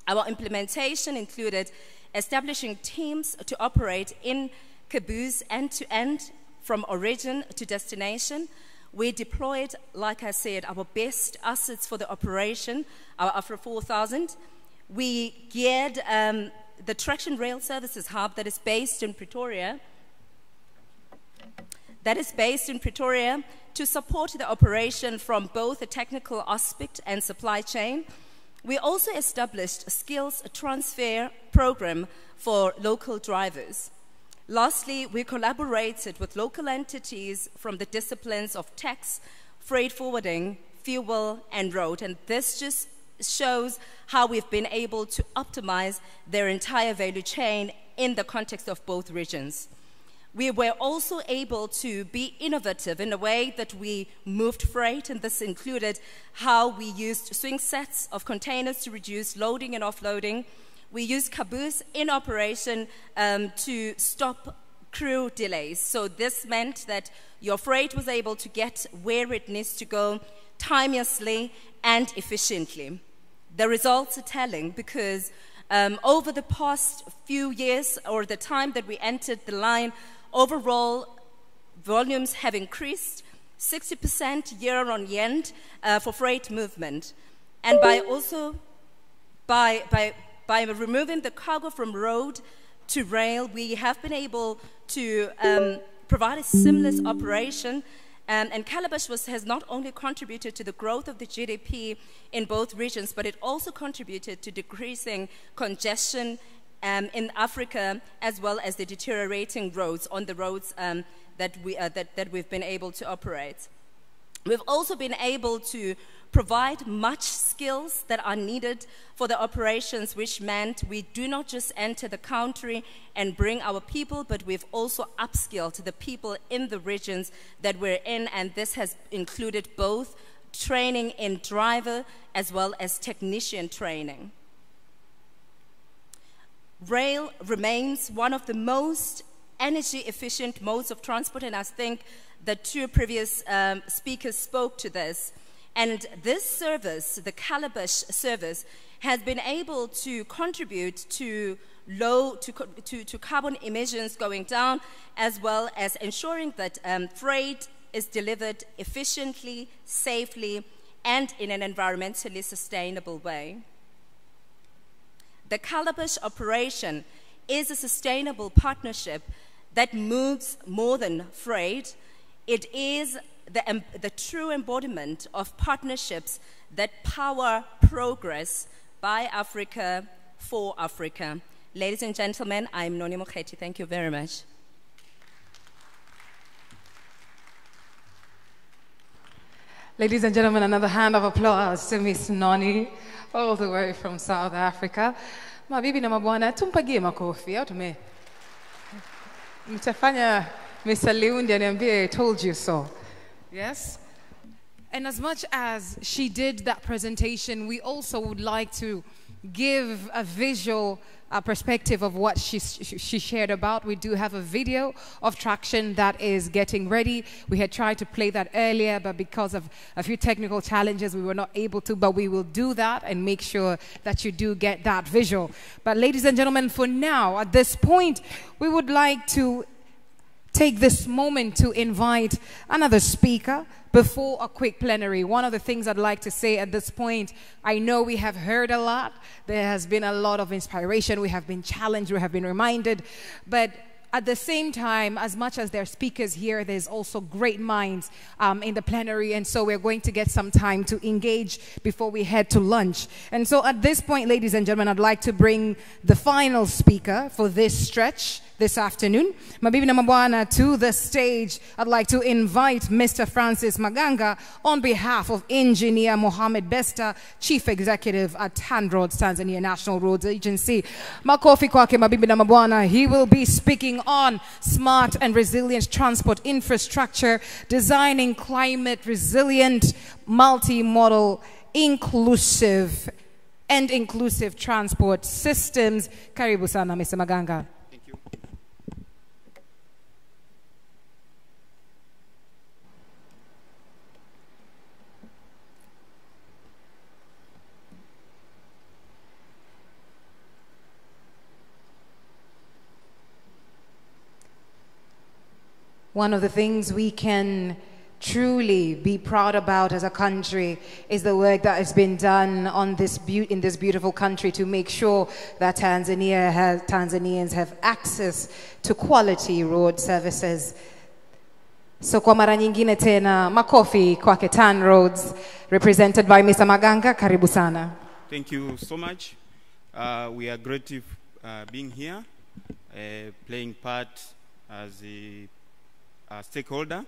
Our implementation included establishing teams to operate in caboose end-to-end from origin to destination. We deployed, like I said, our best assets for the operation, our Afro 4000. We geared the Traction Rail Services Hub that is based in Pretoria, to support the operation from both a technical aspect and supply chain. We also established a skills transfer program for local drivers. Lastly, we collaborated with local entities from the disciplines of tax, freight forwarding, fuel, and road, and this just shows how we've been able to optimize their entire value chain in the context of both regions. We were also able to be innovative in a way that we moved freight, and this included how we used swing sets of containers to reduce loading and offloading. We used caboose in operation to stop crew delays. So this meant that your freight was able to get where it needs to go timeously and efficiently. The results are telling because over the past few years, or the time that we entered the line, overall volumes have increased 60% year on year for freight movement. And by removing the cargo from road to rail, we have been able to provide a seamless operation. And Calabash has not only contributed to the growth of the GDP in both regions, but it also contributed to decreasing congestion in Africa, as well as the deteriorating roads on the roads that we've been able to operate. We've also been able to provide much skills that are needed for the operations, which meant we do not just enter the country and bring our people, but we've also upskilled the people in the regions that we're in, and this has included both training in driver as well as technician training. Rail remains one of the most energy efficient modes of transport, and I think the two previous speakers spoke to this. And this service, the Calabash service, has been able to contribute to carbon emissions going down, as well as ensuring that freight is delivered efficiently, safely, and in an environmentally sustainable way. The Calabash operation is a sustainable partnership that moves more than freight. It is the true embodiment of partnerships that power progress by Africa for Africa. Ladies and gentlemen, I'm Noni Mokgeti. Thank you very much. Ladies and gentlemen, another hand of applause to Miss Noni, all the way from South Africa. Mabibi na mabwana, tumpagie makofi au tume. Mtafanya Mr. Liundi aniambie, I told you so. Yes? And as much as she did that presentation, we also would like to give a visual perspective of what she shared about. We do have a video of Traction that is getting ready. We had tried to play that earlier, but because of a few technical challenges, we were not able to, but we will do that and make sure that you do get that visual. But ladies and gentlemen, for now, at this point, we would like to take this moment to invite another speaker before a quick plenary. One of the things I'd like to say at this point, I know we have heard a lot. There has been a lot of inspiration. We have been challenged. We have been reminded. But at the same time, as much as there are speakers here, there's also great minds in the plenary. And so we're going to get some time to engage before we head to lunch. And so at this point, ladies and gentlemen, I'd like to bring the final speaker for this stretch this afternoon. Mabibi na mabwana, to the stage, I'd like to invite Mr. Francis Maganga on behalf of Engineer Mohamed Besta, Chief Executive at TANROADS, Tanzania National Roads Agency. Makofi kwake mabibi na mabwana. He will be speaking on smart and resilient transport infrastructure, designing climate resilient, multimodal, inclusive and inclusive transport systems. Karibu sana, Mr. Maganga. Thank you. One of the things we can truly be proud about as a country is the work that has been done on in this beautiful country to make sure that Tanzanians have access to quality road services. So kwa mara nyingine tena, makofi kwake TAN Roads, represented by Mr. Maganga. Karibu sana. Thank you so much. We are grateful being here, playing part as a stakeholder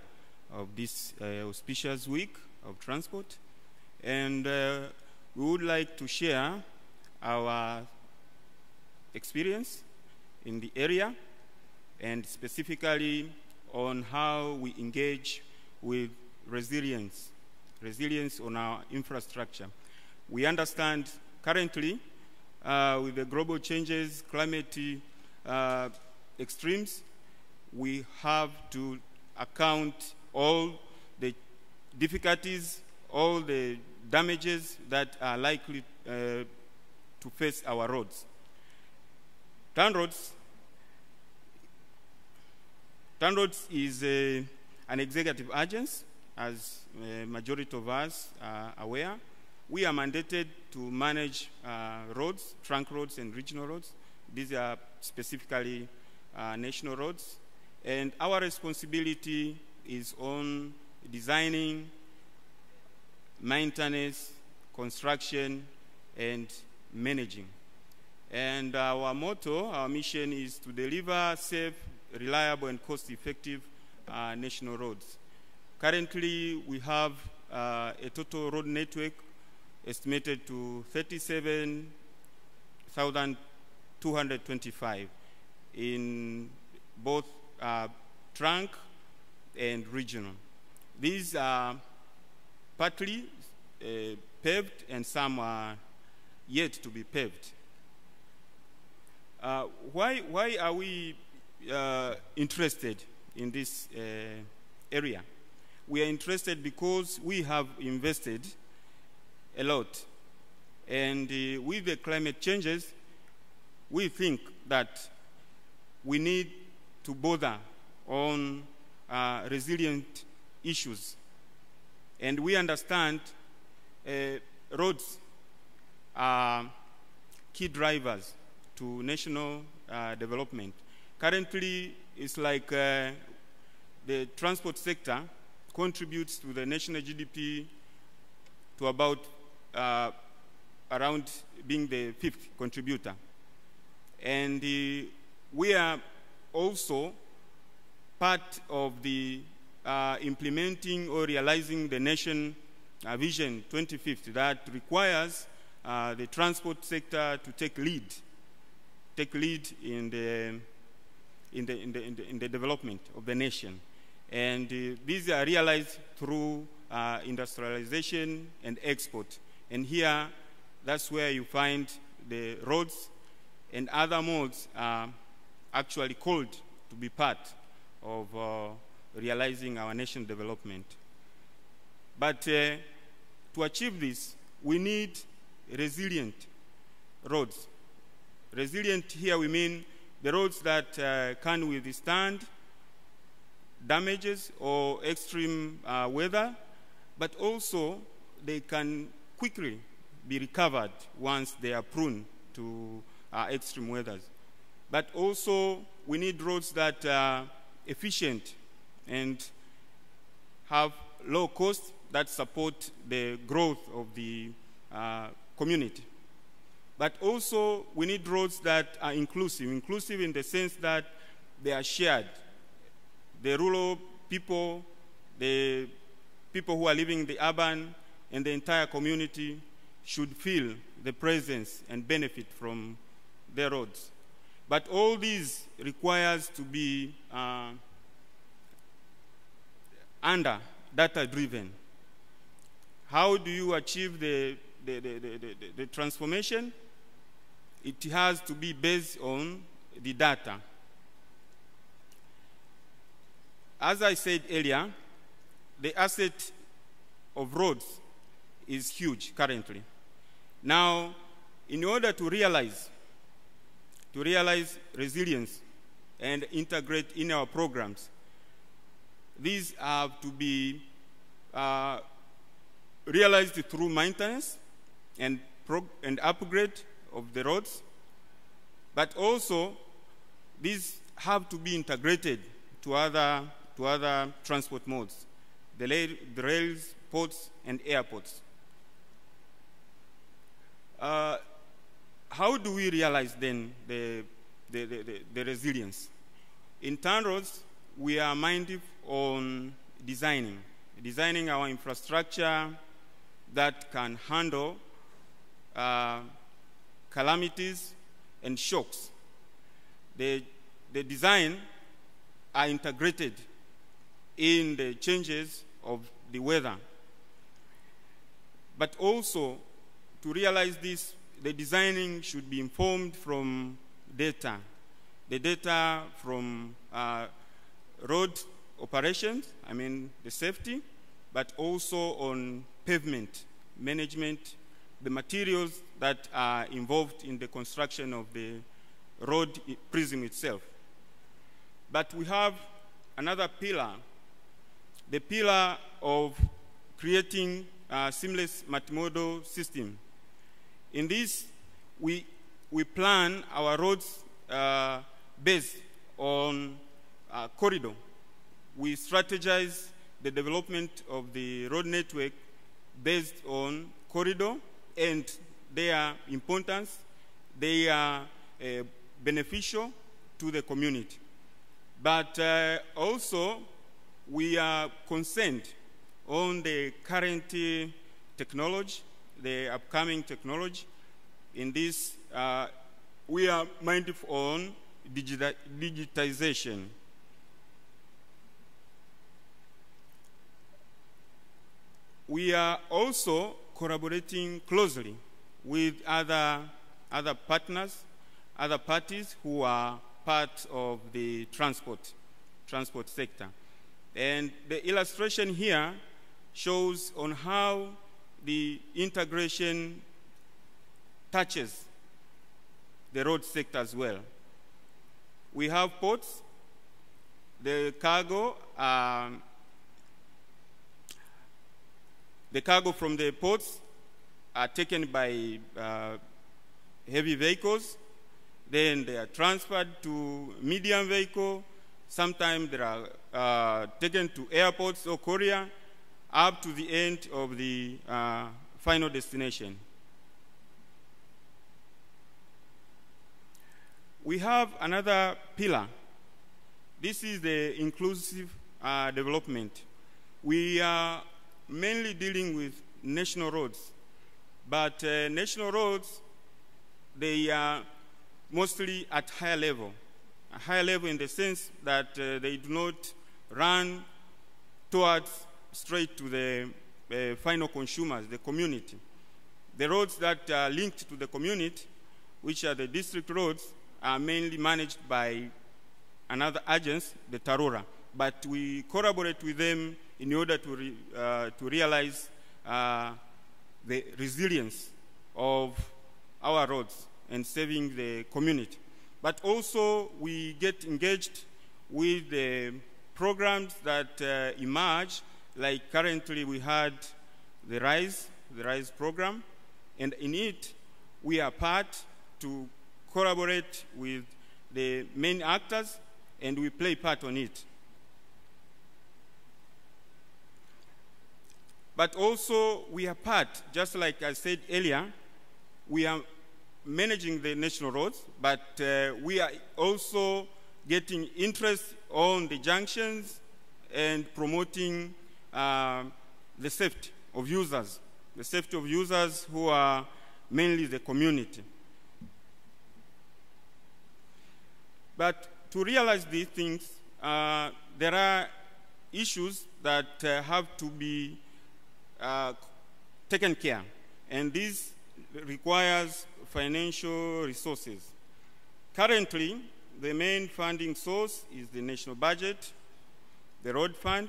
of this auspicious week of transport. And we would like to share our experience in the area, and specifically on how we engage with resilience on our infrastructure. We understand currently with the global changes, climate extremes, we have to account all the difficulties, all the damages that are likely to face our roads. TAN Roads is an executive agency, as majority of us are aware. We are mandated to manage roads, trunk roads and regional roads. These are specifically national roads. And our responsibility is on designing, maintenance, construction, and managing. And our motto, our mission is to deliver safe, reliable, and cost-effective national roads. Currently, we have a total road network estimated to 37,225 in both trunk and regional. These are partly paved and some are yet to be paved. Why are we interested in this area? We are interested because we have invested a lot. And with the climate changes, we think that we need to bother on resilient issues. And we understand roads are key drivers to national development. Currently, it's like the transport sector contributes to the national GDP to about around being the 5th contributor. And we are also part of the implementing or realizing the nation vision 2050 that requires the transport sector to take lead in the development of the nation. And these are realized through industrialization and export. And here, that's where you find the roads and other modes are actually called to be part of realizing our nation development. But to achieve this, we need resilient roads. Resilient here we mean the roads that can withstand damages or extreme weather, but also they can quickly be recovered once they are prone to extreme weathers. But also we need roads that are efficient and have low cost that support the growth of the community. But also we need roads that are inclusive in the sense that they are shared. The rural people, the people who are living in the urban, and the entire community should feel the presence and benefit from their roads. But all these requires to be under data-driven. How do you achieve the the transformation, it has to be based on the data. As I said earlier, the asset of roads is huge currently. Now, in order to realize resilience and integrate in our programs, these have to be realized through maintenance and upgrade of the roads, but also these have to be integrated to other transport modes, the rails, ports, and airports. How do we realize then the resilience? In TANROADS, we are mindful on designing our infrastructure that can handle calamities and shocks. The design are integrated in the changes of the weather. But also, to realize this, the designing should be informed from data. The data from road operations, I mean the safety, but also on pavement management, the materials that are involved in the construction of the road prism itself. But we have another pillar, the pillar of creating a seamless multimodal system. In this, we plan our roads based on corridor. We strategize the development of the road network based on corridor and their importance. They are beneficial to the community. But also, we are concerned on the current technology, the upcoming technology. In this, we are mindful on digitization. We are also collaborating closely with other partners, other parties who are part of the transport sector. And the illustration here shows on how the integration touches the road sector as well. We have ports, the cargo from the ports are taken by heavy vehicles, then they are transferred to medium vehicle, sometimes they are taken to airports or courier, up to the end of the final destination. We have another pillar. This is the inclusive development. We are mainly dealing with national roads, but national roads, they are mostly at higher level. A higher level in the sense that they do not run towards straight to the final consumers, the community. The roads that are linked to the community, which are the district roads, are mainly managed by another agency, the TARURA. But we collaborate with them in order to realize the resilience of our roads and saving the community. But also we get engaged with the programs that emerge, like currently we had the RISE program, and in it we are part to collaborate with the main actors and we play part on it. But also we are part, just like I said earlier, we are managing the national roads, but we are also getting interest on the junctions and promoting the safety of users who are mainly the community. But to realize these things, there are issues that have to be taken care. and this requires financial resources. Currently, the main funding source is the national budget, the road fund,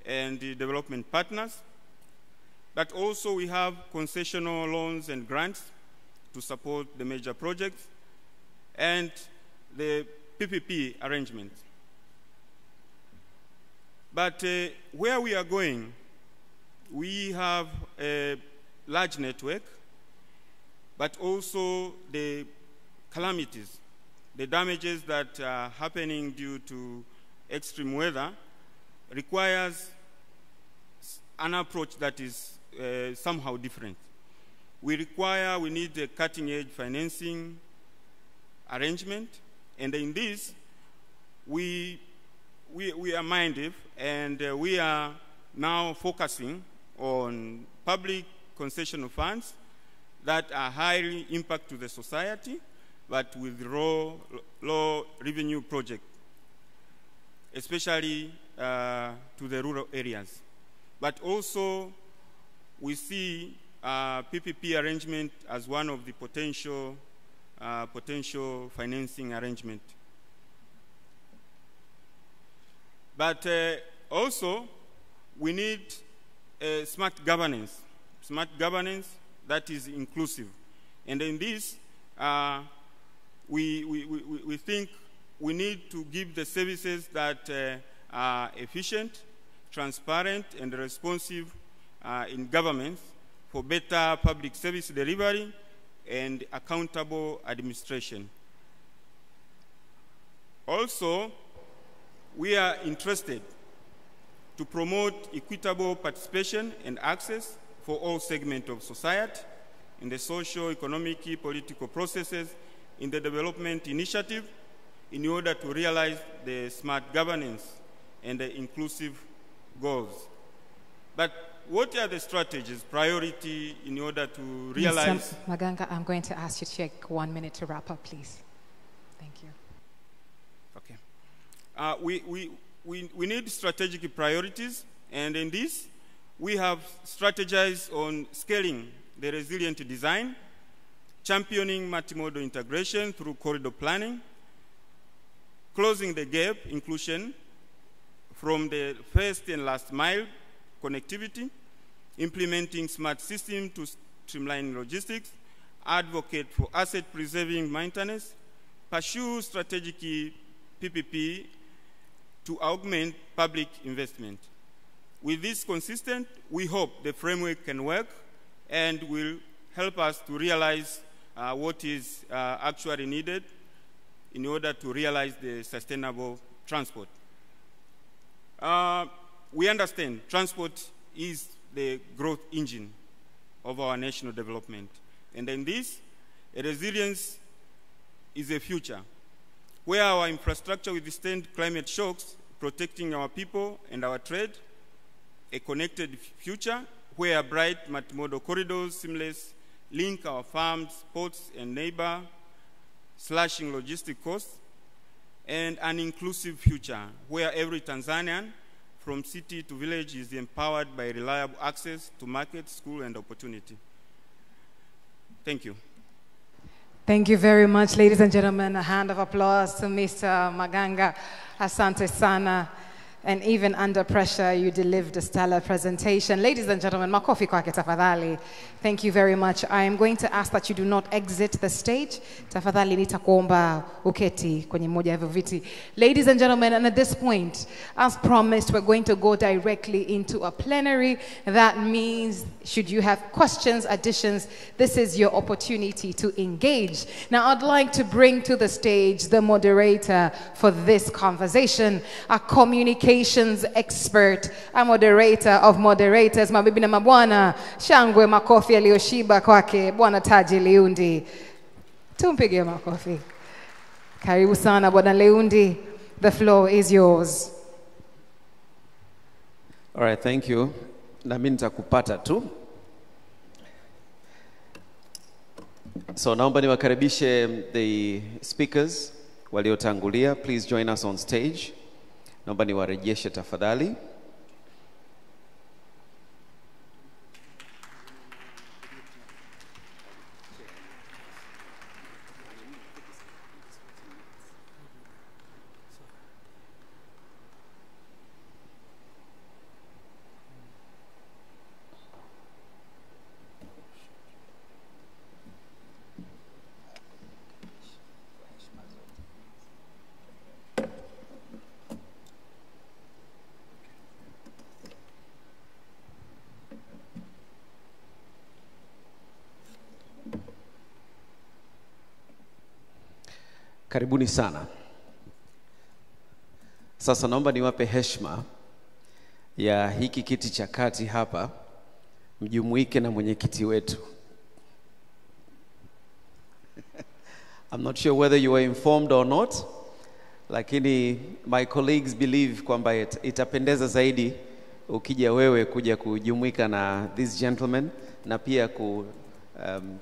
and the development partners. But also we have concessional loans and grants to support the major projects, and the PPP arrangements. But where we are going, we have a large network, but also the calamities, the damages that are happening due to extreme weather requires an approach that is somehow different. We need a cutting-edge financing arrangement, and in this, we are minded, and we are now focusing on public concessional funds that are highly impact to the society, but with low revenue projects, especially to the rural areas. But also, we see PPP arrangement as one of the potential financing arrangement. But also, we need smart governance that is inclusive. And in this, we think we need to give the services that are efficient, transparent, and responsive in government for better public service delivery and accountable administration. Also, we are interested to promote equitable participation and access for all segments of society in the social, economic, political processes in the development initiative in order to realize the smart governance and the inclusive goals. But what are the strategies, priority in order to realize? Mr. Maganga, I'm going to ask you to take 1 minute to wrap up, please. Thank you. Okay. We need strategic priorities, and in this, we have strategized on scaling the resilient design, championing multimodal integration through corridor planning, closing the gap inclusion from the first and last mile connectivity, implementing smart systems to streamline logistics, advocate for asset-preserving maintenance, pursue strategic PPP to augment public investment. With this consistent, we hope the framework can work and will help us to realize what is actually needed in order to realize the sustainable transport. We understand transport is the growth engine of our national development. And in this, resilience is a future where our infrastructure will withstand climate shocks, protecting our people and our trade, a connected future where bright multimodal corridors seamless link our farms, ports, and neighbor, slashing logistic costs, and an inclusive future where every Tanzanian from city to village is empowered by reliable access to market, school, and opportunity. Thank you. Thank you very much, ladies and gentlemen. A hand of applause to Mr. Maganga. Asante sana. And even under pressure, you delivered a stellar presentation. Ladies and gentlemen, makofi kwake tafadhali. Thank you very much. I am going to ask that you do not exit the stage. Tafadhali nitakuomba uketi kwenye moja ya viti. Ladies and gentlemen, and at this point, as promised, we're going to go directly into a plenary. That means, should you have questions, additions, this is your opportunity to engage. Now, I'd like to bring to the stage the moderator for this conversation, a communication expert, a moderator of moderators, mabibi na mabwana, shangwe makofi yaliyoshiba kwake Bwana Taji Liundi. Tumpige makofi. Karibu sana Bwana Liundi. The floor is yours. All right, thank you. Na mimi nitakupata tu. So naomba niwakaribishe the speakers waliotangulia. Please join us on stage. Naomba niwarejeshe tafadhali. Karibuni sana. Sasa naomba niwape heshima ya hiki kiti cha kati hapa, mjumuike na mwenyekiti wetu. I'm not sure whether you were informed or not, lakini my colleagues believe kwamba itapendeza zaidi ukija wewe kuja kujumuika na these gentlemen na pia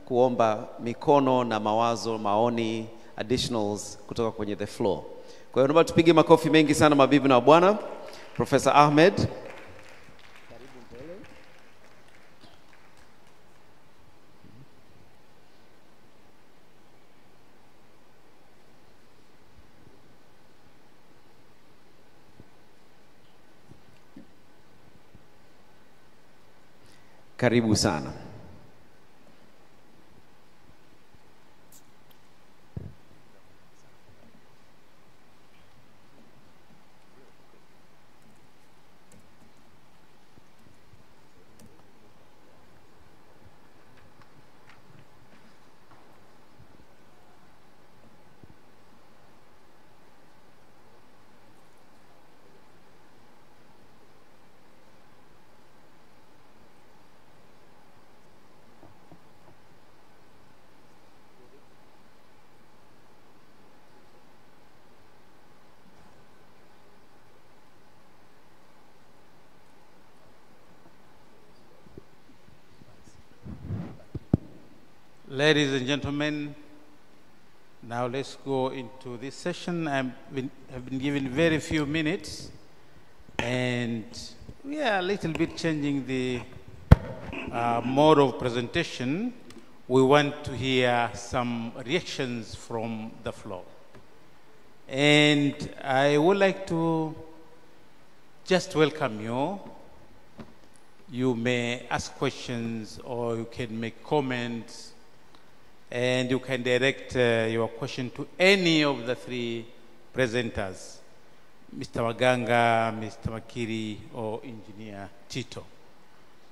kuomba mikono na mawazo, maoni, additionals kutoka kwenye the floor. Kwa hiyo naomba tupige makofi mengi sana mabibi na bwana. Professor Ahmed. Karibu sana. Ladies and gentlemen, now let's go into this session. I've been given very few minutes, and we are a little bit changing the mode of presentation. We want to hear some reactions from the floor. And I would like to just welcome you. You may ask questions or you can make comments, and you can direct your question to any of the three presenters, Mr. Maganga, Mr. Makiri, or Engineer Tito.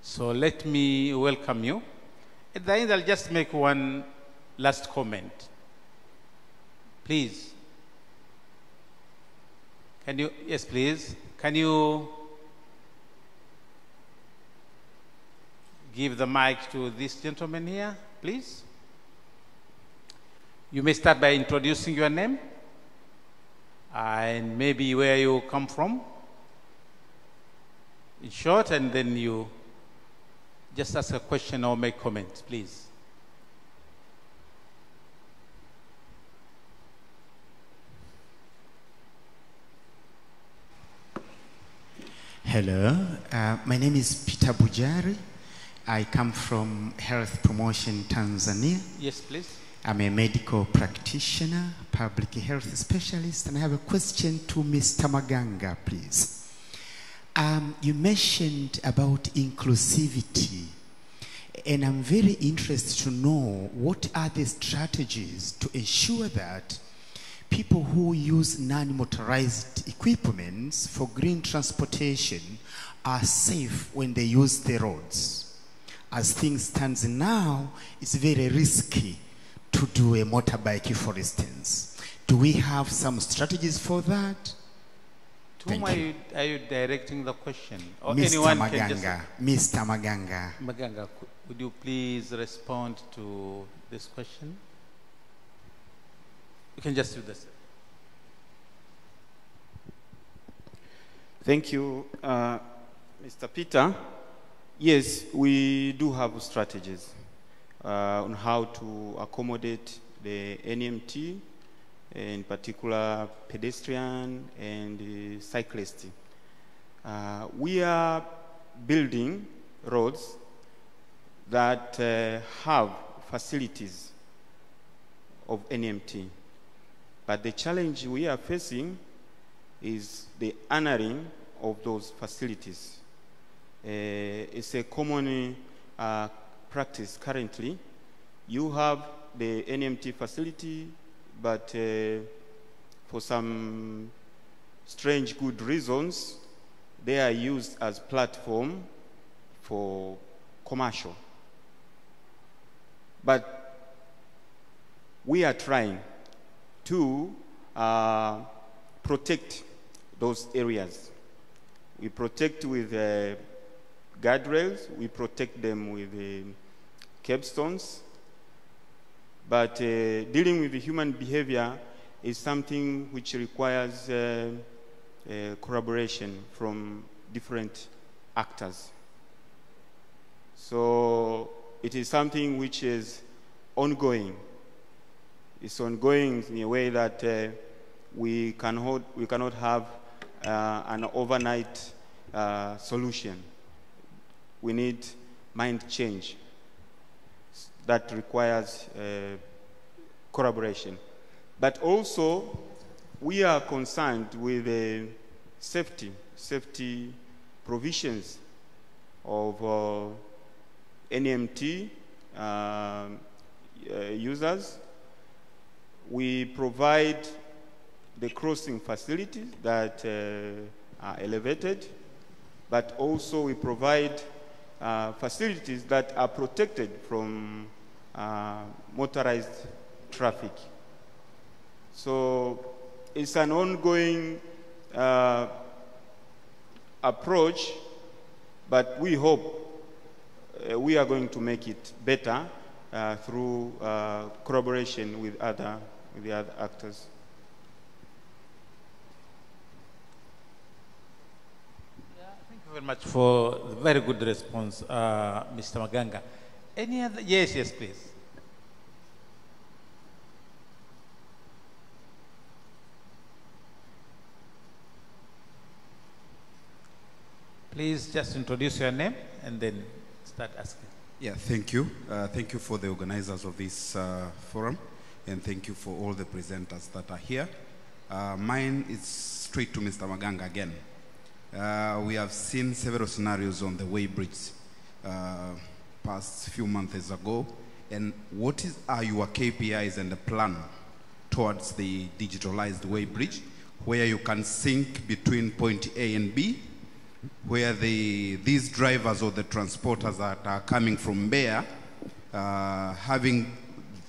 So let me welcome you. At the end, I'll just make one last comment. Please. Can you, yes, please. Can you give the mic to this gentleman here, please? You may start by introducing your name and maybe where you come from, in short, and then you just ask a question or make comments, please. Hello, my name is Peter Bujari. I come from Health Promotion Tanzania. Yes, please. I'm a medical practitioner, public health specialist, and I have a question to Mr. Maganga, please. You mentioned about inclusivity, and I'm very interested to know what are the strategies to ensure that people who use non-motorized equipments for green transportation are safe when they use the roads. As things stand now, it's very risky to do a motorbike, for instance. Do we have some strategies for that? To whom are you directing the question? Or Mr. anyone Maganga. can just... Mr. Maganga. Maganga, would you please respond to this question? You can just do this. Thank you, Mr. Peter. Yes, we do have strategies on how to accommodate the NMT, in particular pedestrian and cyclist. We are building roads that have facilities of NMT. But the challenge we are facing is the honoring of those facilities. It's a common practice currently. You have the NMT facility, but for some strange good reasons, they are used as platform for commercial. But we are trying to protect those areas. We protect with guardrails, we protect them with capstones, but dealing with the human behavior is something which requires collaboration from different actors. So it is something which is ongoing. It's ongoing in a way that we cannot have an overnight solution. We need mind change that requires collaboration. But also, we are concerned with safety provisions of NMT users. We provide the crossing facilities that are elevated, but also we provide facilities that are protected from motorized traffic. So it's an ongoing approach, but we hope we are going to make it better through collaboration with the other actors. Thank you very much for the very good response, Mr. Maganga. Any other? Yes, yes, please. Please just introduce your name and then start asking. Yeah, thank you. Thank you for the organizers of this forum, and thank you for all the presenters that are here. Mine is straight to Mr. Maganga again. We have seen several scenarios on the weighbridge past few months ago, and what are your KPIs and the plan towards the digitalized weighbridge, where you can sync between point A and B, where these drivers or the transporters that are coming from Mbeya, having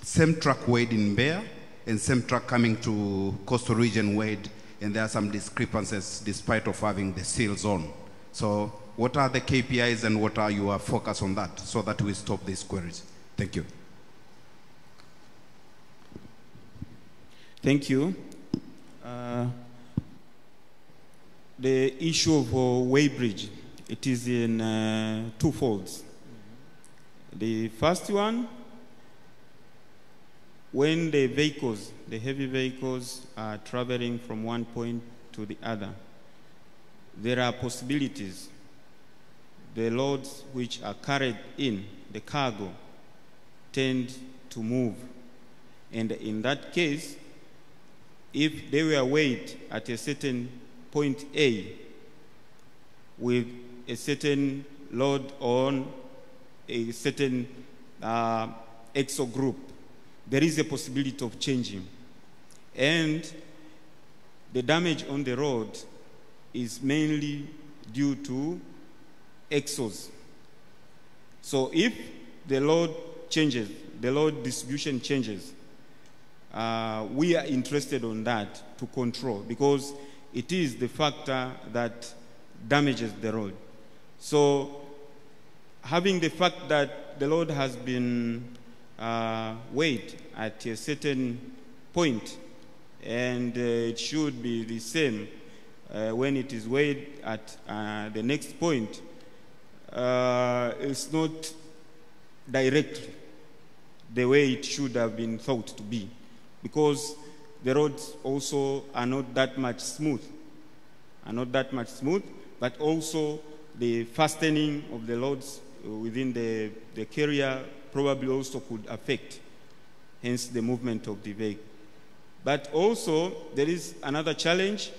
same truck weighed in Mbeya and same truck coming to coastal region weighed, and there are some discrepancies despite of having the seals on. So what are the KPIs and what are your focus on that so that we stop these queries? Thank you. Thank you. The issue of weighbridge, it is in two folds. The first one, when the vehicles, the heavy vehicles are traveling from one point to the other, there are possibilities. The loads which are carried in, the cargo, tend to move. And in that case, if they were weighed at a certain point A with a certain load on a certain exo group, there is a possibility of changing. And the damage on the road is mainly due to exos. So if the load changes, the load distribution changes, we are interested on that to control, because it is the factor that damages the road. So having the fact that the load has been weighed at a certain point, and it should be the same when it is weighed at the next point, it's not directly the way it should have been thought to be, because the roads also are not that much smooth, but also the fastening of the loads within the carrier probably also could affect, hence the movement of the vehicle. But also there is another challenge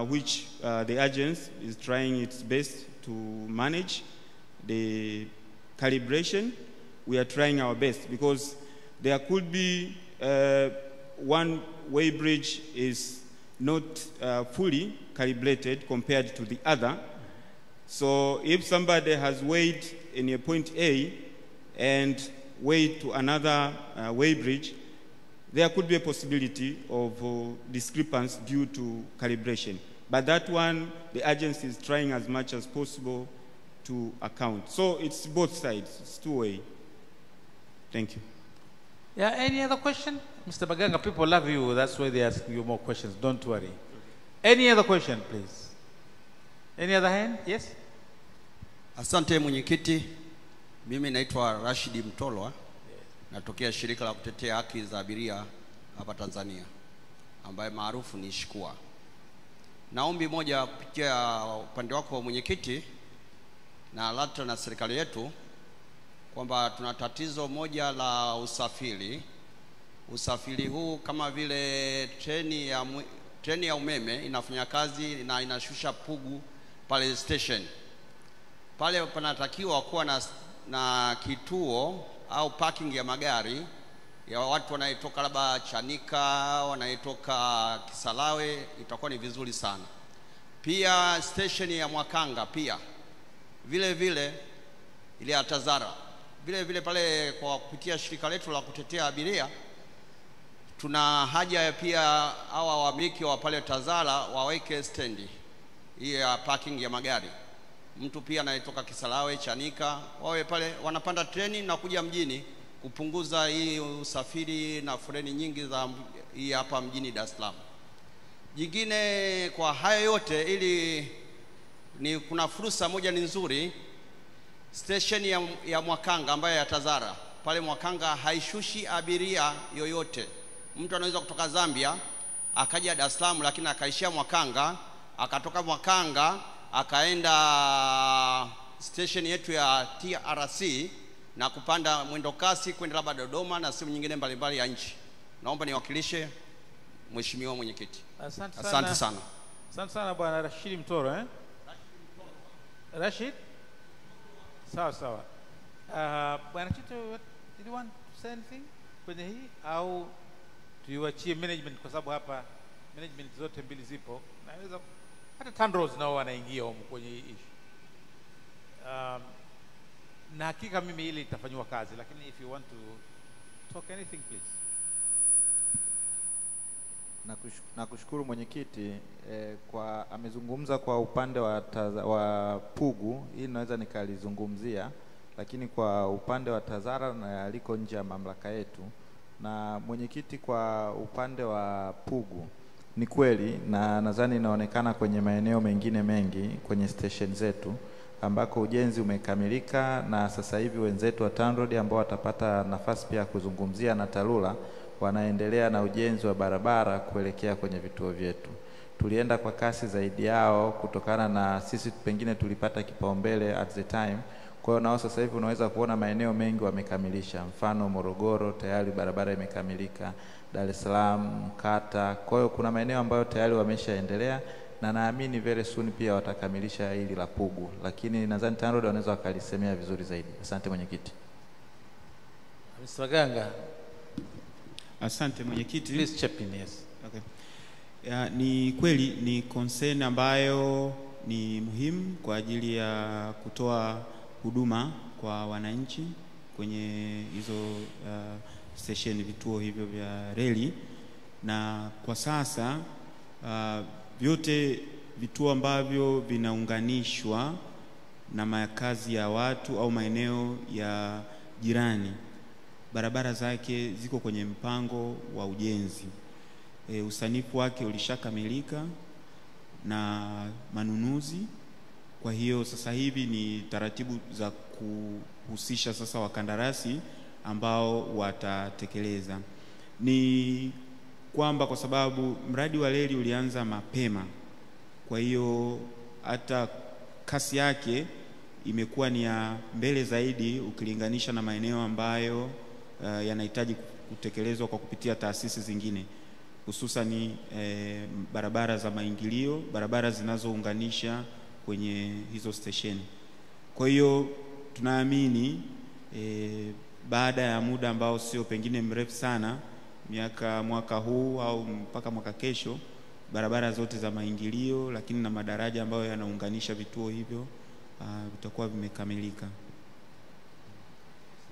which the agency is trying its best to manage, the calibration. We are trying our best, because there could be one weighbridge is not fully calibrated compared to the other. So if somebody has weighed in a point A and weighed to another weighbridge, there could be a possibility of discrepancy due to calibration. But that one, the agency is trying as much as possible to account. So it's both sides, it's two-way. Thank you. Yeah, any other question? Mr. Maganga, people love you, that's why they ask you more questions, don't worry. Any other question, please? Any other hand? Yes? Asante mwenyekiti, mimi naitwa Rashidi Mtolwa, natokea shirika la kutetea haki za abiria hapa Tanzania, ambaye maarufu ni Shikua. Naombi moja kupitia upande wako mwenyekiti na Latra na serikali yetu, kwamba tuna tatizo moja la usafiri. Usafiri huu kama vile treni ya umeme inafanya kazi na inashusha Pugu pale station. Pale panatakiwa kuwa na kituo au parking ya magari ya watu wanaitoka labda Chanika, wanaitoka Kisalawe, itakuwa ni vizuri sana. Pia station ya Mwakanga pia vile vile ile ya Tazara vile vile pale, kwa kupitia shirika letu la kutetea abiria tuna haja pia hawa wamiliki wa pale Tazara waweke stendi hii ya parking ya magari. Mtu pia anayetoka Kisalawe, Chanika, wawe pale wanapanda treni na kuja mjini, kupunguza hii usafiri na foleni nyingi za hii hapa mjini Dar es Salaam. Jingine kwa hayo yote, ili ni kuna fursa moja ni nzuri, station ya Mwakanga ambayo ya Tazara pale Mwakanga haishushi abiria yoyote. Mtu anaweza kutoka Zambia akaja Dar es Salaam, lakini akaishia Mwakanga, akatoka Mwakanga akaenda station yetu ya TRC na kupanda mwendo kasi kwenda labda Dodoma na sehemu nyingine mbalimbali ya nchi. Naomba niwakilishe mheshimiwa mwenyekiti. Asante sana. Asante sana bwana Rashid Mtoro, eh? Rashid? Sawa sawa. Bwana Chito, did you want to say anything kwenye hii au tuiachie management, kwa sababu hapa management zote mbili zipo. Naweza hata TANROADS nao wanaingia huko kwenye hii issue. Na hakika mimi ile itafanywa kazi, lakini if you want to talk anything please. Nakushukuru mwenyekiti kwa amezungumza kwa upande wa Pugu, hii naweza nikalizungumzia, lakini kwa upande wa Tazara na liko nje ya mamlaka yetu. Na mwenyekiti, kwa upande wa Pugu ni kweli, na nadhani inaonekana kwenye maeneo mengine mengi kwenye station zetu ambako ujenzi umekamilika, na sasa hivi wenzetu wa TANROADS ambao watapata nafasi pia kuzungumzia na TARURA wanaendelea na ujenzi wa barabara kuelekea kwenye vituo vyetu. Tulienda kwa kasi zaidi yao kutokana na sisi pengine tulipata kipaumbele at the time. Kwa hiyo nao sasa hivi unaweza kuona maeneo mengi wamekamilisha. Mfano Morogoro tayari barabara imekamilika, Dar es Salaam, Kata. Kwa hiyo kuna maeneo ambayo tayari wameshaendelea, na naamini very soon pia watakamilisha hili la Pugu, lakini nadhani TANROADS wanaweza wakalisemea vizuri zaidi. Asante mwenyekiti. Mr. Maganga. Asante mwenyekiti. Please chip in, yes. Okay. Ni kweli ni concern ambayo ni muhimu kwa ajili ya kutoa huduma kwa wananchi kwenye hizo station, vituo hivyo vya reli. Na kwa sasa vyote vituo ambavyo vinaunganishwa na makazi ya watu au maeneo ya jirani, barabara zake ziko kwenye mpango wa ujenzi. Usanifu wake ulishakamilika na manunuzi. Kwa hiyo sasa hivi ni taratibu za kuhusisha sasa wakandarasi ambao watatekeleza. Ni kwamba kwa sababu mradi wa reli ulianza mapema, kwa hiyo hata kasi yake imekuwa ni ya mbele zaidi ukilinganisha na maeneo ambayo yanahitaji kutekelezwa kwa kupitia taasisi zingine, hususan barabara za maingilio, barabara zinazounganisha kwenye hizo station. Kwa hiyo tunaamini baada ya muda ambao sio pengine mrefu sana, mwaka huu au mpaka mwaka kesho, barabara zote za maingilio lakini na madaraja ambayo yanaunganisha vituo hivyo vitakuwa vimekamilika.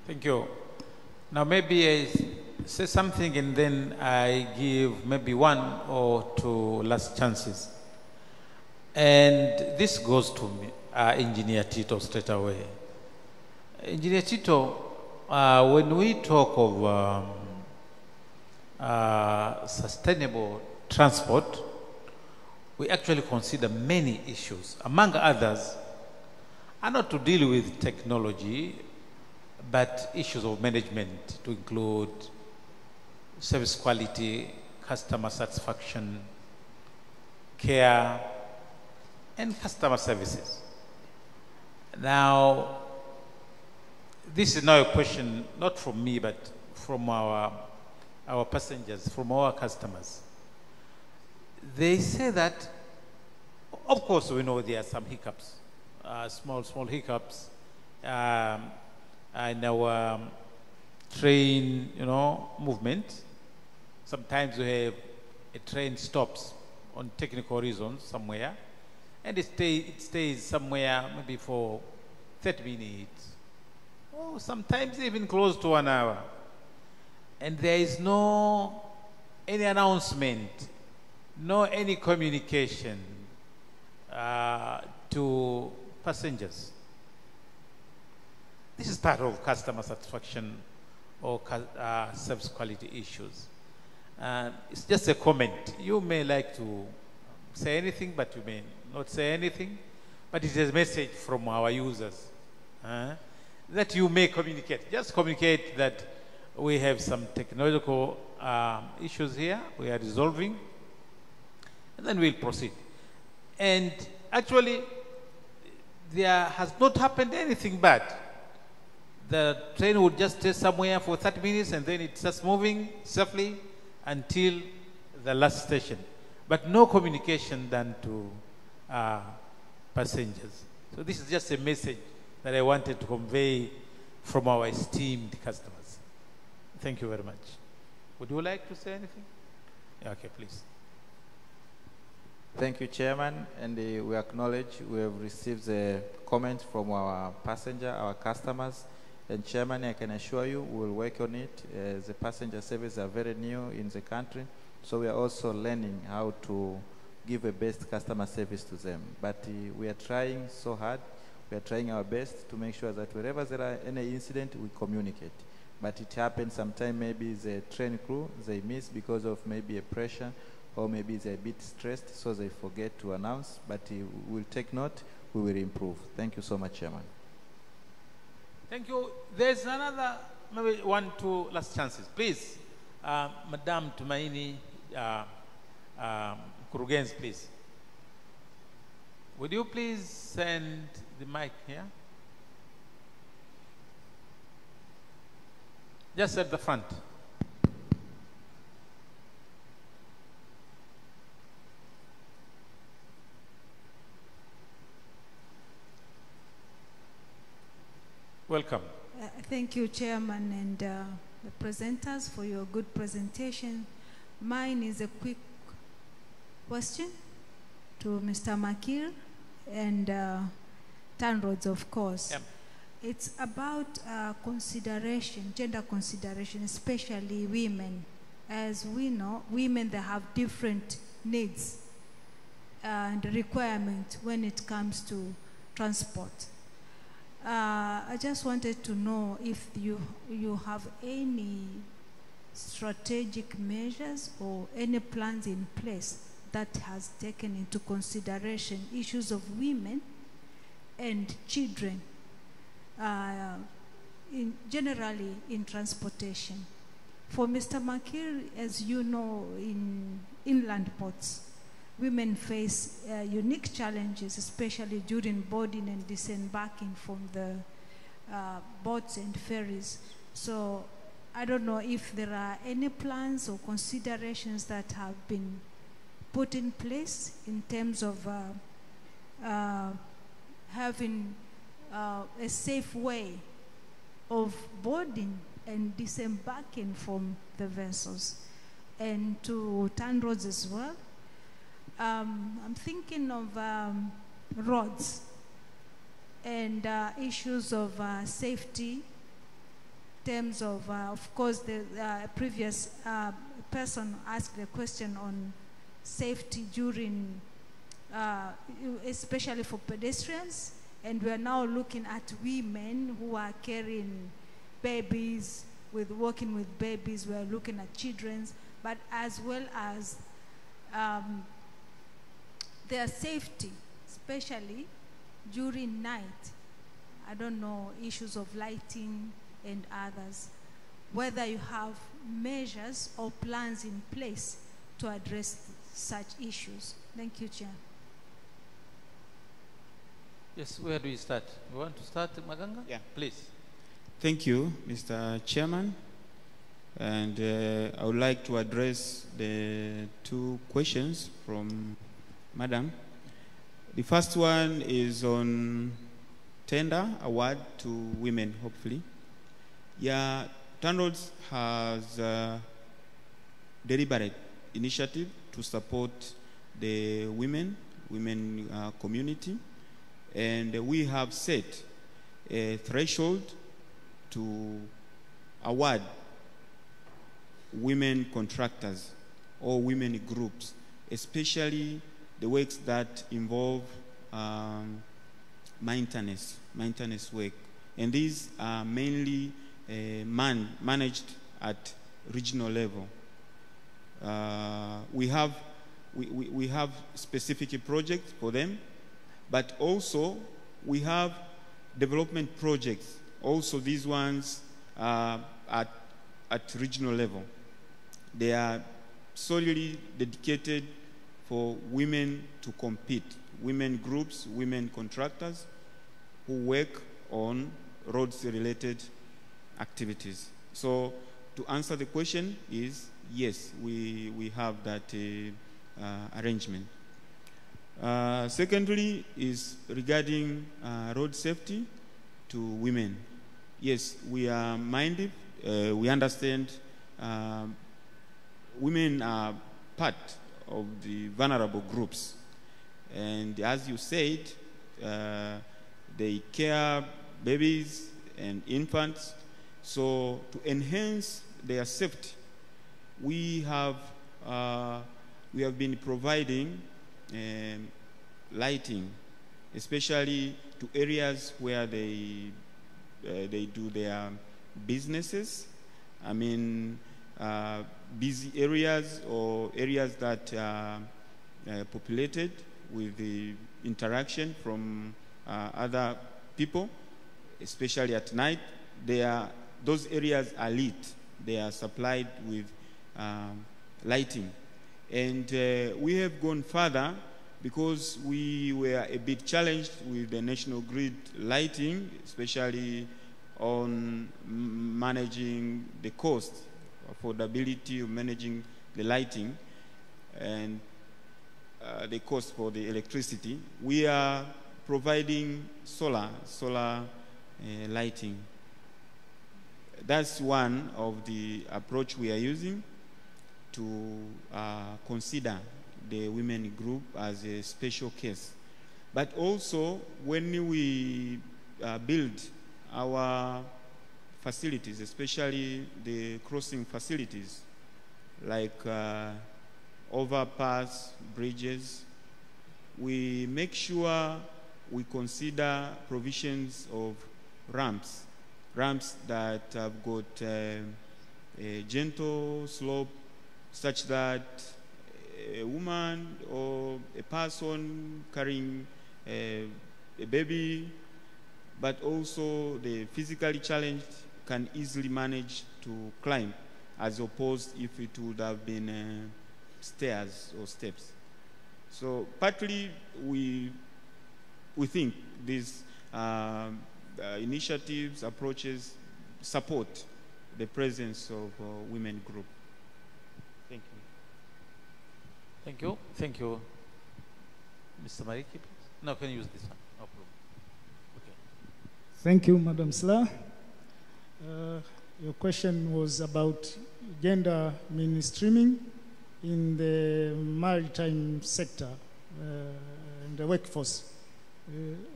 Thank you. Now maybe I say something and then I give maybe one or two last chances. And this goes to me, Engineer Tito straight away. Engineer Tito, when we talk of sustainable transport, we actually consider many issues. Among others, are not to deal with technology, but issues of management to include service quality, customer satisfaction, care, and customer services. Now, this is now a question not from me, but from our passengers, from our customers. They say that, of course, we know there are some hiccups, small hiccups in our train, movement. Sometimes we have a train stops on technical reasons somewhere, and it stays somewhere maybe for 30 minutes, or sometimes even close to 1 hour. And there is no any announcement, no any communication to passengers. This is part of customer satisfaction or service quality issues. It's just a comment. You may like to say anything, but you may not say anything. But it is a message from our users that you may communicate. Just communicate that we have some technological issues here we are resolving, and then we'll proceed. And actually, there has not happened anything bad. The train would just stay somewhere for 30 minutes and then it starts moving safely until the last station. But no communication done to passengers. So this is just a message that I wanted to convey from our esteemed customers. Thank you very much. Would you like to say anything? Okay, please. Thank you, Chairman, and we acknowledge we have received a comment from our passenger, our customers, and Chairman, I can assure you we will work on it. The passenger services are very new in the country, so we are also learning how to give a best customer service to them. But we are trying so hard, we are trying our best to make sure that wherever there are any incident, we communicate. But it happens sometimes maybe the train crew, they miss because of maybe a pressure, or maybe they're a bit stressed, so they forget to announce, but we'll take note, we will improve. Thank you so much, Chairman. Thank you. There's another, maybe 1, 2 last chances. Please, Madam Tumaini Kurugenzi, please. Would you please send the mic here? Just at the front. Welcome. Thank you, Chairman, and the presenters for your good presentation. Mine is a quick question to Mr. Makir and TANROADS, of course. Yep. It's about consideration, gender consideration, especially women. As we know, women, they have different needs and requirements when it comes to transport. I just wanted to know if you have any strategic measures or any plans in place that has taken into consideration issues of women and children, generally in transportation. For Mr. Makir, as you know, in inland ports, women face unique challenges, especially during boarding and disembarking from the boats and ferries. So I don't know if there are any plans or considerations that have been put in place in terms of having a safe way of boarding and disembarking from the vessels. And to TANROADS as well, I'm thinking of roads and issues of safety terms of course, the previous person asked a question on safety during, especially for pedestrians, and we are now looking at women who are carrying babies, walking with babies. We are looking at children's, but as well as their safety, especially during night. I don't know, issues of lighting and others, whether you have measures or plans in place to address such issues. Thank you, Chair. Yes, where do we start? You want to start, Maganga? Yeah. Please. Thank you, Mr. Chairman. And I would like to address the two questions from Madam. The first one is on tender award to women, hopefully. Yeah, TANROADS has a deliberate initiative to support the women community, and we have set a threshold to award women contractors or women groups, especially the works that involve maintenance work. And these are mainly managed at regional level. We have specific projects for them, but also we have development projects. Also, these ones are at regional level. They are solely dedicated for women to compete, women groups, women contractors who work on roads-related activities. So to answer the question is, yes, we have that arrangement. Secondly is regarding road safety to women. Yes, we are minded, we understand women are part of the vulnerable groups. And as you said, they care babies and infants. So to enhance their safety, we have been providing lighting, especially to areas where they do their businesses. I mean, busy areas or areas that are populated with the interaction from other people, especially at night. Those areas are lit. They are supplied with lighting. And we have gone further because we were a bit challenged with the national grid lighting, especially on managing the cost, affordability of managing the lighting, and the cost for the electricity. We are providing solar lighting. That's one of the approach we are using to consider the women group as a special case. But also, when we build our facilities, especially the crossing facilities, like overpass, bridges, we make sure we consider provisions of ramps that have got a gentle slope such that a woman or a person carrying a baby, but also the physically challenged, can easily manage to climb, as opposed if it would have been stairs or steps. So partly we think these initiatives, approaches support the presence of women group. Thank you. Thank you. Thank you. Mr. Mariki, please. No, can you use this one? No problem. Okay. Thank you, Madam Sla. Your question was about gender mainstreaming in the maritime sector, in the workforce.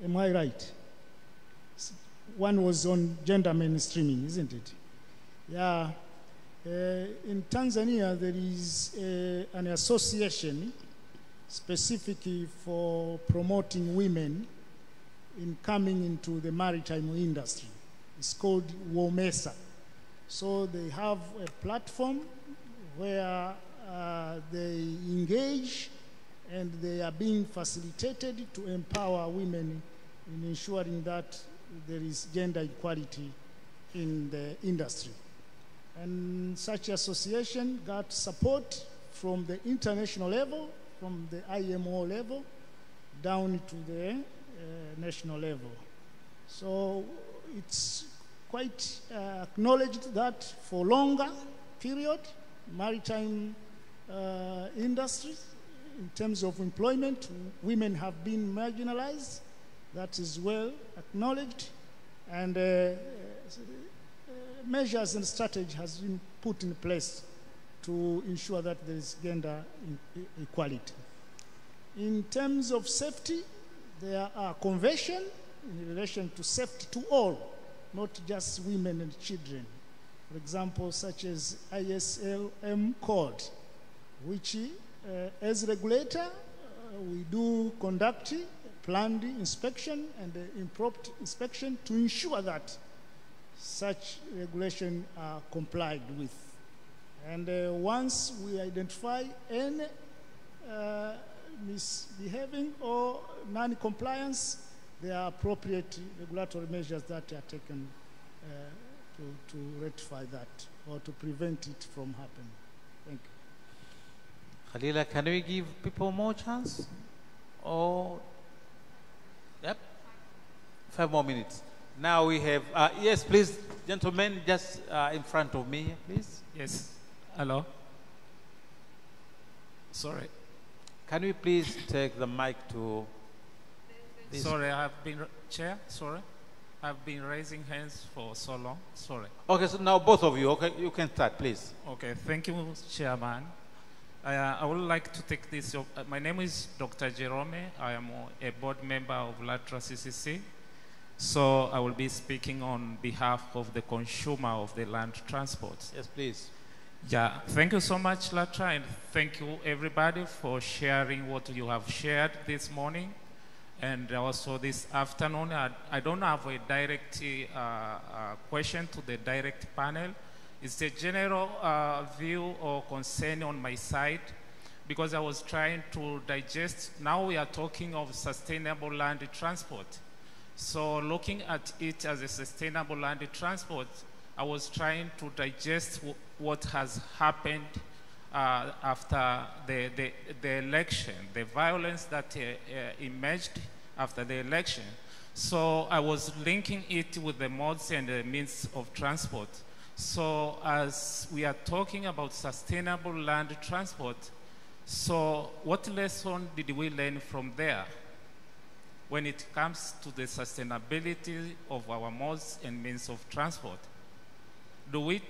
Am I right? One was on gender mainstreaming, isn't it? Yeah. In Tanzania, there is an association specifically for promoting women in coming into the maritime industry. It's called WOMESA. So they have a platform where they engage and they are being facilitated to empower women in ensuring that there is gender equality in the industry. And such association got support from the international level, from the IMO level, down to the national level. So it's quite acknowledged that for longer period, maritime industries, in terms of employment, women have been marginalized. That is well acknowledged. And measures and strategy has been put in place to ensure that there is gender equality. In terms of safety, there are conventions in relation to safety to all, not just women and children. For example, such as ISLM code, which as regulator, we do conduct planned inspection and improper inspection to ensure that such regulations are complied with. And once we identify any misbehaving or non-compliance, there are appropriate regulatory measures that are taken to rectify that or to prevent it from happening. Thank you. Khalila, can we give people more chance? Or, yep, 5 more minutes. Now we have, yes, please, gentlemen, just in front of me, please. Yes, hello. Sorry. Can we please take the mic to this? Sorry, Chair, sorry. I've been raising hands for so long, sorry. Okay, so now both of you, okay, you can start, please. Okay, thank you, Chairman. I would like to take this, my name is Dr. Jerome. I am a board member of Latra CCC. So I will be speaking on behalf of the consumer of the land transport. Yes, please. Yeah, thank you so much, Latra, and thank you everybody for sharing what you have shared this morning. And also this afternoon, I don't have a direct question to the direct panel. It's a general view or concern on my side, because I was trying to digest. Now we are talking of sustainable land transport. So looking at it as a sustainable land transport, I was trying to digest what has happened after the election, the violence that emerged after the election. So I was linking it with the modes and the means of transport. So as we are talking about sustainable land transport, so what lesson did we learn from there when it comes to the sustainability of our modes and means of transport? Do we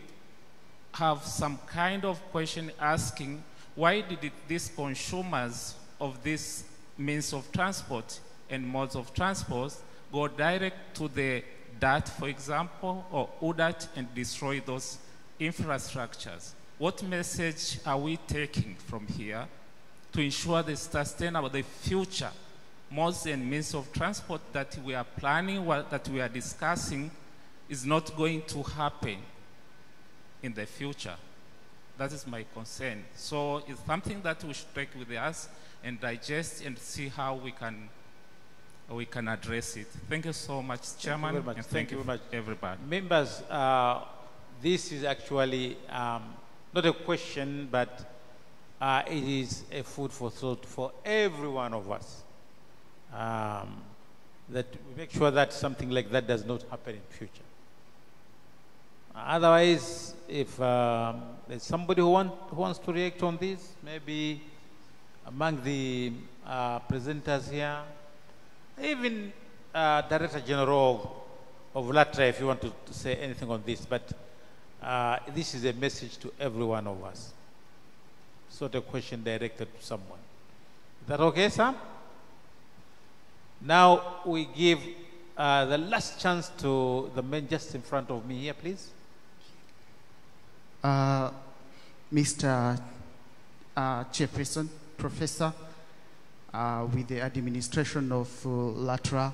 have some kind of question asking, why did these consumers of this means of transport and modes of transport go direct to the dirt, for example, or UDAT and destroy those infrastructures? What message are we taking from here to ensure the sustainable, the future modes and means of transport that we are planning, that we are discussing, is not going to happen in the future? That is my concern. So it's something that we should take with us and digest and see how we can address it. Thank you so much, Chairman. Thank you very much. Thank you very much, everybody. Members, this is actually not a question, but it is a food for thought for every one of us. That we make sure that something like that does not happen in future. Otherwise, if there's somebody who wants to react on this, maybe among the presenters here, even Director General of Latra, if you want to say anything on this, but this is a message to every one of us. It's not a question directed to someone. Is that okay, Sam? Now we give the last chance to the men just in front of me here, please. Mr. Chairperson, Professor, with the administration of Latra,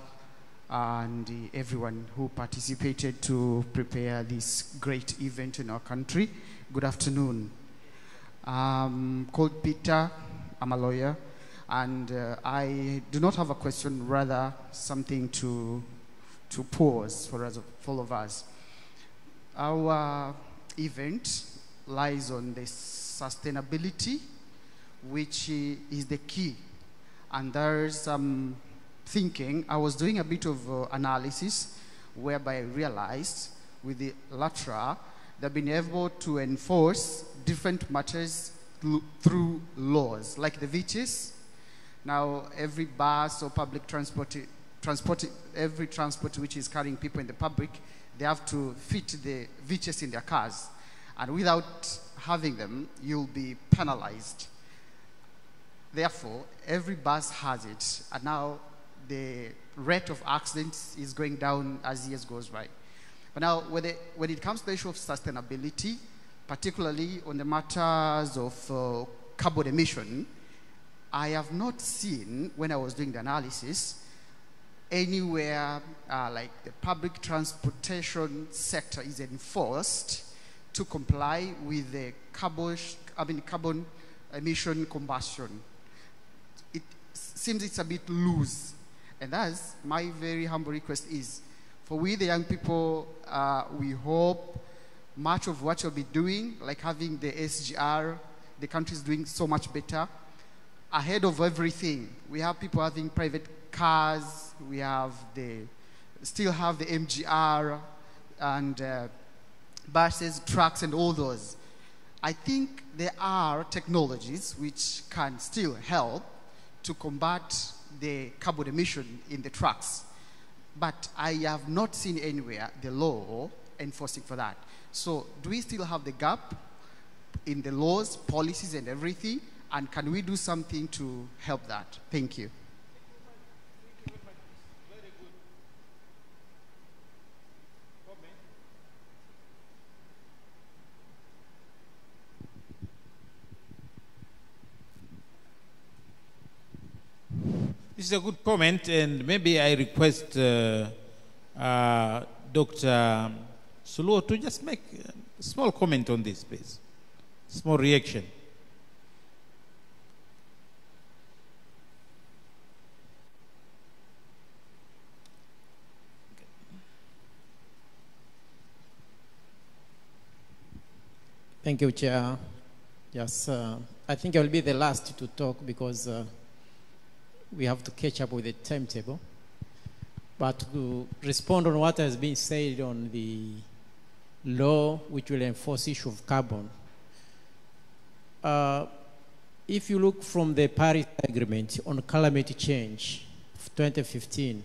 and everyone who participated to prepare this great event in our country. Good afternoon. I'm called Peter. I'm a lawyer, and I do not have a question, rather something to pose for all of us. Our event lies on the sustainability, which is the key. And there's some thinking. I was doing a bit of analysis whereby I realized with the Latra, they've been able to enforce different matters through laws, like the VTs. Now, every bus or public transport, every transport which is carrying people in the public, they have to fit the VTs in their cars. And without having them, you'll be penalized. Therefore, every bus has it. And now the rate of accidents is going down as years goes by. But now, when it comes to the issue of sustainability, particularly on the matters of carbon emission, I have not seen, when I was doing the analysis, anywhere like the public transportation sector is enforced to comply with the carbon emission combustion. It seems it's a bit loose. And that's my very humble request is, for we the young people, we hope much of what you'll be doing, like having the SGR, the country is doing so much better. Ahead of everything, we have people having private cars, we have still have the MGR and buses, trucks, and all those. I think there are technologies which can still help to combat the carbon emission in the trucks. But I have not seen anywhere the law enforcing for that. So do we still have the gap in the laws, policies, and everything? And can we do something to help that? Thank you. This is a good comment, and maybe I request Dr. Suluo to just make a small comment on this, please. Small reaction. Thank you, Chair. Yes, I think I will be the last to talk because we have to catch up with the timetable. But to respond on what has been said on the law which will enforce issue of carbon, if you look from the Paris Agreement on climate change of 2015,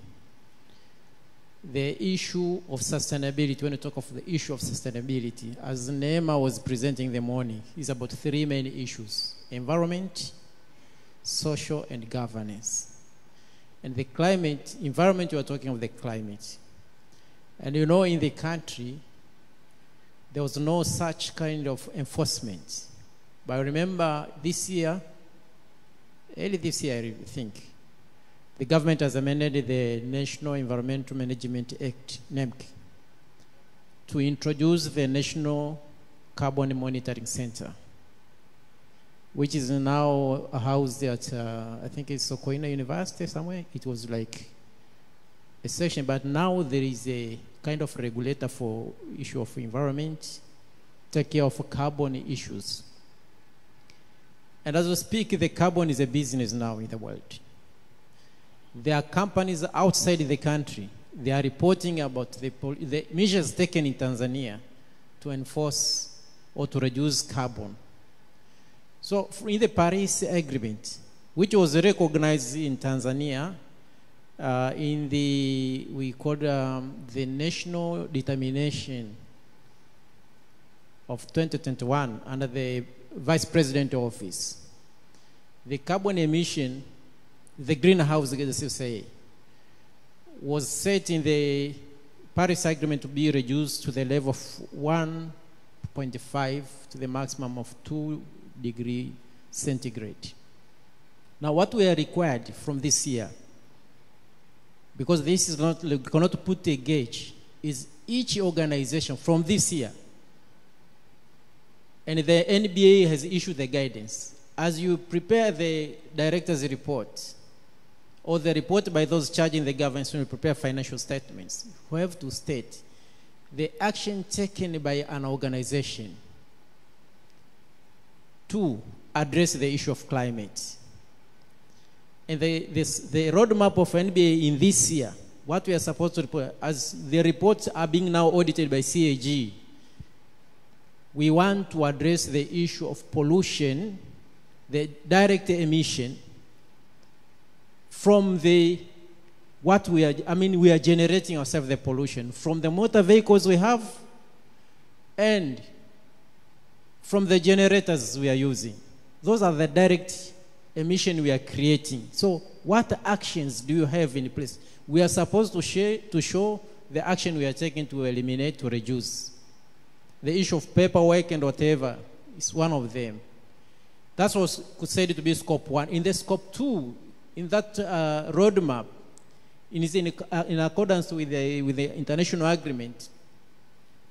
the issue of sustainability, when you talk of the issue of sustainability, as Neema was presenting in the morning, is about three main issues: environment, social, and governance. And the climate, environment, you are talking of the climate. And you know, in the country, there was no such kind of enforcement. But I remember this year, early this year, I think, the government has amended the National Environmental Management Act, NEMC, to introduce the National Carbon Monitoring Center, which is now housed at, I think it's Sokoina University somewhere. It was like a section, but now there is a kind of regulator for issue of environment, take care of carbon issues. And as we speak, the carbon is a business now in the world. There are companies outside the country. They are reporting about the measures taken in Tanzania to enforce or to reduce carbon. So in the Paris Agreement, which was recognized in Tanzania in the, we call the National Determination of 2021 under the Vice President Office, the carbon emission, the greenhouse gases was set in the Paris Agreement to be reduced to the level of 0.5 to the maximum of 2 degrees centigrade. Now, what we are required from this year, because this is not, we cannot put a gauge, is each organization from this year, and the NBA has issued the guidance. As you prepare the director's report, or the report by those charged in the government when you prepare financial statements, you have to state the action taken by an organization to address the issue of climate. And the roadmap of NBA in this year, what we are supposed to report, as the reports are being now audited by CAG, we want to address the issue of pollution, the direct emission from we are generating ourselves the pollution from the motor vehicles we have and from the generators we are using. Those are the direct emission we are creating. So what actions do you have in place? We are supposed to show the action we are taking to eliminate, to reduce. The issue of paperwork and whatever is one of them. That was said to be scope 1. In the scope 2, in that roadmap, in accordance with the international agreement,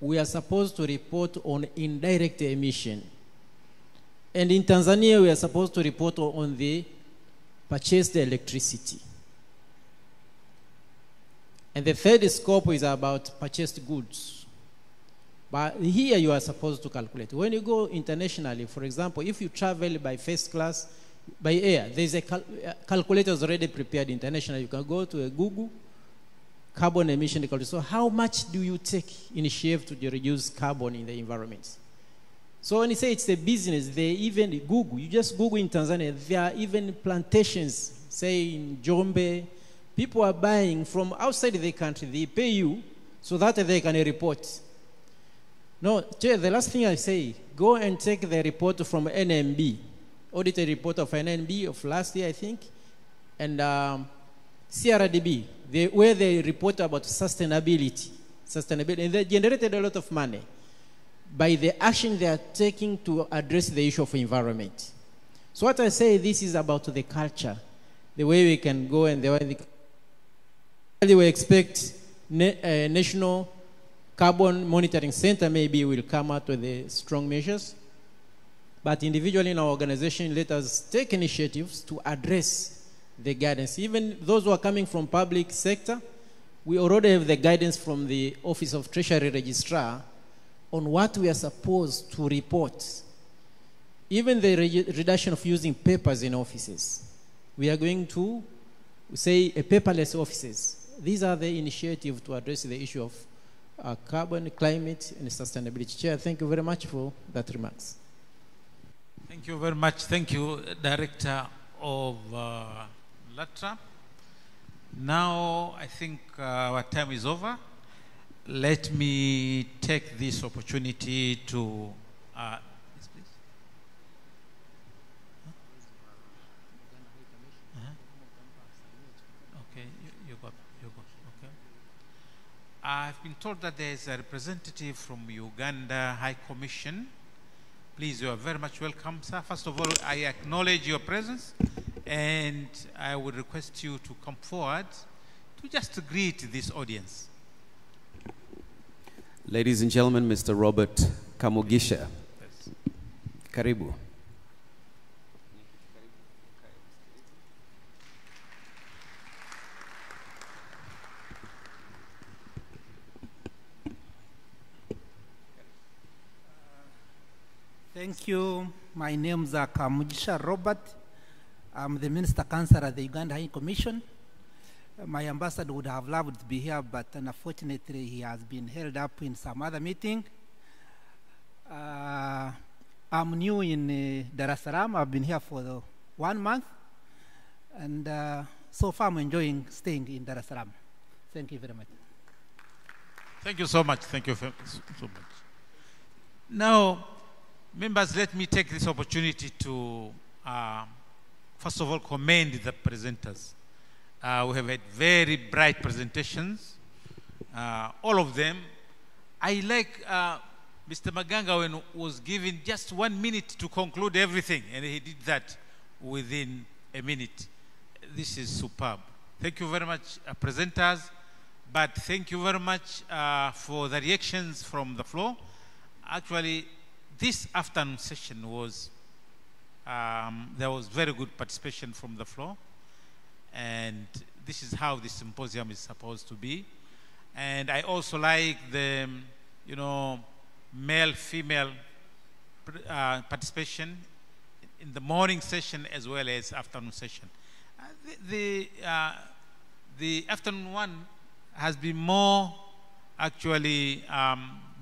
we are supposed to report on indirect emission. And in Tanzania, we are supposed to report on the purchased electricity. And the third scope is about purchased goods. But here you are supposed to calculate. When you go internationally, for example, if you travel by first class, by air, there's a calculator already prepared internationally. You can go to a Google carbon emission calculator. So how much do you take initiative to reduce carbon in the environment? So when you say it's a business, they even Google, you just Google in Tanzania, there are even plantations, say in Jombe, people are buying from outside the country, they pay you so that they can report. No, the last thing I say, go and take the report from NMB, audited report of NMB of last year, I think, and CRDB, where they report about sustainability, and they generated a lot of money by the action they are taking to address the issue of environment. So what I say, this is about the culture, the way we can go and the way we expect national carbon monitoring center maybe will come out with the strong measures. But individually in our organization, let us take initiatives to address the guidance. Even those who are coming from public sector, we already have the guidance from the Office of Treasury Registrar on what we are supposed to report. Even the reduction of using papers in offices. We are going to say a paperless offices. These are the initiatives to address the issue of carbon, climate, and sustainability. Chair, thank you very much for that remarks. Thank you very much. Thank you, Director of Latra. Now, I think our time is over. Let me take this opportunity to... yes, please. Okay, you got, okay. I've been told that there is a representative from Uganda High Commission. Please, you are very much welcome, sir. First of all, I acknowledge your presence, and I would request you to come forward to just greet this audience. Ladies and gentlemen, Mr. Robert Kamugisha. Karibu. Thank you. My name is Kamugisha Robert. I'm the Minister Councillor at the Uganda High Commission. My ambassador would have loved to be here, but unfortunately he has been held up in some other meeting. I'm new in Dar es Salaam. I've been here for 1 month, and so far I'm enjoying staying in Dar es Salaam. Thank you very much. Thank you so much. Thank you so much. Now, members, let me take this opportunity to, first of all, commend the presenters. We have had very bright presentations, all of them. I like Mr. Maganga was given just 1 minute to conclude everything, and he did that within a minute. This is superb. Thank you very much, presenters, but thank you very much for the reactions from the floor. Actually, this afternoon session was, there was very good participation from the floor, and this is how the symposium is supposed to be. And I also like the, you know, male-female participation in the morning session as well as afternoon session. The afternoon one has been more actually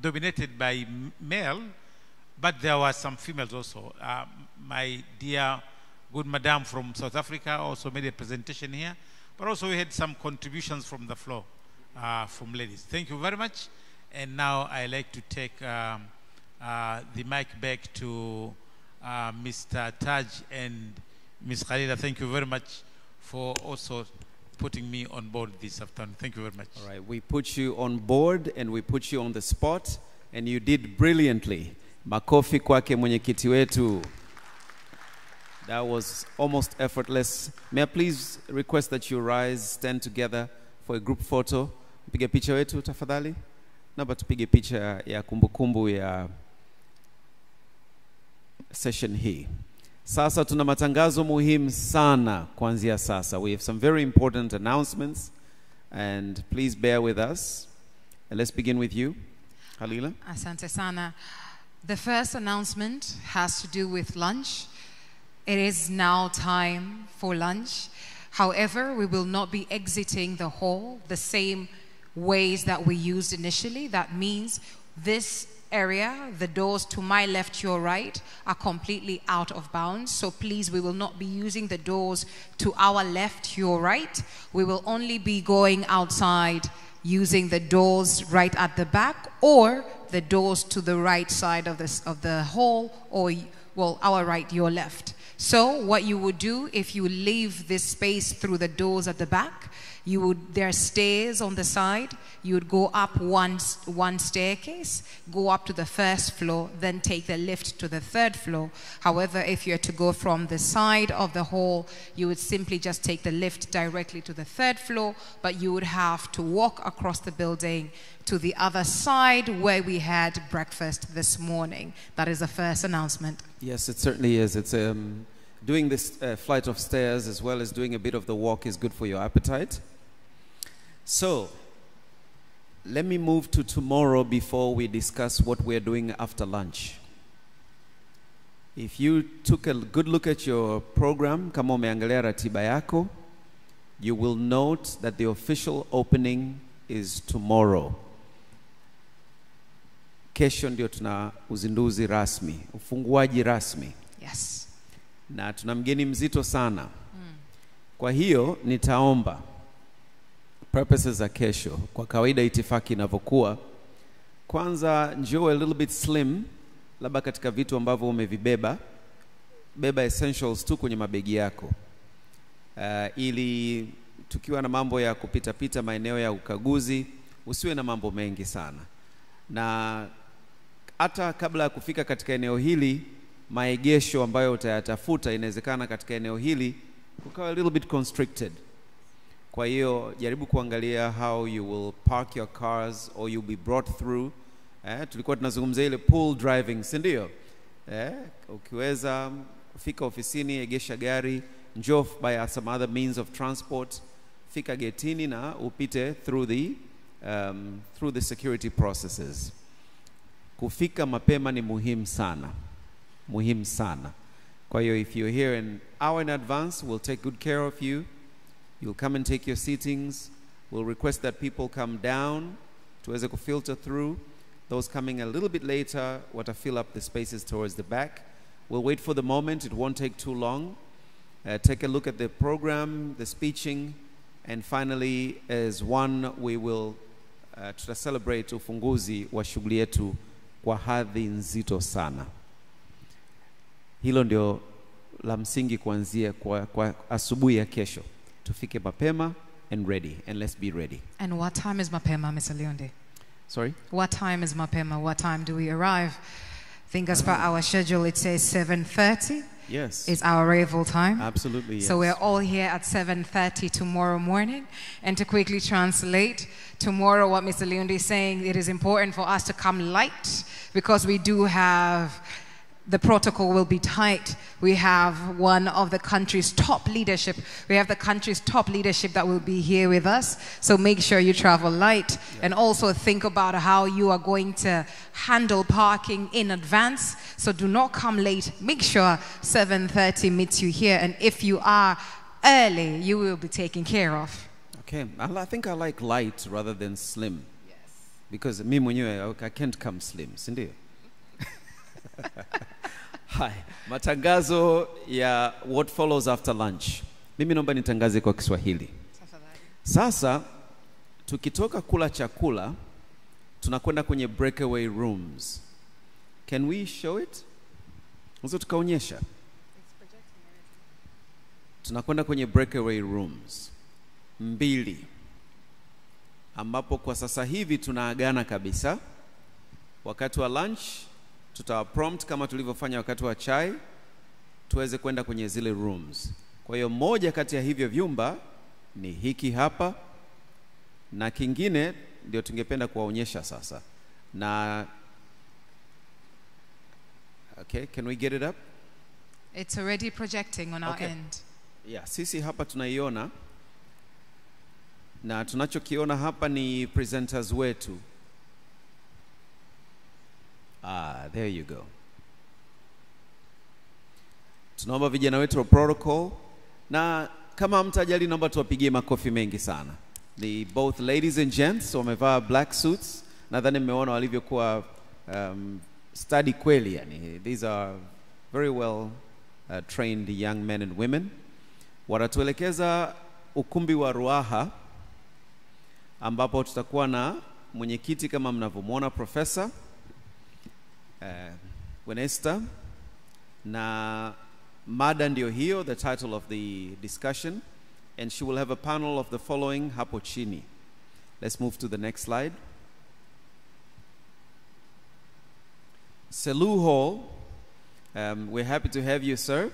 dominated by male, but there were some females also. My dear good madam from South Africa also made a presentation here, but also we had some contributions from the floor from ladies. Thank you very much. And now I like to take the mic back to Mr. Taj and Ms. Khalida. Thank you very much for also putting me on board this afternoon. Thank you very much. All right, we put you on board and we put you on the spot, and you did brilliantly. Makofi kwake mwenyekiti wetu. That was almost effortless. May I please request that you rise, stand together for a group photo. Pige picha wetu tafadhali. Naomba tupige picha ya kumbukumbu ya session hii. Sasa tuna matangazo muhimu sana kuanzia sasa. We have some very important announcements, and please bear with us. And let's begin with you, Halila. Asante sana. The first announcement has to do with lunch. It is now time for lunch. However, we will not be exiting the hall the same ways that we used initially. That means this area, the doors to my left, your right, are completely out of bounds. So please, we will not be using the doors to our left, your right. We will only be going outside using the doors right at the back, or the doors to the right side of the hall, or, well, our right, your left. So what you would do if you leave this space through the doors at the back, there are stairs on the side. You would go up one staircase, go up to the first floor, then take the lift to the third floor. However, if you're to go from the side of the hall, you would simply just take the lift directly to the third floor, but you would have to walk across the building to the other side where we had breakfast this morning. That is the first announcement. Yes, it certainly is. It's doing this flight of stairs as well as doing a bit of the walk is good for your appetite. So, let me move to tomorrow before we discuss what we're doing after lunch. If you took a good look at your program, kama umeangalia ratiba yako, you will note that the official opening is tomorrow. Kesho ndio tuna uzinduzi rasmi, ufunguaji rasmi. Yes. Na tuna mgeni mzito sana. Kwa hiyo nitaomba purposes za kesho, kwa kawaida itifaki inavyokuwa, kwanza njoo a little bit slim, labda katika vitu ambavyo umevibeba, beba essentials tu kwenye mabegi yako, ili tukiwa na mambo ya kupita maeneo ya ukaguzi usiwe na mambo mengi sana. Na hata kabla ya kufika katika eneo hili, maegesho ambayo utayatafuta inawezekana katika eneo hili ukawa a little bit constricted. Kwa hiyo jaribu kuangalia how you will park your cars or you'll be brought through. Tulikuwa tunazungumzia ile pool driving, si ndio? Ukiweza fika ofisini, egesha gari, njoo by some other means of transport, fika getini na upite through the security processes. Kufika mapema ni muhimu sana. Muhimu sana. Kwa hiyo if you're here an hour in advance, we'll take good care of you. You'll come and take your seatings. We'll request that people come down tuweze filter through. Those coming a little bit later, to fill up the spaces towards the back. We'll wait for the moment. It won't take too long. Take a look at the program, the speeching, and finally, as one, we will celebrate ufunguzi wa shughuli yetu kwa hadhi nzito sana. Hilo ndio la msingi kuanzia kwa asubuhi ya kesho. Tufike mapema and ready, and let's be ready. And what time is mapema, Mr. Leonde? Sorry? What time is mapema? What time do we arrive? I think as per our schedule, it says 7:30. Yes. It's our arrival time. Absolutely, yes. So we're all here at 7:30 tomorrow morning. And to quickly translate, tomorrow what Mr. Leondi is saying, it is important for us to come light because we do have, the protocol will be tight. We have one of the country's top leadership. We have the country's top leadership that will be here with us. So make sure you travel light and also think about how you are going to handle parking in advance. So do not come late. Make sure 7:30 meets you here. And if you are early, you will be taken care of. Okay, I think I like light rather than slim. Yes. Because me mwenyewe, I can't come slim, si ndio? Hi, matangazo ya what follows after lunch. Mimi naomba nitangaze kwa Kiswahili. Sasa tukitoka kula chakula tunakwenda kwenye breakaway rooms. Can we show it? Unaweza tukaonyesha? Tunakwenda kwenye breakaway rooms 2 ambapo kwa sasa hivi tunaagana kabisa. Wakati wa lunch tutawaprompt kama tulivyofanya wakati wa chai tuweze kwenda kwenye zile rooms. Kwa hiyo moja kati ya hivyo vyumba ni hiki hapa na kingine ndio tungependa kuwaonyesha sasa. Na okay, can we get it up? It's already projecting on our Okay. end. Yeah, sisi hapa tunaiona na tunachokiona hapa ni presenters wetu. There you go. Tunaomba vijana wetu wa protocol na kama mtajali naomba tuwapigie makofi mengi sana. The both ladies and gents wamevaa black suits. Nadhani mmeona walivyokuwa study kweli yani. These are very well trained young men and women. Wanatuelekeza ukumbi wa Ruaha ambapo tutakuwa na mwenyekiti kama mnavyomuona Professor Wenesta na mada ndio hiyo, the title of the discussion, and she will have a panel of the following hapo chini. Let's move to the next slide. Selu Hall, we're happy to have you, sir,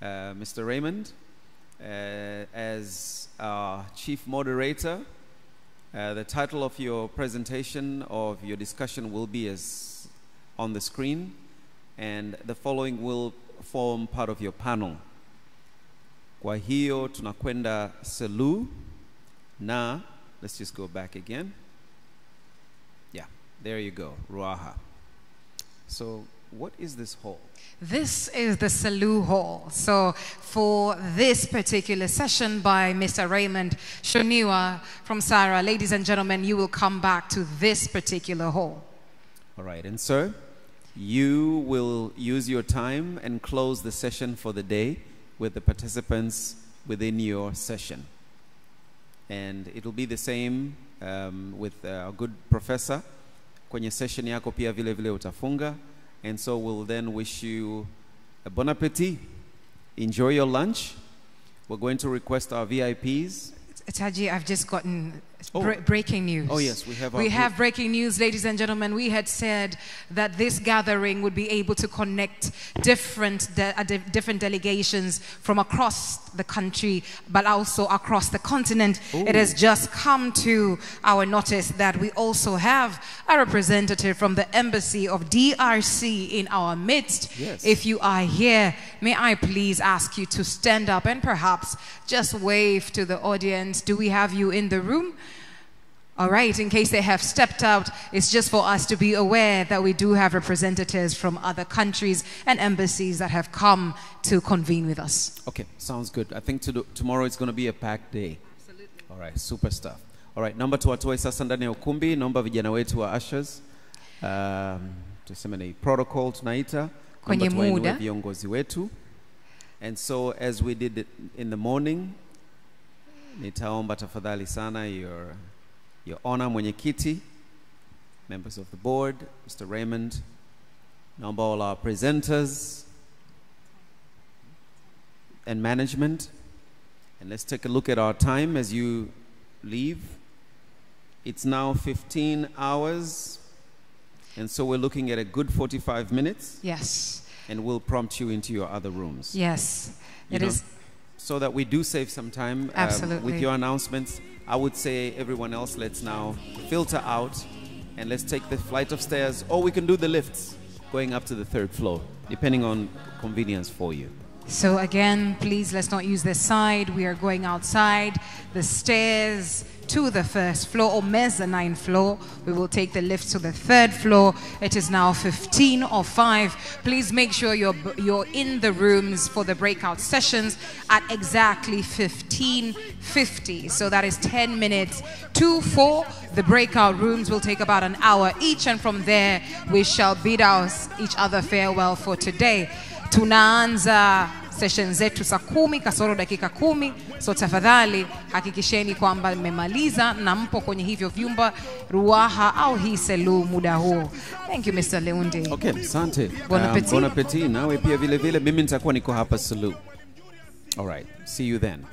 Mr. Raymond, as our chief moderator. The title of your presentation, of your discussion, will be as on the screen, and the following will form part of your panel. Kwa hiyo tunakwenda Selu na, let's just go back again. Yeah, there you go, Ruaha. So what is this hall? This is the Selu Hall. So for this particular session by Mr. Raymond Shoniwa from Sarah, ladies and gentlemen, you will come back to this particular hall. All right, and sir, you will use your time and close the session for the day with the participants within your session. And it will be the same with our good professor. Kwenye session yako pia vile vile utafunga. And so we'll then wish you a bon appetit. Enjoy your lunch. We're going to request our VIPs. Taji, I've just gotten breaking news. Oh yes, we have our We have breaking news, ladies and gentlemen. We had said that this gathering would be able to connect different delegations from across the country, but also across the continent. Ooh. It has just come to our notice that we also have a representative from the embassy of DRC in our midst. Yes. If you are here, may I please ask you to stand up and perhaps just wave to the audience. Do we have you in the room? All right, in case they have stepped out, it's just for us to be aware that we do have representatives from other countries and embassies that have come to convene with us. Okay, sounds good. I think tomorrow it's going to be a packed day. Absolutely. All right, super stuff. All right, naomba tuwatoe sasa ndani ya ukumbi. Naomba vijana wetu wa ushers, tuseme ni protocol tunaita, Kwenye naomba tuwainue muda. viongozi wetu. And so as we did it in the morning, nitaomba tafadhali sana your honor mwenyekiti, members of the board, Mr. Raymond, naomba all our presenters and management. And let's take a look at our time as you leave. It's now 15 hours. And so we're looking at a good 45 minutes. Yes. And we'll prompt you into your other rooms. Yes. It is. So that we do save some time with your announcements. I would say everyone else, let's now filter out and let's take the flight of stairs, or we can do the lifts going up to the 3rd floor, depending on convenience for you. So again, please, let's not use this side. We are going outside the stairs to the 1st floor or mezzanine floor. We will take the lift to the 3rd floor. It is now 15:05. Please make sure you're in the rooms for the breakout sessions at exactly 15:50. So that is 10 minutes to 4. The breakout rooms will take about an hour each, and from there we shall bid each other farewell for today. Tunaanza session zetu saa 10 kasoro dakika 10. So tafadhali hakikisheni kwamba mmemaliza na mpo kwenye hivyo vyumba Ruaha au hii selu muda huo. Thank you Mr. Leundi. Okay, asante. Bon appetit. Bon appetit. Nawe pia vile vile mimi nitakuwa niko hapa selu. All right. See you then.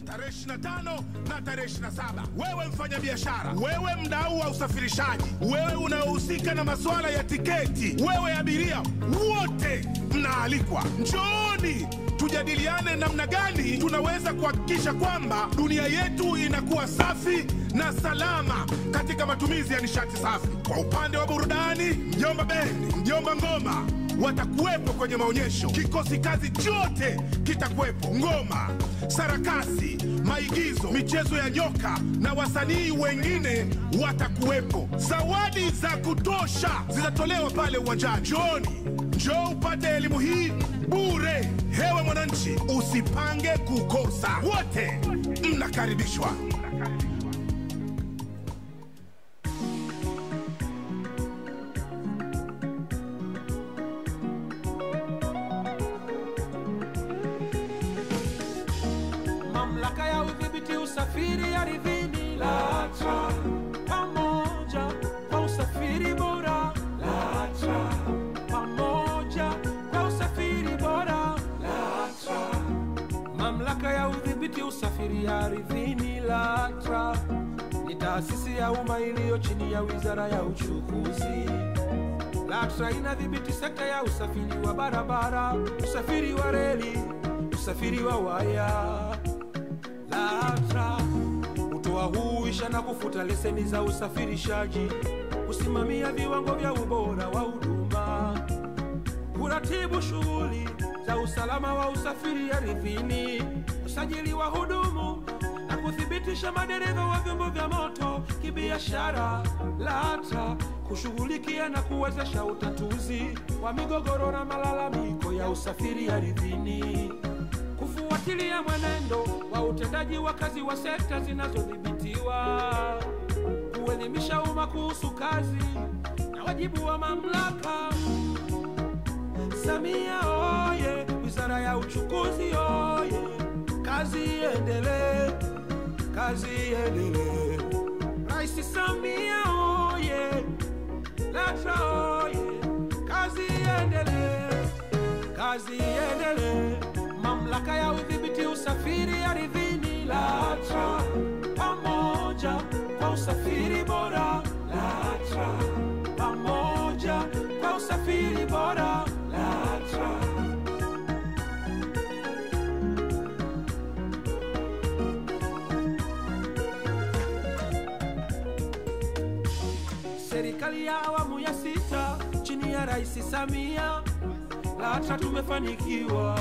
Tarehe 25 na tarehe 27. Wewe mfanya biashara, wewe mdau wa usafirishaji, wewe unaohusika na masuala ya tiketi, wewe abiria, wote mnaalikwa. Njooni tujadiliane namna gani tunaweza kuhakikisha kwamba dunia yetu inakuwa safi na salama katika matumizi ya nishati safi. Kwa upande wa burudani, Mjomba Bendi, Mjomba Ngoma watakuwepo kwenye maonyesho. Kikosi kazi chote kitakuwepo. Ngoma, sarakasi, maigizo, michezo ya nyoka na wasanii wengine watakuwepo. Zawadi za kutosha zitatolewa pale uwanjani. Njooni, njoo upate elimu hii bure. Hewe mwananchi, usipange kukosa. Wote mnakaribishwa. Mamlaka ya udhibiti usafiri ardhini LATRA, pamoja kwa usafiri bora LATRA, pamoja kwa usafiri bora LATRA. Mamlaka ya udhibiti usafiri ardhini LATRA ni taasisi ya umma iliyo chini ya Wizara ya Uchukuzi. LATRA inadhibiti sekta ya usafiri wa barabara, usafiri wa reli, usafiri wa waya. LATRA hutoa huisha na kufuta leseni za usafirishaji, kusimamia viwango vya ubora wa huduma, kuratibu shughuli za usalama wa usafiri ardhini, usajili wa hudumu na kuthibitisha madereva wa vyombo vya moto kibiashara. LATRA kushughulikia na kuwezesha utatuzi wa migogoro na malalamiko ya usafiri ardhini, kufuatilia mwenendo wa utendaji wa kazi wa sekta zinazodhibitiwa, kuelimisha umma kuhusu kazi na wajibu wa mamlaka. Samia oye, Wizara ya Uchukuzi oye, kazi iendelee, kazi iendelee. Rais Samia oye, LATRA oye, kazi iendelee, kazi iendelee. Mamlaka ya udhibiti usafiri ardhini LATRA, pamoja kwa usafiri bora LATRA, pamoja kwa usafiri bora LATRA. Serikali ya awamu ya 6 chini ya Rais Samia, LATRA tumefanikiwa.